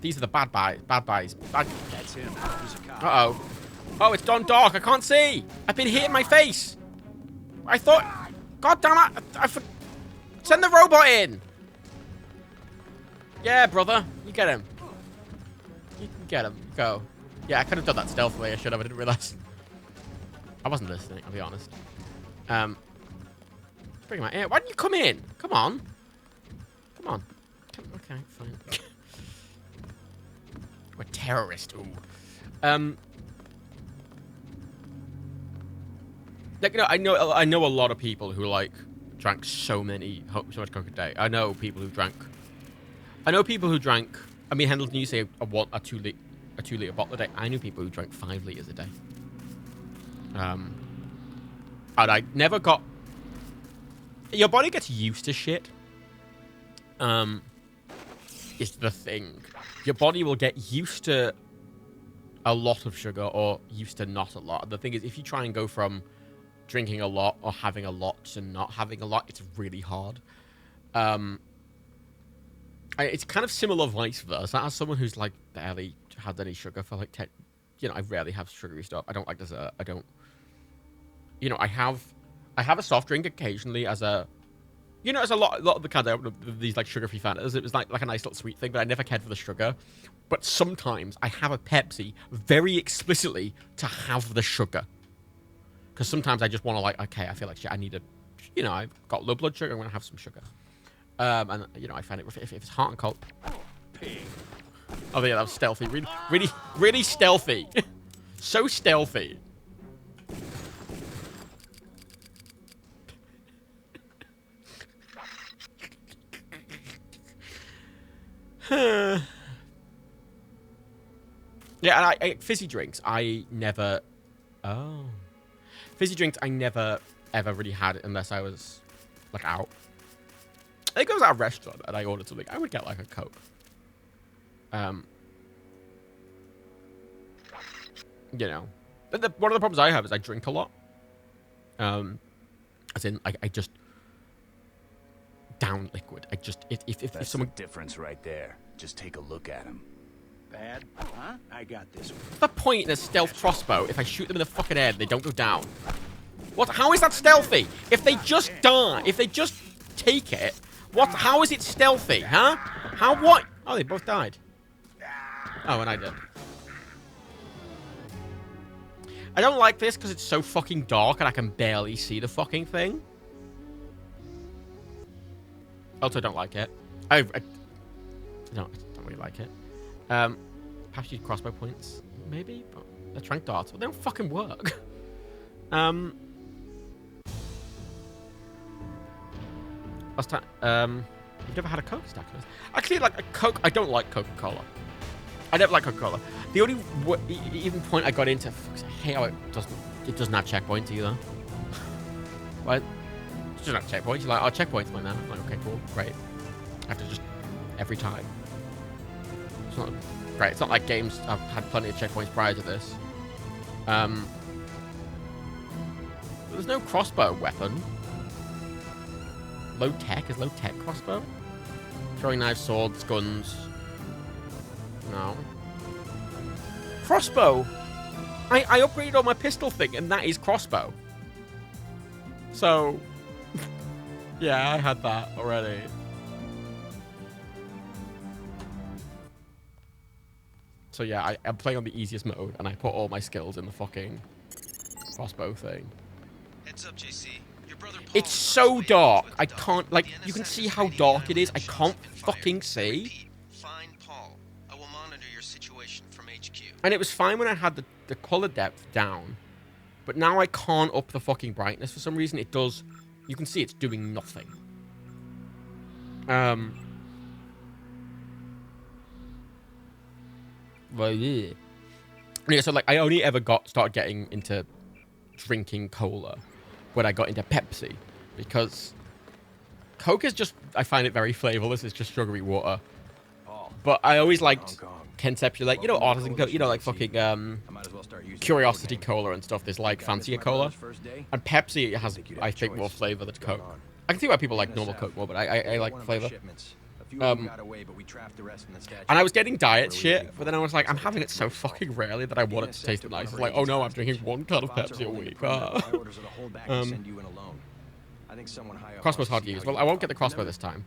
S3: These are the bad guys. That's him. Uh-oh. Oh, it's gone dark. I can't see. I've been hitting my face. I thought... God damn it. Send the robot in. Yeah, brother. You get him. You can get him. Go. Yeah, I could have done that stealthily. I should have. I didn't realize. I wasn't listening, I'll be honest. Bring him out here. Why didn't you come in? Come on. Come on. Okay, fine. We're terrorists. Ooh. I know a lot of people who drank so much Coke a day. I know people who drank. I mean, Hendel, you say a 2 liter bottle a day. I knew people who drank 5 liters a day. And I never got. Your body gets used to shit. Is the thing. Your body will get used to a lot of sugar or used to not a lot. The thing is, if you try and go from drinking a lot or having a lot to not having a lot, it's really hard. It's kind of similar vice versa. As someone who's barely had any sugar for 10, I rarely have sugary stuff. I don't like dessert. I don't. I have a soft drink occasionally as a. As a lot of the cans I open up, these sugar-free Fantas, it was like a nice little sweet thing, but I never cared for the sugar. But sometimes I have a Pepsi very explicitly to have the sugar. Because sometimes I just want to okay, I feel like shit, I need I've got low blood sugar, I'm going to have some sugar. And, I find it, if it's hot and cold. Oh, yeah, that was stealthy. Really stealthy. So stealthy. Yeah, and fizzy drinks, I never... Oh. Fizzy drinks, I never, ever really had it unless I was, like, out. I think I was at a restaurant and I ordered something. I would get, like, a Coke. You know. But one of the problems I have is I drink a lot. As in, I just... down liquid. I just... If someone...
S19: the difference right there. Just take a look at him.
S18: Bad? Huh? I got this one.
S3: What's the point in a stealth crossbow if I shoot them in the fucking head and they don't go down? What? How is that stealthy? If they just die, if they just take it, what? How is it stealthy, huh? How what? Oh, they both died. Oh, and I did. I don't like this because it's so fucking dark and I can barely see the fucking thing. Also, I don't like it. I don't really like it. Perhaps use crossbow points, maybe, but they're trank darts, but they don't fucking work. Last time, you've never had a Coke stack? Actually, like a Coke, I don't like Coca-Cola. I never like Coca-Cola. The only even point I got into, I hate how it doesn't have checkpoints either. What? It doesn't have checkpoints. You're like, oh, checkpoints, my man. I'm like, okay, cool, great. I have to just every time. It's not great. It's not like games. I've had plenty of checkpoints prior to this. There's no crossbow weapon. Low tech is low tech crossbow. Throwing knives, swords, guns. No. Crossbow. I upgraded on my pistol thing, and that is crossbow. So, yeah, I had that already. So yeah, I'm playing on the easiest mode, and I put all my skills in the fucking crossbow thing.
S18: Heads up, JC. Your brother Paul
S3: It's so dark. I can't, like, you can see how dark it is. I can't fucking see.
S18: Find Paul. I will monitor your situation from HQ.
S3: And it was fine when I had the color depth down. But now I can't up the fucking brightness for some reason. It does. You can see it's doing nothing. Well, yeah. Yeah, so like I only ever started getting into drinking cola when I got into Pepsi, because Coke is just, I find it very flavorless. It's just sugary water. But I always liked conceptually, like, you know, artisan Coke, you know, like fucking Curiosity Cola and stuff. There's like fancier cola, and Pepsi has, I think, more flavor than Coke. I can see why people like normal Coke more, but I like flavor. And I was getting diet shit, but then I was like, I'm having it so fucking rarely that I want it to taste nice. It's like, oh no, I'm drinking 1 can of Pepsi a week. Crossbow's hard to use. Well, I won't get the crossbow this time.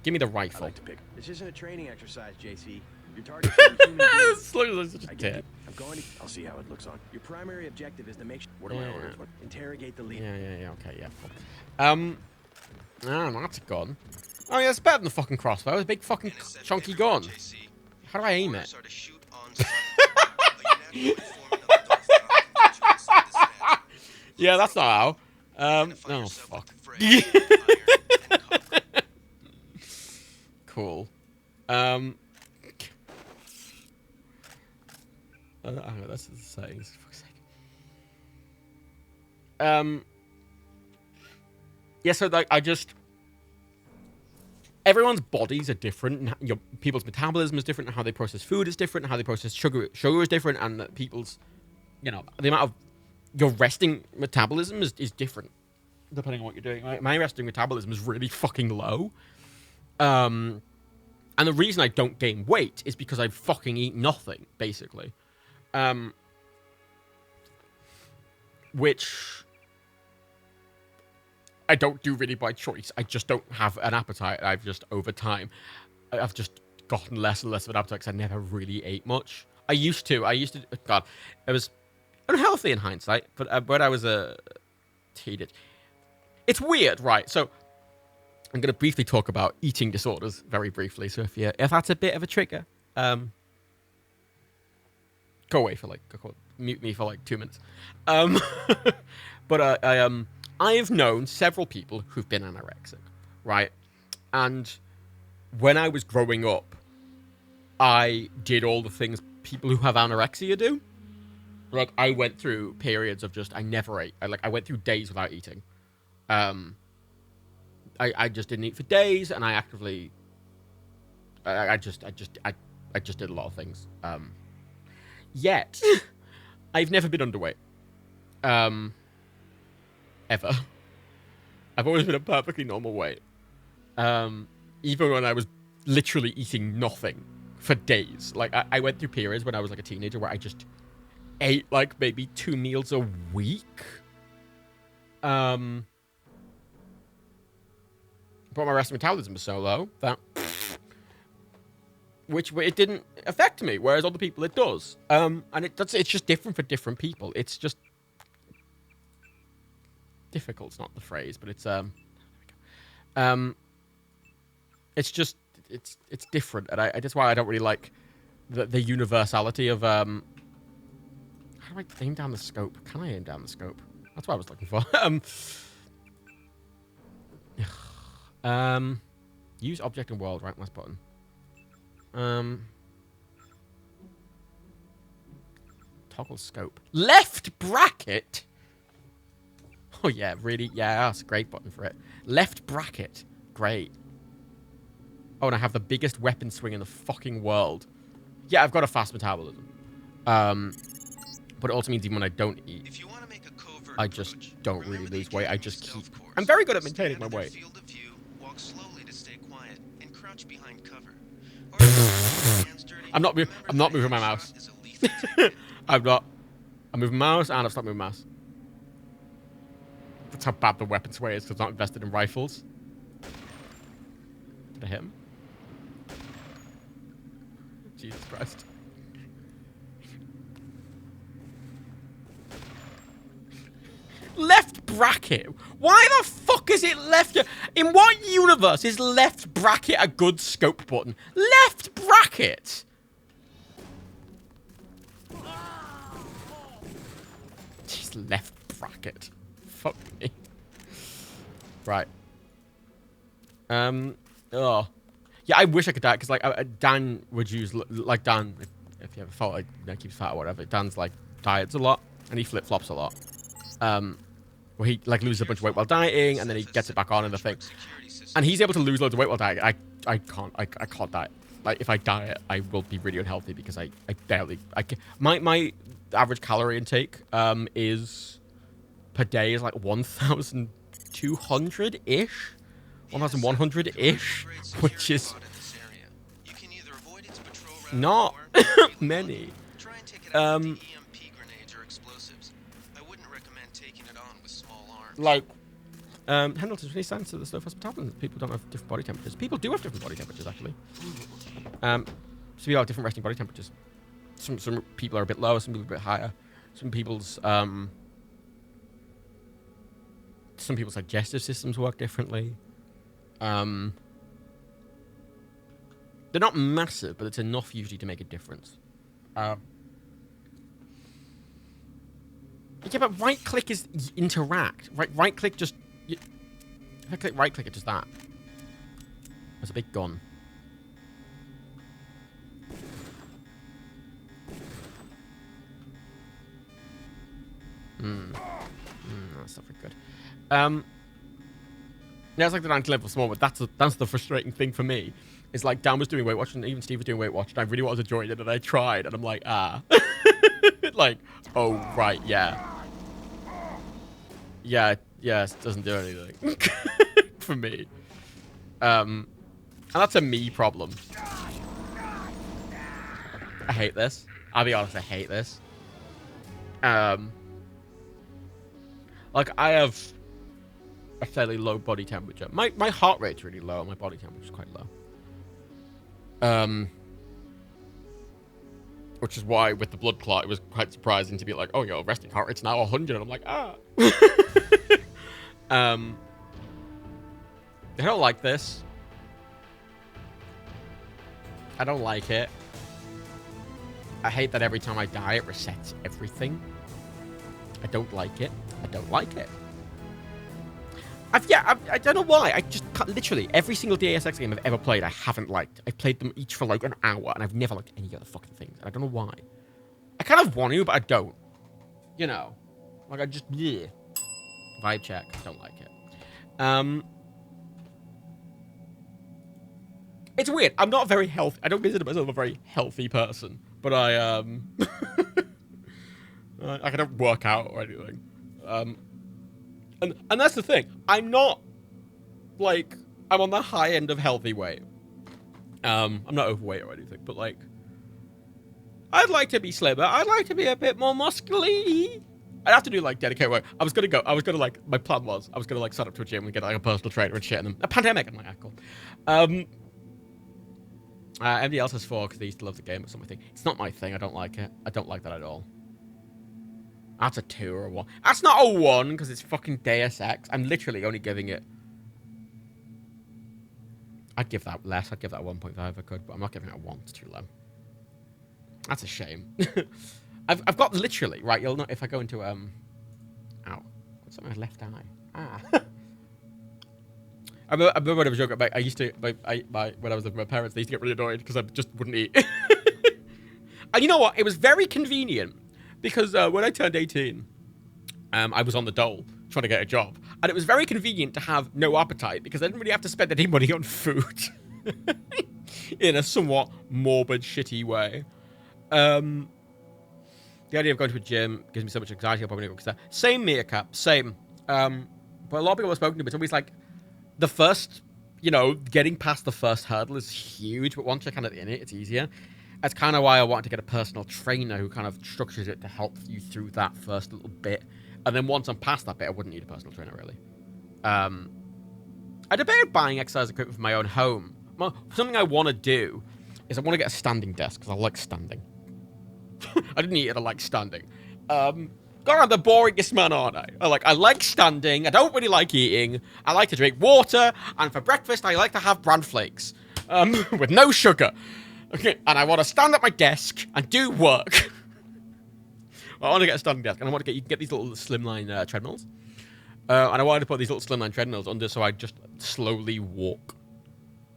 S3: Give me the rifle.
S18: This isn't a training exercise, JC. Your target
S3: is such a tit.
S18: I'm going to. I'll see how it looks on. Your primary objective is to make sure. What are my orders? Interrogate the lead.
S3: Yeah. Okay, yeah. Cool. Oh, that's a gun. Oh yeah, it's better than the fucking crossbow. It's a big fucking chunky gun. How do I aim it? Yeah, that's not how. Oh fuck. Cool. I don't know, that's the settings. For fuck's sake. Yeah, so like I just. Everyone's bodies are different. And people's metabolism is different. And how they process food is different. And how they process sugar is different. And that people's, you know, the amount of your resting metabolism is different depending on what you're doing. My resting metabolism is really fucking low. And the reason I don't gain weight is because I fucking eat nothing, basically. Which I don't do really by choice. I just don't have an appetite. I've just, over time, I've just gotten less and less of an appetite because I never really ate much. I used to, God, it was unhealthy in hindsight, but when I was a teenager, it's weird, right? So I'm going to briefly talk about eating disorders very briefly. So if that's a bit of a trigger, go away for mute me for like 2 minutes. But I've known several people who've been anorexic, right? And when I was growing up, I did all the things people who have anorexia do. Like, I went through periods of just, I never ate. I went through days without eating. I just didn't eat for days, and I actively, I just did a lot of things. Yet, I've never been underweight. Ever. I've always been a perfectly normal weight. Even when I was literally eating nothing for days. Like, I went through periods when I was like a teenager where I just ate like maybe 2 meals a week. But my rest of metabolism was so low that it didn't affect me, whereas other people it does. And it's just different for different people. It's just difficult's not the phrase, but it's it's just it's different, and that's why I don't really like the universality of how do I aim down the scope? Can I aim down the scope? That's what I was looking for. Use object and world, right mouse button. Toggle scope. Left bracket. Oh yeah, really? Yeah, that's a great button for it. Left bracket. Great. Oh, and I have the biggest weapon swing in the fucking world. Yeah, I've got a fast metabolism. But it also means even when I don't eat, I just don't really lose weight. I just keep... I'm very good at maintaining my weight. I'm not moving my mouse. I'm moving mouse, and I've stopped moving mouse. That's how bad the weapon sway is, because I'm not invested in rifles. Did I hit him? Jesus Christ. Left bracket? Why the fuck is it left? In what universe is left bracket a good scope button? Left bracket? Just left bracket. Fuck me. Right. Oh. Yeah, I wish I could die, because, like, Dan would use, like, Dan, if you ever felt like he keeps fat or whatever, Dan's, like, diets a lot, and he flip-flops a lot. Where he, like, loses a bunch of weight while dieting, and then he gets it back on and the thing. And he's able to lose loads of weight while dieting. I can't diet. Like, if I diet, I will be really unhealthy, because I barely, my average calorie intake, is, per day is, like, 1,200-ish? 1,100-ish, which is not many. Like, Hamilton's really sense of the stuff that's happening. People don't have different body temperatures. People do have different body temperatures, actually. So we have different resting body temperatures. Some people are a bit lower, some people are a bit higher. Some people's digestive systems work differently. They're not massive, but it's enough usually to make a difference. Yeah, but right click is interact. Right click just. If I click right click, it does that. That's a big gun. That's not very good. Yeah, it's like the 90 level small, but that's the frustrating thing for me. It's like Dan was doing Weight Watch, and even Steve was doing Weight Watch, and I really wanted to join it, and I tried, and I'm like, like, oh, right, yeah. Yeah, it doesn't do anything. For me. And that's a me problem. I hate this. I'll be honest, I hate this. Like, I have a fairly low body temperature. My heart rate's really low, and my body temperature's quite low. Which is why, with the blood clot, it was quite surprising to be like, oh, your resting heart rate's now 100, and I'm like, ah. I don't like this. I don't like it. I hate that every time I die, it resets everything. I don't like it. I don't like it. I don't know why. I just literally every single Deus Ex game I've ever played, I haven't liked. I played them each for like an hour, and I've never liked any other fucking things. I don't know why. I kind of want to, but I don't. You know, like I just vibe check. Don't like it. It's weird. I'm not very healthy. I don't consider myself a very healthy person, but I I don't work out or anything. And that's the thing. I'm not, like, I'm on the high end of healthy weight. I'm not overweight or anything, but, like, I'd like to be slimmer. I'd like to be a bit more muscly. I'd have to do, like, dedicated work. I was gonna, like, my plan was, I was gonna, like, sign up to a gym and get, like, a personal trainer and shit, and then a pandemic, I'm like, cool. Everybody else has 4 because they used to love the game or something. It's not my thing. I don't like it. I don't like that at all. That's a 2 or a 1. That's not a 1 because it's fucking Deus Ex. I'm literally only giving it... I'd give that less. I'd give that 1.5 if I could, but I'm not giving it a 1. It's too low. That's a shame. I've got literally... Right, you'll know if I go into... Ow. What's on my left eye? Ah. I remember when I was younger, I used to... when I was with my parents, they used to get really annoyed because I just wouldn't eat. And you know what? It was very convenient. Because when I turned 18, I was on the dole trying to get a job. And it was very convenient to have no appetite because I didn't really have to spend any money on food. In a somewhat morbid, shitty way. The idea of going to a gym gives me so much anxiety. I'll probably never go. Same, Meerkat. Same. But a lot of people I've spoken to, it's always like the first, you know, getting past the first hurdle is huge. But once you're kind of in it, it's easier. That's kind of why I wanted to get a personal trainer who kind of structures it to help you through that first little bit. And then once I'm past that bit, I wouldn't need a personal trainer, really. I debated buying exercise equipment for my own home. Well, something I want to do is I want to get a standing desk, because I like standing. I didn't eat it, I like standing. God, I'm the boringest man, aren't I? I like standing, I don't really like eating, I like to drink water, and for breakfast, I like to have bran flakes. With no sugar. Okay, and I want to stand at my desk and do work. I want to get a standing desk, and I want to you can get these little slimline treadmills. And I wanted to put these little slimline treadmills under so I just slowly walk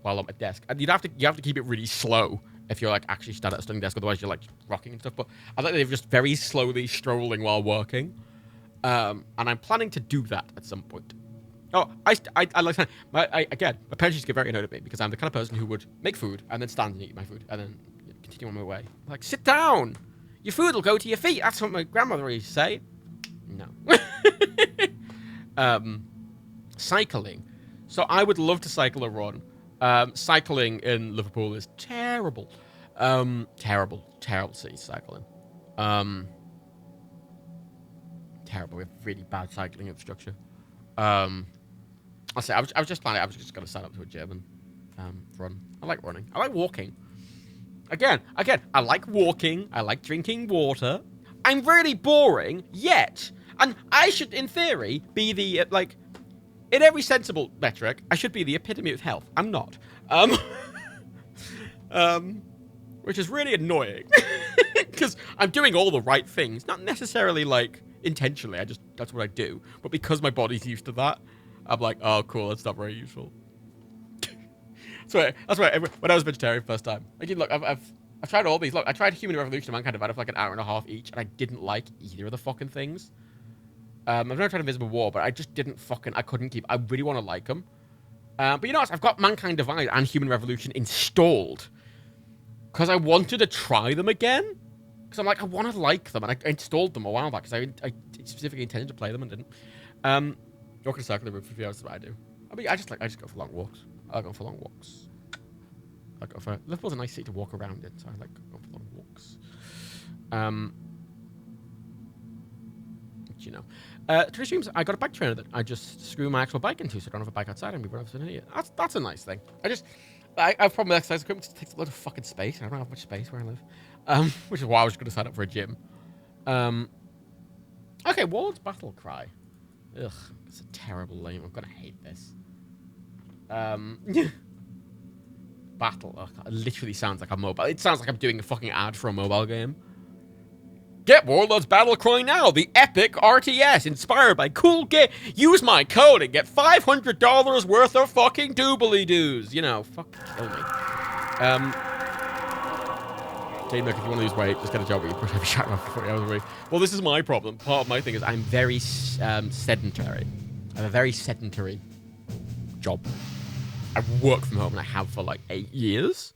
S3: while on my desk. And you have to keep it really slow if you're like actually stand at a standing desk, otherwise you're like rocking and stuff. But I think they're just very slowly strolling while working. And I'm planning to do that at some point. Oh, I like again, my parents used to get very annoyed at me because I'm the kind of person who would make food and then stand and eat my food and then continue on my way. Like, sit down! Your food will go to your feet. That's what my grandmother used to say. No. Cycling. So I would love to cycle or run. Cycling in Liverpool is terrible. Terrible city cycling. Terrible. We have really bad cycling infrastructure. I'll say I was just planning. I was just going to sign up to a gym and run. I like running. I like walking. Again, I like walking. I like drinking water. I'm really boring, yet, and I should, in theory, be the in every sensible metric, I should be the epitome of health. I'm not. Which is really annoying because I'm doing all the right things, not necessarily intentionally. That's what I do, but because my body's used to that. I'm like, oh, cool, that's not very useful. That's why when I was vegetarian first time, look, I've tried all these. Look, I tried Human Revolution and Mankind Divided for an hour and a half each, and I didn't like either of the fucking things. I've never tried Invisible War, but I just I couldn't keep. I really want to like them. But you know what? I've got Mankind Divided and Human Revolution installed because I wanted to try them again. Because I'm like, I want to like them, and I installed them a while back because I specifically intended to play them and didn't. Walk in a circle the room for 3 hours is what I do. I mean, I just go for long walks. I like going for long walks. Liverpool's a nice city to walk around in, so I like going for long walks. You know, to streams, I got a bike trainer that I just screw my actual bike into, so I don't have a bike outside and be run over an idiot. That's a nice thing. I have problem with exercise equipment. It takes a lot of fucking space. I don't have much space where I live, which is why I was going to sign up for a gym. Okay, Warlords Battlecry. Ugh, it's a terrible name. I'm gonna hate this. Battle. Ugh, it literally sounds like a mobile. It sounds like I'm doing a fucking ad for a mobile game. Get Warlords Battlecry now, the epic RTS inspired by cool game. Use my code and get $500 worth of fucking doobly-doos. You know, fucking kill me. Jane, look, if you want to lose weight, just get a job where you push every shot off for 40 hours a week. Well, this is my problem. Part of my thing is I'm very sedentary. I have a very sedentary job. I work from home, and I have for like 8 years.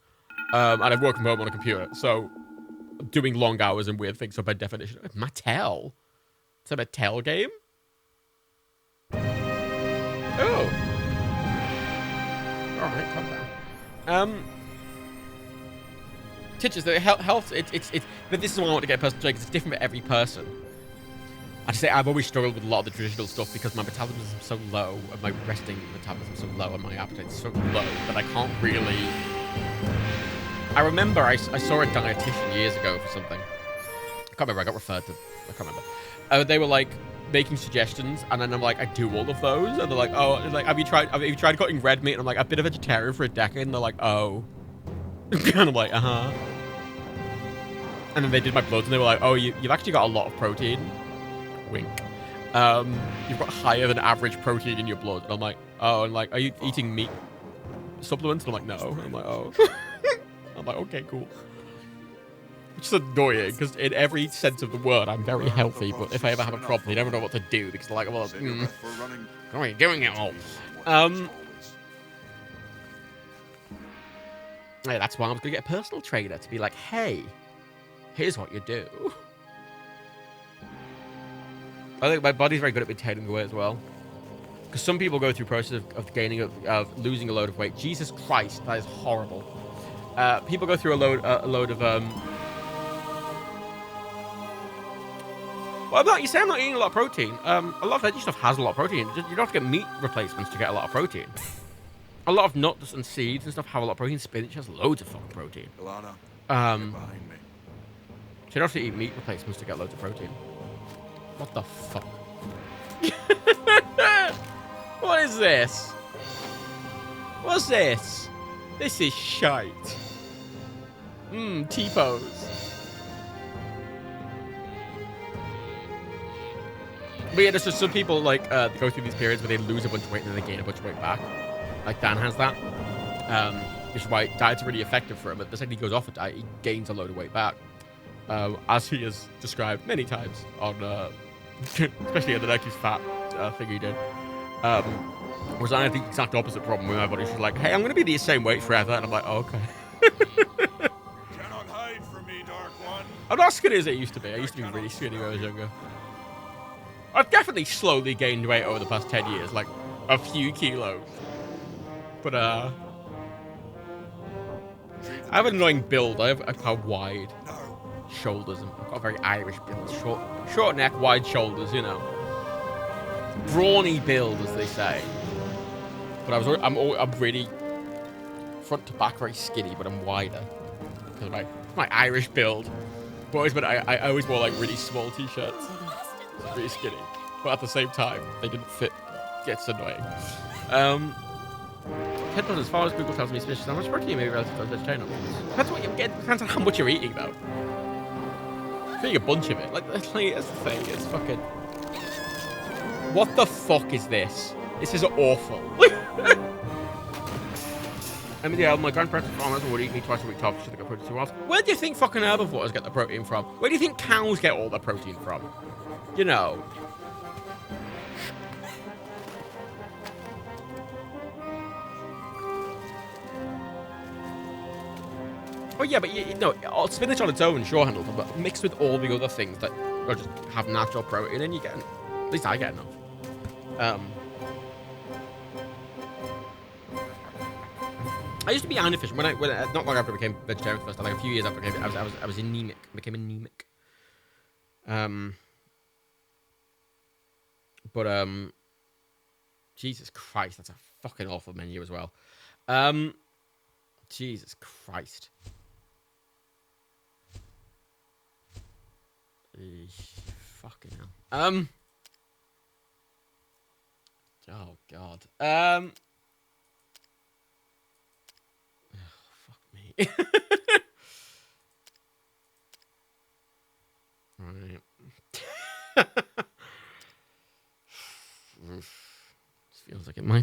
S3: And I've worked from home on a computer, so doing long hours and weird things are by definition. Mattel? It's a Mattel game? Oh. Alright, calm down. Titches, the health, it's but this is why I want to get a personal trait, because it's different for every person. I just say I've always struggled with a lot of the traditional stuff because my metabolism is so low, and my resting metabolism is so low, and my appetite is so low that I can't really... I remember I saw a dietitian years ago for something. I can't remember, I got referred to. I can't remember. They were like making suggestions, and then I'm like, I do all of those, and they're like, oh, like, have you tried cutting red meat? And I'm like, I've been a vegetarian for a decade, and they're like, oh. And I'm like, uh-huh. And then they did my bloods, and they were like, oh, you've actually got a lot of protein. Wink. You've got higher than average protein in your blood. And I'm like, oh, and like, are you eating meat supplements? And I'm like, no. And I'm like, oh. I'm like, okay, cool. Which is annoying, because in every sense of the word, I'm very healthy, but if I ever have a problem, you never know what to do, because they're like, well, how are you doing it all? Yeah, that's why I was going to get a personal trainer, to be like, hey, here's what you do. I think my body's very good at maintaining the weight as well. Because some people go through process of losing a load of weight. Jesus Christ, that is horrible. People go through a load of well, you say I'm not eating a lot of protein. A lot of veggie stuff has a lot of protein. You don't have to get meat replacements to get a lot of protein. A lot of nuts and seeds and stuff have a lot of protein. Spinach has loads of fucking protein. So you don't have to eat meat replacements to get loads of protein. What the fuck? What is this? What's this? This is shite. T-pose. But yeah, there's just some people, like, they go through these periods where they lose a bunch of weight and then they gain a bunch of weight back. Like, Dan has that. Which is why diets are really effective for him. But the second he goes off a diet, he gains a load of weight back. As he has described many times on, especially on the Nike's fat thing he did. Whereas I had the exact opposite problem with my body. She's like, hey, I'm going to be the same weight forever. And I'm like, oh, okay.
S16: Cannot hide from me, Dark One.
S3: I'm not skinny as I used to be. I used to be really skinny when I was younger. I've definitely slowly gained weight over the past 10 years, like a few kilos. But I have an annoying build. I have quite wide shoulders. I've got a very Irish build. Short neck, wide shoulders, you know. Brawny build, as they say. But I'm really front to back very skinny, but I'm wider. Because of my Irish build. But I always wore like really small t-shirts. Really skinny. But at the same time, they didn't fit. It's annoying. Depends, as far as Google tells me, it's how much protein maybe relative to vegetarian. Depends what you get. Depends on how much you're eating, though. If you're eating a bunch of it, like that's the thing. It's fucking. What the fuck is this? This is awful. I mean, yeah, my grandparents and farmers would eat me twice a week top. Should they get protein too often? Where do you think fucking herbivores get the protein from? Where do you think cows get all their protein from? You know. Oh yeah, but spinach on its own, sure, handles, but mixed with all the other things that just have natural protein, and you get, at least I get enough. I used to be inefficient when not long after I became vegetarian first, like a few years after I was anemic. I became anemic. But Jesus Christ, that's a fucking awful menu as well. Jesus Christ. Fucking hell. Oh God. Oh, fuck me. Right.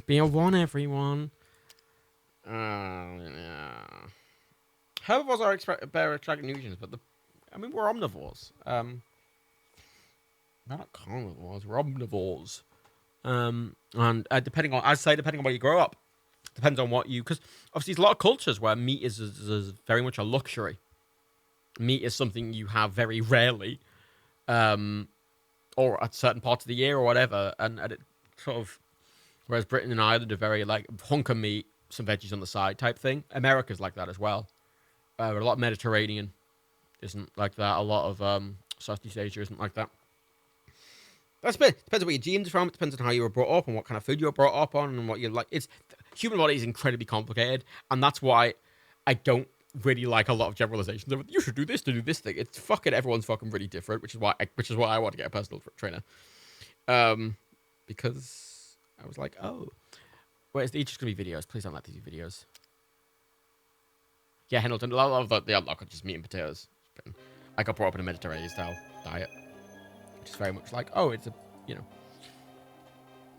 S3: Be a one, everyone. Yeah. Herbivores are better at tracking nutrients, but we're omnivores. We're not carnivores, we're omnivores. And depending on where you grow up, depends on what you, because obviously there's a lot of cultures where meat is very much a luxury. Meat is something you have very rarely, or at certain parts of the year or whatever, and it sort of, whereas Britain and Ireland are very like hunk of meat, some veggies on the side type thing. America's like that as well. A lot of Mediterranean isn't like that. A lot of Southeast Asia isn't like that. That's it. Depends on where your genes are from. It depends on how you were brought up and what kind of food you were brought up on and what you like. Human body is incredibly complicated, and that's why I don't really like a lot of generalizations of you should do this to do this thing. It's fucking everyone's fucking really different, which is why I want to get a personal trainer. Because I was like, oh, wait, is each just gonna be videos? Please don't let these be videos. Yeah, Hamilton, a lot of the unlock are just meat and potatoes. I got brought up in a Mediterranean style diet, which is very much like, oh, it's a, you know,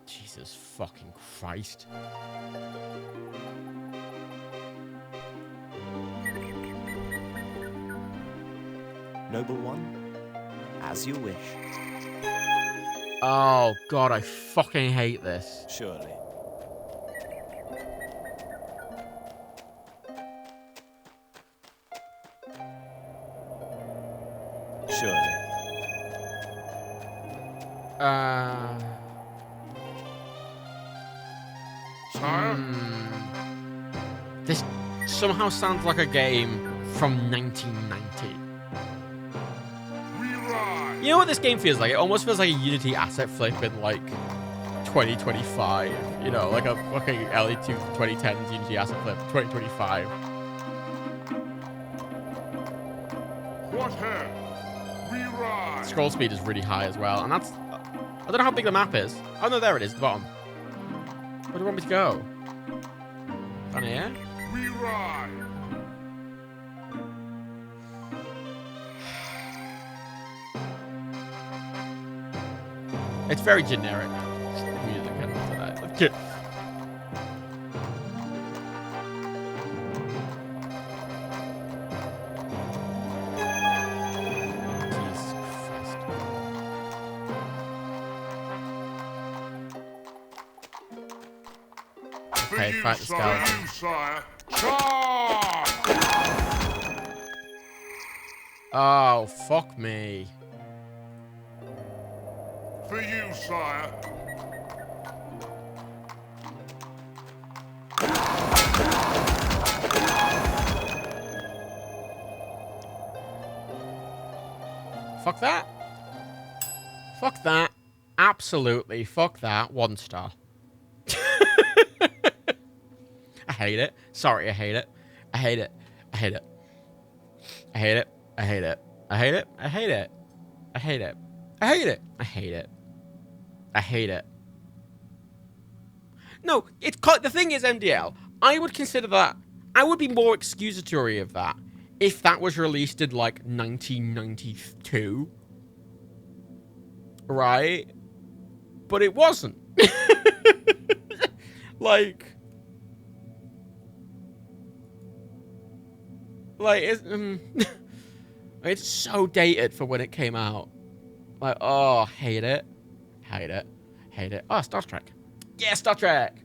S3: Jesus fucking Christ.
S21: Noble one, as you wish.
S3: Oh God, I fucking hate this.
S21: Surely. Surely.
S3: This somehow sounds like a game from 1990. You know what this game feels like? It almost feels like a Unity asset flip in like 2025. You know, like a fucking early 2010s Unity asset flip, 2025.
S1: What her? We ride.
S3: Scroll speed is really high as well, and that's, I don't know how big the map is. Oh no, there it is, at the bottom. Where do you want me to go? Down here?
S1: We ride.
S3: It's very generic music tonight. Okay. Jesus Christ. Okay, fight the skeleton. Oh, fuck me.
S1: For you, sire.
S3: Fuck that. Fuck that. Absolutely. Fuck that. 1 star. I hate it. Sorry, I hate it. I hate it. I hate it. I hate it. I hate it. I hate it. I hate it. I hate it. I hate it. I hate it. I hate it. No, it's the thing is, MDL, I would consider that, I would be more excusatory of that if that was released in like 1992. Right? But it wasn't. It's so dated for when it came out. Like, oh, hate it. Hate it. Hate it. Oh, Star Trek. Yeah, Star Trek.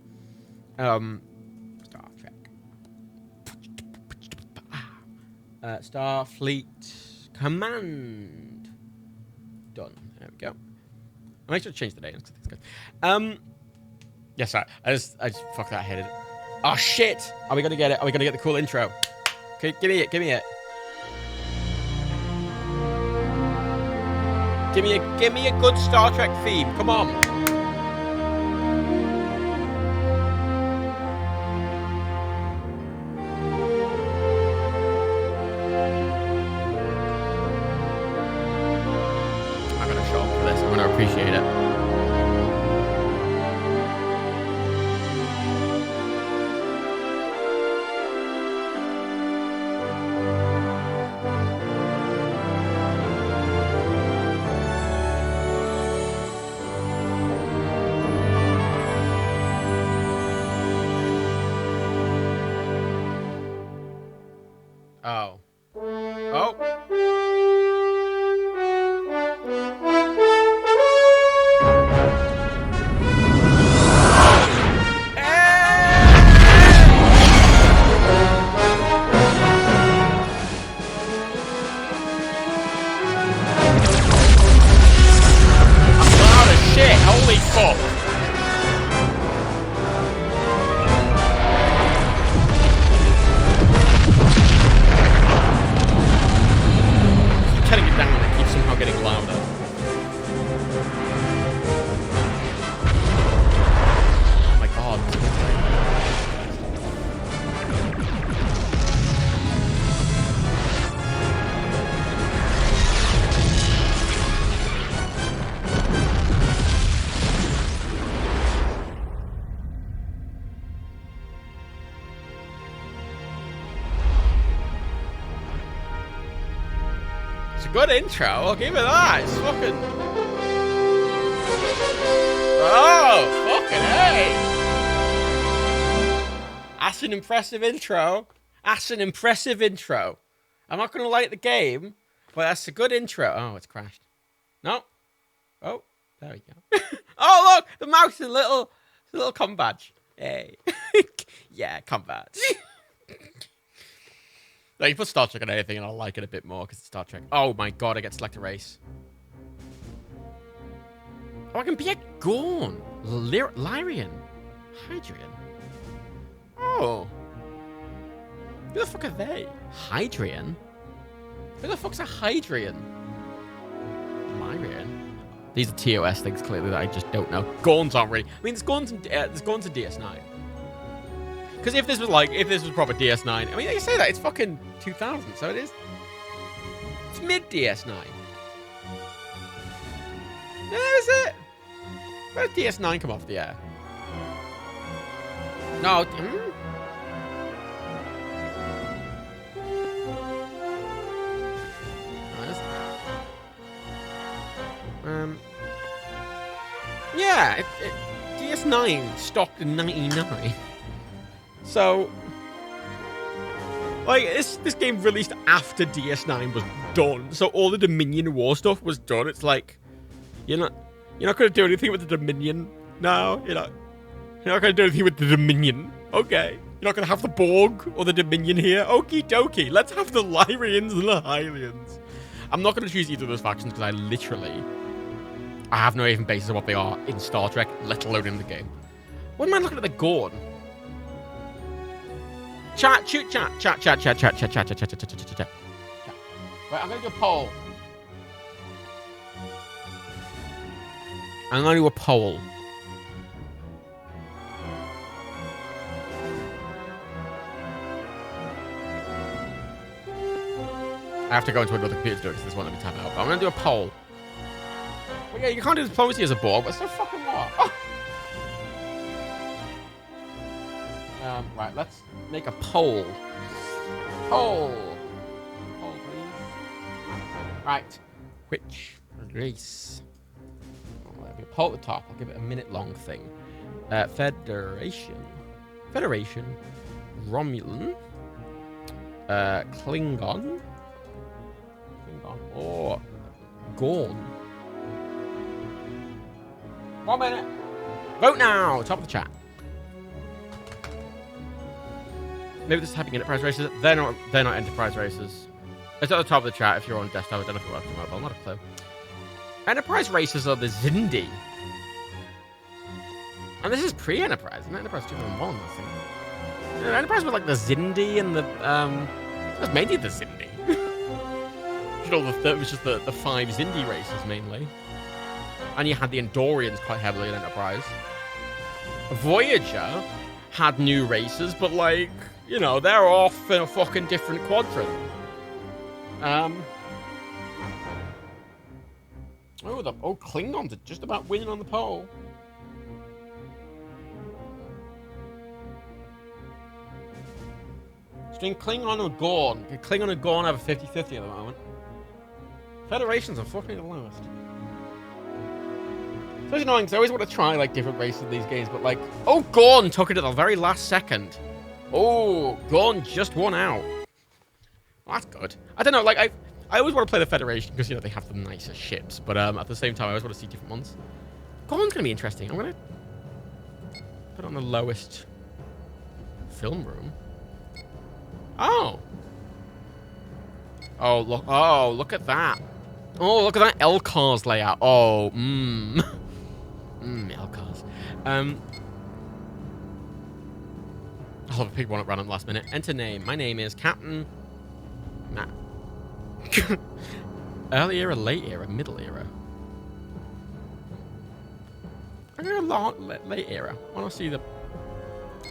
S3: Star Trek. Starfleet Command. Done. There we go. I'll make sure to change the name. Yes, sorry. I just fuck that. I hated it. Oh shit! Are we gonna get it? Are we gonna get the cool intro? Okay, give me it. Give me it. Give me a good Star Trek theme. Come on. I'm gonna show up for this. I'm gonna appreciate it. Oh. Oh.
S2: Holy fuck!
S3: Keep turning it down and it keeps somehow getting louder. Oh my god. Good intro, I'll give it that. It's fucking... Oh, fucking hey! That's an impressive intro. That's an impressive intro. I'm not going to like the game, but that's a good intro. Oh, it's crashed. No. Oh, there we go. Oh, look! The mouse is a little com badge. Hey. Yeah, com badge. Like, you put Star Trek on anything and I'll like it a bit more because it's Star Trek. Oh my god, I get to select a race. Oh, I can be a Gorn. Lyrian. Hydrian. Oh. Who the fuck are they? Hydrian? Who the fuck's a Hydrian? Lyrian? These are TOS things, clearly, that I just don't know. Gorns aren't really... I mean, there's Gorns in DS9. Because if this was proper DS9, I mean, you say that, it's fucking 2000, so it is. It's mid DS9. Yeah, is it? Where did DS9 come off the air? No. Yeah, DS9 stopped in 99. So, like, this game released after DS9 was done, so all the Dominion War stuff was done. It's like, you're not gonna do anything with the Dominion now. You're not gonna do anything with the Dominion. Okay, you're not gonna have the Borg or the Dominion here. Okie dokie, let's have the Lyrians and the Hylians. I'm not gonna choose either of those factions because I have no even basis of what they are in Star Trek, let alone in the game. What am I looking at the Gorn? Chat. Right, I'm gonna do a poll. I'm gonna do a poll. I have to go into another computer to do it because this one let me tap out. But I'm gonna do a poll. Well, yeah, you can't do diplomacy as a Borg, but so fucking what? Oh. Right, let's make a poll. Poll, please. Right, which race? I'll have a poll at the top. I'll give it a minute-long thing. Federation, Romulan, Klingon, or Gorn. 1 minute. Vote now. Top of the chat. Maybe this is happening in Enterprise races. They're not Enterprise races. It's at the top of the chat if you're on desktop. I don't know if it works on mobile. Not a clue. Enterprise races are the Xindi. And this is pre-Enterprise. Isn't it? Enterprise 2001, I think. Enterprise was like the Xindi and the... It was mainly the Xindi. It was just the 5 Xindi races, mainly. And you had the Andorians quite heavily in Enterprise. Voyager had new races, but like... You know, they're off in a fucking different quadrant. Klingons are just about winning on the poll. Between Klingon and Gorn. Klingon and Gorn have a 50-50 at the moment. Federation's unfortunately the lowest. So it's annoying because I always want to try like different races in these games, but like, oh, Gorn took it at the very last second. Oh, Gorn just won out. Oh, that's good. I don't know, like, I always want to play the Federation because, you know, they have the nicer ships. But at the same time, I always want to see different ones. Gorn's going to be interesting. I'm going to put on the lowest film room. Oh. Oh, look at that. Oh, look at that L-Cars layout. Oh, L-Cars. I love a people want it random last minute. Enter name. My name is Captain Matt. Early era, late era, middle era. I'm gonna go late era. I want to see the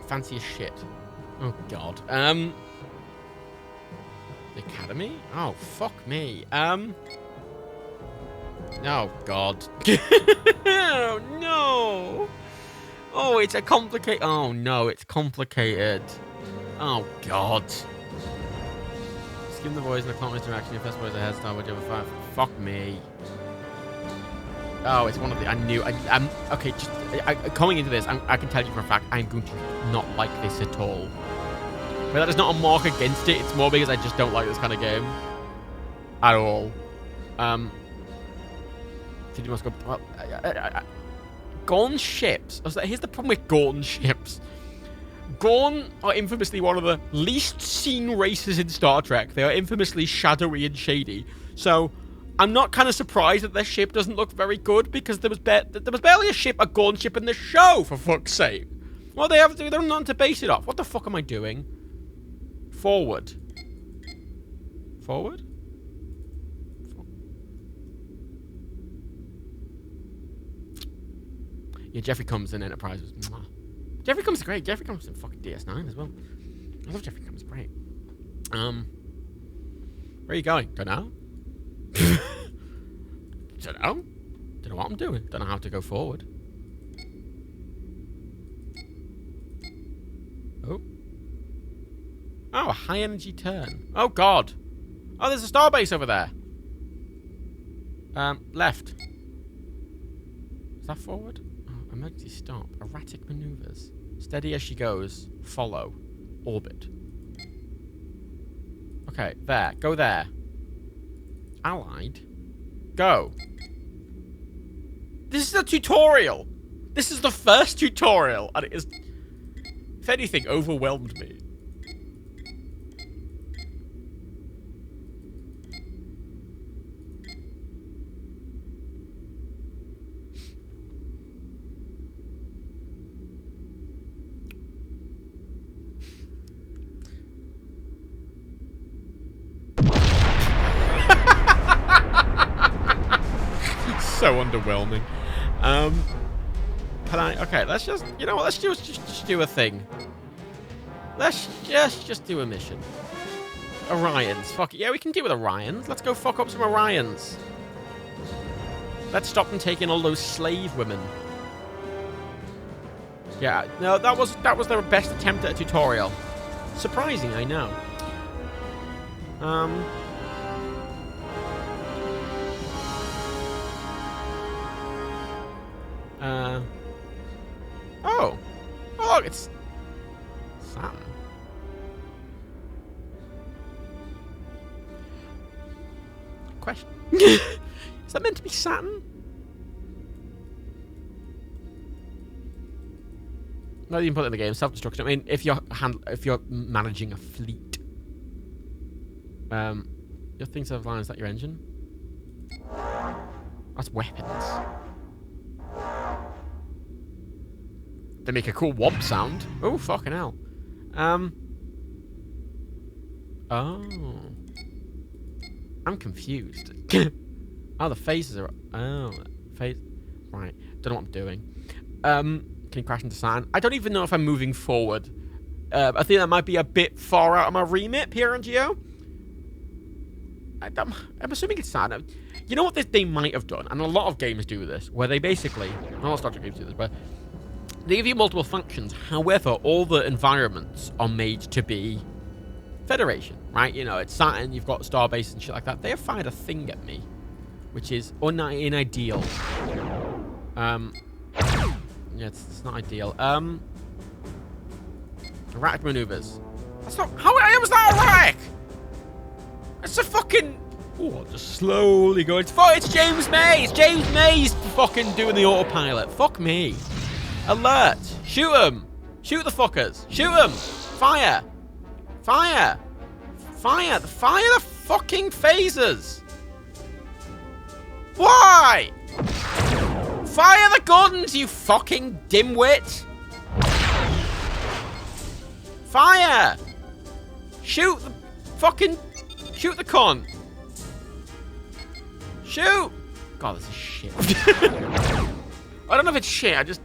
S3: fanciest shit. Oh god. The Academy? Oh fuck me. Oh god. Oh no. Oh, it's a complicated. Oh no, it's complicated. Oh god. Skim the voice and the clock interaction. Your first voice ahead, star whichever five. Fuck me. Oh, it's one of the. I knew. I'm okay. Just coming into this, I can tell you for a fact I'm going to not like this at all. But that is not a mark against it. It's more because I just don't like this kind of game at all. So you must go. Well, Gorn ships. Here's the problem with Gorn ships. Gorn are infamously one of the least seen races in Star Trek. They are infamously shadowy and shady. So I'm not kind of surprised that their ship doesn't look very good because there was barely a Gorn ship in the show, for fuck's sake. Well, they have they're not to base it off. What the fuck am I doing? Forward. Forward? Yeah, Jeffrey Combs in Enterprise was... Jeffrey Combs is great. Jeffrey Combs is in fucking DS9 as well. I love Jeffrey Combs. Great. Where are you going? Don't know. Don't know. Don't know what I'm doing. Don't know how to go forward. Oh. Oh, a high energy turn. Oh, God. Oh, there's a starbase over there. Left. Is that forward? Oh, emergency stop. Erratic maneuvers. Steady as she goes. Follow. Orbit. Okay, there. Go there. Allied. Go. This is a tutorial. This is the first tutorial, and it is, if anything, overwhelmed me. So underwhelming. Can I? Okay, let's just, you know what? Let's just do a thing. Let's just do a mission. Orions. Fuck it. Yeah, we can deal with Orions. Let's go fuck up some Orions. Let's stop them taking all those slave women. Yeah, no, that was their best attempt at a tutorial. Surprising, I know. Oh, look, it's Saturn. Question. Is that meant to be Saturn? Not even put it in the game. Self-destruction. I mean, if you're managing a fleet, your things have lines. Is that your engine? That's weapons. They make a cool womp sound. Oh, fucking hell. Oh. I'm confused. Oh, the phases are... Oh, phase... Right. Don't know what I'm doing. Can you crash into Saturn? I don't even know if I'm moving forward. I think that might be a bit far out of my remit, Pierre and Gio. I'm assuming it's Saturn. You know what they might have done? And a lot of games do this, where they basically... A lot of Star Trek games do this, but... They give you multiple functions. However, all the environments are made to be Federation, right? You know, it's Saturn, you've got Starbase and shit like that. They have fired a thing at me, which is unideal. Yeah, it's not ideal. Erratic maneuvers. That's not... How was that erratic? It's a fucking... Oh, just slowly going. It's James May! It's James May's fucking doing the autopilot. Fuck me. Alert! Shoot them! Shoot the fuckers! Shoot them! Fire! Fire! Fire! Fire the fucking phasers! Why? Fire the guns, you fucking dimwit! Fire! Shoot the fucking... Shoot the con! Shoot! God, this is shit. I don't know if it's shit, I just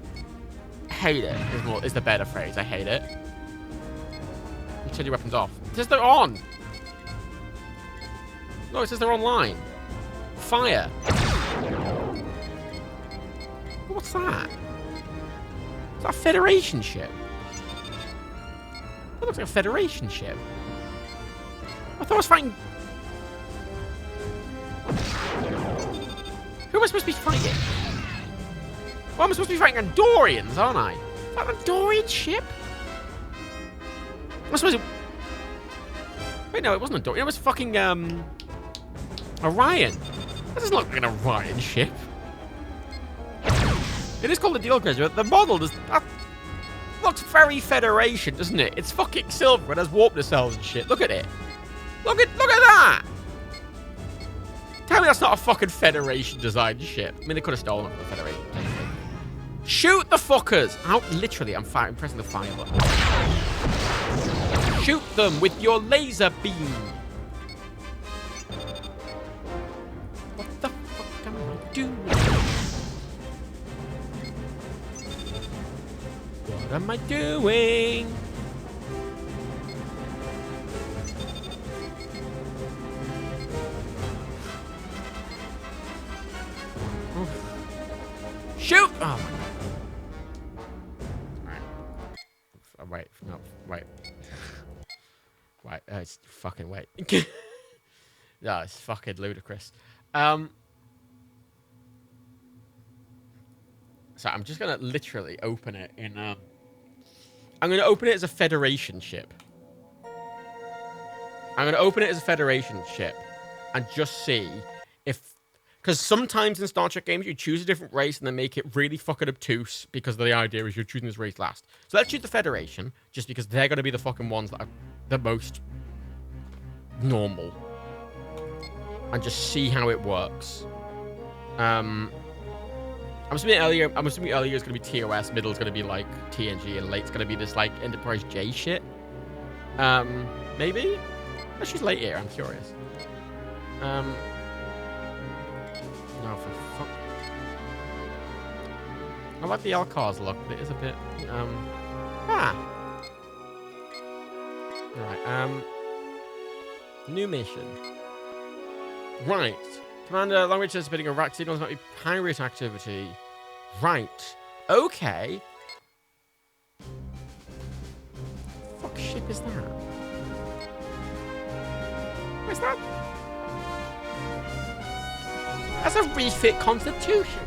S3: hate it. Is the better phrase. I hate it. You turn your weapons off. It says they're on! No, it says they're online. Fire. What's that? Is that a Federation ship? That looks like a Federation ship. I thought I was fighting... Who am I supposed to be fighting? Well, I'm supposed to be fighting Andorians, aren't I? Is that an Andorian ship? I'm supposed to... Wait, no, it wasn't Andorian. It was fucking, Orion. That doesn't look like an Orion ship. It is called the Deal Cruiser, but the model does... That looks very Federation, doesn't it? It's fucking silver. It has warp nacelles and shit. Look at it. Look at that! Tell me that's not a fucking Federation designed ship. I mean, they could have stolen it from the Federation. Shoot the fuckers! Literally, I'm pressing the fire button. Shoot them with your laser beam. What the fuck am I doing? What am I doing? Shoot! Oh my god. Alright. Wait, no, wait. Wait, it's fucking wait. No, it's fucking ludicrous. So I'm just gonna literally open it in I'm gonna open it as a Federation ship. I'm gonna open it as a Federation ship and just see if... Because sometimes in Star Trek games, you choose a different race and then make it really fucking obtuse because the idea is you're choosing this race last. So let's choose the Federation, just because they're going to be the fucking ones that are the most normal. And just see how it works. I'm assuming earlier it's going to be TOS, middle's going to be like TNG, and late's going to be this like Enterprise J shit. Maybe? Let's choose late here, I'm curious. No, for fuck. I like the LCARS look, but it is a bit, Alright, new mission. Right. Commander, long range anticipating a rack signals might be pirate activity. Right. Okay. What ship is that? Where's that? That's a refit Constitution.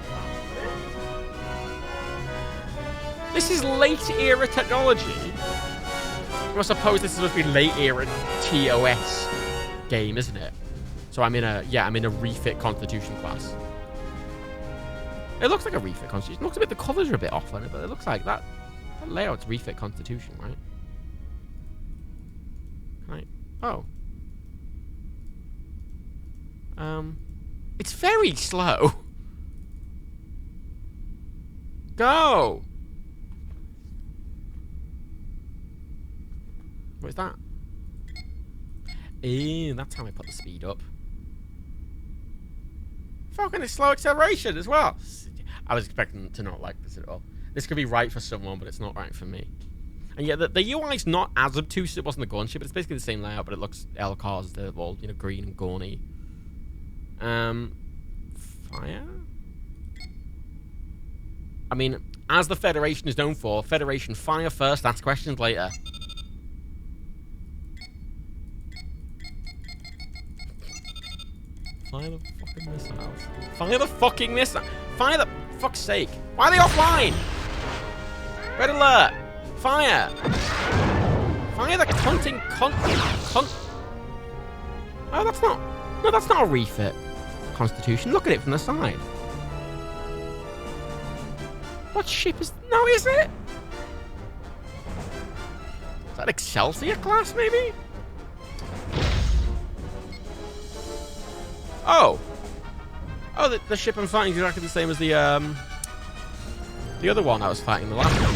S3: This is late era technology. I suppose this is supposed to be late era TOS game, isn't it? So I'm in a refit Constitution class. It looks like a refit Constitution. It looks a bit, the colors are a bit off on it, but it looks like that layout's refit Constitution, right? Right. Oh. It's very slow. Go! What is that? That's how I put the speed up. Fucking a slow acceleration as well. I was expecting to not like this at all. This could be right for someone, but it's not right for me. And yeah, the UI's not as obtuse as it was in the gunship, but it's basically the same layout, but it looks LCARs, they're all, you know, green and gawny. Fire? I mean, as the Federation is known for, Federation fire first, ask questions later. Fire the fucking missiles. Fire the fucking missile. Fire the... Fuck's sake. Why are they offline? Red alert. Fire. Fire the cunting cunt. Oh, that's not... No, that's not a refit Constitution. Look at it from the side. What ship is... No, is it? Is that Excelsior class, maybe? Oh. Oh, the ship I'm fighting is exactly the same as the other one I was fighting the last one.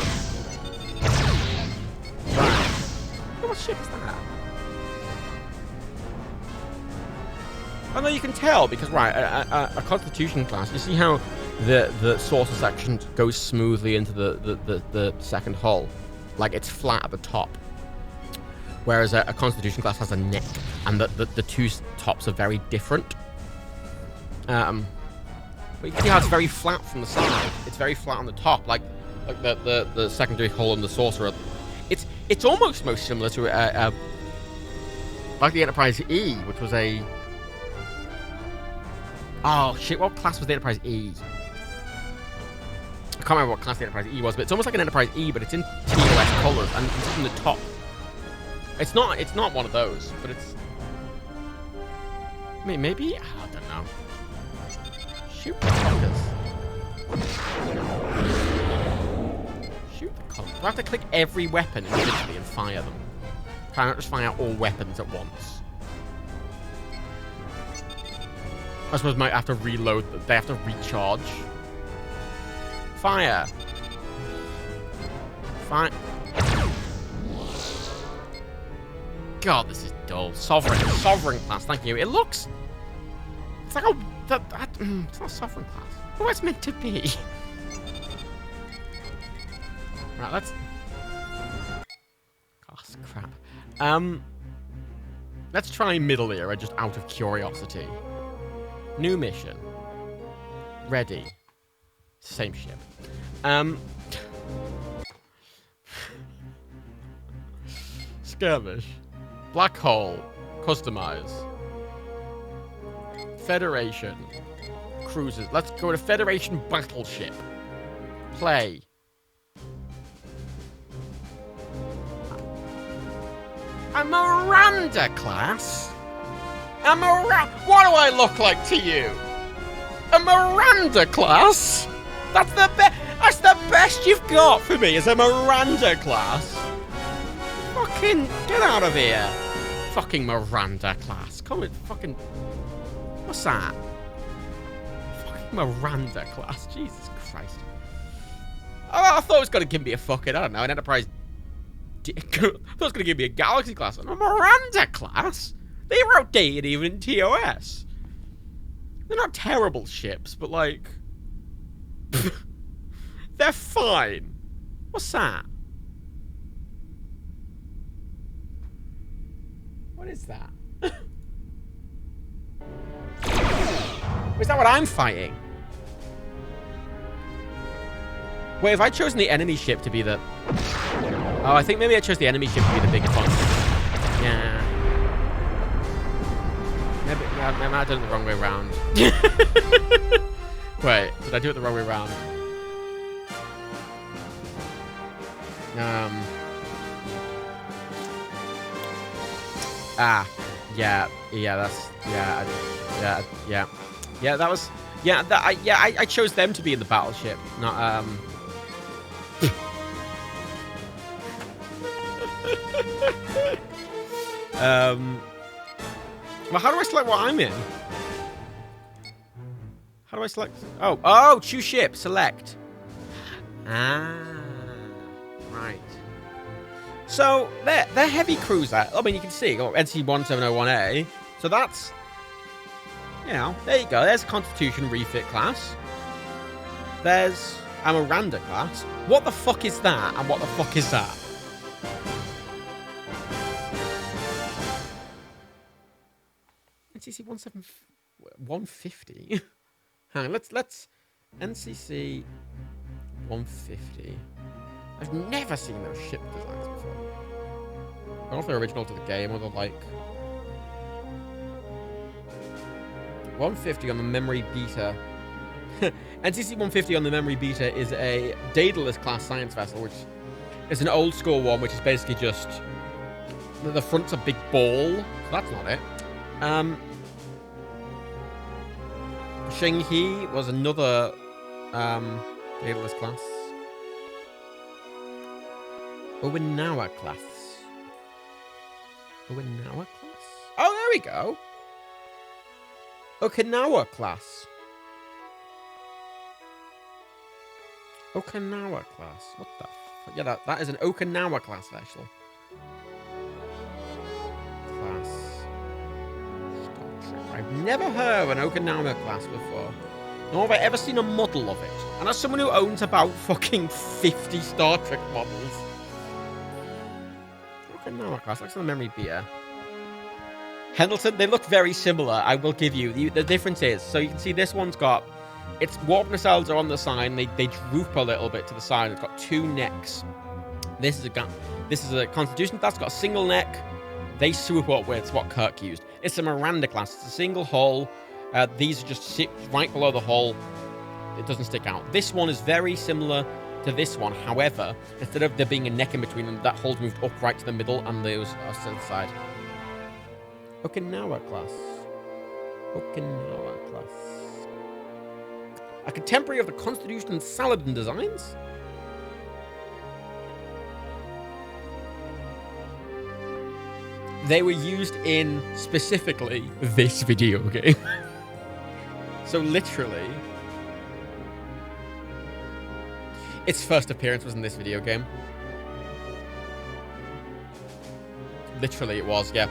S3: Right. What ship is that? Oh, no, you can tell because, right, a Constitution class, you see how the saucer section goes smoothly into the second hull? Like, it's flat at the top. Whereas a Constitution class has a neck, and the two tops are very different. But you can see how it's very flat from the side. It's very flat on the top, like the secondary hull and the saucer. It's almost most similar to like the Enterprise E, which was a... Oh, shit, what class was the Enterprise E? I can't remember what class the Enterprise E was, but it's almost like an Enterprise E, but it's in TOS colors, and it's from the top. It's not one of those, but it's... Maybe? I don't know. Shoot the fuckers. Shoot the colors. Do I have to click every weapon individually and fire them? Can I not just fire all weapons at once? I suppose I might have to reload. They have to recharge. Fire. Fire. God, this is dull. Sovereign class. Thank you. It looks. It's like a. It's not a sovereign class. What it's meant to be. Right. Let's. Gosh, crap. Let's try middle era just out of curiosity. New mission. Ready. Same ship. Skirmish. Black hole. Customize. Federation. Cruisers. Let's go to Federation battleship. Play. A Miranda class? What do I look like to you? A Miranda class? That's the best. That's the best you've got for me is a Miranda class. Fucking get out of here. Fucking Miranda class. Come with fucking. What's that? Fucking Miranda class. Jesus Christ. Oh, I thought it was gonna give me a fucking, I don't know, an Enterprise. I thought it was gonna give me a Galaxy class. A Miranda class? They were outdated even in TOS. They're not terrible ships, but like... they're fine. What's that? What is that? Is that what I'm fighting? Wait, have I chosen the enemy ship to be the... Oh, I think maybe I chose the enemy ship to be the bigger one. Yeah. Maybe I might have done it the wrong way around. Wait, did I do it the wrong way around? That was, I chose them to be in the battleship, not, well, how do I select what I'm in? How do I select? Oh, choose ship, select. Ah, right. So, they're heavy cruiser. I mean, you can see, NC-1701A. So that's, you know, there you go. There's a Constitution refit class. There's a Miranda class. What the fuck is that? And what the fuck is that? NCC 150. Hang on, let's NCC 150. I've never seen those ship designs before. I don't know if they're original to the game or they're like 150 on the memory beta. NCC 150 on the memory beta is a Daedalus class science vessel, which is an old school one, which is basically just the front's a big ball. So that's not it. Shang-Hi was another Daedalus class. Okinawa class. Okinawa class? Oh, there we go. Okinawa class. Okinawa class. What the fuck? Yeah, that is an Okinawa class vessel. Class. I've never heard of an Okinawa class before. Nor have I ever seen a model of it. And as someone who owns about fucking 50 Star Trek models. Okinawa class. That's the memory beer. Pendleton, they look very similar, I will give you. The difference is, so you can see this one's got, its warp nacelles are on the side, and they droop a little bit to the side. It's got two necks. This is a Constitution, that's got a single neck. They swoop upwards, what Kirk used. It's a Miranda class, it's a single hull. These just sit right below the hull. It doesn't stick out. This one is very similar to this one. However, instead of there being a neck in between them, that hull's moved up right to the middle, and those are to the side. Okinawa class. Okinawa class. A contemporary of the Constitution and Saladin designs? They were used in, specifically, this video game. So literally, its first appearance was in this video game. Literally, it was, yeah.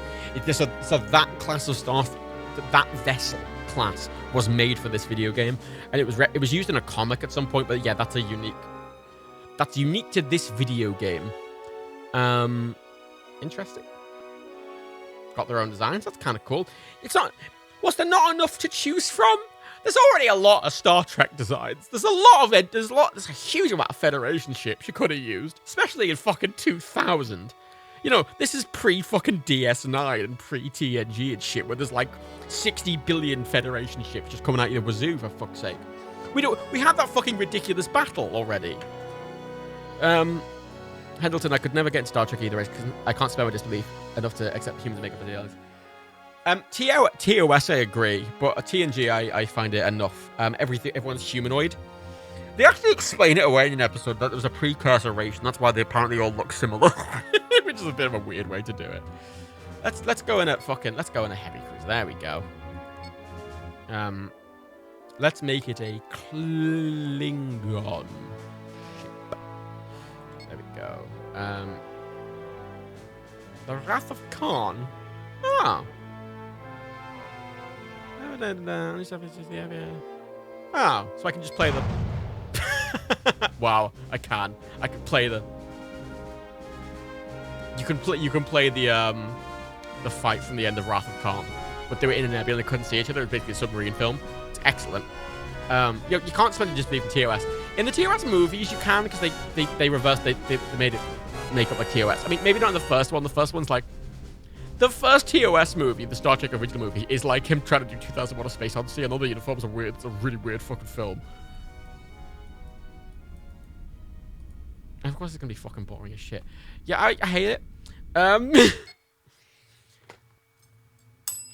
S3: So that class of Starfleet, that vessel class, was made for this video game, and it was used in a comic at some point. But yeah, that's unique to this video game. Interesting. Got their own designs. That's kind of cool. It's not. Was there not enough to choose from? There's already a lot of Star Trek designs. There's a huge amount of Federation ships you could have used, especially in fucking 2000. You know, this is pre-fucking DS9 and pre-TNG and shit, where there's like 60 billion Federation ships just coming out of the wazoo, for fuck's sake. We have that fucking ridiculous battle already. Pendleton, I could never get into Star Trek either, because I can't spare my disbelief enough to accept humans make up the aliens. TOS, I agree, but a TNG, I find it enough. Everyone's humanoid. They actually explain it away in an episode that there was a precursor race, and that's why they apparently all look similar. Which is a bit of a weird way to do it. Let's go in a heavy cruise. There we go. Let's make it a Klingon ship. There we go. The Wrath of Khan. Oh. Oh, so I can just play the... Wow, I can play the... You can play the fight from the end of Wrath of Khan, but they were in an nebula and they couldn't see each other. It was basically a submarine film. It's excellent. You can't spend it just being TOS. In the TOS movies, you can, because they reversed, they made it make up like TOS. I mean, maybe not in the first one. The first one's like... The first TOS movie, the Star Trek original movie, is like him trying to do 2001: A Space Odyssey, and all the uniforms are weird. It's a really weird fucking film. And of course, it's gonna be fucking boring as shit. Yeah, I hate it. I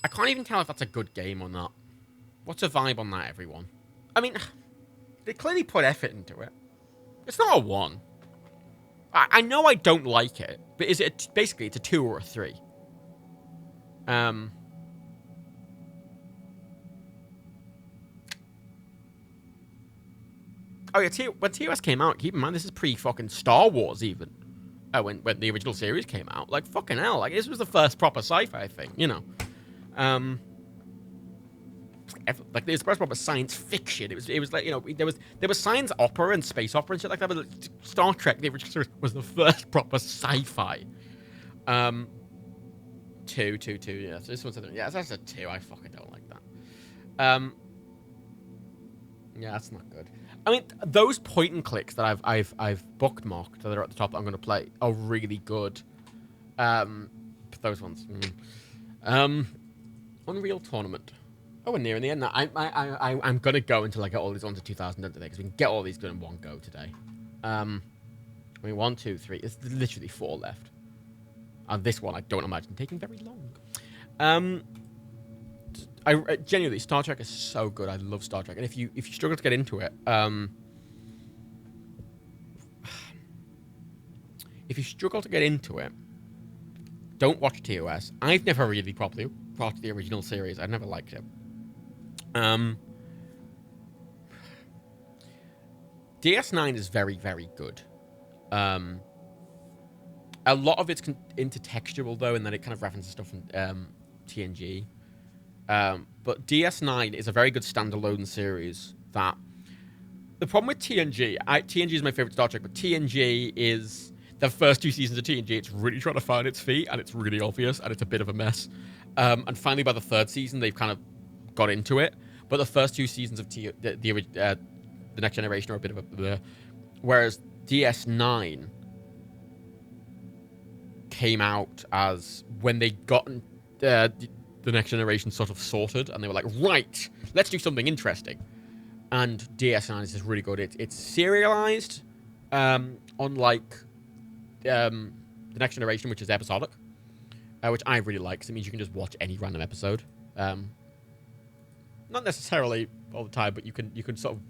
S3: can't even tell if that's a good game or not. What's a vibe on that, everyone? I mean, they clearly put effort into it. It's not a 1. I know I don't like it, but is it basically it's a 2 or a 3? Oh yeah, when TOS came out, keep in mind this is pre-fucking Star Wars even. When the original series came out, like fucking hell, like this was the first proper sci-fi thing, you know. Like this first proper science fiction. It was like, you know, there was science opera and space opera and shit like that, but Star Trek, the original series, was the first proper sci-fi. 2, yeah. So this one's that's a 2. I fucking don't like that. Yeah, that's not good. I mean, those point and clicks that I've bookmarked that are at the top that I'm going to play are really good. Those ones. Unreal Tournament. Oh, we're nearing the end now. I'm going to go until I get all these onto 2000 done today, because we can get all these done in one go today. I mean, 1, 2, 3. It's literally 4 left. And this one, I don't imagine taking very long. genuinely, Star Trek is so good. I love Star Trek, and if you struggle to get into it, if you struggle to get into it, don't watch TOS. I've never really properly watched the original series. I never liked it. DS9 is very, very good. A lot of it's intertextual, though, and then it kind of references stuff from TNG. But DS9 is a very good standalone series. That the problem with TNG, TNG is my favorite Star Trek, but TNG is the first 2 seasons of TNG. It's really trying to find its feet, and it's really obvious, and it's a bit of a mess. And finally, by the 3rd season, they've kind of got into it. But the first 2 seasons of the Next Generation are a bit of a bleh. Whereas DS9 came out as when they got the Next Generation sort of sorted, and they were like, right, let's do something interesting. And DS9 is just really good. It's serialized, unlike the Next Generation, which is episodic, which I really like, because it means you can just watch any random episode. Not necessarily all the time, but you can sort of,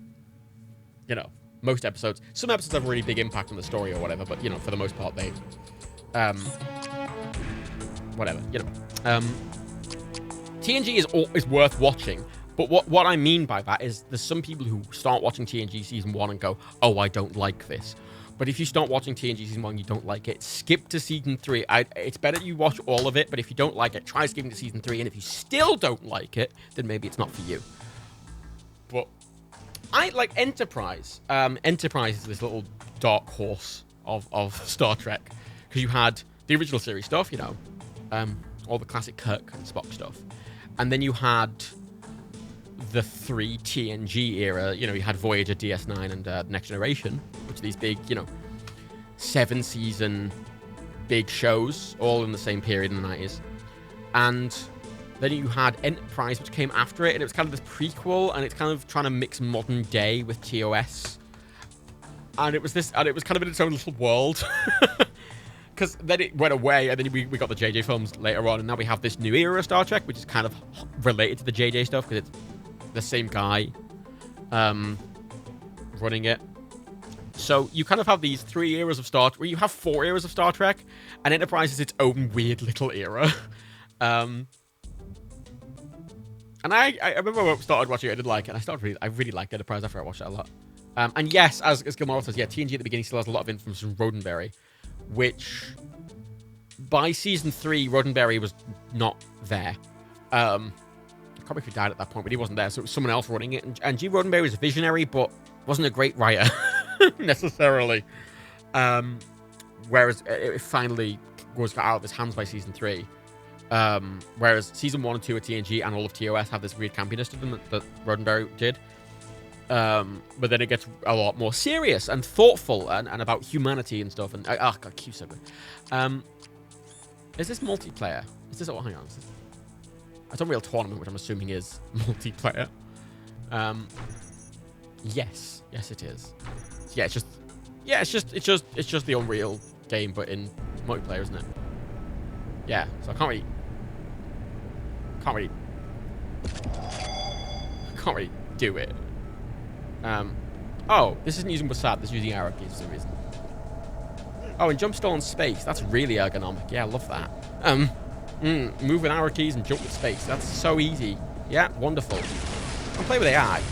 S3: most episodes. Some episodes have a really big impact on the story or whatever, but, for the most part, they... whatever, TNG is worth watching, but what I mean by that is there's some people who start watching TNG Season 1 and go, oh, I don't like this. But if you start watching TNG Season 1 and you don't like it, skip to Season 3. It's better you watch all of it, but if you don't like it, try skipping to Season 3, and if you still don't like it, then maybe it's not for you. But I like Enterprise. Enterprise is this little dark horse of Star Trek, because you had the original series stuff, all the classic Kirk and Spock stuff. And then you had the 3 TNG era, you had Voyager, DS9, and Next Generation, which are these big, 7-season big shows, all in the same period in the 90s. And then you had Enterprise, which came after it, and it was kind of this prequel, and it's kind of trying to mix modern day with TOS. And it was kind of in its own little world. Because then it went away, and then we got the JJ films later on, and now we have this new era of Star Trek, which is kind of related to the JJ stuff, because it's the same guy running it. So you kind of have these 3 eras of Star Trek, where you have 4 eras of Star Trek, and Enterprise is its own weird little era. And I remember when I started watching it, I did like it, and I really liked Enterprise after I watched it a lot. And yes, as Gilmore says, yeah, TNG at the beginning still has a lot of influence from Roddenberry, which by season 3, Roddenberry was not there. I can't remember if he died at that point, but he wasn't there, so it was someone else running it. And G. Roddenberry was a visionary, but wasn't a great writer, necessarily. Whereas it finally was got out of his hands by season 3. Whereas season 1 and 2 of TNG and all of TOS have this weird campiness to them that Roddenberry did. But then it gets a lot more serious and thoughtful and about humanity and stuff. And God, Q's so good. Is this multiplayer? Is this? Oh, hang on. It's a real tournament, which I'm assuming is multiplayer. Yes, it is. Yeah, it's just the Unreal game, but in multiplayer, isn't it? Yeah. So I can't really do it. Oh, this isn't using WASD, this is using arrow keys for some reason. Oh, and jump stall in space. That's really ergonomic. Yeah, I love that. Move with arrow keys and jump with space. That's so easy. Yeah, wonderful. I'll play with AI.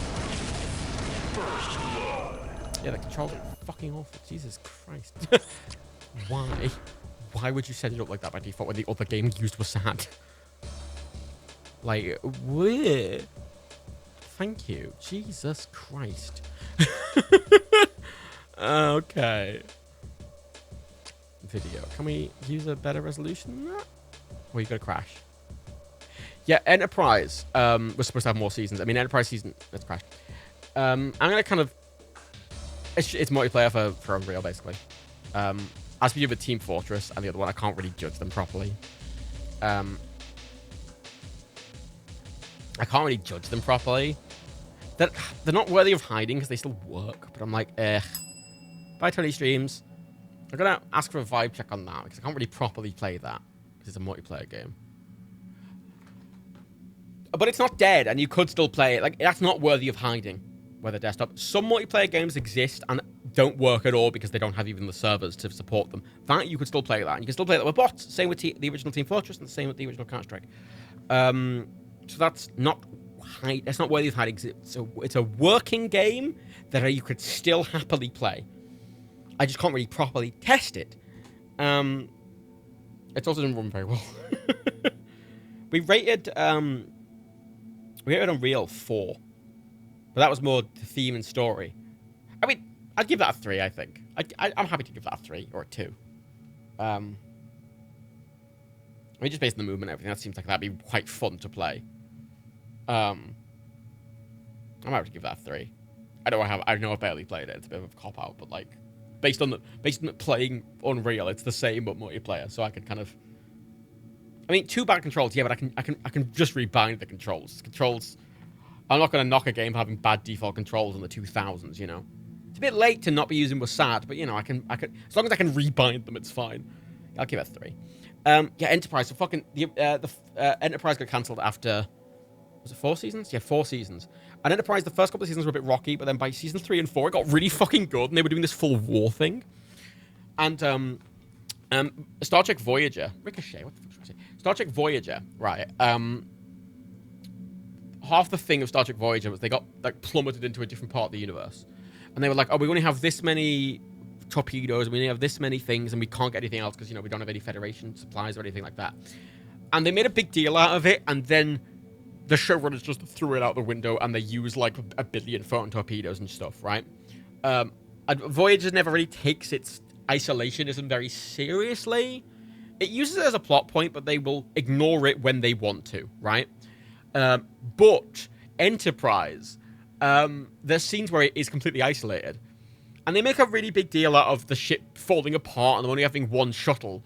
S3: Yeah, the controls are fucking awful. Jesus Christ. Why? Why would you set it up like that by default when the other game used WASD? Like, what? Thank you. Jesus Christ. Okay. Video. Can we use a better resolution than that? Or you got to crash? Yeah, Enterprise was supposed to have more seasons. I mean, Enterprise season... Let's crash. I'm going to kind of... It's multiplayer for Unreal, basically. As we do with Team Fortress and the other one, I can't really judge them properly. I can't really judge them properly. They're not worthy of hiding because they still work. But I'm like, Bye, Tony Streams. I'm going to ask for a vibe check on that because I can't really properly play that because it's a multiplayer game. but it's not dead, and you could still play it. Like, that's not worthy of hiding. Whether desktop. Some multiplayer games exist and don't work at all because they don't have even the servers to support them. That, you could still play that. And you can still play that with bots. Same with the original Team Fortress and the same with the original Counter-Strike. So that's not that's not worthy of hiding. It's a working game that you could still happily play. I just can't really properly test it. It also didn't run very well. We rated Unreal 4. But that was more the theme and story. I mean, I'd give that a 3, I think. I'm happy to give that a 3 or a 2. I mean, just based on the movement and everything, that seems like that'd be quite fun to play. I'm happy to give that a 3. I know I barely played it. It's a bit of a cop-out, but like, based on playing Unreal, it's the same but multiplayer, so I could kind of... I mean, 2 bad controls, yeah, but I can just rebind the controls. I'm not going to knock a game for having bad default controls in the 2000s, you know. It's a bit late to not be using WASD, but, you know, I can, as long as I can rebind them, it's fine. I'll give it a 3. Yeah, Enterprise. So fucking, Enterprise got cancelled after, was it 4 seasons? Yeah, 4 seasons. And Enterprise, the first couple of seasons were a bit rocky, but then by season 3 and 4, it got really fucking good, and they were doing this full war thing. And, Star Trek Voyager, Ricochet, what the fuck should I say? Star Trek Voyager, right, half the thing of Star Trek Voyager was they got, like, plummeted into a different part of the universe. And they were like, oh, we only have this many torpedoes, and we only have this many things, and we can't get anything else because, you know, we don't have any Federation supplies or anything like that. And they made a big deal out of it, and then the showrunners just threw it out the window, and they used, like, a billion photon torpedoes and stuff, right? Voyager never really takes its isolationism very seriously. It uses it as a plot point, but they will ignore it when they want to, right? But Enterprise, there's scenes where it is completely isolated. And they make a really big deal out of the ship falling apart and them only having one shuttle.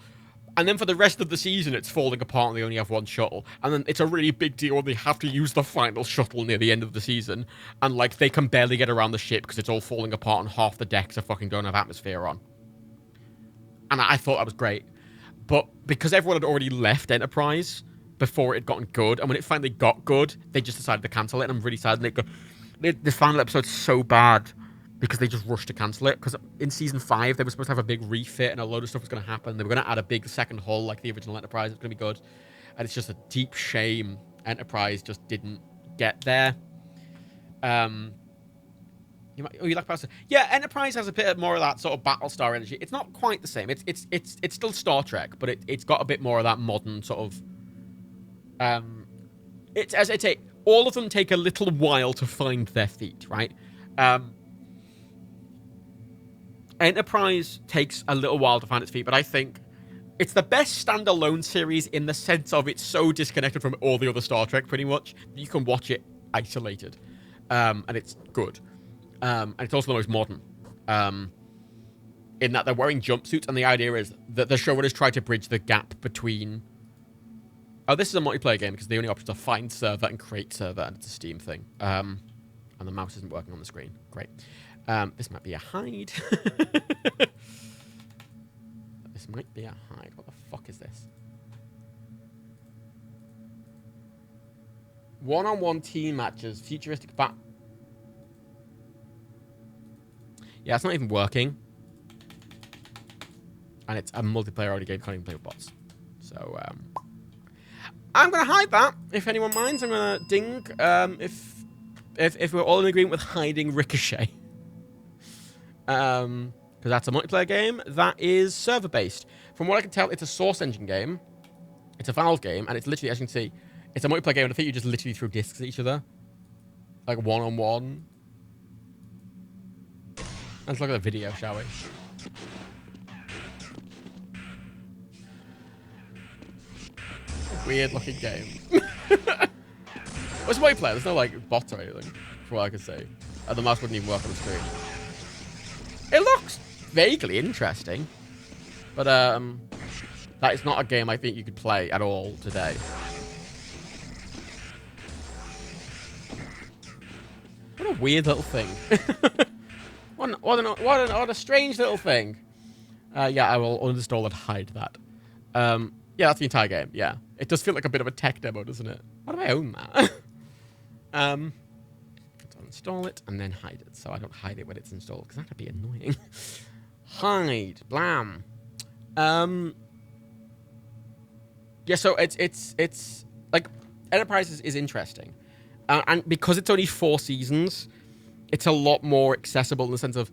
S3: And then for the rest of the season, it's falling apart and they only have one shuttle. And then it's a really big deal when they have to use the final shuttle near the end of the season. And, like, they can barely get around the ship because it's all falling apart and half the decks are fucking don't have atmosphere on. And I thought that was great. But because everyone had already left Enterprise before it had gotten good, and when it finally got good, they just decided to cancel it, and I'm really sad. And the final episode's so bad because they just rushed to cancel it, because in Season 5, they were supposed to have a big refit, and a load of stuff was going to happen. They were going to add a big second hull, like the original Enterprise. It's going to be good. And it's just a deep shame Enterprise just didn't get there. You like Pastor? Yeah, Enterprise has a bit more of that sort of Battlestar energy. It's not quite the same. It's still Star Trek, but it's got a bit more of that modern sort of... It's, as I say, all of them take a little while to find their feet, right? Enterprise takes a little while to find its feet, but I think it's the best standalone series in the sense of it's so disconnected from all the other Star Trek, pretty much. You can watch it isolated, and it's good. And it's also the most modern, in that they're wearing jumpsuits, and the idea is that the showrunners try to bridge the gap between... Oh, this is a multiplayer game because the only options are find server and create server, and it's a Steam thing. And the mouse isn't working on the screen. Great. This might be a hide. This might be a hide. What the fuck is this? One-on-one team matches, futuristic Yeah, it's not even working. And it's a multiplayer only game, can't even play with bots. So, I'm going to hide that, if anyone minds. I'm going to ding, if we're all in agreement with hiding Ricochet. Because that's a multiplayer game that is server-based. From what I can tell, it's a Source Engine game. It's a Valve game, and it's literally, as you can see, it's a multiplayer game, and I think you just literally throw discs at each other. Like, one-on-one. Let's look at the video, shall we? Weird looking game. It's multiplayer, there's no like bots or anything, from what I can say. The mouse wouldn't even work on the screen. It looks vaguely interesting. But that is not a game I think you could play at all today. What a weird little thing. What a strange little thing. Yeah, I will uninstall and hide that. Yeah, that's the entire game. Yeah, it does feel like a bit of a tech demo, doesn't it? Why do I own that? So install it and then hide it, so I don't hide it when it's installed because that'd be annoying. Hide, blam. Yeah, so it's like Enterprise is interesting, and because it's only 4 seasons, it's a lot more accessible in the sense of.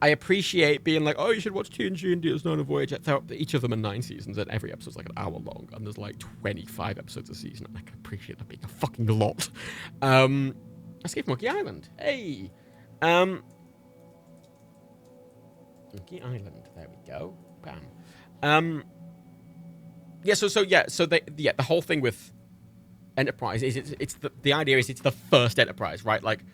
S3: I appreciate being like, oh, you should watch TNG and DS9 and Voyager. Each of them are 9 seasons, and every episode's like an hour long, and there's like 25 episodes a season. I can appreciate that being a fucking lot. Escape from Monkey Island. Hey. Monkey Island. There we go. Bam. Yeah. So the whole thing with Enterprise is it's the idea is it's the first Enterprise, right? Like.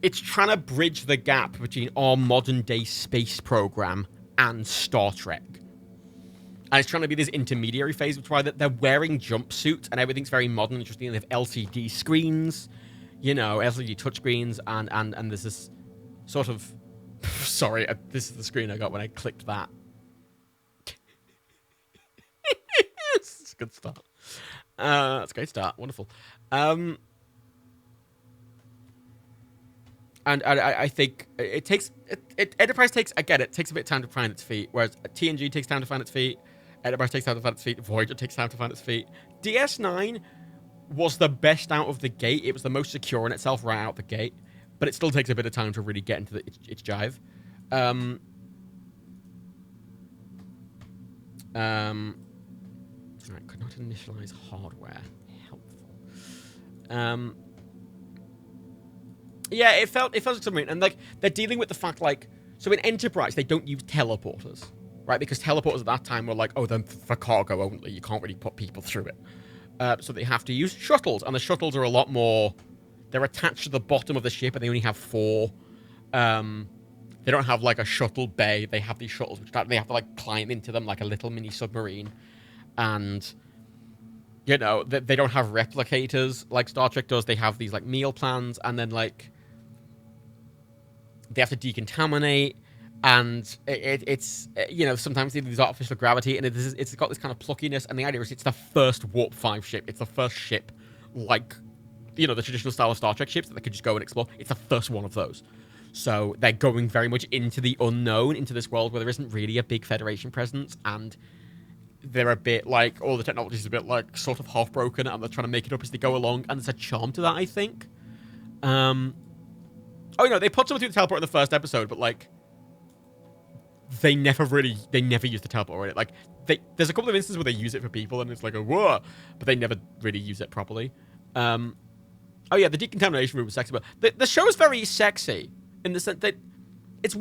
S3: It's trying to bridge the gap between our modern-day space program and Star Trek. And it's trying to be this intermediary phase, which is why they're wearing jumpsuits, and everything's very modern and interesting. They have LCD screens, LCD touchscreens, and there's this sort of... Sorry, this is the screen I got when I clicked that. It's a good start. That's a great start. Wonderful. And I think it takes... Enterprise takes... I get it. Takes a bit of time to find its feet. Whereas TNG takes time to find its feet. Enterprise takes time to find its feet. Voyager takes time to find its feet. DS9 was the best out of the gate. It was the most secure in itself right out the gate. But it still takes a bit of time to really get into its jive. Right, could not initialize hardware. Helpful. Yeah, it felt like something, and like they're dealing with the fact like so in Enterprise they don't use teleporters, right? Because teleporters at that time were like, oh, they're for cargo only. You can't really put people through it, so they have to use shuttles, and the shuttles are a lot more. They're attached to the bottom of the ship, and they only have 4. They don't have like a shuttle bay. They have these shuttles, which they have to like climb into them like a little mini submarine, and. They don't have replicators like Star Trek does. They have these like meal plans, and then like they have to decontaminate, and it's sometimes they use artificial gravity, and it's got this kind of pluckiness. And the idea is it's the first Warp 5 ship. It's the first ship like the traditional style of Star Trek ships that they could just go and explore. It's the first one of those. So they're going very much into the unknown, into this world where there isn't really a big Federation presence, and they're a bit like all the technology is a bit like sort of half broken, and they're trying to make it up as they go along, and there's a charm to that, I think. They put someone through the teleport in the first episode, but like they never use the teleport, right? Like there's a couple of instances where they use it for people, and it's like a whoa, but they never really use it properly. The decontamination room was sexy, but the show is very sexy in the sense that it's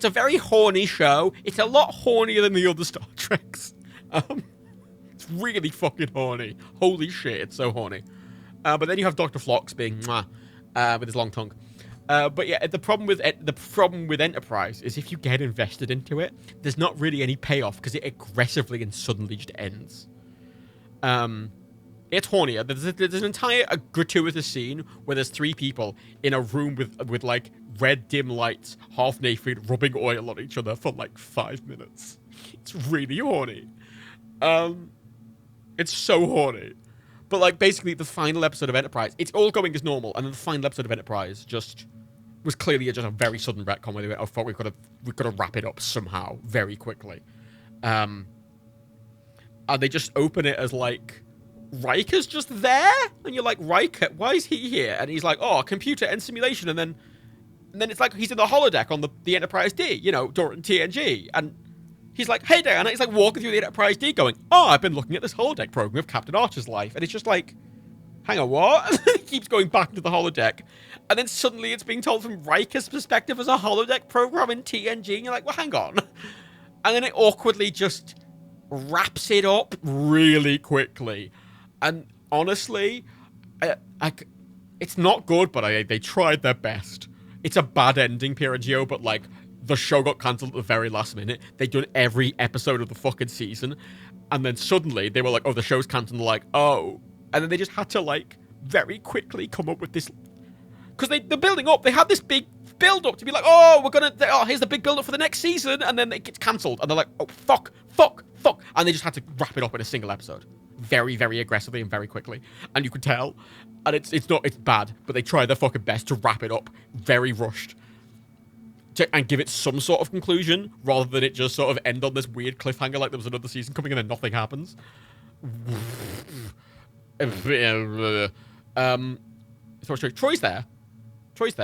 S3: a very horny show. It's a lot hornier than the other Star Treks. It's really fucking horny. Holy shit, it's so horny. But then you have Dr. Phlox being mwah, with his long tongue. But yeah, the problem with Enterprise is if you get invested into it, there's not really any payoff because it aggressively and suddenly just ends. It's hornier. There's an entire gratuitous scene where there's 3 people in a room with like red dim lights, half naked, rubbing oil on each other for like 5 minutes. It's really horny. It's so horny. But like basically the final episode of Enterprise, it's all going as normal, and then the final episode of Enterprise just was clearly just a very sudden retcon where they went, oh fuck, we've got to wrap it up somehow very quickly. And they just open it as like Riker's just there, and you're like, Riker, why is he here? And he's like, oh, computer and simulation, and then it's like he's in the holodeck on the Enterprise D, during TNG, and he's like, hey Diana, he's like walking through the Enterprise D going, oh, I've been looking at this holodeck program of Captain Archer's life, and it's just like, hang on, what? And he keeps going back into the holodeck, and then suddenly it's being told from Riker's perspective as a holodeck program in TNG, and you're like, well, hang on. And then it awkwardly just wraps it up really quickly. And honestly, it's not good, but they tried their best. It's a bad ending, Pierangio, but like, the show got cancelled at the very last minute. They'd done every episode of the fucking season, and then suddenly they were like, oh, the show's cancelled, and they're like, oh. And then they just had to like, very quickly come up with this... Because they're building up. They had this big build up to be like, oh, here's the big build up for the next season, and then it gets cancelled, and they're like, oh, fuck, and they just had to wrap it up in a single episode. Very, very aggressively and very quickly. And you could tell. And it's bad, but they try their fucking best to wrap it up very rushed. And give it some sort of conclusion, rather than it just sort of end on this weird cliffhanger like there was another season coming and then nothing happens. So Troy's there.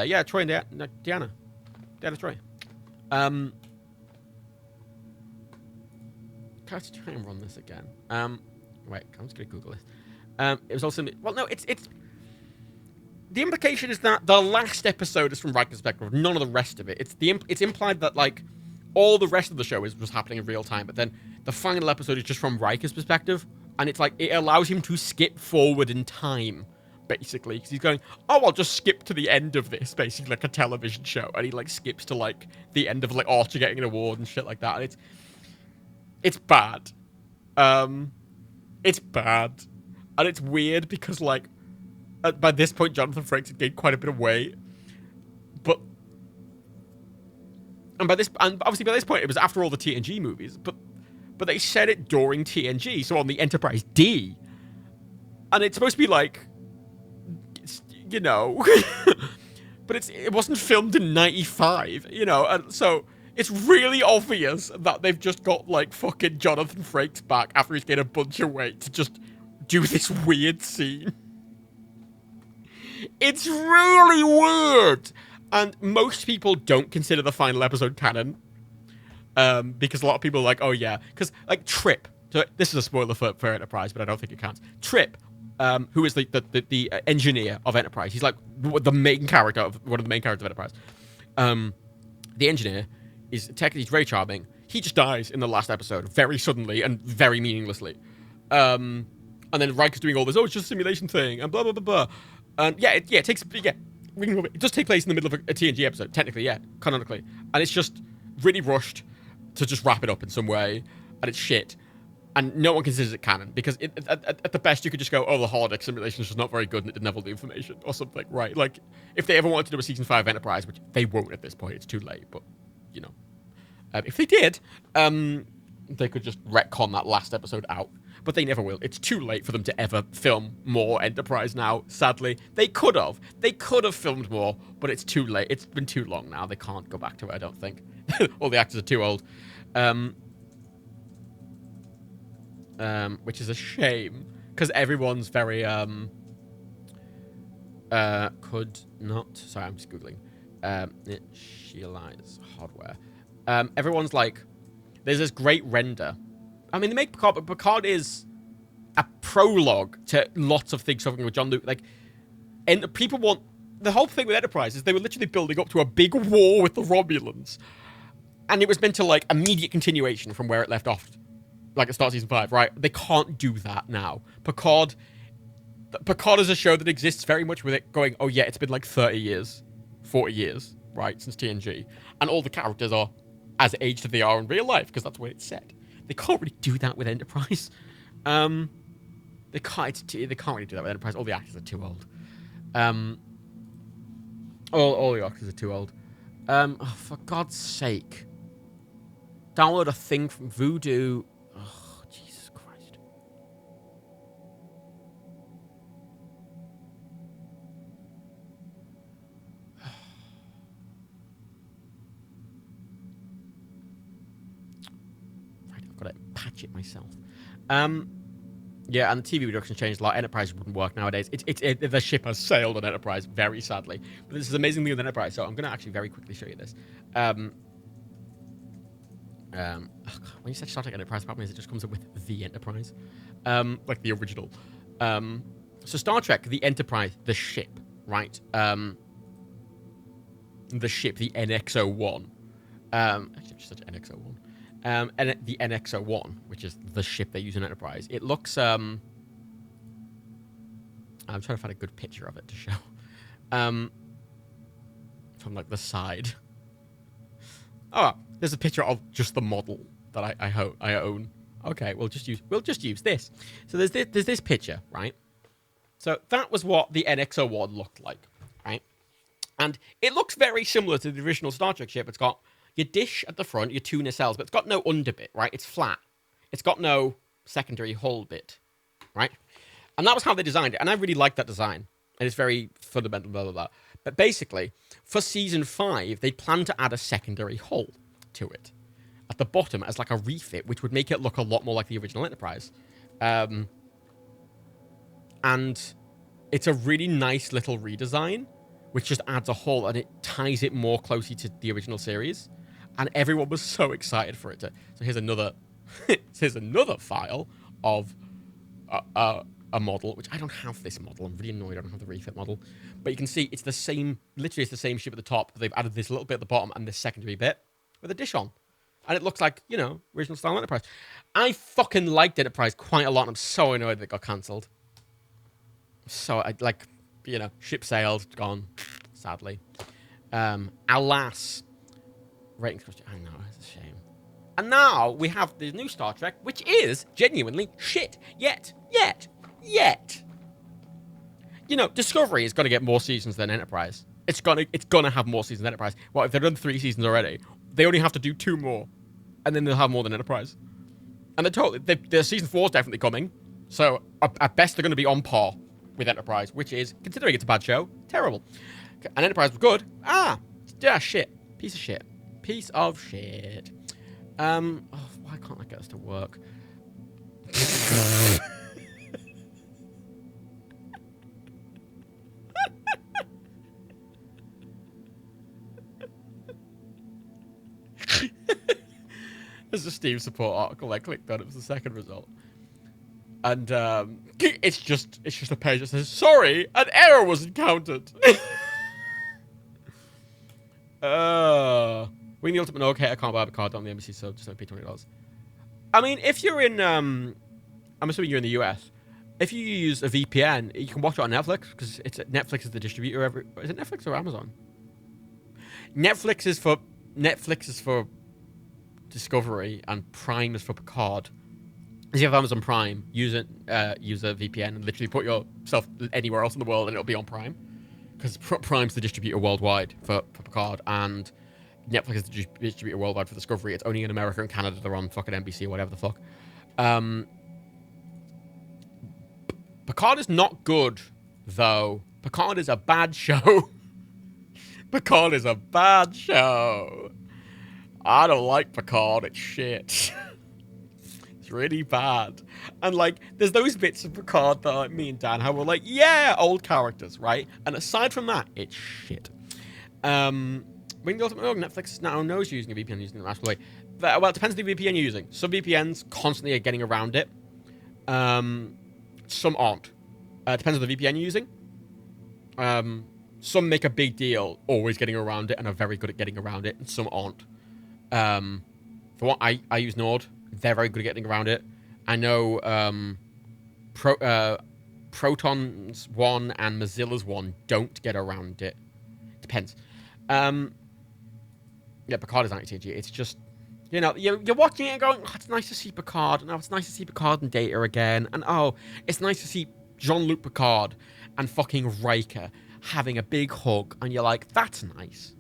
S3: Yeah, Troy and Deanna. Deanna Troy. Let's try and run this again. Wait, I'm just gonna Google this. It was also it's the implication is that the last episode is from Riker's perspective, none of the rest of it. It's implied that like all the rest of the show was happening in real time, but then the final episode is just from Riker's perspective, and it's like it allows him to skip forward in time, basically, because he's going, oh, I'll just skip to the end of this, basically like a television show, and he like skips to like the end of like Archer getting an award and shit like that, and it's bad. It's bad, and it's weird because like by this point Jonathan Frakes had gained quite a bit of weight, but obviously by this point it was after all the TNG movies, but they said it during TNG, so on the Enterprise D, and it's supposed to be like, you know, but it wasn't filmed in '95, you know, and so it's really obvious that they've just got like fucking Jonathan Frakes back after he's gained a bunch of weight to just do this weird scene. It's really weird, and most people don't consider the final episode canon. Because a lot of people are like, oh yeah, because like Trip. So this is a spoiler for Enterprise, but I don't think it counts. Trip, who is the engineer of Enterprise. He's like one of the main characters of Enterprise. The engineer is technically he's very charming. He just dies in the last episode very suddenly and very meaninglessly. And then Riker's doing all this, oh, it's just a simulation thing, and blah blah blah blah. And it does take place in the middle of a TNG episode, technically, yeah, canonically, and it's just really rushed to just wrap it up in some way, and it's shit, and no one considers it canon, because at the best you could just go, oh, the holodeck simulation is just not very good and it didn't have all the information, or something, right? Like, if they ever wanted to do a Season 5 Enterprise, which they won't at this point, it's too late, but, you know. If they did, they could just retcon that last episode out, but they never will. It's too late for them to ever film more Enterprise now, sadly. They could have filmed more, but it's too late. It's been too long now. They can't go back to it, I don't think. All the actors are too old. Which is a shame, because everyone's very, could not, sorry, I'm just Googling, Sheilize hardware. Everyone's like, there's this great render. I mean, they make Picard, but Picard is a prologue to lots of things happening with John Luke. Like, and people want, the whole thing with Enterprise is they were literally building up to a big war with the Romulans. And it was meant to, like, immediate continuation from where it left off, like at start Season 5, right? They can't do that now. Picard is a show that exists very much with it going, oh yeah, it's been like 30 years, 40 years, right, since TNG. And all the characters are as aged as they are in real life, because that's what it's set. They can't really do that with Enterprise. They can't really do that with Enterprise. All the actors are too old. All the actors are too old. Oh, for God's sake. Download a thing from Voodoo. Oh, Jesus Christ. Right, I've got to patch it myself. Yeah, and the TV reduction changed a lot. Enterprise wouldn't work nowadays. The ship has sailed on Enterprise, very sadly. But this is amazing thing with Enterprise, so I'm going to actually very quickly show you this. When you said Star Trek Enterprise, the problem is it just comes up with the Enterprise, like the original. So Star Trek, the Enterprise, the ship, right? The ship, the NX-01. Actually, I just said NX-01. And the NX-01, which is the ship they use in Enterprise. It looks. I'm trying to find a good picture of it to show. From like the side. Oh, there's a picture of just the model that I own. Okay, we'll just use this. So there's this picture, right? So that was what the NX-01 looked like, right? And it looks very similar to the original Star Trek ship. It's got your dish at the front, your two nacelles, but it's got no underbit, right? It's flat. It's got no secondary hull bit, right? And that was how they designed it. And I really like that design. And it's very fundamental, blah, blah, blah. But basically, for Season 5, they plan to add a secondary hull to it at the bottom as like a refit, which would make it look a lot more like the original Enterprise. And it's a really nice little redesign, which just adds a hull and it ties it more closely to the original series. And everyone was so excited for it to. So here's another file of a model, which I don't have this model. I'm really annoyed I don't have the refit model. But you can see it's the same, literally it's the same ship at the top. But they've added this little bit at the bottom and this secondary bit with a dish on. And it looks like, you know, original style Enterprise. I fucking liked Enterprise quite a lot. And I'm so annoyed that it got cancelled. So, I like, you know, ship sailed, gone, sadly. Alas. Ratings question. I know, it's a shame. And now we have the new Star Trek, which is genuinely shit. Yet. You know, Discovery is going to get more seasons than Enterprise. It's gonna have more seasons than Enterprise. Well, if they've done 3 seasons already, they only have to do 2 more. And then they'll have more than Enterprise. And their season 4 is definitely coming. So, at best, they're going to be on par with Enterprise, which is, considering it's a bad show, terrible. And Enterprise was good. Yeah, shit. Piece of shit. Piece of shit. Why can't I get this to work? There's a Steam support article I clicked on. It was the second result. And it's just a page that says, sorry, an error was encountered. Wing the Ultimate okay, I can't buy a card on the NBC sub, just pay $20. I mean, if you're in, I'm assuming you're in the US. If you use a VPN, you can watch it on Netflix, because Netflix is the distributor. Is it Netflix or Amazon? Netflix is for Discovery, and Prime is for Picard. If you have Amazon Prime, use a VPN and literally put yourself anywhere else in the world and it'll be on Prime. Because Prime's the distributor worldwide for Picard, and Netflix is the distributor worldwide for Discovery. It's only in America and Canada they're on fucking NBC or whatever the fuck. Picard is not good, though. Picard is a bad show. Picard is a bad show. I don't like Picard. It's shit. It's really bad. And, like, there's those bits of Picard that me and Dan have. We're like, yeah, old characters, right? And aside from that, it's shit. Wing the Ultimate Netflix now knows you're using a VPN using the national way. Well, it depends on the VPN you're using. Some VPNs constantly are getting around it. Some aren't. Depends on the VPN you're using. Some make a big deal always getting around it and are very good at getting around it, and some aren't. For what I use Nord, they're very good at getting around it. I know Proton's one and Mozilla's one don't get around it. Depends. Yeah, Picard is anti-TNG. It's just, you know, you're watching it and going, oh, it's nice to see Picard. And oh, it's nice to see Picard and Data again. And oh, it's nice to see Jean-Luc Picard and fucking Riker having a big hug. And you're like, that's nice.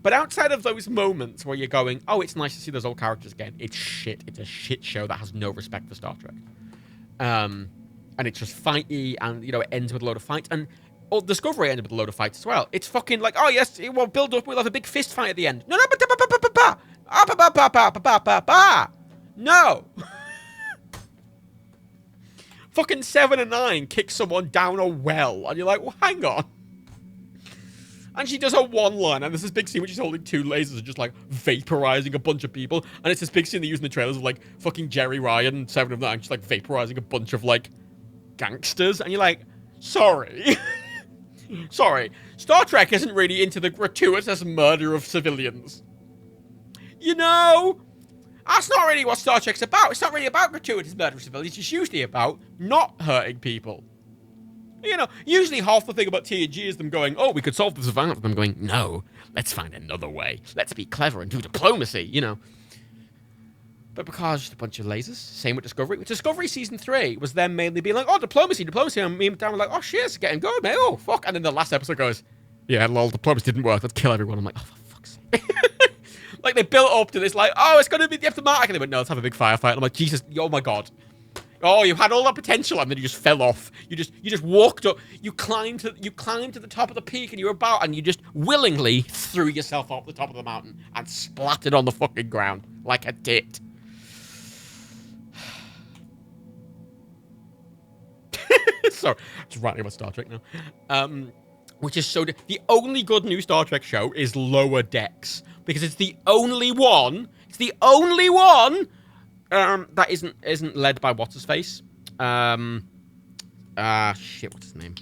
S3: But outside of those moments where you're going, oh, it's nice to see those old characters again, it's shit. It's a shit show that has no respect for Star Trek. And it's just fighty, and, you know, it ends with a load of fights. And Discovery ended with a load of fights as well. It's fucking like, oh, yes, it will build up, we'll have a big fist fight at the end. No. Fucking 7 and 9 kick someone down a well, and you're like, well, hang on. And she does her one line, and there's this big scene where she's holding 2 lasers and just, like, vaporizing a bunch of people. And it's this big scene they use in the trailers of, like, fucking Jerry Ryan and 7 of 9 just, like, vaporizing a bunch of, like, gangsters. And you're like, sorry. Sorry. Star Trek isn't really into the gratuitous murder of civilians. You know? That's not really what Star Trek's about. It's not really about gratuitous murder of civilians. It's usually about not hurting people. You know, usually half the thing about TNG is them going, oh, we could solve this without them going, no, let's find another way. Let's be clever and do diplomacy, you know. But because just a bunch of lasers. Same with Discovery. With Discovery Season 3 was them mainly being like, oh, diplomacy. And me and Dan were like, oh, shit, it's getting good, man. Oh, fuck. And then the last episode goes, Yeah, lol, diplomacy didn't work. Let's kill everyone. I'm like, oh, for fuck's sake. Like, they built up to this, like, oh, it's going to be diplomatic. And they went, no, let's have a big firefight. And I'm like, Jesus, oh my God. Oh, you had all that potential, and then you just fell off. You just walked up. You climbed to the top of the peak, and you were about, and you just willingly threw yourself off the top of the mountain and splattered on the fucking ground like a tit. Sorry, just ranting about Star Trek now. Which is so... The only good new Star Trek show is Lower Decks. Because it's the only one... It's the only one... that isn't led by what's-his-face. Shit, what's his name?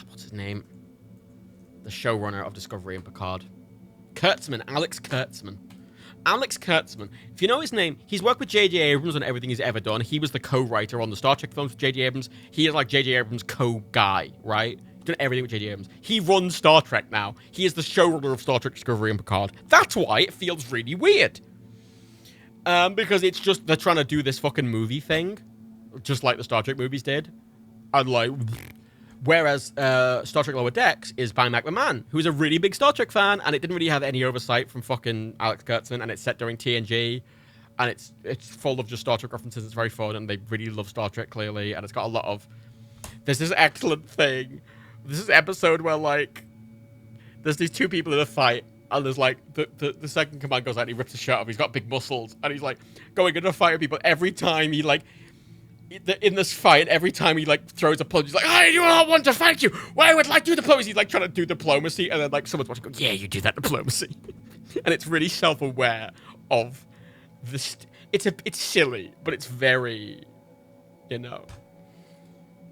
S3: What's his name? The showrunner of Discovery and Picard. Kurtzman, Alex Kurtzman. Alex Kurtzman. If you know his name, he's worked with J.J. Abrams on everything he's ever done. He was the co-writer on the Star Trek films with J.J. Abrams. He is like J.J. Abrams' co-guy, right? He's done everything with J.J. Abrams. He runs Star Trek now. He is the showrunner of Star Trek Discovery and Picard. That's why it feels really weird. Because it's just, they're trying to do this fucking movie thing. Just like the Star Trek movies did. And like... Whereas Star Trek Lower Decks is by Mac McMahon, who's a really big Star Trek fan, and it didn't really have any oversight from fucking Alex Kurtzman, and it's set during TNG, and it's full of just Star Trek references. It's very fun, and they really love Star Trek, clearly, and it's got a lot of... There's this excellent thing. This is an episode where, like, there's these two people in a fight, and there's, like, the second command goes out, and he rips his shirt off, he's got big muscles, and he's, like, going into a fight with people every time he, like... In this fight, every time he like throws a punch, he's like, I do not want to fight you. Why would like do diplomacy? He's like trying to do diplomacy, and then like someone's watching, go, yeah, you do that diplomacy, and it's really self-aware of this. It's silly, but it's very, you know.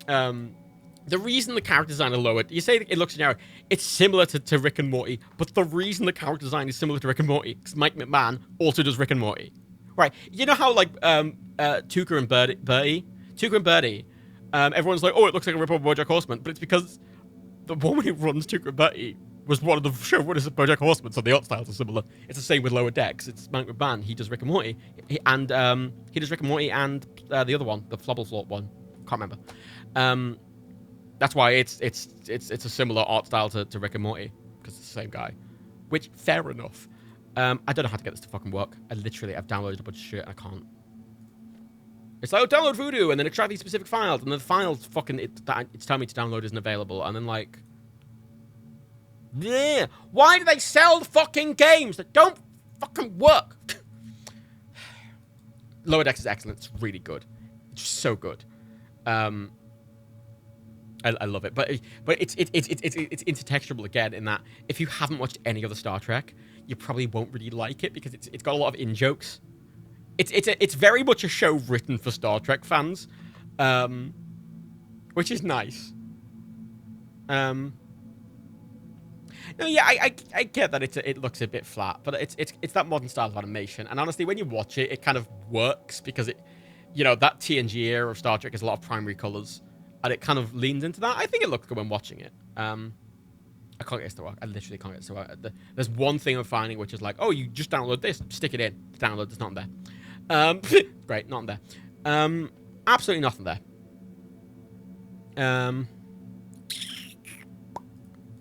S3: The reason the character design are lowered, you say it looks generic. It's similar to Rick and Morty, but the reason the character design is similar to Rick and Morty is Mike McMahon also does Rick and Morty. Right, you know how, like, Tuca and Birdie, everyone's like, oh, it looks like a rip-off of BoJack Horseman, but it's because the woman who runs Tuca and Birdie was one of the showrunners of BoJack Horseman, so the art styles are similar. It's the same with Lower Decks. It's Mike McMahon, he does Rick and Morty, he does Rick and Morty and the other one, the Flobbleflop one, can't remember. That's why it's a similar art style to Rick and Morty, because it's the same guy, which, fair enough. I don't know how to get this to fucking work. I've downloaded a bunch of shit and I can't. It's like, oh, download Voodoo, and then extract these specific files, and the files fucking, it's telling me to download isn't available, and then like... Yeah! Why do they sell fucking games that don't fucking work? Lower Decks is excellent. It's really good. It's just so good. I love it. But it's intertextual again in that if you haven't watched any other Star Trek, you probably won't really like it because it's got a lot of in-jokes. It's very much a show written for Star Trek fans, which is nice. No, yeah, I get that it looks a bit flat, but it's that modern style of animation, and honestly, when you watch it, it kind of works because it, you know, that TNG era of Star Trek has a lot of primary colors, and it kind of leans into that. I think it looks good when watching it. I can't get this to work. I literally can't get this to work. There's one thing I'm finding, which is like, oh, you just download this, stick it in, download. It's not there. Great, not there. Absolutely nothing there.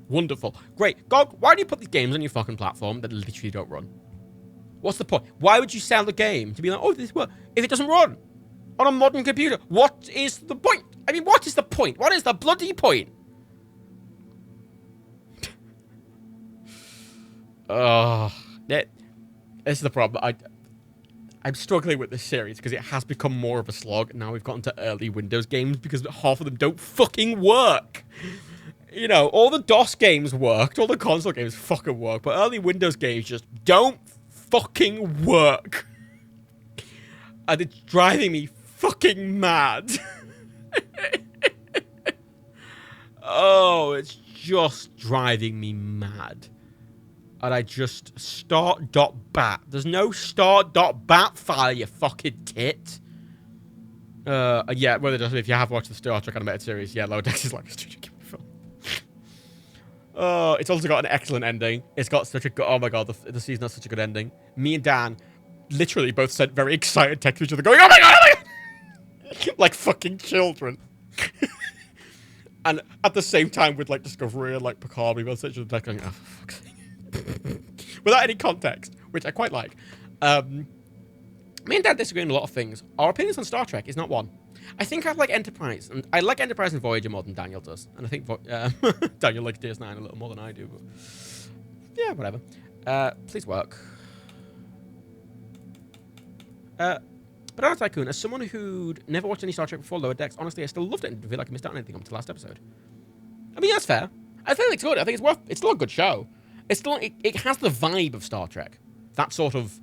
S3: Wonderful. Great. God, why do you put these games on your fucking platform that literally don't run? What's the point? Why would you sell the game to be like, oh, this works if it doesn't run on a modern computer? What is the point? I mean, what is the point? What is the bloody point? This is the problem. I'm struggling with this series because it has become more of a slog. Now we've gotten to early Windows games because half of them don't fucking work. You know, all the DOS games worked, all the console games fucking work, but early Windows games just don't fucking work. And it's driving me fucking mad. Oh, it's just driving me mad. And I just start.bat. There's no start.bat file, you fucking tit. Yeah, well, if you have watched the Star Trek animated series, yeah, Lower Decks is like a Studio Ghibli film. It's also got an excellent ending. It's got such a good... Oh my god, the season has such a good ending. Me and Dan literally both sent very excited text to each other going, oh my god! Like fucking children. And at the same time with like Discovery and like Picard, we both such a going, oh, for fuck's sake. Without any context, which I quite like. Me and Dad disagree on a lot of things. Our opinions on Star Trek is not one. I think I like Enterprise, and I like Enterprise and Voyager more than Daniel does, and I think Daniel likes DS9 a little more than I do. But yeah, whatever. Please work. Banana Tycoon, as someone who'd never watched any Star Trek before Lower Decks, honestly, I still loved it and didn't feel like I missed out on anything up to the last episode. I mean, that's fair. I think it's good. I think it's still a good show. It's still it has the vibe of Star Trek. That sort of,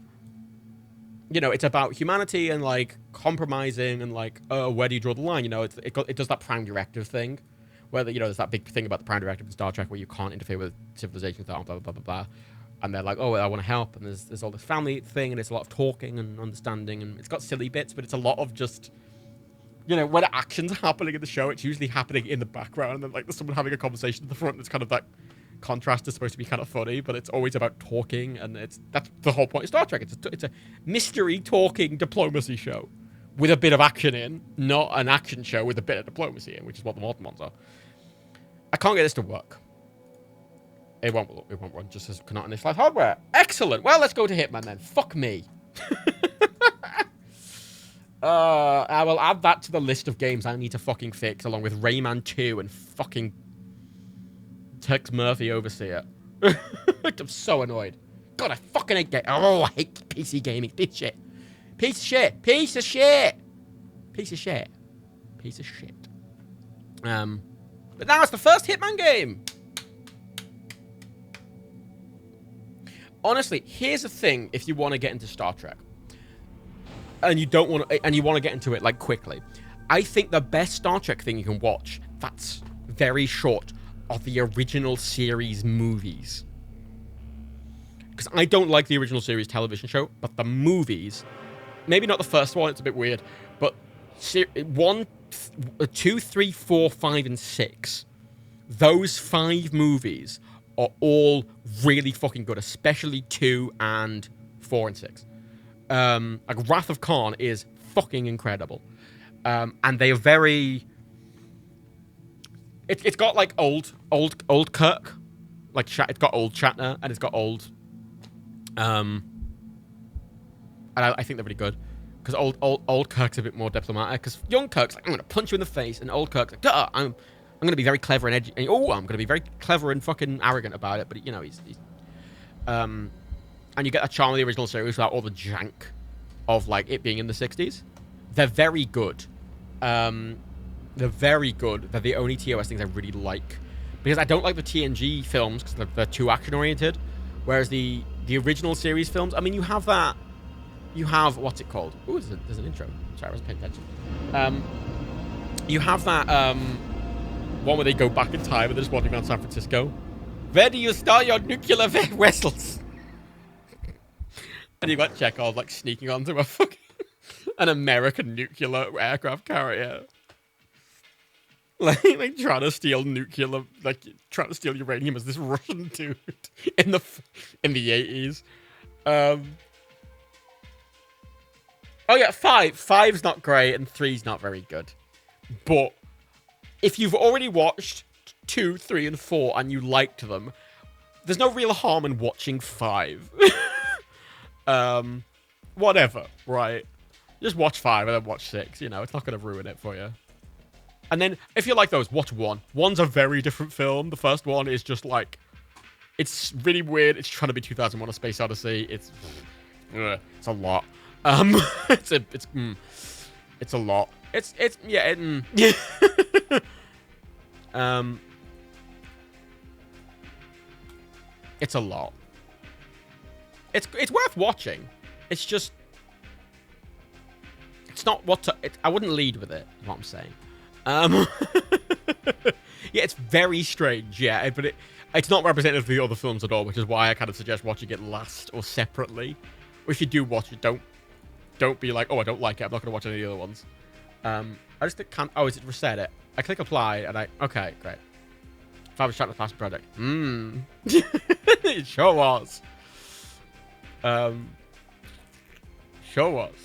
S3: you know, it's about humanity and like compromising and like, where do you draw the line? You know, it does that Prime Directive thing, where you know there's that big thing about the Prime Directive in Star Trek where you can't interfere with civilizations, blah blah blah blah blah. And they're like, oh, I want to help, and there's all this family thing, and it's a lot of talking and understanding, and it's got silly bits, but it's a lot of just, you know, when action's happening in the show, it's usually happening in the background, and then like there's someone having a conversation at the front. That's kind of that contrast is supposed to be kind of funny, but it's always about talking, and that's the whole point of Star Trek. It's a mystery talking diplomacy show with a bit of action in, not an action show with a bit of diplomacy in, which is what the modern ones are. I can't get this to work. It won't run just as cannot initialize hardware. Excellent. Well, let's go to Hitman then. Fuck me. I will add that to the list of games I need to fucking fix, along with Rayman 2 and fucking Tex Murphy Overseer. I'm so annoyed. God, I fucking hate I hate PC gaming. Piece of shit. Piece of shit. Piece of shit. Piece of shit. Piece of shit. But now it's the first Hitman game. Honestly, here's the thing: if you want to get into Star Trek, and you don't want to, and you want to get into it like quickly, I think the best Star Trek thing you can watch that's very short are the original series movies. Because I don't like the original series television show, but the movies, maybe not the first one, it's a bit weird, but 1, 2, 3, 4, 5, and 6, those 5 movies are all really fucking good, especially 2 and 4 and 6. Like Wrath of Khan is fucking incredible. And they are very... It's got like old Kirk. Like it's got old Shatner and it's got old... and I think they're really good. Because old Kirk's a bit more diplomatic. Because young Kirk's like, I'm going to punch you in the face. And old Kirk's like, I'm going to be very clever and edgy. I'm going to be very clever and fucking arrogant about it. But, you know, he's and you get a charm of the original series without all the jank of, like, it being in the 60s. They're very good. They're very good. They're the only TOS things I really like. Because I don't like the TNG films because they're too action-oriented. Whereas the original series films, I mean, you have that... You have... What's it called? Ooh, there's an intro. Sorry, I wasn't paying attention. You have that... one where they go back in time and they're just wandering around San Francisco. Where do you start your nuclear vessels? And you got Chekhov like sneaking onto a fucking an American nuclear aircraft carrier, like trying to steal trying to steal uranium as this Russian dude in the 80s. Oh yeah, 5's not great and 3's not very good, but if you've already watched 2, 3, and 4 and you liked them, there's no real harm in watching 5. Whatever, right? Just watch 5 and then watch 6. You know, it's not going to ruin it for you. And then, if you like those, watch 1. 1's a very different film. The first one is just like... It's really weird. It's trying to be 2001: A Space Odyssey. It's a lot. It's a lot. It's a lot. It's worth watching. It's just... It's not what to... I wouldn't lead with it, is what I'm saying. Yeah, it's very strange, yeah, but it's not representative of the other films at all, which is why I kind of suggest watching it last or separately. Or if you do watch it, don't be like, oh, I don't like it, I'm not going to watch any of the other ones. I just can't... Oh, is it reset it? I click apply, and okay, great. If I was trying to pass the project. It sure was. Sure was.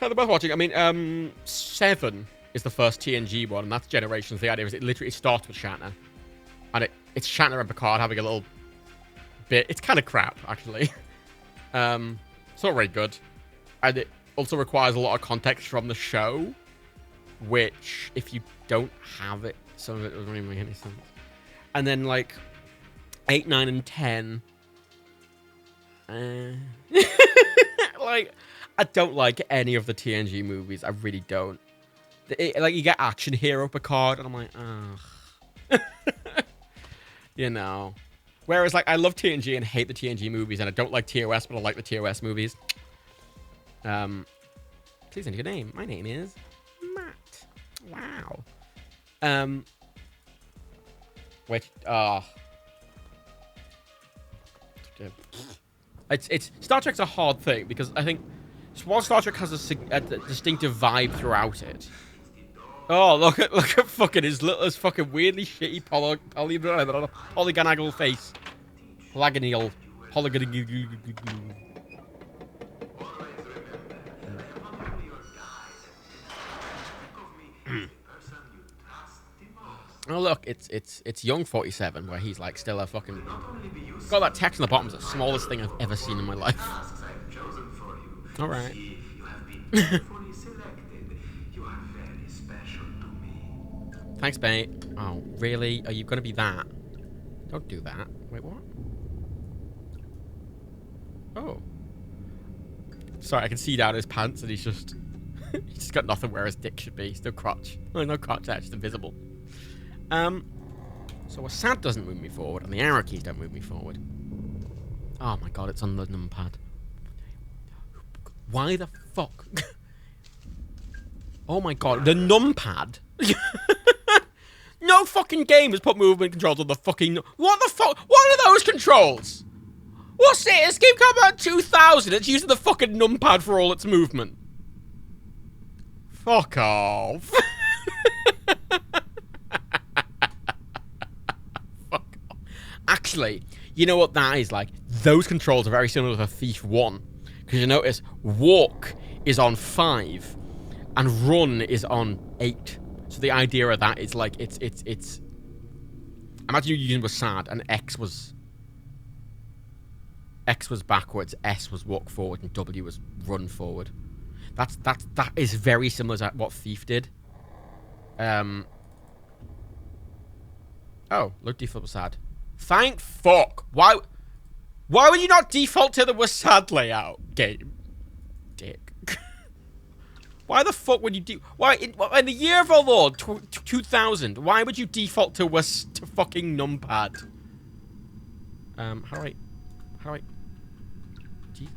S3: They're both watching. I mean, 7 is the first TNG one, and that's Generations. The idea is it literally starts with Shatner. And it's Shatner and Picard having a little bit. It's kind of crap, actually. It's not very good. And it also requires a lot of context from the show, which, if you don't have it, some of it doesn't really make any sense. And then, like, 8, 9, and 10. Like, I don't like any of the TNG movies. I really don't. Like, you get Action Hero Picard, and I'm like, ugh. You know. Whereas, like, I love TNG and hate the TNG movies, and I don't like TOS, but I like the TOS movies. Please enter your name. My name is Matt. Wow. Which, it's Star Trek's a hard thing, because I think while Star Trek has a distinctive vibe throughout it. Oh, look at fucking his fucking weirdly shitty polygonal face. Polygonal. Oh look, it's Young 47, where he's like still a fucking got that text on the bottom. It's the smallest thing I've ever seen in my life. All right. Thanks, mate. Oh, really? Are you gonna be that? Don't do that. Wait, what? Oh. Sorry, I can see down his pants, and he's just got nothing where his dick should be. Still crotch. No crotch there, just invisible. So a SAD doesn't move me forward, and the arrow keys don't move me forward. Oh my god, it's on the numpad. Why the fuck? Oh my god, the numpad? No fucking game has put movement controls on the fucking... What the fuck? What are those controls? What's it? This game came out in 2000. It's using the fucking numpad for all its movement. Fuck off. Fuck off. Actually, you know what that is like? Those controls are very similar to Thief 1. Because you notice, walk is on 5, and run is on 8. So the idea of that is like, it's... Imagine you using was sad, and X was backwards, S was walk forward, and W was run forward. That is very similar to what Thief did. Oh, look, default was sad. Thank fuck. Why would you not default to the was sad layout game? Dick. Why the fuck would you do? Why in the year of our Lord 2000? Why would you default to fucking numpad? How do I? Gee.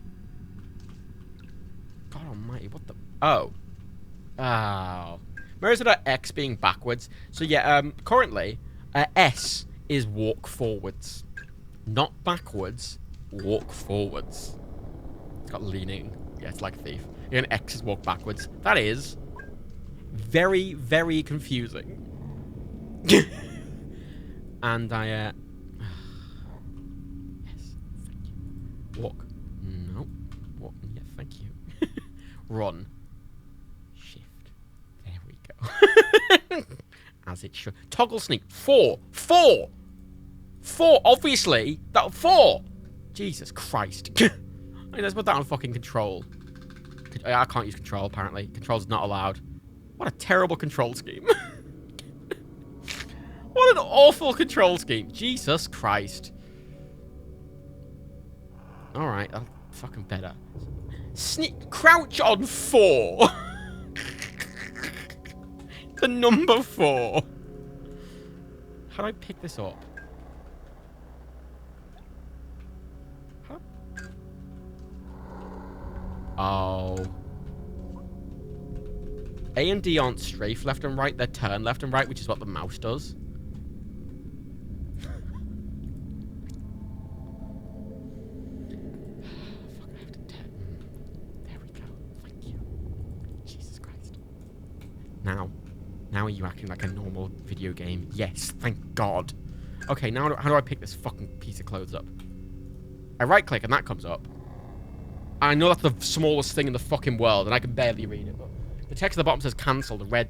S3: God Almighty, what the? Oh. Where is it at X being backwards? So yeah, currently, S is walk forwards, not backwards. Walk forwards. It's got leaning. Yeah, it's like Thief. And X is walk backwards. That is very, very confusing. And I, yes, thank you. Walk. No. Walk. Yeah, thank you. Run. Shift. There we go. As it should. Toggle sneak. 4. Obviously. That 4. Jesus Christ. Let's put that on fucking control. I can't use control, apparently. Control's not allowed. What a terrible control scheme. What an awful control scheme. Jesus Christ. Alright, that's fucking better. Sneak. Crouch on 4. The number 4. How do I pick this up? Oh. A and D aren't strafe left and right, they're turn left and right, which is what the mouse does. Fuck, I have to turn. There we go. Thank you. Jesus Christ. Now are you acting like a normal video game? Yes, thank God. Okay, now how do I pick this fucking piece of clothes up? I right click and that comes up. I know that's the smallest thing in the fucking world, and I can barely read it, but the text at the bottom says cancelled, red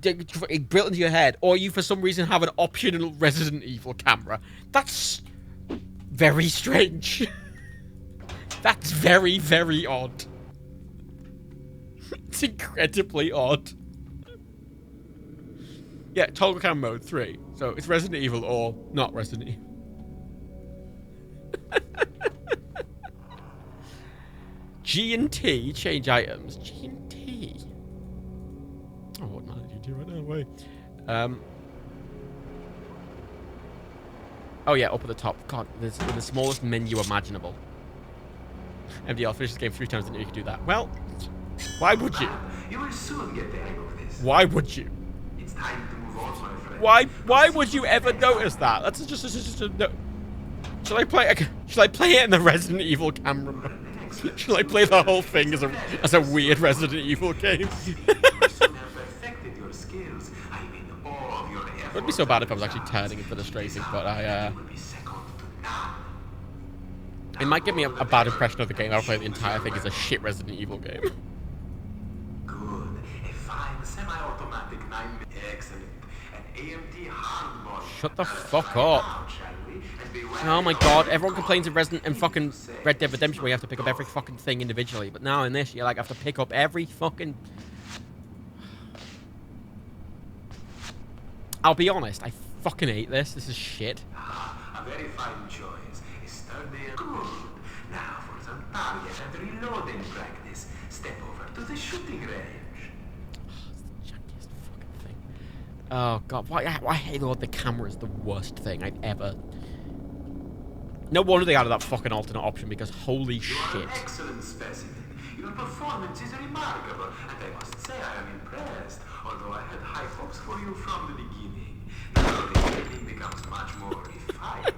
S3: built into your head, or you for some reason have an optional Resident Evil camera. That's very strange. That's very, very odd. It's incredibly odd. Yeah, toggle cam mode 3. So it's Resident Evil or not Resident Evil. G and T, change items. G and T. Oh, what man did you do right now? Wait. Oh yeah, up at the top. God, there's the smallest menu imaginable. MDL, finish this game 3 times, and you could do that. Well, why would you?
S2: You will soon get the hang of this.
S3: Why would you?
S2: It's time to move on, my friend.
S3: Why would you ever notice that? That's just a no. Shall I play it in the Resident Evil camera mode? Shall I play the whole thing as a weird Resident Evil game? It wouldn't be so bad if I was actually turning it illustrating, but it might give me a bad impression of the game. I'll play the entire thing as a shit Resident Evil game.
S2: Good. A fine semi-automatic 9mm. Excellent. An AMD hardball.
S3: Shut the fuck up. Oh my god, everyone complains of Resident and fucking Red Dead Redemption where you have to pick up every fucking thing individually, but now in this you like have to pick up every fucking... I'll be honest, I fucking hate this. This is shit.
S2: A very fine choice. A sturdy and good. Now for some target and reloading practice. Step over to the shooting range.
S3: Oh god, why I hate the camera is the worst thing I've ever... No wonder they added that fucking alternate option, because holy shit.
S2: You are an excellent specimen. Your performance is remarkable, and I must say I am impressed, although I had high hopes for you from the beginning. Now the training becomes much more refined.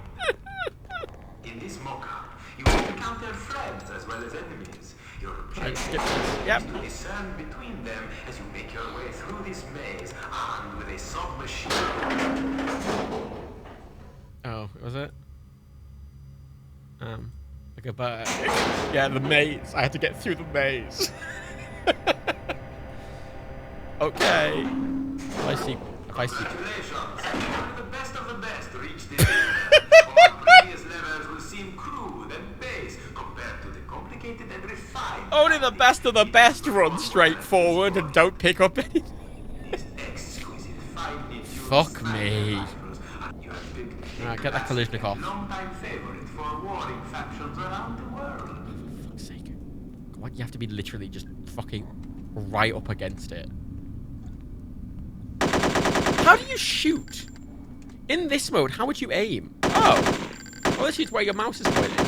S2: In this mock-up, you will encounter friends as well as enemies. Your objective is to discern between them as you make your way through this maze, armed with a submachine.
S3: Oh, was it? Like a bird. Yeah, the maze. I had to get through the maze. Okay. If I see.
S2: Congratulations. Only the best of the best reach this level. All previous levels will seem crude and base compared to the complicated and refined.
S3: Only the best of the best run straight forward and don't pick up anything. Fuck me. Get that collision off.
S2: Long-time favorite for warring factions around the world.
S3: For fuck's sake. Why do you have to be literally just fucking right up against it? How do you shoot? In this mode, how would you aim? Oh, this is where your mouse is pointing.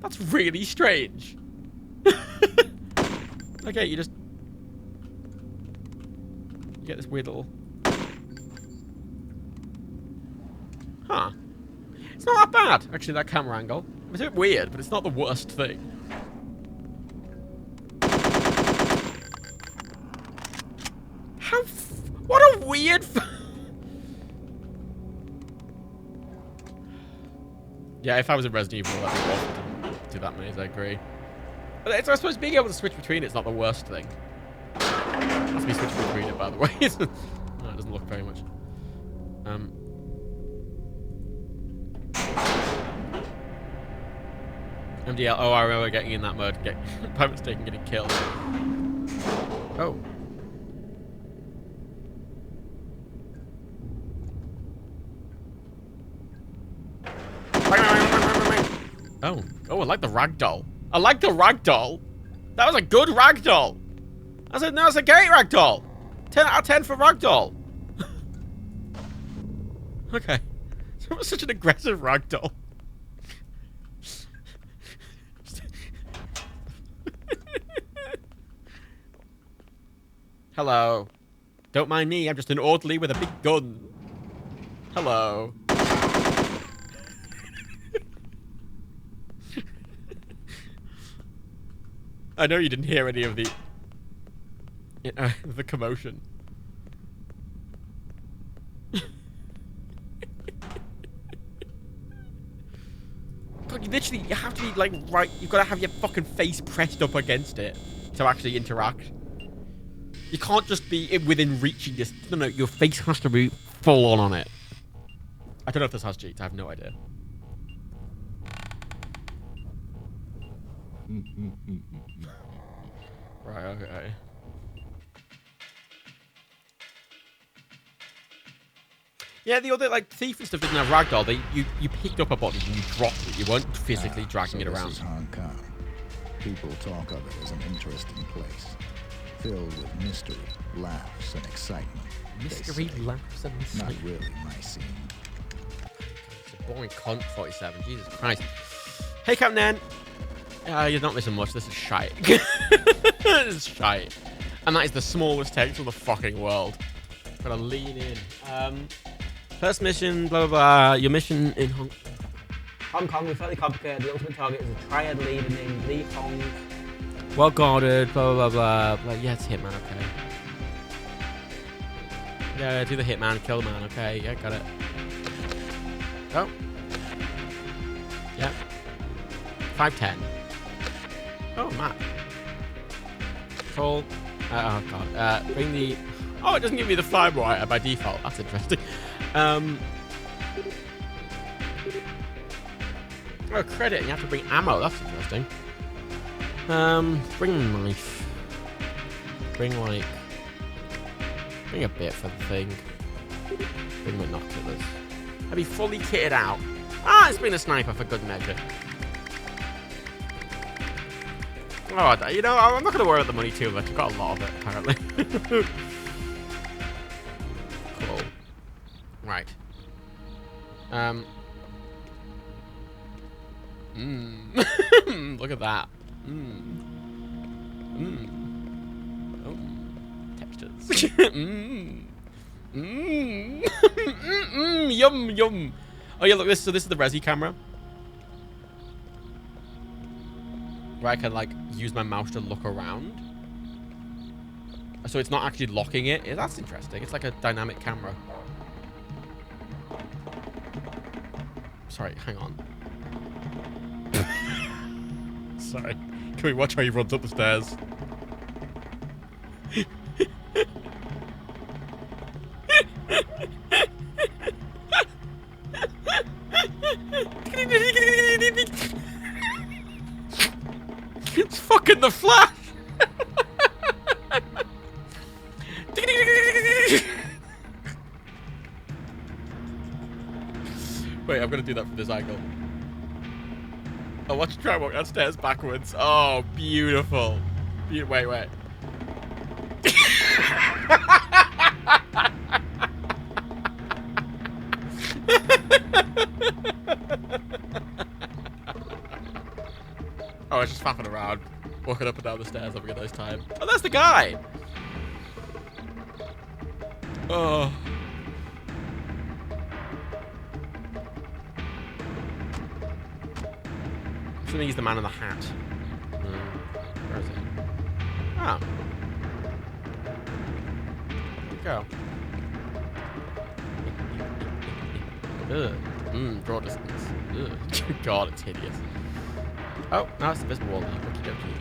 S3: That's really strange. Okay, you get this weird little... Huh. It's not that bad, actually, that camera angle. It's a bit weird, but it's not the worst thing. What a weird... Yeah, if I was in Resident Evil, that'd be awful to do that maze, I agree. But I suppose being able to switch between it's not the worst thing. That's me switching between it, by the way. No, it doesn't look very much. MDL. Oh, I remember getting in that mode. By mistake and getting killed. Oh. Oh. Oh, I like the ragdoll. I like the ragdoll. That was a good ragdoll. I said, no, it's a great ragdoll. 10 out of 10 for ragdoll. Okay. It was such an aggressive ragdoll. Hello. Don't mind me, I'm just an orderly with a big gun. Hello. I know you didn't hear any of the commotion. God, you have to be like right. You've got to have your fucking face pressed up against it to actually interact. You can't just be within reaching this. No, your face has to be full on it. I don't know if this has cheats. I have no idea. Right, okay. Yeah, the other, like, thief and stuff didn't have ragdoll. You picked up a body and you dropped it. You weren't physically dragging it around.
S4: This is Hong Kong. People talk of it as an interesting place, filled with mystery, laughs, and excitement.
S3: Mystery, laughs, and excitement.
S4: Not really my scene.
S3: It's a boring cunt, 47. Jesus Christ. Hey, Captain Nan. You're not missing much. This is shite. This is shite. And that is the smallest text in the fucking world. Gotta lean in. First mission, blah, blah, blah. Your mission in Hong Kong is fairly complicated. The ultimate target is a triad leader named Li Hong. Well guarded, blah, blah, blah, blah. Yeah, it's Hitman, okay. Yeah, do the Hitman, kill the man, okay. Yeah, got it. Oh. Yeah. 510. Oh, map. Control. Oh, God. Bring the... Oh, it doesn't give me the fire wire by default. That's interesting. Oh, credit. You have to bring ammo. That's interesting. Bring a knife. Bring, like... Bring a bit for the thing. Bring binoculars. I'd be fully kitted out. Ah, let's bring a sniper for good measure. Oh, you know, I'm not going to worry about the money too much. I've got a lot of it, apparently. Cool. Right. Look at that. Oh. Textures. Yum, yum. Oh, yeah, look, this is the Resi camera. Where I can, like, use my mouse to look around. So it's not actually locking it. That's interesting. It's like a dynamic camera. Sorry, hang on. Sorry. Can we watch how he runs up the stairs? It's fucking the Flash! Wait, I'm gonna do that from this angle. Oh, watch you try and walk downstairs backwards. Oh, beautiful. Wait. Oh, I was just faffing around, walking up and down the stairs, having a nice time. Oh, that's the guy! Oh. I think he's the man in the hat. Where is he? Oh. There you go. Ugh. Draw distance. Ugh. God, it's hideous. Oh, no, it's the invisible wall. Okie dokie.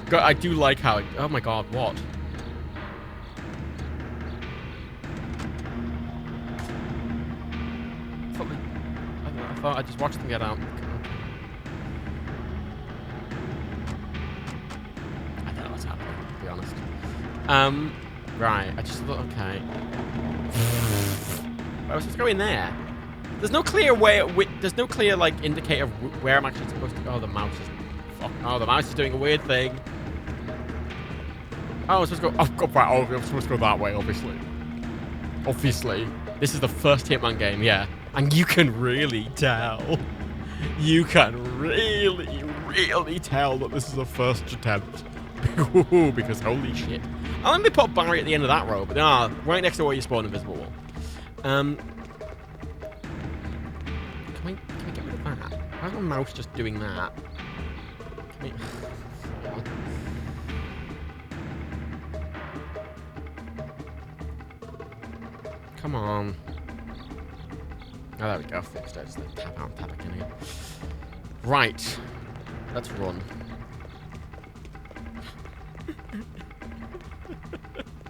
S3: God, I do like how it... Oh my god, what? I thought I just watched them get out. I don't know what's happening, to be honest. Right, I just thought, okay. I was just going there. There's no clear way. There's no clear like indicator of where I'm actually supposed to go. Oh, the mouse is. Fuck. Oh, the mouse is doing a weird thing. Oh, I'm supposed to go. Oh, God, right. Oh, I'm supposed to go that way. Obviously. Obviously, this is the first Hitman game. Yeah, and you can really tell. You can really tell that this is the first attempt. Because holy shit. I think they put a barrier at the end of that row, but right next to where you spawn invisible wall. Can we get rid of that? Why is my mouse just doing that? Can we... Come on. Oh, there we go. Fixed it. Just like tap out and tap again here. Right. Let's run.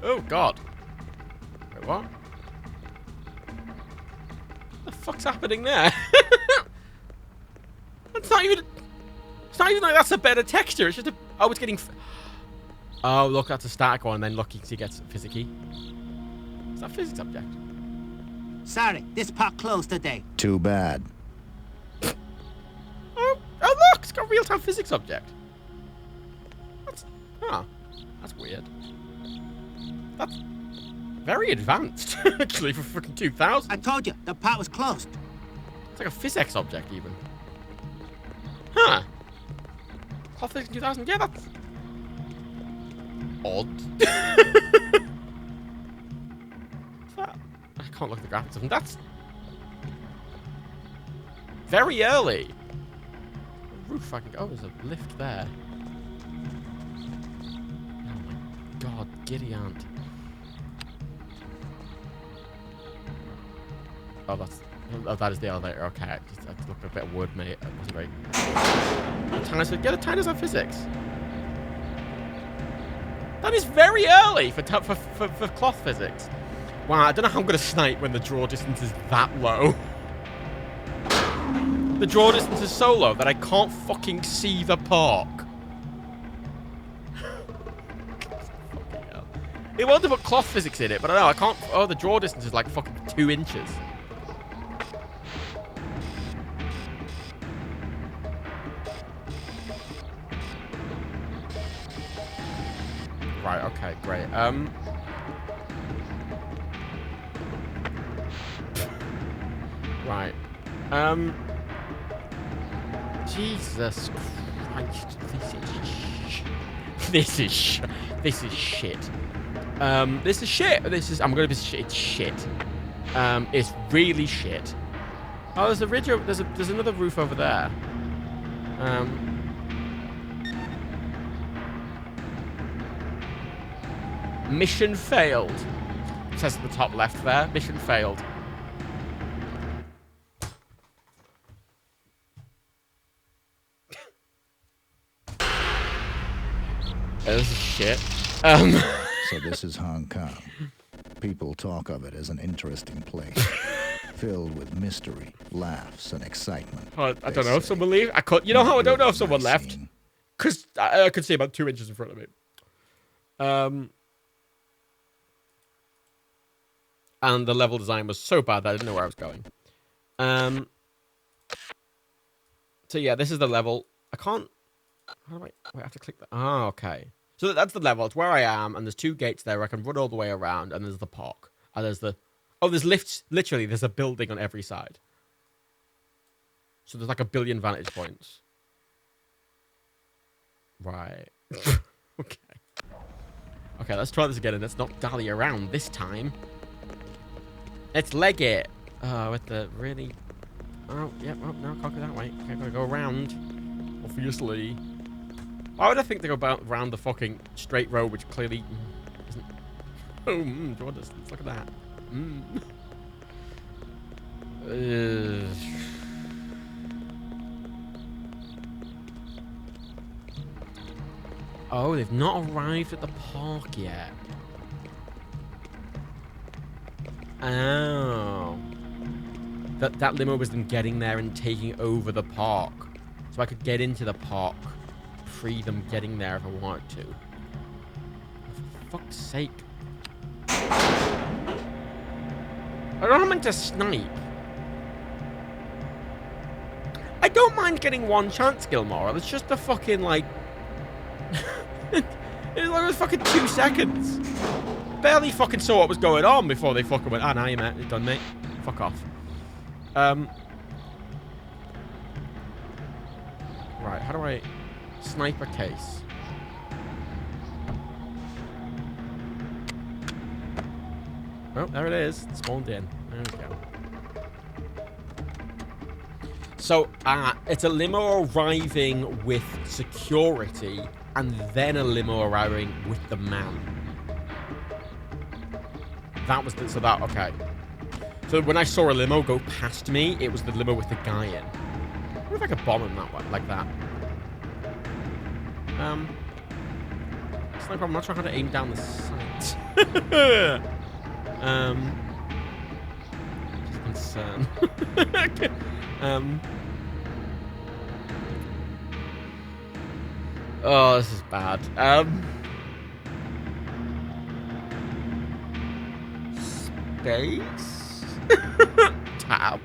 S3: Oh, God. Wait, what? What the fuck's happening there? It's not even like that's a better texture. It's just a... Oh, it's getting... Oh, look, that's a static one. And then look, he gets physicky. Is that a physics object?
S5: Sorry, this park closed today.
S4: Too bad.
S3: Oh, look! It's got a real-time physics object. That's weird. That's very advanced, actually, for freaking 2000.
S5: I told you, the park was closed.
S3: It's like a physics object, even. Huh. Cloth physics in 2000? Yeah, that's... odd. What's that? I can't look at the graphics of them. That's... very early. Roof I can go. Oh, there's a lift there. Oh my god, giddy aunt. Oh, that is the elevator. Okay, I just looked at a bit of wood, mate. It wasn't very... Get a tiny on physics. That is very early for cloth physics. Wow, I don't know how I'm going to snipe when the draw distance is that low. The draw distance is so low that I can't fucking see the park. It wanted to put cloth physics in it, but I don't know, I can't... Oh, the draw distance is like fucking 2 inches. Right, okay, great. Right. Jesus Christ. This is shit. This is shit. I'm gonna be shit. It's shit. It's really shit. Oh, there's a ridge over, there's another roof over there. Mission failed. It says at the top left there. Mission failed. This is shit.
S4: So this is Hong Kong. People talk of it as an interesting place, filled with mystery, laughs, and excitement.
S3: I don't know if someone leave. You know how I don't know if someone left? Because I could see about 2 inches in front of me. And the level design was so bad that I didn't know where I was going. So yeah, this is the level. I can't... How do I... Wait, I have to click that. Ah, okay. So that's the level. It's where I am, and there's 2 gates there where I can run all the way around, and there's the park. And there's the... Oh, there's lifts. Literally, there's a building on every side. So there's like 1 billion vantage points. Right. Okay. Okay, let's try this again, and let's not dally around this time. Let's leg it. Oh, with the really... Oh, yeah, oh, no, I can't go that way. Okay, I gotta go around. Obviously. Why would I think to go around the fucking straight road, which clearly isn't... Oh, draw distance. Look at that. Oh, they've not arrived at the park yet. Oh. That limo was them getting there and taking over the park. So I could get into the park, free them getting there if I wanted to. For fuck's sake. I don't know how I'm meant to snipe. I don't mind getting 1 chance, Gilmore. It's just a fucking, like... It was like fucking 2 seconds. Barely fucking saw what was going on before they fucking went, ah, nah, you're done, mate. Fuck off. Right, how do I sniper case? Oh, there it is. It spawned in. There we go. So, it's a limo arriving with security and then a limo arriving with the man. That was so that, okay. So when I saw a limo go past me, it was the limo with the guy in. I wonder if I could bomb him that way, like that. It's no problem. I'm not sure how to aim down the sights. Just concern. Oh, this is bad. Space? Tab.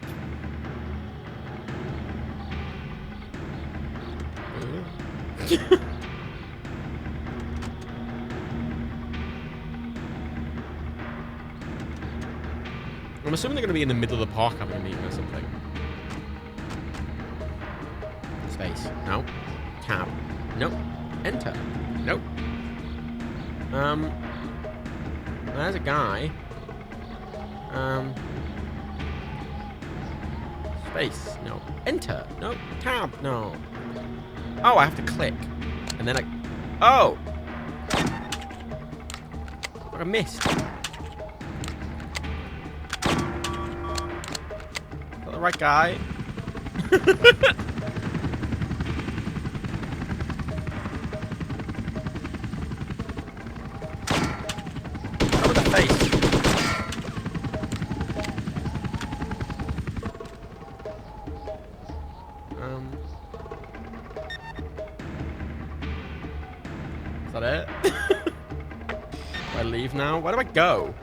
S3: I'm assuming they're going to be in the middle of the park having a meeting or something. Space. No. Tab. Nope. Enter. Nope. There's a guy. Space. No. Enter. No. Tab. No. Oh, I have to click. And then oh! I missed. Got the right guy. Over the face. Is that it? Do I leave now? Where do I go?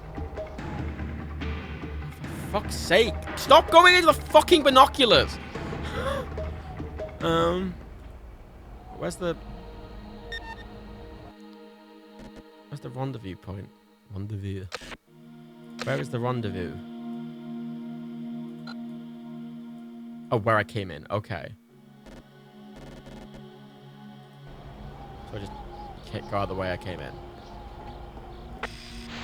S3: For fuck's sake. Stop going into the fucking binoculars! Where's the rendezvous point? Rendezvous. Where is the rendezvous? Oh, where I came in. Okay. So I just can't go out the way I came in.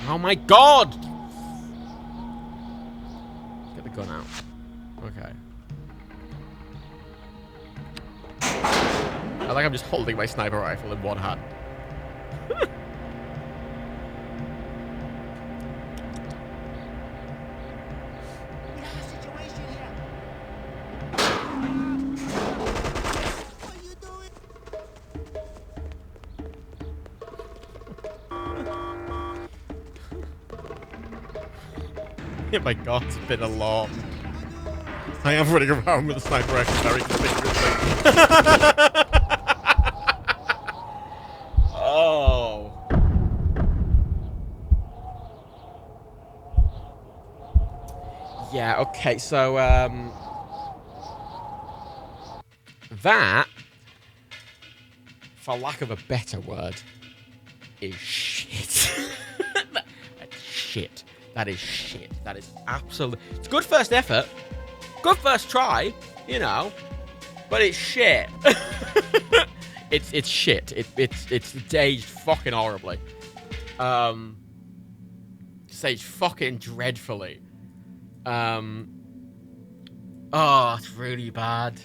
S3: Oh my god! Get the gun out. Okay. I like I'm just holding my sniper rifle in one hand. Oh my god, it's been a lot. I am running around with a sniper rifle very conspicuously. Oh. Yeah, okay, so, that, for lack of a better word, is shit. That's shit. That is shit. That is absolute. It's good first effort. Good first try, you know. But it's shit. it's shit. It's aged fucking horribly. It's aged fucking dreadfully. Oh, it's really bad.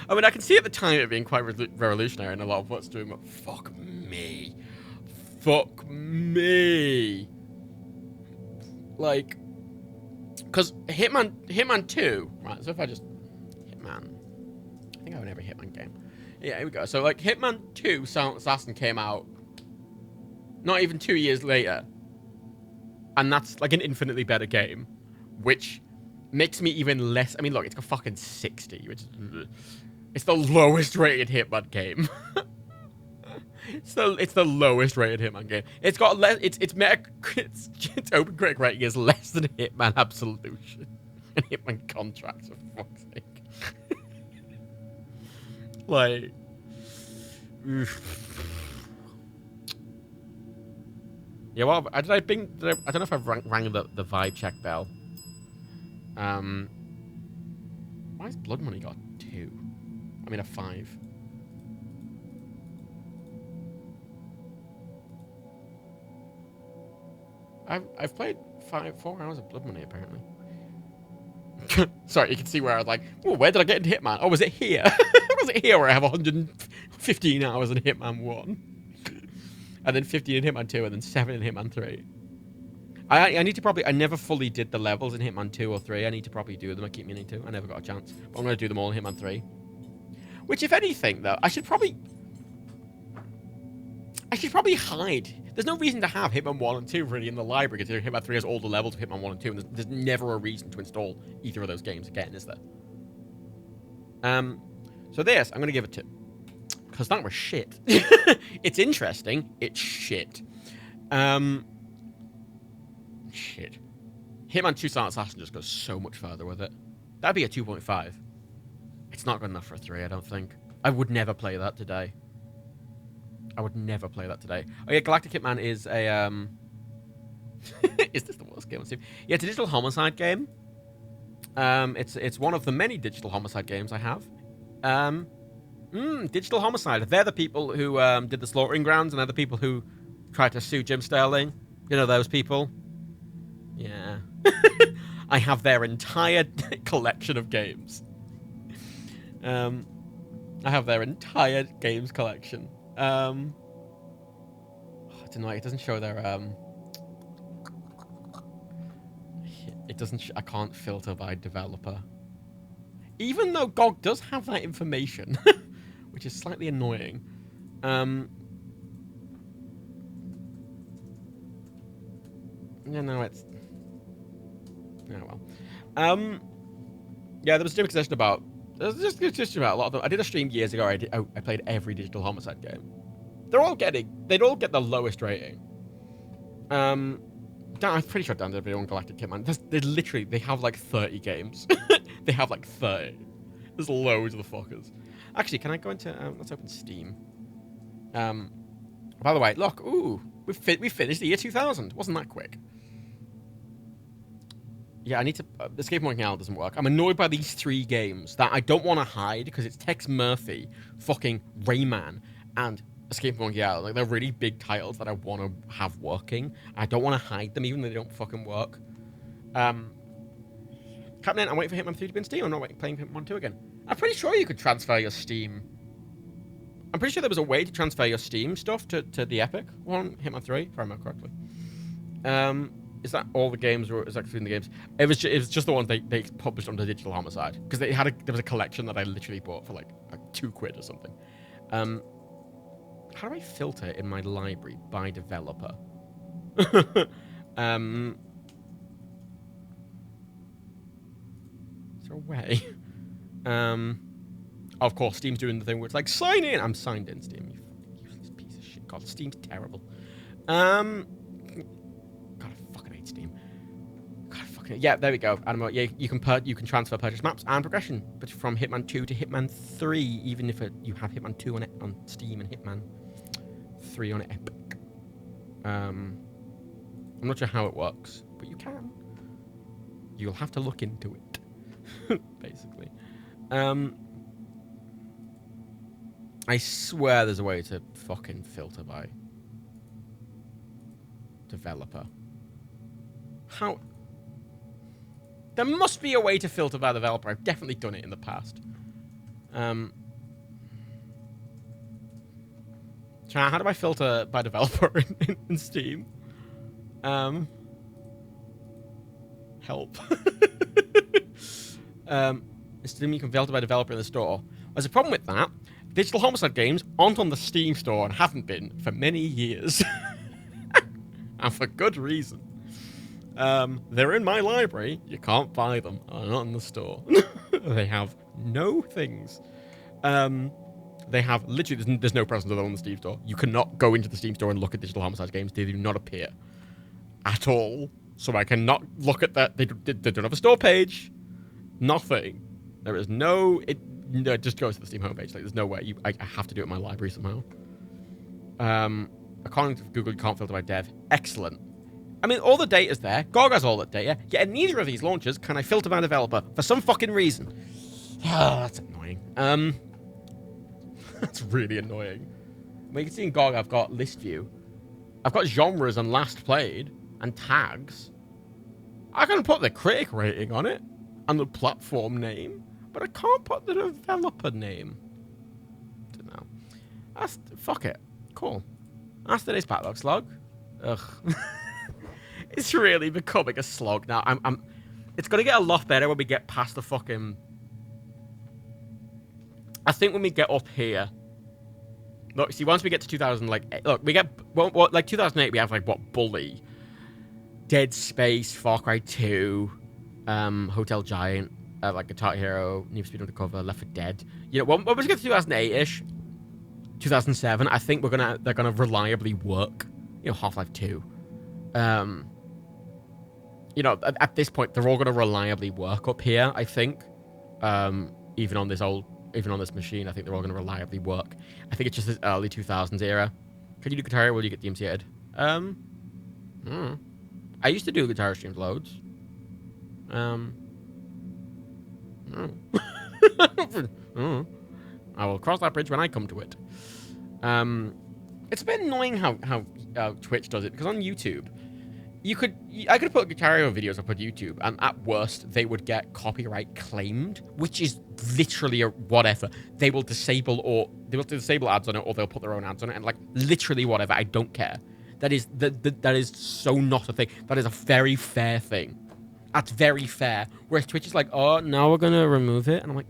S3: I mean, I can see at the time it being quite revolutionary in a lot of what's doing, but fuck me. Fuck me. Like, because Hitman 2, right, so if I just, Hitman, I think I have in every Hitman game. Yeah, here we go. So, like, Hitman 2 Silent Assassin came out not even 2 years later. And that's, like, an infinitely better game, which makes me even less, I mean, look, it's got fucking 60, which is, it's the lowest rated Hitman game. It's the lowest rated Hitman game. It's got less. Its open critic rating is less than Hitman Absolution and Hitman Contracts, for fuck's sake. Like, yeah. Well, I don't know if I've rang the vibe check bell. Why has Blood Money got 2? I mean a 5. I've played 4 hours of Blood Money, apparently. Sorry, you can see where I was like, oh, where did I get into Hitman? Oh, was it here? Was it here where I have 115 hours in Hitman 1? And then 15 in Hitman 2, and then 7 in Hitman 3. I need to probably, I never fully did the levels in Hitman 2 or 3. I need to probably do them. I keep meaning to. I never got a chance. But I'm going to do them all in Hitman 3. Which, if anything, though, I should probably I should probably hide. There's no reason to have Hitman 1 and 2 really in the library, considering Hitman 3 has all the levels of Hitman 1 and 2, and there's never a reason to install either of those games again, is there? So this, I'm going to give it 2. Because that was shit. It's interesting. It's shit. Shit. Hitman 2 Silent Assassin just goes so much further with it. That'd be a 2.5. It's not good enough for a 3, I don't think. I would never play that today. I would never play that today. Oh yeah, Galactic Hitman is a, Is this the worst game on Steam? Yeah, it's a digital homicide game. It's one of the many digital homicide games I have. Digital Homicide. They're the people who did the Slaughtering Grounds, and they're the people who tried to sue Jim Sterling. You know those people? Yeah. I have their entire collection of games. I have their entire games collection. I don't know, it doesn't show their, it doesn't, I can't filter by developer. Even though GOG does have that information, which is slightly annoying. Yeah, no, it's... Oh, well. Yeah, there was a stream session about... Just about a lot of them. I did a stream years ago. I played every digital homicide game. They'd all get the lowest rating. I'm pretty sure Dan did a video on Galactic Hitman. They have like 30 games. They have like 30. There's loads of the fuckers. Actually, can I go into... let's open Steam. By the way, look. Ooh, we finished the year 2000. Wasn't that quick? Yeah, I need to... Escape from Monkey Island doesn't work. I'm annoyed by these 3 games that I don't want to hide because it's Tex Murphy, fucking Rayman, and Escape from Monkey Island. Like, they're really big titles that I want to have working. I don't want to hide them even though they don't fucking work. Captain, I'm waiting for Hitman 3 to be on Steam. I'm not playing Hitman 2 again. I'm pretty sure you could transfer your Steam... I'm pretty sure there was a way to transfer your Steam stuff to the Epic one, Hitman 3, if I remember correctly. Is that all the games, or is that including the games? It was just the ones they published under Digital Homicide, because there was a collection that I literally bought for like £2 or something. How do I filter in my library by developer? Is there a way? Of course, Steam's doing the thing where it's like, sign in! I'm signed in, Steam, you fucking useless piece of shit. God, Steam's terrible. God, I fucking hate Steam. God, fucking... Yeah, there we go. Animo, yeah, you can transfer purchase maps and progression, but from Hitman 2 to Hitman 3, even if you have Hitman 2 on Steam and Hitman 3 on Epic. I'm not sure how it works, but you can. You'll have to look into it, basically. I swear there's a way to fucking filter by developer. How? There must be a way to filter by developer. I've definitely done it in the past. How do I filter by developer in Steam? Help. In Steam, you can filter by developer in the store. There's a problem with that. Digital Homicide games aren't on the Steam store and haven't been for many years. And for good reason. They're in my library. You can't buy them. They're not in the store. They have no things. They have literally, there's no presence of them on the Steam store. You cannot go into the Steam store and look at Digital Homicide games. They do not appear at all. So I cannot look at that. They don't have a store page. Nothing. There is no... It just goes to the Steam homepage. Like, there's no way. I have to do it in my library somehow. According to Google, you can't filter by dev. Excellent. I mean, all the data's there. GOG has all that data. Yet in neither of these launchers can I filter by developer for some fucking reason. That's annoying. That's really annoying. Well, you can see in GOG, I've got list view. I've got genres and last played and tags. I can put the critic rating on it and the platform name, but I can't put the developer name. Don't know. Fuck it. Cool. That's today's Backlog, Slog. Ugh. It's really becoming a slog now. It's gonna get a lot better when we get past the fucking... I think when we get up here, Look, see, once we get to 2000, like, look, we get, well, like 2008, we have like what, Bully, Dead Space, Far Cry 2, Hotel Giant, like Guitar Hero, Need for Speed Undercover, Left 4 Dead. You know, when we get to 2008-ish, 2007, I think they're gonna reliably work. You know, Half-Life 2. You know, at this point, they're all gonna reliably work up here. I think, even on this machine, I think they're all gonna reliably work. I think it's just this early 2000s era. Can you do Guitar Hero? Will you get DMCA'd? I used to do guitar streams loads. I will cross that bridge when I come to it. It's a bit annoying how Twitch does it, because on YouTube, I could put Guitar Hero videos up on YouTube, and at worst, they would get copyright claimed, which is literally a whatever. They will disable ads on it, or they'll put their own ads on it, and like literally whatever. I don't care. That is so not a thing. That is a very fair thing. That's very fair. Whereas Twitch is like, oh, now we're gonna remove it, and I'm like,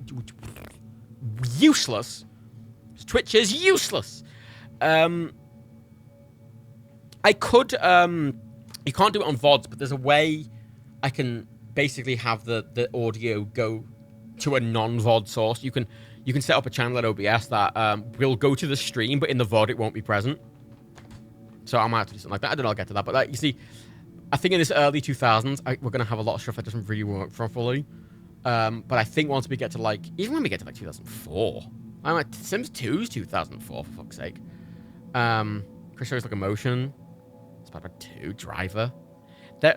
S3: useless. Twitch is useless. I could you can't do it on VODs, but there's a way I can basically have the audio go to a non-VOD source. You can set up a channel at OBS that will go to the stream, but in the VOD it won't be present. So I might have to do something like that. I don't know, I'll get to that. But like, you see, I think in this early 2000s, we're going to have a lot of stuff that doesn't really work properly. But I think once we get to like, even when we get to like 2004, I'm like, Sims 2's 2004, for fuck's sake. Chris shows Locomotion, Spider 2, Driver.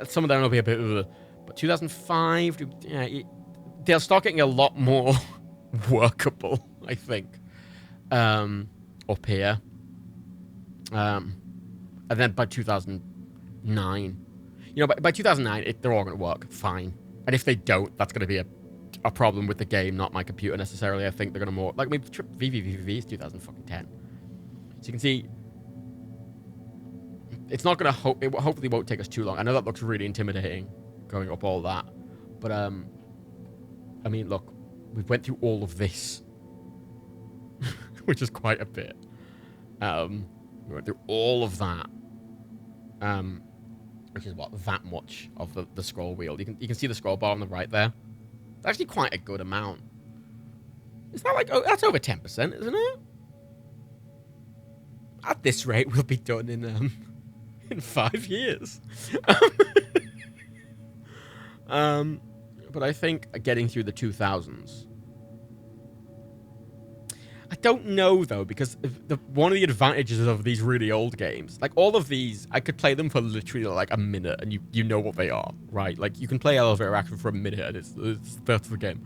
S3: Some of them will be a bit of a, but 2005, they'll start getting a lot more workable, I think, up here. And then by 2009, you know, by 2009, they're all going to work fine. And if they don't, that's going to be a problem with the game, not my computer necessarily. I think they're going to more, like maybe VVVV is 2010. So you can see, it's not going to, it hopefully won't take us too long. I know that looks really intimidating, going up all that. But, I mean, look, we went through all of this, which is quite a bit. We went through all of that. Which is what, that much of the scroll wheel. You can see the scroll bar on the right there. It's actually quite a good amount. Is that like, oh, that's over 10%, isn't it? At this rate, we'll be done in 5 years. But I think getting through the 2000s. I don't know, though, because one of the advantages of these really old games, like all of these, I could play them for literally like a minute, and you know what they are, right? Like, you can play Elevator Action for a minute, and that's the game.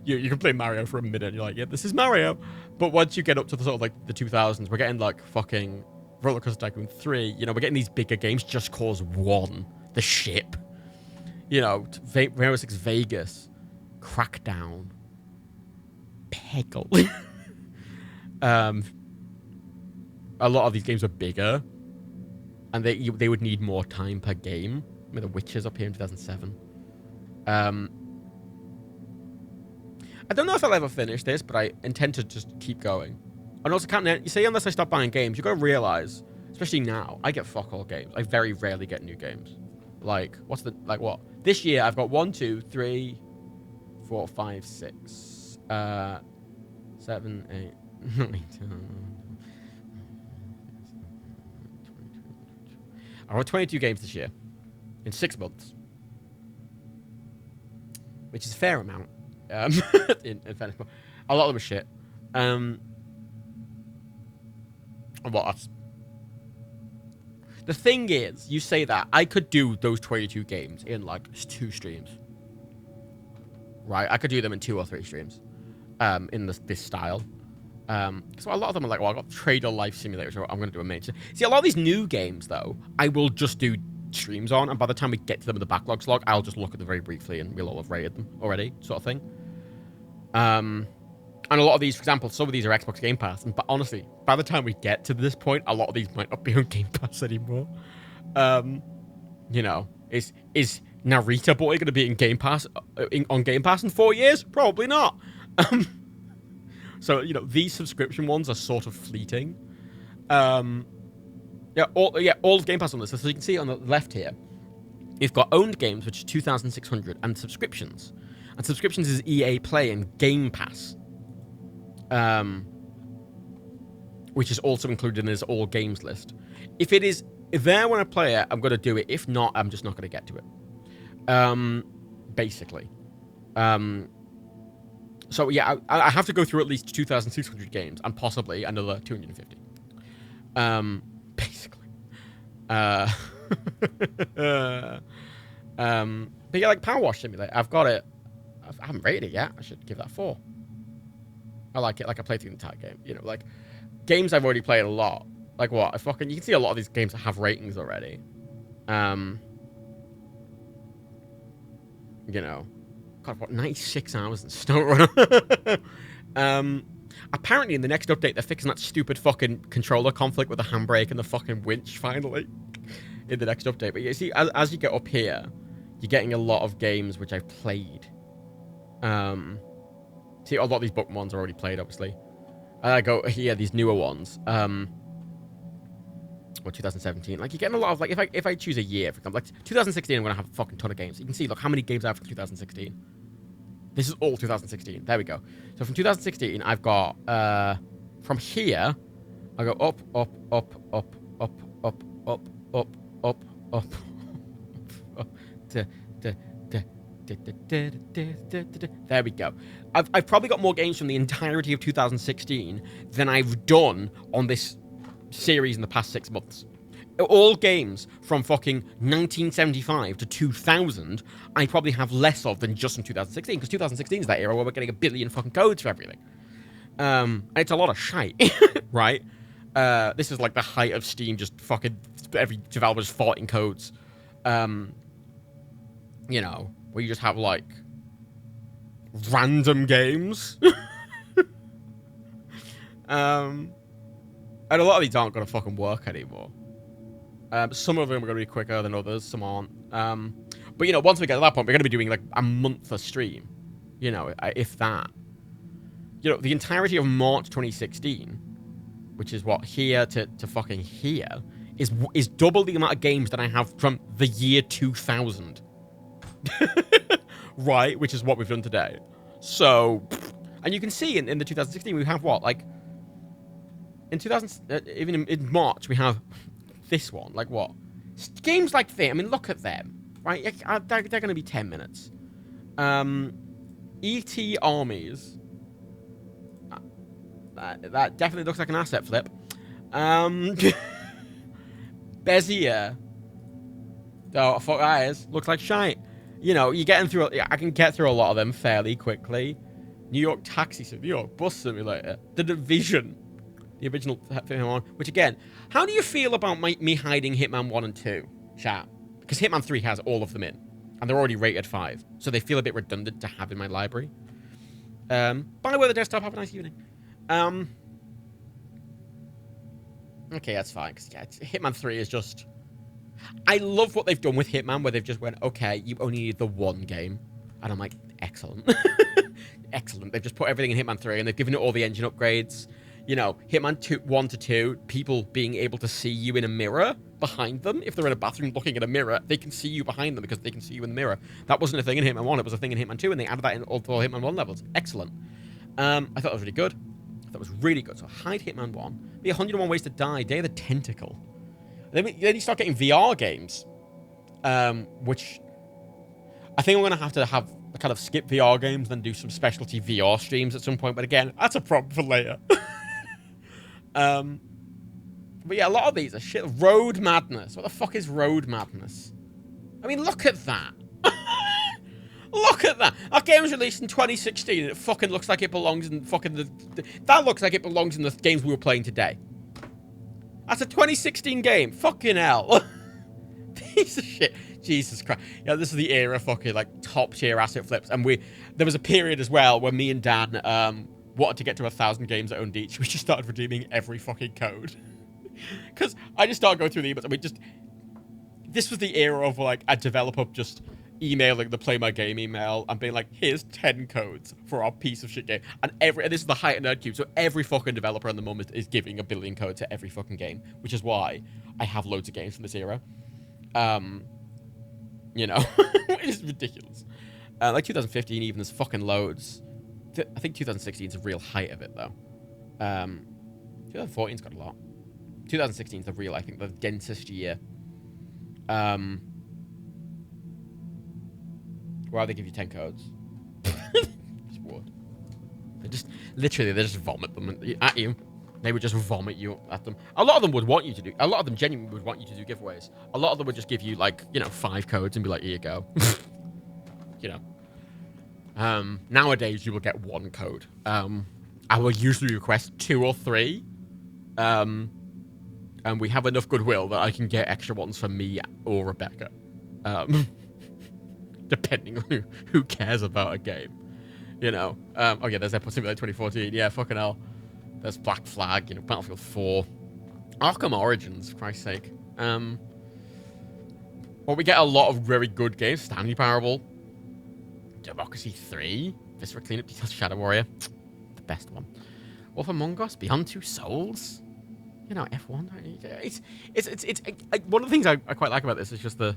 S3: You can play Mario for a minute, and you're like, yeah, this is Mario. But once you get up to the sort of like the 2000s, we're getting like fucking Roller Coaster Tycoon 3, you know, we're getting these bigger games, Just Cause 1, The Ship, you know, Rainbow Six Vegas, Crackdown, Peggle. A lot of these games are bigger, and they would need more time per game. I mean, The Witcher's up here in 2007. I don't know if I'll ever finish this, but I intend to just keep going. And also, you see, unless I stop buying games, you've got to realize, especially now, I get fuck all games. I very rarely get new games. Like, what? This year, I've got 1, 2, 3, 4, 5, 6, 7, 8, 9, 10. I wrote 22 games this year in 6 months, which is a fair amount. In fairness, a lot of them are shit. The thing is, you say that I could do those 22 games in like 2 streams, right? I could do them in 2 or 3 streams, in this style. So a lot of them are like, well, I've got Trader Life Simulator, so I'm going to do a main. See, a lot of these new games, though, I will just do streams on, and by the time we get to them in the backlog slog, I'll just look at them very briefly, and we'll all have rated them already, sort of thing. And a lot of these, for example, some of these are Xbox Game Pass, but honestly, by the time we get to this point, a lot of these might not be on Game Pass anymore. You know, is Narita Boy going to be in Game Pass on Game Pass in 4 years? Probably not. So, you know, these subscription ones are sort of fleeting. All of Game Pass on this. So you can see on the left here, you've got owned games, which is 2,600, and subscriptions. And subscriptions is EA Play and Game Pass, which is also included in this all games list. If there when I play it, I'm going to do it. If not, I'm just not going to get to it. Basically. So yeah, I have to go through at least 2,600 games and possibly another 250. Basically. But yeah, like Power Wash Simulator, I've got it. I haven't rated it yet. I should give that a 4. I like it. Like I played through the entire game. You know, like games I've already played a lot. Like what? You can see a lot of these games that have ratings already. You know, God, what, 96 hours in SnowRunner. Apparently in the next update they're fixing that stupid fucking controller conflict with the handbrake and the fucking winch finally in the next update. But you see, as you get up here, you're getting a lot of games which I've played. See, a lot of these book ones are already played, obviously. I go here, these newer ones. Or 2017. Like, you're getting a lot of, like, if I choose a year, for example, like 2016, I'm going to have a fucking ton of games. You can see, look, how many games I have for 2016. This is all 2016. There we go. So from 2016, I've got, from here, I go up, up, up, up, up, up, up, up, up, up, up, there we go. I've probably got more games from the entirety of 2016 than I've done on this series in the past 6 months. All games from fucking 1975 to 2000, I probably have less of than just from 2016, because 2016 is that era where we're getting a billion fucking codes for everything. And it's a lot of shite, right? This is like the height of Steam, just fucking every developer's farting codes. You know, where you just have like random games. And a lot of these aren't going to fucking work anymore. Some of them are going to be quicker than others, some aren't. But, you know, once we get to that point, we're going to be doing, like, a month a stream. You know, if that. You know, the entirety of March 2016, which is what, here to fucking here, is double the amount of games that I have from the year 2000. Right? Which is what we've done today. So, and you can see in the 2016, we have what, like, in 2000, even in March, we have this one. Like what? Games like this. I mean, look at them. Right? They're going to be 10 minutes. E.T. Armies. That definitely looks like an asset flip. Bezier. Oh, fuck that is. Looks like shite. You know, you're getting through. I can get through a lot of them fairly quickly. New York Taxi Simulator. New York Bus Simulator. The Division. The original Hitman, which again, how do you feel about me hiding Hitman 1 and 2, chat? Because Hitman 3 has all of them in, and they're already rated 5, so they feel a bit redundant to have in my library. By the way, the desktop, have a nice evening. Okay, that's fine, because yeah, Hitman 3 is just... I love what they've done with Hitman, where they've just went, okay, you only need the one game. And I'm like, excellent. Excellent. They've just put everything in Hitman 3, and they've given it all the engine upgrades. You know, Hitman 1 to 2, people being able to see you in a mirror behind them. If they're in a bathroom looking at a mirror, they can see you behind them because they can see you in the mirror. That wasn't a thing in Hitman 1, it was a thing in Hitman 2, and they added that in all the Hitman 1 levels. Excellent. I thought that was really good. That was really good. So hide Hitman 1. The 101 Ways to Die, Day of the Tentacle. Then you start getting VR games, which I think I'm going to have kind of skip VR games, then do some specialty VR streams at some point. But again, that's a problem for later. But yeah, a lot of these are shit. Road Madness. What the fuck is Road Madness? I mean, look at that. Look at that. That game was released in 2016 and it fucking looks like it belongs in fucking that looks like it belongs in the games we were playing today. That's a 2016 game. Fucking hell. Piece of shit. Jesus Christ. Yeah, this is the era fucking like top tier asset flips. And there was a period as well where me and Dan wanted to get to 1,000 games that owned each. We just started redeeming every fucking code. Because I just started going through the emails and this was the era of like a developer just emailing the Play My Game email and being like, here's 10 codes for our piece of shit game. And this is the height of Nerdcube, so every fucking developer in the moment is giving a billion codes to every fucking game, which is why I have loads of games from this era. You know, it's ridiculous. Like 2015 even, there's fucking loads. I think 2016 is the real height of it, though. 2014's got a lot. 2016 is the real, I think, the densest year. Why they give you 10 codes? Just would. They just vomit them at you. They would just vomit you at them. A lot of them would want you to do. A lot of them genuinely would want you to do giveaways. A lot of them would just give you, like, 5 codes and be like, here you go. Nowadays you will get 1 code. I will usually request 2 or 3. And we have enough goodwill that I can get extra ones for me or Rebecca. Depending on who cares about a game. Oh yeah, there's Airport Simulator 2014. Yeah, fucking hell. There's Black Flag, Battlefield 4. Arkham Origins, for Christ's sake. Well, we get a lot of very good games. Stanley Parable. Democracy 3. Viscera Cleanup, Details Shadow Warrior. The best one. Wolf Among Us, Beyond Two Souls. F1. It's one of the things I quite like about this is just the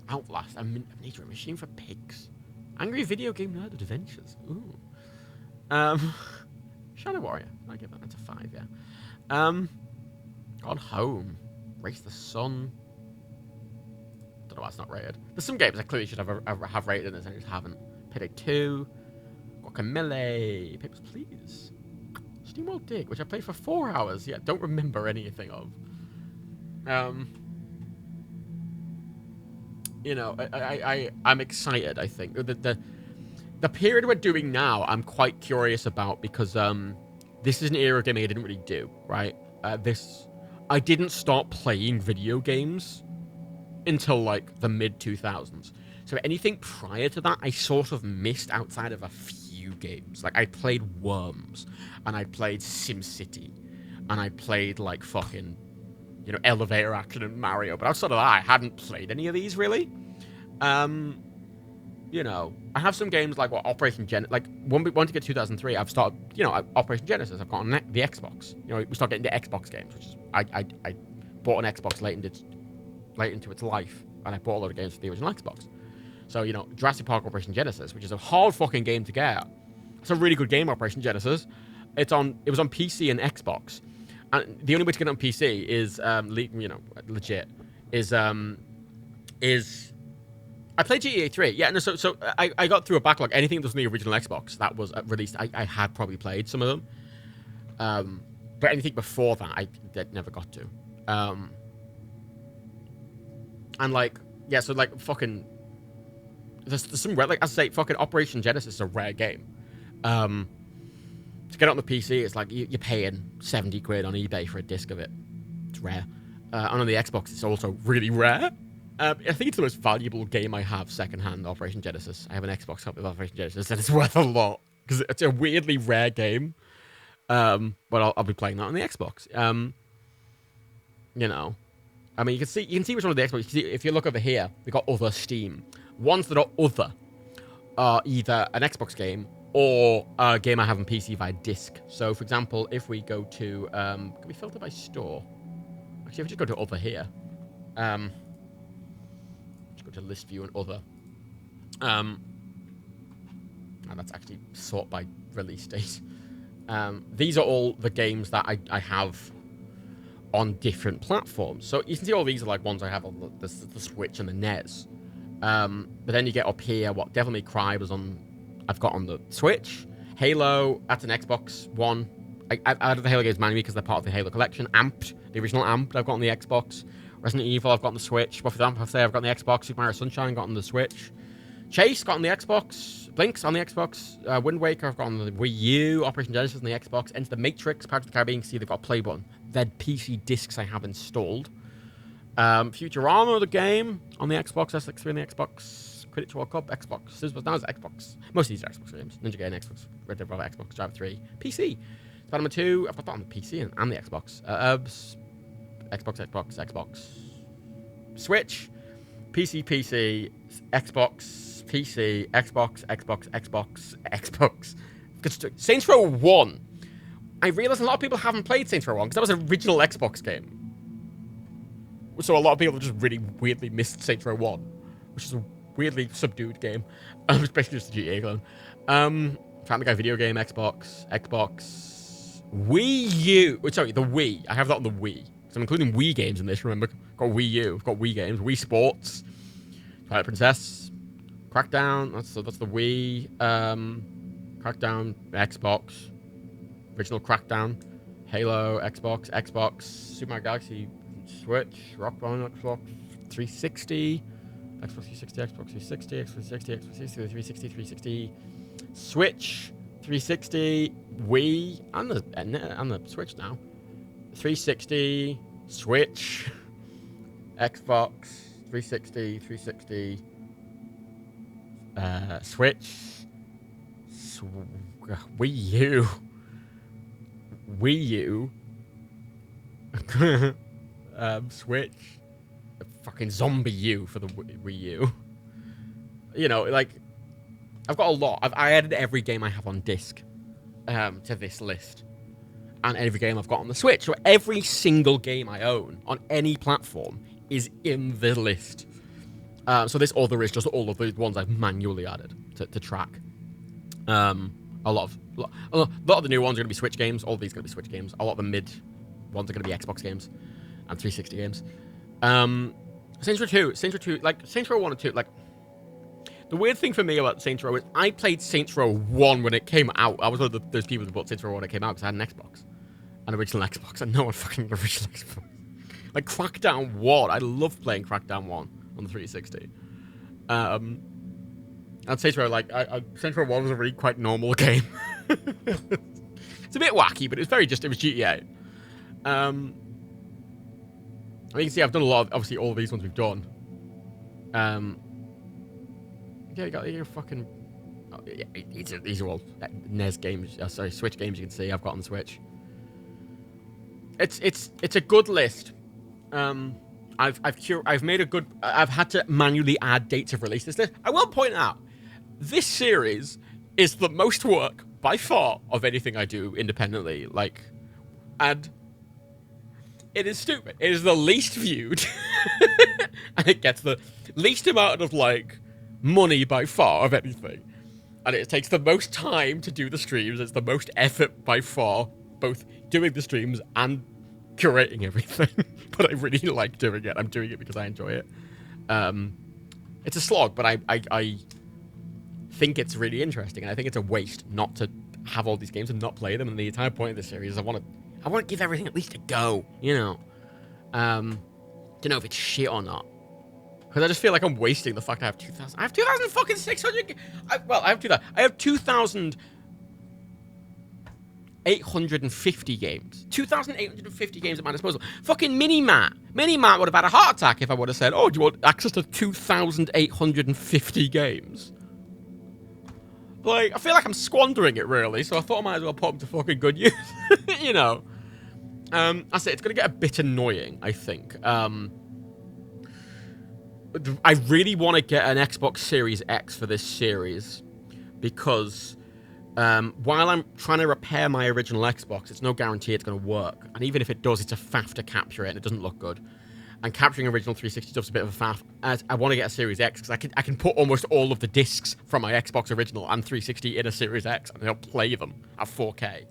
S3: Outlast, a nature machine for pigs. Angry Video Game Nerd Adventures. Ooh. Shadow Warrior. I'll give that a 5, yeah. Gone Home. Race the Sun. Don't know why it's not rated. There's some games I clearly should have rated in this, and I just haven't. Payday 2. Guacamelee. Papers, Please. Steamworld Dig, which I played for 4 hours. Yeah, don't remember anything of. I'm excited, I think. The period we're doing now, I'm quite curious about because this is an era of gaming I didn't really do, right? I didn't start playing video games until, like, the mid-2000s. So anything prior to that, I sort of missed outside of a few games. Like, I played Worms, and I played SimCity, and I played, like, fucking, Elevator Action and Mario. But outside of that, I hadn't played any of these, really. I have some games like Operation Genesis. Like, when to get 2003, I've started, Operation Genesis. I've got on the Xbox. We start getting the Xbox games, which is, I bought an Xbox late into its life, and I bought a lot of games for the original Xbox. So, Jurassic Park Operation Genesis, which is a hard fucking game to get. It's a really good game, Operation Genesis. It was on PC and Xbox. And the only way to get it on PC is, legit, is I played GTA 3. Yeah, no, so I got through a backlog. Anything that was on the original Xbox that was released, I had probably played some of them. But anything before that, I never got to. And, like, yeah, so, like, fucking... There's some rare... Like, as I say, fucking Operation Genesis is a rare game. To get it on the PC, it's like you're paying 70 quid on eBay for a disc of it. It's rare. And on the Xbox, it's also really rare. I think it's the most valuable game I have secondhand, Operation Genesis. I have an Xbox copy of Operation Genesis, and it's worth a lot. Because it's a weirdly rare game. But I'll be playing that on the Xbox. I mean, you can see which one of the Xbox. You can see, if you look over here, we've got other Steam. Ones that are other are either an Xbox game or a game I have on PC via disc. So, for example, if we go to... can we filter by store? Actually, if we just go to other here. Just go to list view and other. And that's actually sort by release date. These are all the games that I have on different platforms. So you can see all these are like ones I have on the Switch and the NES. But then you get up here, Devil May Cry I've got on the Switch. Halo, that's an Xbox One. I added the Halo games manually because they're part of the Halo collection. Amped, the original Amped, I've got on the Xbox. Resident Evil, I've got on the Switch. Buffy the Vampire Slayer, I've got on the Xbox. Super Mario Sunshine, got on the Switch. Chase, got on the Xbox. Blinks on the Xbox. Wind Waker, I've got on the Wii U. Operation Genesis on the Xbox. Enter the Matrix, Pirates of the Caribbean, see they've got a play button. They're PC discs I have installed. Futurama, the game, on the Xbox. SX3 on the Xbox. Quidditch World Cup, Xbox. Now it's Xbox. Most of these are Xbox games. Ninja Gaiden, Xbox. Red Dead Revolver, Xbox. Driver 3. PC. Spider-Man 2, I've got that on the PC and the Xbox. Xbox. Switch. PC, Xbox, PC, Xbox. Saints Row 1. I realize a lot of people haven't played Saints Row 1 because that was an original Xbox game. So a lot of people just really weirdly missed Saints Row 1, which is a weirdly subdued game. Especially just the GTA clone. Family Guy video game, Xbox, Wii U. Oh, sorry, the Wii. I have that on the Wii. So I'm including Wii games in this, remember? I've got Wii U, I've got Wii games, Wii Sports, Twilight Princess, Crackdown, that's the Wii, Crackdown, Xbox, original Crackdown, Halo, Xbox, Super Mario Galaxy, Switch, Rock Band, Xbox 360, Xbox 360, Xbox 360, Xbox 360, Xbox 360, 360, Switch, 360, Wii, and the Switch now. 360, Switch, Xbox, 360, Switch, Wii U, Switch, fucking Zombie U for the Wii U. You know, like, I've got a lot. I added every game I have on disc to this list. And every game I've got on the Switch. So every single game I own on any platform is in the list. So this other is just all of the ones I've manually added to track. A lot of the new ones are going to be Switch games. All of these are going to be Switch games. A lot of the mid ones are going to be Xbox games and 360 games. Saints Row 2, like Saints Row 1 and 2, like the weird thing for me about Saints Row is I played Saints Row 1 when it came out. I was one of those people who bought Saints Row 1 when it came out because I had an Xbox. An original Xbox. And no one fucking original Xbox. Like Crackdown 1. I love playing Crackdown 1 on the 360. And Saints Row, like, Saints Row 1 was a really quite normal game. It's a bit wacky, but it was GTA. I mean, you can see I've done a lot of, obviously, all of these ones we've done. Yeah, you got your fucking... Oh, yeah, these are all NES games. Sorry, Switch games you can see I've got on the Switch. It's a good list. I've made a good... I've had to manually add dates of release to this list. I will point out, this series is the most work, by far, of anything I do independently. Like, and... It is stupid. It is the least viewed. And it gets the least amount of, like, money by far of anything. And it takes the most time to do the streams. It's the most effort by far, both doing the streams and curating everything. But I really like doing it. I'm doing it because I enjoy it. It's a slog, but I think it's really interesting. And I think it's a waste not to have all these games and not play them. And the entire point of this series is I want to give everything at least a go, you know. Don't know if it's shit or not. Because I just feel like I'm wasting the fact I have 2,000. I have 2,600. I have 2,000. I have 2,850 games. 2,850 games at my disposal. Fucking Mini-Matt. Mini-Matt would have had a heart attack if I would have said, oh, do you want access to 2,850 games? Like, I feel like I'm squandering it, really. So I thought I might as well put them to fucking good use. You know. I say it's going to get a bit annoying, I think. I really want to get an Xbox Series X for this series because while I'm trying to repair my original Xbox, it's no guarantee it's going to work. And even if it does, it's a faff to capture it, and it doesn't look good. And capturing original 360 stuff's a bit of a faff. As I want to get a Series X because I can put almost all of the discs from my Xbox original and 360 in a Series X, and they'll play them at 4K.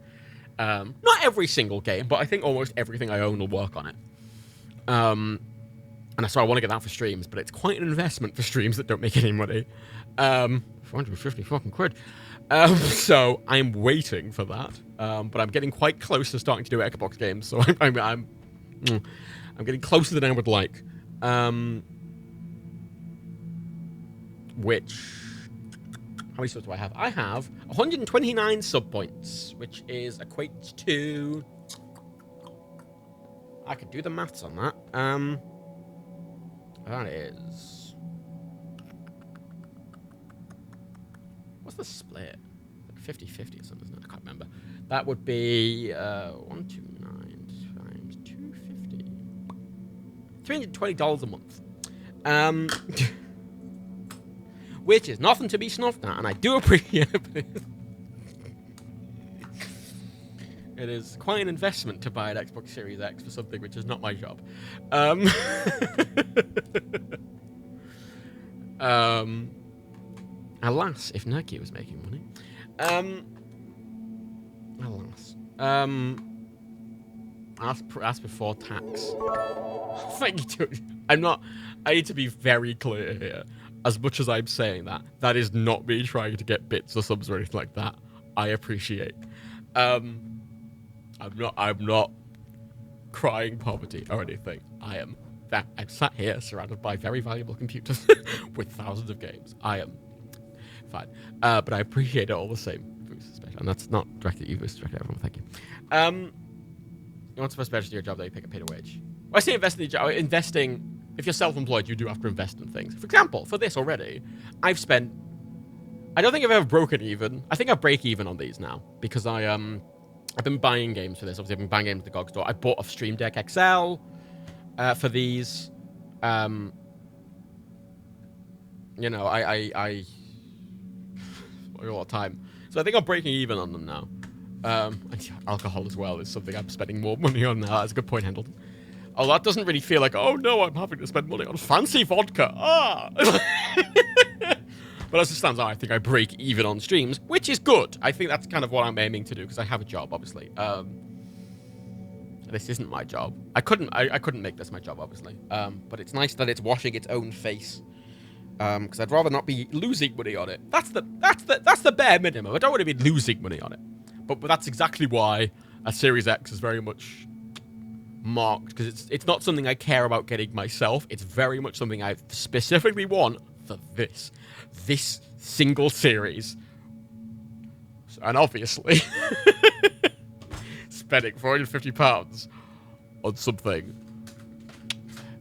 S3: Not every single game, but I think almost everything I own will work on it. And so I want to get that for streams, but it's quite an investment for streams that don't make any money. 450 fucking quid. So I'm waiting for that. But I'm getting quite close to starting to do Xbox games, so I'm getting closer than I would like. Which... How many subs do I have? I have 129 sub points, which equates to... I could do the maths on that. That is... What's the split? Like 50-50 or something, isn't it? I can't remember. That would be 129 times 250. $320 a month. Which is nothing to be snuffed at, and I do appreciate it. It is quite an investment to buy an Xbox Series X for something which is not my job. Alas, if Nike was making money. Alas. Ask before tax. Thank you. I need to be very clear here. As much as I'm saying that, that is not me trying to get bits or subs or anything like that. I appreciate. I'm not crying poverty or anything. I'm sat here surrounded by very valuable computers with thousands of games. I am fine. But I appreciate it all the same. And that's not directed at you, it's directed at everyone. Thank you. You want to first register your job that you pick a paid wage. When I say investing, if you're self-employed, you do have to invest in things. For example, for this already, I don't think I've ever broken even. I think I break even on these now because I've been buying games for this. Obviously, I've been buying games at the GOG store. I bought a Stream Deck XL for these. You know, I a lot of time. So I think I'm breaking even on them now. Alcohol as well is something I'm spending more money on now. That's a good point, Hendleton. Oh, that doesn't really feel like, oh no, I'm having to spend money on fancy vodka. But as it stands out, I think I break even on streams, which is good. I think that's kind of what I'm aiming to do because I have a job, obviously. This isn't my job. I couldn't make this my job, obviously. But it's nice that it's washing its own face. Because I'd rather not be losing money on it. That's the bare minimum. I don't want to be losing money on it. But that's exactly why a Series X is very much marked, because it's not something I care about getting myself. It's very much something I specifically want for this single series. And obviously, spending £450 on something.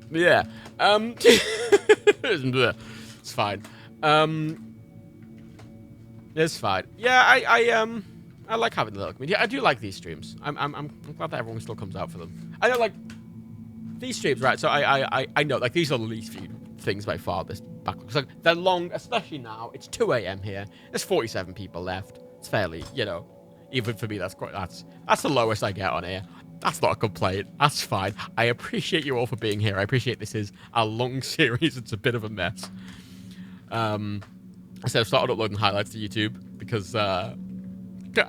S3: Yeah. It's fine. It's fine. Yeah, I like having the little community. I do like these streams. I'm glad that everyone still comes out for them. I don't like these streams, right? So I know, like, these are the least few things by far. This backlog, like, they're long, especially now. It's 2 a.m. here. There's 47 people left. It's fairly, you know, even for me, that's the lowest I get on here. That's not a complaint. That's fine. I appreciate you all for being here. I appreciate this is a long series. It's a bit of a mess. I said I've started uploading highlights to YouTube because I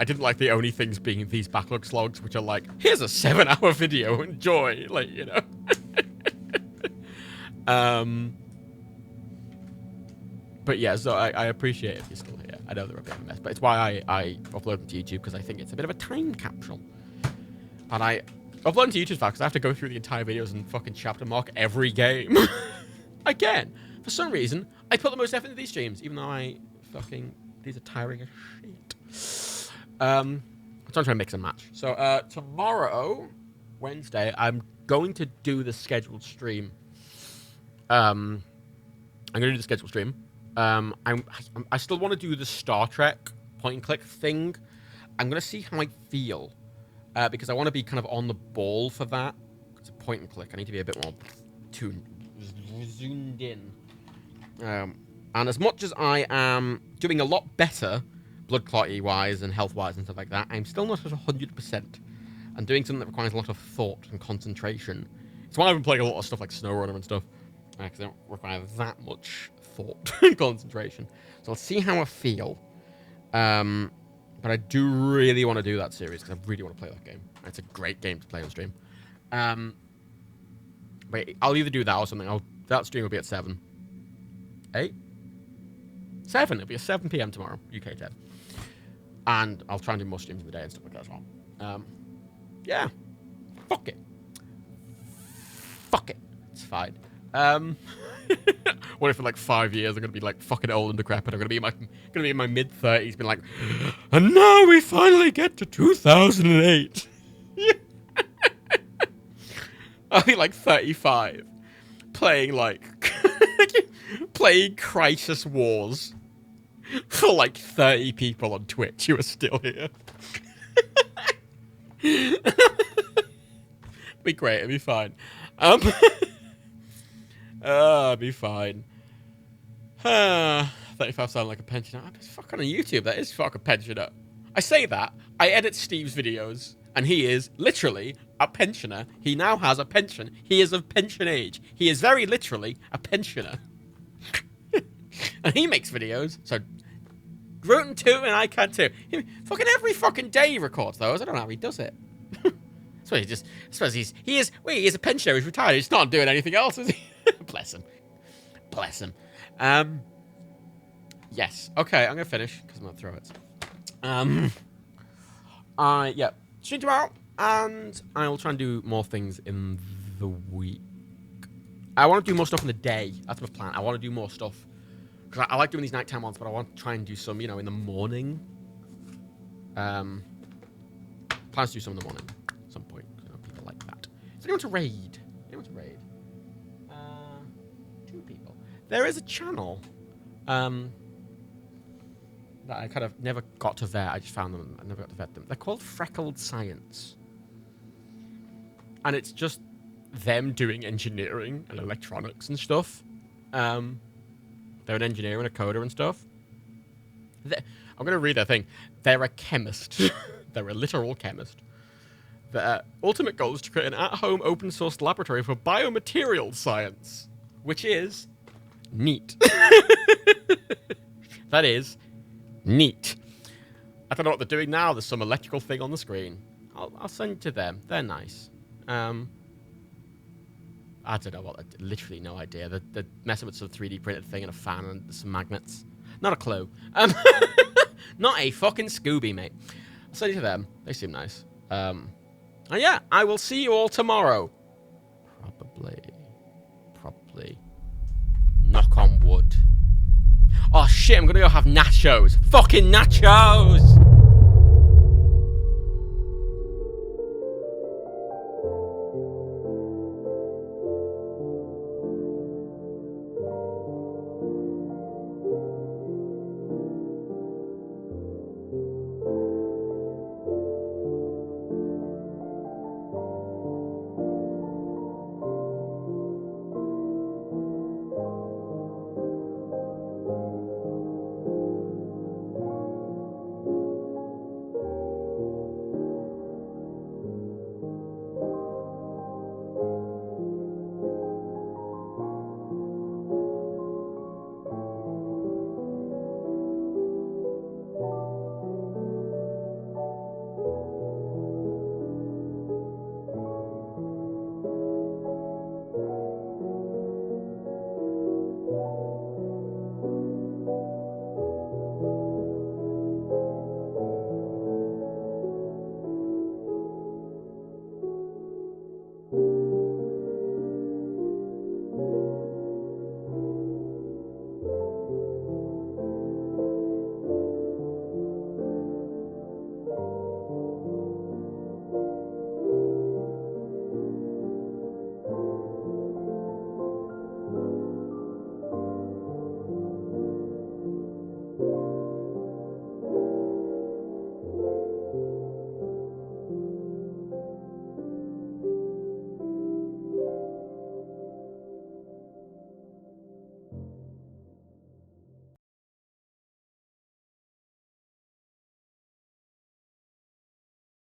S3: didn't like the only things being these backlog slogs, which are like, here's a 7-hour video, enjoy, like, you know. But yeah, so I appreciate if you're still here. I know they're a bit of a mess, but it's why I upload them to YouTube, because I think it's a bit of a time capsule. And I upload them to YouTube because I have to go through the entire videos and fucking chapter mark every game. Again, for some reason, I put the most effort into these streams, even though these are tiring as shit. I'm trying to mix and match. So tomorrow, Wednesday, I'm going to do the scheduled stream. I'm going to do the scheduled stream. I still want to do the Star Trek point and click thing. I'm going to see how I feel. Because I want to be kind of on the ball for that. It's a point and click. I need to be a bit more zoomed in. And as much as I am doing a lot better, blood clotty-wise and health-wise and stuff like that, I'm still not at 100%. And doing something that requires a lot of thought and concentration. It's why I've been playing a lot of stuff like SnowRunner and stuff. Because they don't require that much thought and concentration. So I'll see how I feel. But I do really want to do that series because I really want to play that game. It's a great game to play on stream. But I'll either do that or something. That stream will be at 7. 8? 7. It'll be at 7 p.m. tomorrow, UK time. And I'll try and do more streams in the day and stuff like that as well. Yeah. Fuck it. Fuck it. It's fine. What if in like 5 years I'm gonna be like fucking old and decrepit? I'm gonna be in my mid-30s, being like, and now we finally get to 2008. I'll be like 35, playing Crisis Wars for like 30 people on Twitch who are still here. It'd be great. It'd be fine. I'll be fine. 35 sound like a pensioner. I'm just fucking on YouTube. That is fucking pensioner. I say that. I edit Steve's videos, and he is literally a pensioner. He now has a pension. He is of pension age. He is very literally a pensioner. And he makes videos, so Rootin' too, and I can too. Fucking every fucking day he records those. I don't know how he does it. So he just, I suppose he is a pensioner. He's retired. He's not doing anything else, is he? Bless him. Bless him. Yes. Okay, I'm gonna finish because I'm gonna throw it. Yeah. Stream tomorrow, and I will try and do more things in the week. I want to do more stuff in the day. That's my plan. I want to do more stuff because I like doing these nighttime ones, but I want to try and do some, you know, in the morning. Plans to do some in the morning at some point. You know, people like that. Is anyone to raid? Anyone to raid? 2 people. There is a channel. That I kind of never got to vet. I just found them. I never got to vet them. They're called Freckled Science. And it's just them doing engineering and electronics and stuff. They're an engineer and a coder and stuff. I'm going to read their thing. They're a chemist. They're a literal chemist. Their ultimate goal is to create an at-home open-source laboratory for biomaterial science. Which is neat. That is neat. I don't know what they're doing now. There's some electrical thing on the screen. I'll send it to them. They're nice. I don't know what. Literally no idea. They're messing with some 3D printed thing and a fan and some magnets. Not a clue. Not a fucking Scooby, mate. I'll send it to them. They seem nice. And yeah, I will see you all tomorrow. Probably. Knock on wood. Oh shit, I'm gonna go have nachos. Fucking nachos!